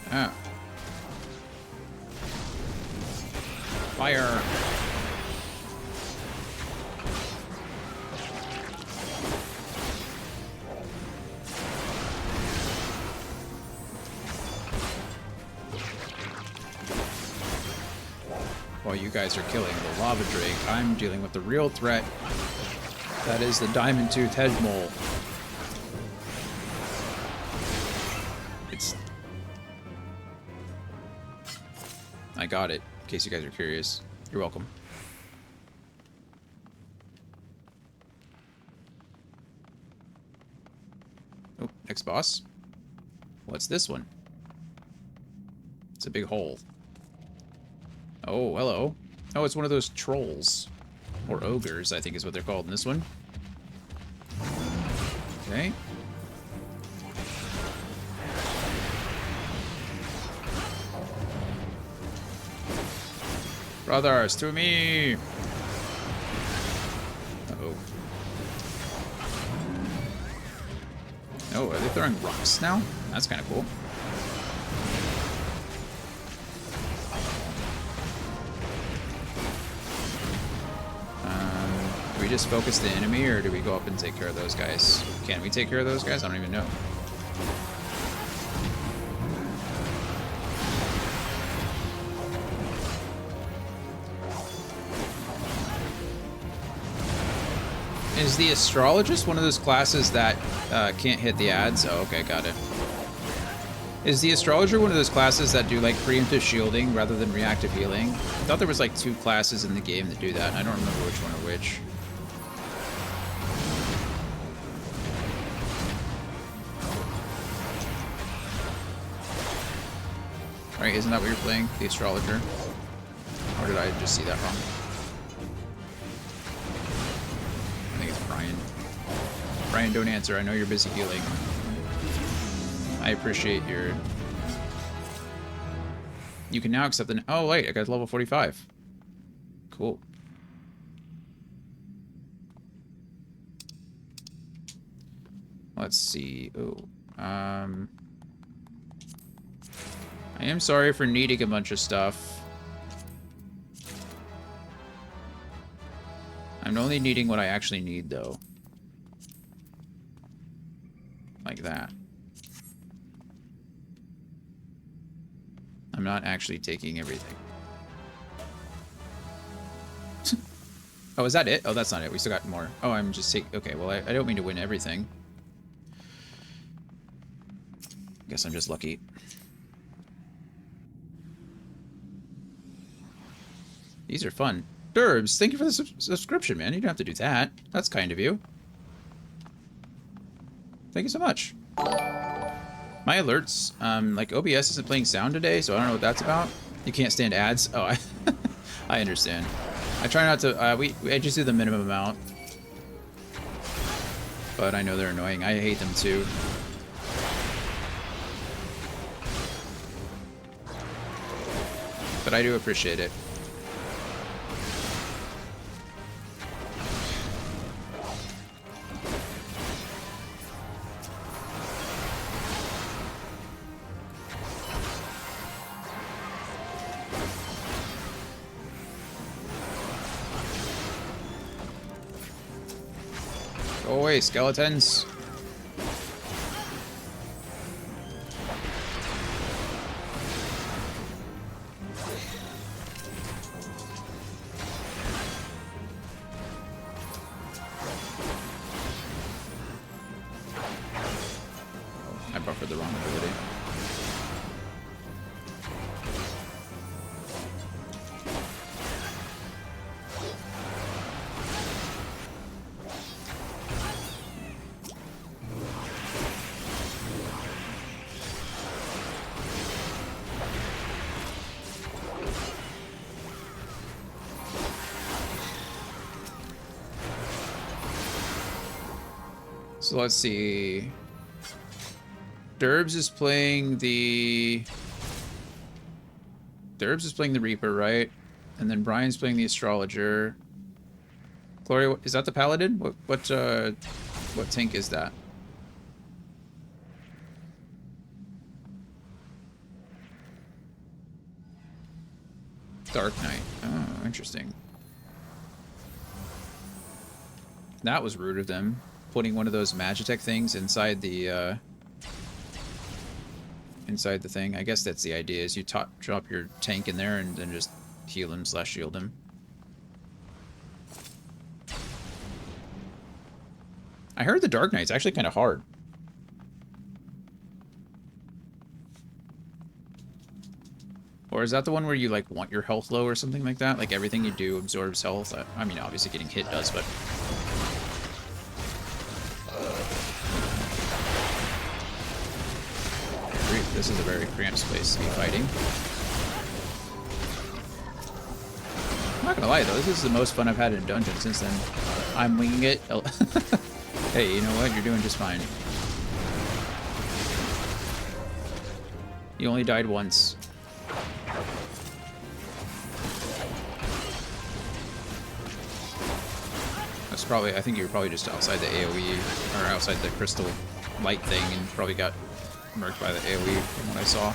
Ah. Fire. While you guys are killing the lava drake, I'm dealing with the real threat. That is the diamond-toothed hedge mole. I got it, in case you guys are curious. You're welcome. Oh, next boss. What's this one? It's a big hole. Oh, hello. Oh, it's one of those trolls. Or ogres, I think is what they're called in this one. Okay. Brothers, to me! Uh-oh. Oh, are they throwing rocks now? That's kind of cool. Do we just focus the enemy, or do we go up and take care of those guys? Can we take care of those guys? I don't even know. Is the astrologist one of those classes that can't hit the ads? Oh, okay, got it. Is the astrologer one of those classes that do like preemptive shielding rather than reactive healing? I thought there was like 2 classes in the game that do that, and I don't remember which one or which. Right, isn't that what you're playing? The astrologer? Or did I just see that wrong? I think it's Brian. Brian, don't answer. I know you're busy healing. I appreciate your... You can now accept the... Oh, wait, I got level 45. Cool. Let's see. Oh, I am sorry for needing a bunch of stuff. I'm only needing what I actually need, though. Like that. I'm not actually taking everything. Oh, is that it? Oh, that's not it. We still got more. Oh, I'm just taking... Okay, well, I don't mean to win everything. Guess I'm just lucky. These are fun. Durbs, thank you for the subscription, man. You don't have to do that. That's kind of you. Thank you so much. My alerts, like OBS isn't playing sound today, so I don't know what that's about. You can't stand ads? Oh, I understand. I try not to, I just do the minimum amount. But I know they're annoying. I hate them too. But I do appreciate it. Go away, skeletons. I buffered the wrong ability. So let's see. Durbs is playing the Reaper, right? And then Brian's playing the Astrologer. Gloria, is that the Paladin? What tank is that? Dark Knight. Oh, interesting. That was rude of them. Putting one of those Magitech things inside the thing. I guess that's the idea, is you drop your tank in there and then just heal him / shield him. I heard the Dark Knight's actually kind of hard. Or is that the one where you like want your health low or something like that? Like everything you do absorbs health? I mean, obviously getting hit does, but... This is a very cramped space to be fighting. I'm not gonna lie though, this is the most fun I've had in a dungeon since then. I'm winging it. Hey, you know what? You're doing just fine. You only died once. probably, I think you were probably just outside the AoE, or outside the crystal light thing, and probably got murked by the AoE from what I saw.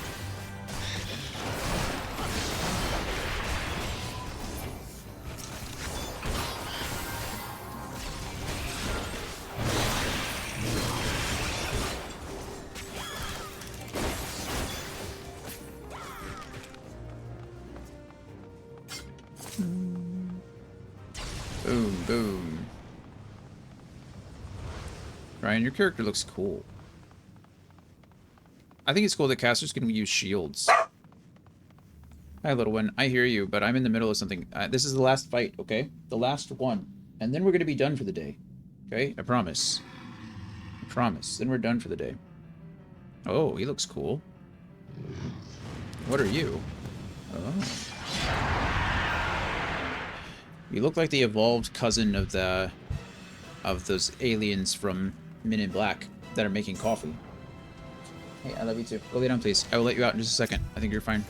Boom, boom. Ryan, your character looks cool. I think it's cool that casters can use shields. Hi, little one. I hear you, but I'm in the middle of something. This is the last fight, okay? The last one. And then we're going to be done for the day. Okay? I promise. I promise. Then we're done for the day. Oh, he looks cool. What are you? Oh. You look like the evolved cousin of those aliens from Men in Black that are making coffee. Hey, I love you too. Go lay down, please. I will let you out in just a second. I think you're fine.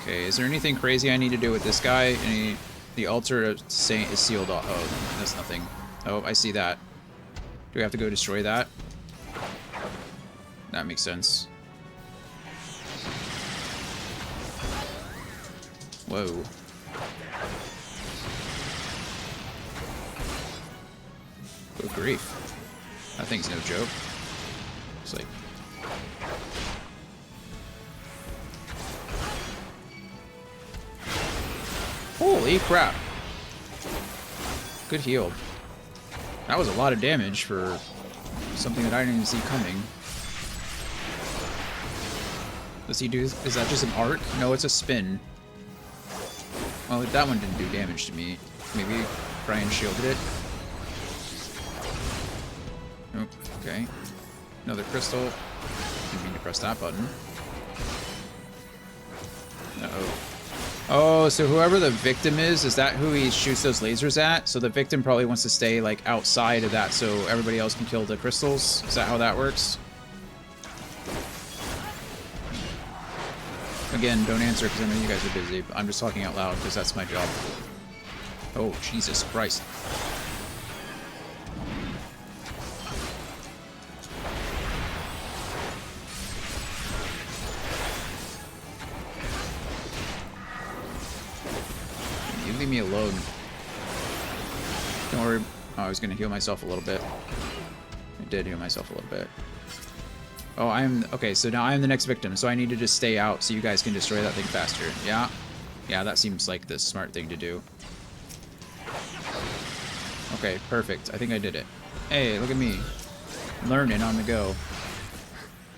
Okay, is there anything crazy I need to do with this guy? The altar of Saint is sealed off. Oh, that's nothing. Oh, I see that. Do we have to go destroy that? That makes sense. Whoa. Good grief. That thing's no joke. It's like... Holy crap. Good heal. That was a lot of damage for something that I didn't even see coming. Does he do... Is that just an arc? No, it's a spin. Well, that one didn't do damage to me. Maybe Brian shielded it. Oh, okay. Another crystal. Didn't mean to press that button. Uh-oh. Oh, so whoever the victim is that who he shoots those lasers at? So the victim probably wants to stay, like, outside of that so everybody else can kill the crystals? Is that how that works? Again, don't answer because I know you guys are busy. But I'm just talking out loud because that's my job. Oh, Jesus Christ. You leave me alone. Don't worry. Oh, I was going to heal myself a little bit. I did heal myself a little bit. Oh, okay, so now I'm the next victim, so I need to just stay out so you guys can destroy that thing faster. Yeah? Yeah, that seems like the smart thing to do. Okay, perfect. I think I did it. Hey, look at me. Learning on the go.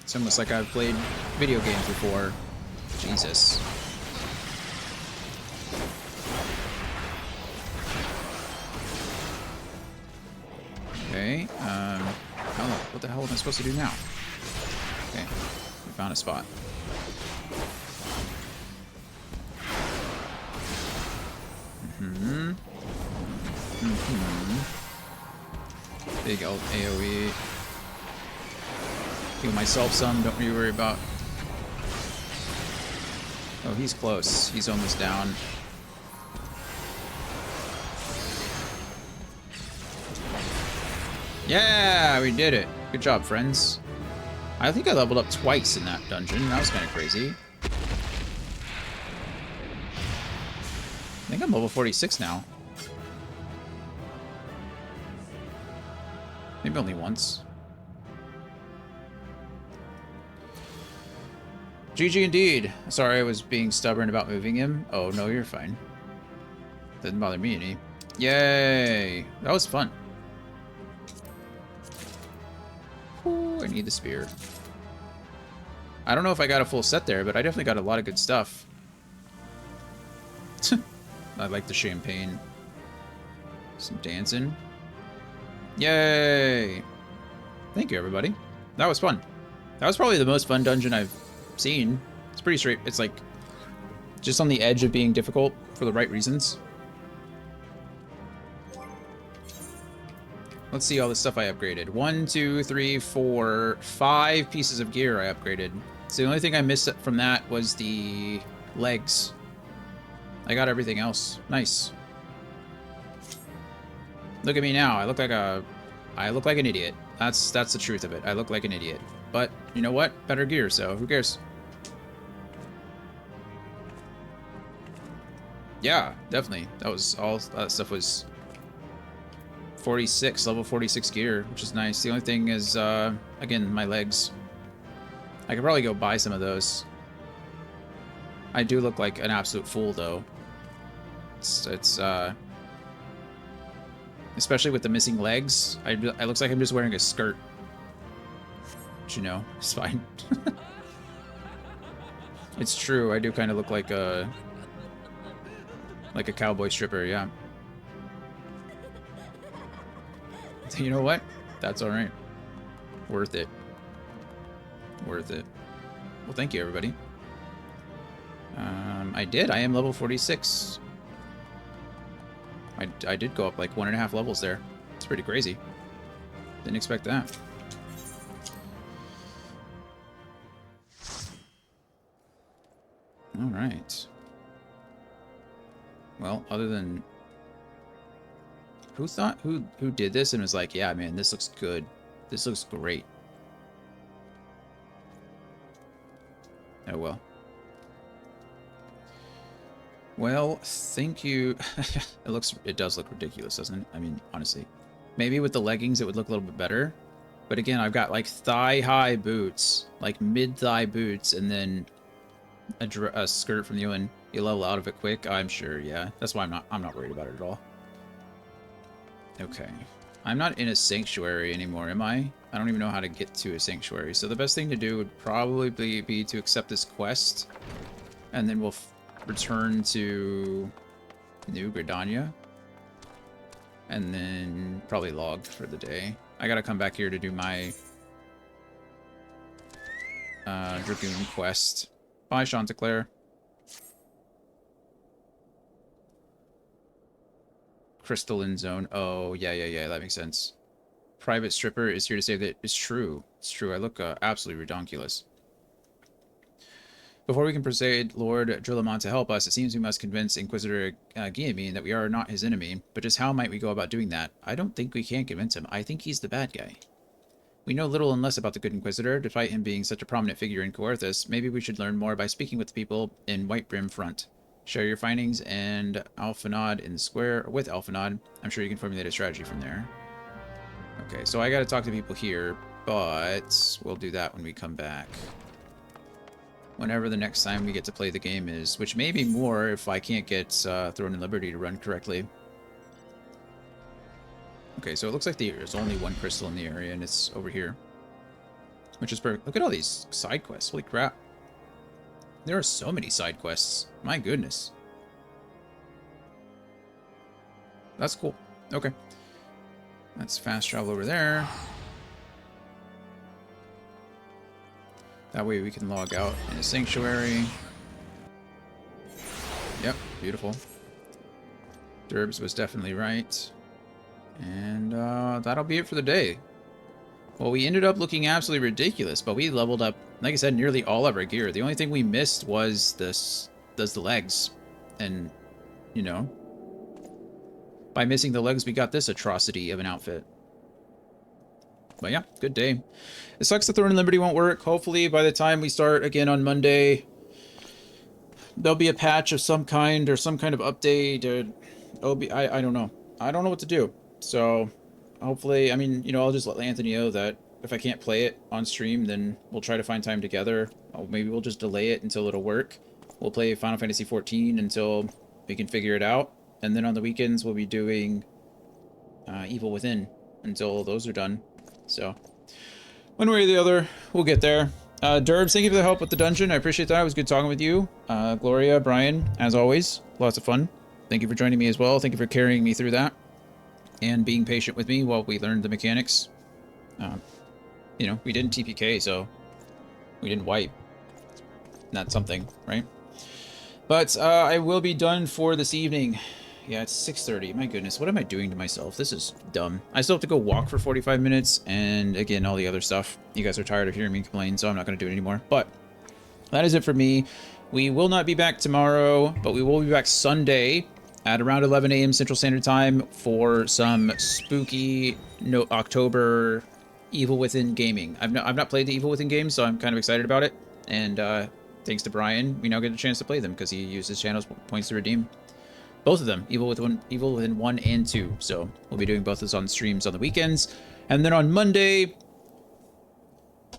It's almost like I've played video games before. Jesus. Okay, what the hell am I supposed to do now? Okay, we found a spot. Big old AoE. Heal myself some, don't you worry about. Oh, he's close. He's almost down. Yeah, we did it. Good job, friends. I think I leveled up twice in that dungeon. That was kind of crazy. I think I'm level 46 now. Maybe only once. GG indeed. Sorry I was being stubborn about moving him. Oh, no, you're fine. Didn't bother me any. Yay! That was fun. Ooh, I need the spear. I don't know if I got a full set there, but I definitely got a lot of good stuff. I like the champagne. Some dancing. Yay! Thank you, everybody. That was fun. That was probably the most fun dungeon I've seen. It's pretty straight. It's like just on the edge of being difficult for the right reasons. Let's see all the stuff I upgraded. 1, 2, 3, 4, 5 pieces of gear I upgraded. So the only thing I missed from that was the legs. I got everything else. Nice. Look at me now. I look like an idiot. That's the truth of it. I look like an idiot. But you know what? Better gear, so who cares? Yeah, definitely. That was all that stuff was 46, level 46 gear, which is nice. The only thing is again, my legs. I could probably go buy some of those. I do look like an absolute fool though. It's especially with the missing legs. It looks like I'm just wearing a skirt. But, you know, it's fine. It's true. I do kind of look like a cowboy stripper, yeah. You know what? That's all right. Worth it. Worth it. Well, thank you, everybody. I did. I am level 46. I did go up like 1.5 levels there. It's pretty crazy. Didn't expect that. All right. Well, other than who did this and was like, yeah, man, this looks good. This looks great. Oh well. Well, thank you. It does look ridiculous, doesn't it? I mean, honestly. Maybe with the leggings it would look a little bit better. But again, I've got like thigh-high boots, like mid-thigh boots, and then a skirt from you, and you level out of it quick. I'm sure, yeah. That's why I'm not worried about it at all. Okay. I'm not in a sanctuary anymore, am I? I don't even know how to get to a sanctuary. So the best thing to do would probably be to accept this quest, and then we'll return to New Gridania, and then probably log for the day. I gotta come back here to do my Dragoon quest. Bye, Chanticleer. Crystalline Zone. Oh, yeah, that makes sense. Private Stripper is here to say that it's true. It's true. I look absolutely redonkulous. Before we can persuade Lord Drillamon to help us, it seems we must convince Inquisitor Guillemine that we are not his enemy. But just how might we go about doing that? I don't think we can convince him. I think he's the bad guy. We know little and less about the good Inquisitor, despite him being such a prominent figure in Coerthas. Maybe we should learn more by speaking with the people in Whitebrim Front. Share your findings and Alphanod in the square with Alphanod. I'm sure you can formulate a strategy from there. Okay, so I gotta talk to people here, but we'll do that when we come back. Whenever the next time we get to play the game is, which may be more if I can't get Throne and Liberty to run correctly. Okay, so it looks like there's only one crystal in the area, and it's over here. Which is perfect. Look at all these side quests. Holy crap. There are so many side quests. My goodness. That's cool. Okay. Let's fast travel over there. That way we can log out in a sanctuary. Yep, beautiful. Derbs was definitely right. And that'll be it for the day. Well, we ended up looking absolutely ridiculous, but we leveled up, like I said, nearly all of our gear. The only thing we missed was the legs. And, you know, by missing the legs, we got this atrocity of an outfit. But yeah, good day. It sucks that Throne and Liberty won't work. Hopefully, by the time we start again on Monday, there'll be a patch of some kind or some kind of update. I don't know. I don't know what to do. So, hopefully, I mean, you know, I'll just let Anthony know that if I can't play it on stream, then we'll try to find time together. Maybe we'll just delay it until it'll work. We'll play Final Fantasy XIV until we can figure it out. And then on the weekends, we'll be doing Evil Within until those are done. So, one way or the other, we'll get there. Derbs, thank you for the help with the dungeon. I appreciate that. It was good talking with you. Gloria, Brian, as always, lots of fun. Thank you for joining me as well. Thank you for carrying me through that and being patient with me while we learned the mechanics. You know, we didn't TPK, so we didn't wipe. Not something, right? But I will be done for this evening. Yeah, it's 6:30. My goodness, what am I doing to myself? This is dumb. I still have to go walk for 45 minutes, and again, all the other stuff. You guys are tired of hearing me complain, so I'm not going to do it anymore. But that is it for me. We will not be back tomorrow, but we will be back Sunday at around 11 a.m. Central Standard Time for some spooky October Evil Within gaming. I've not played the Evil Within games, so I'm kind of excited about it. And thanks to Brian, we now get a chance to play them because he used his channel's points to redeem both of them, Evil Within 1 and 2. So we'll be doing both of those on streams on the weekends. And then on Monday,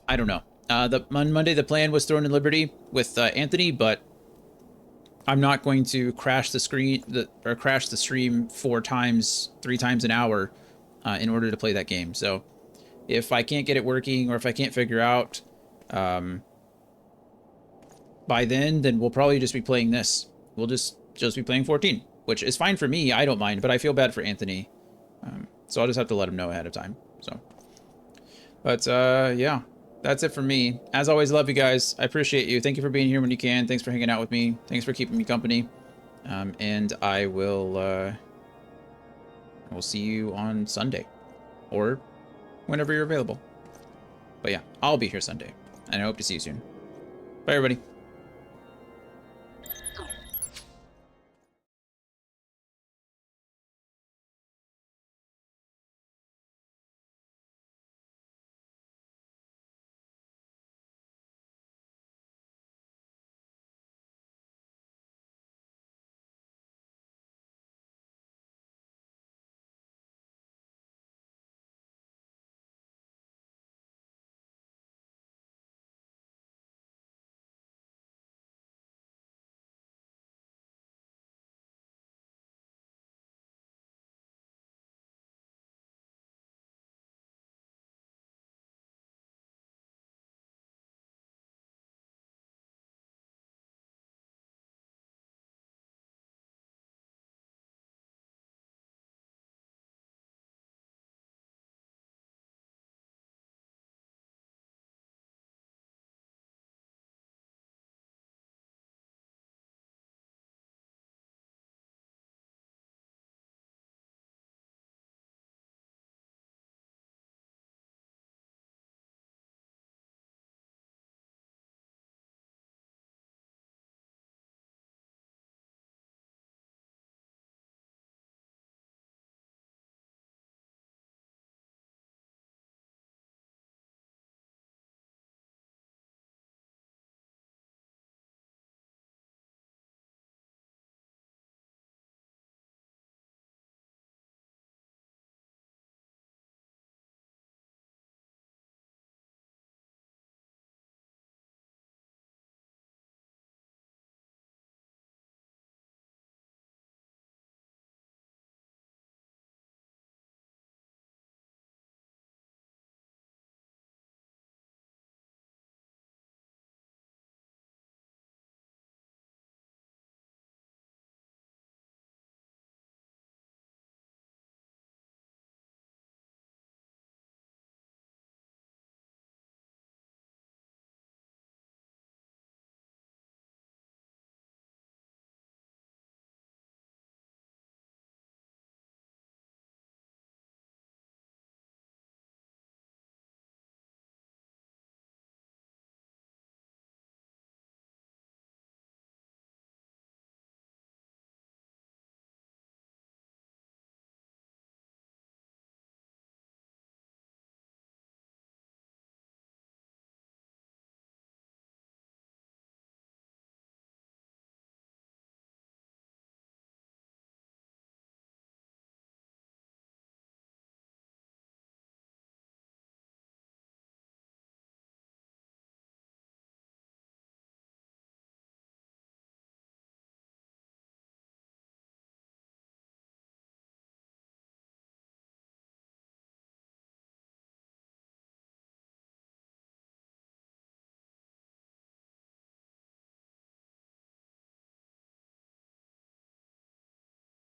I don't know. On Monday, the plan was Throne and Liberty with Anthony, but I'm not going to crash the stream 3 times an hour in order to play that game. So if I can't get it working, or if I can't figure out by then we'll probably just be playing this. We'll just be playing 14, which is fine for me. I don't mind, but I feel bad for Anthony. So I'll just have to let him know ahead of time. So, but yeah, that's it for me. As always, love you guys. I appreciate you. Thank you for being here when you can. Thanks for hanging out with me. Thanks for keeping me company. And I will see you on Sunday, or whenever you're available. But yeah, I'll be here Sunday, and I hope to see you soon. Bye, everybody.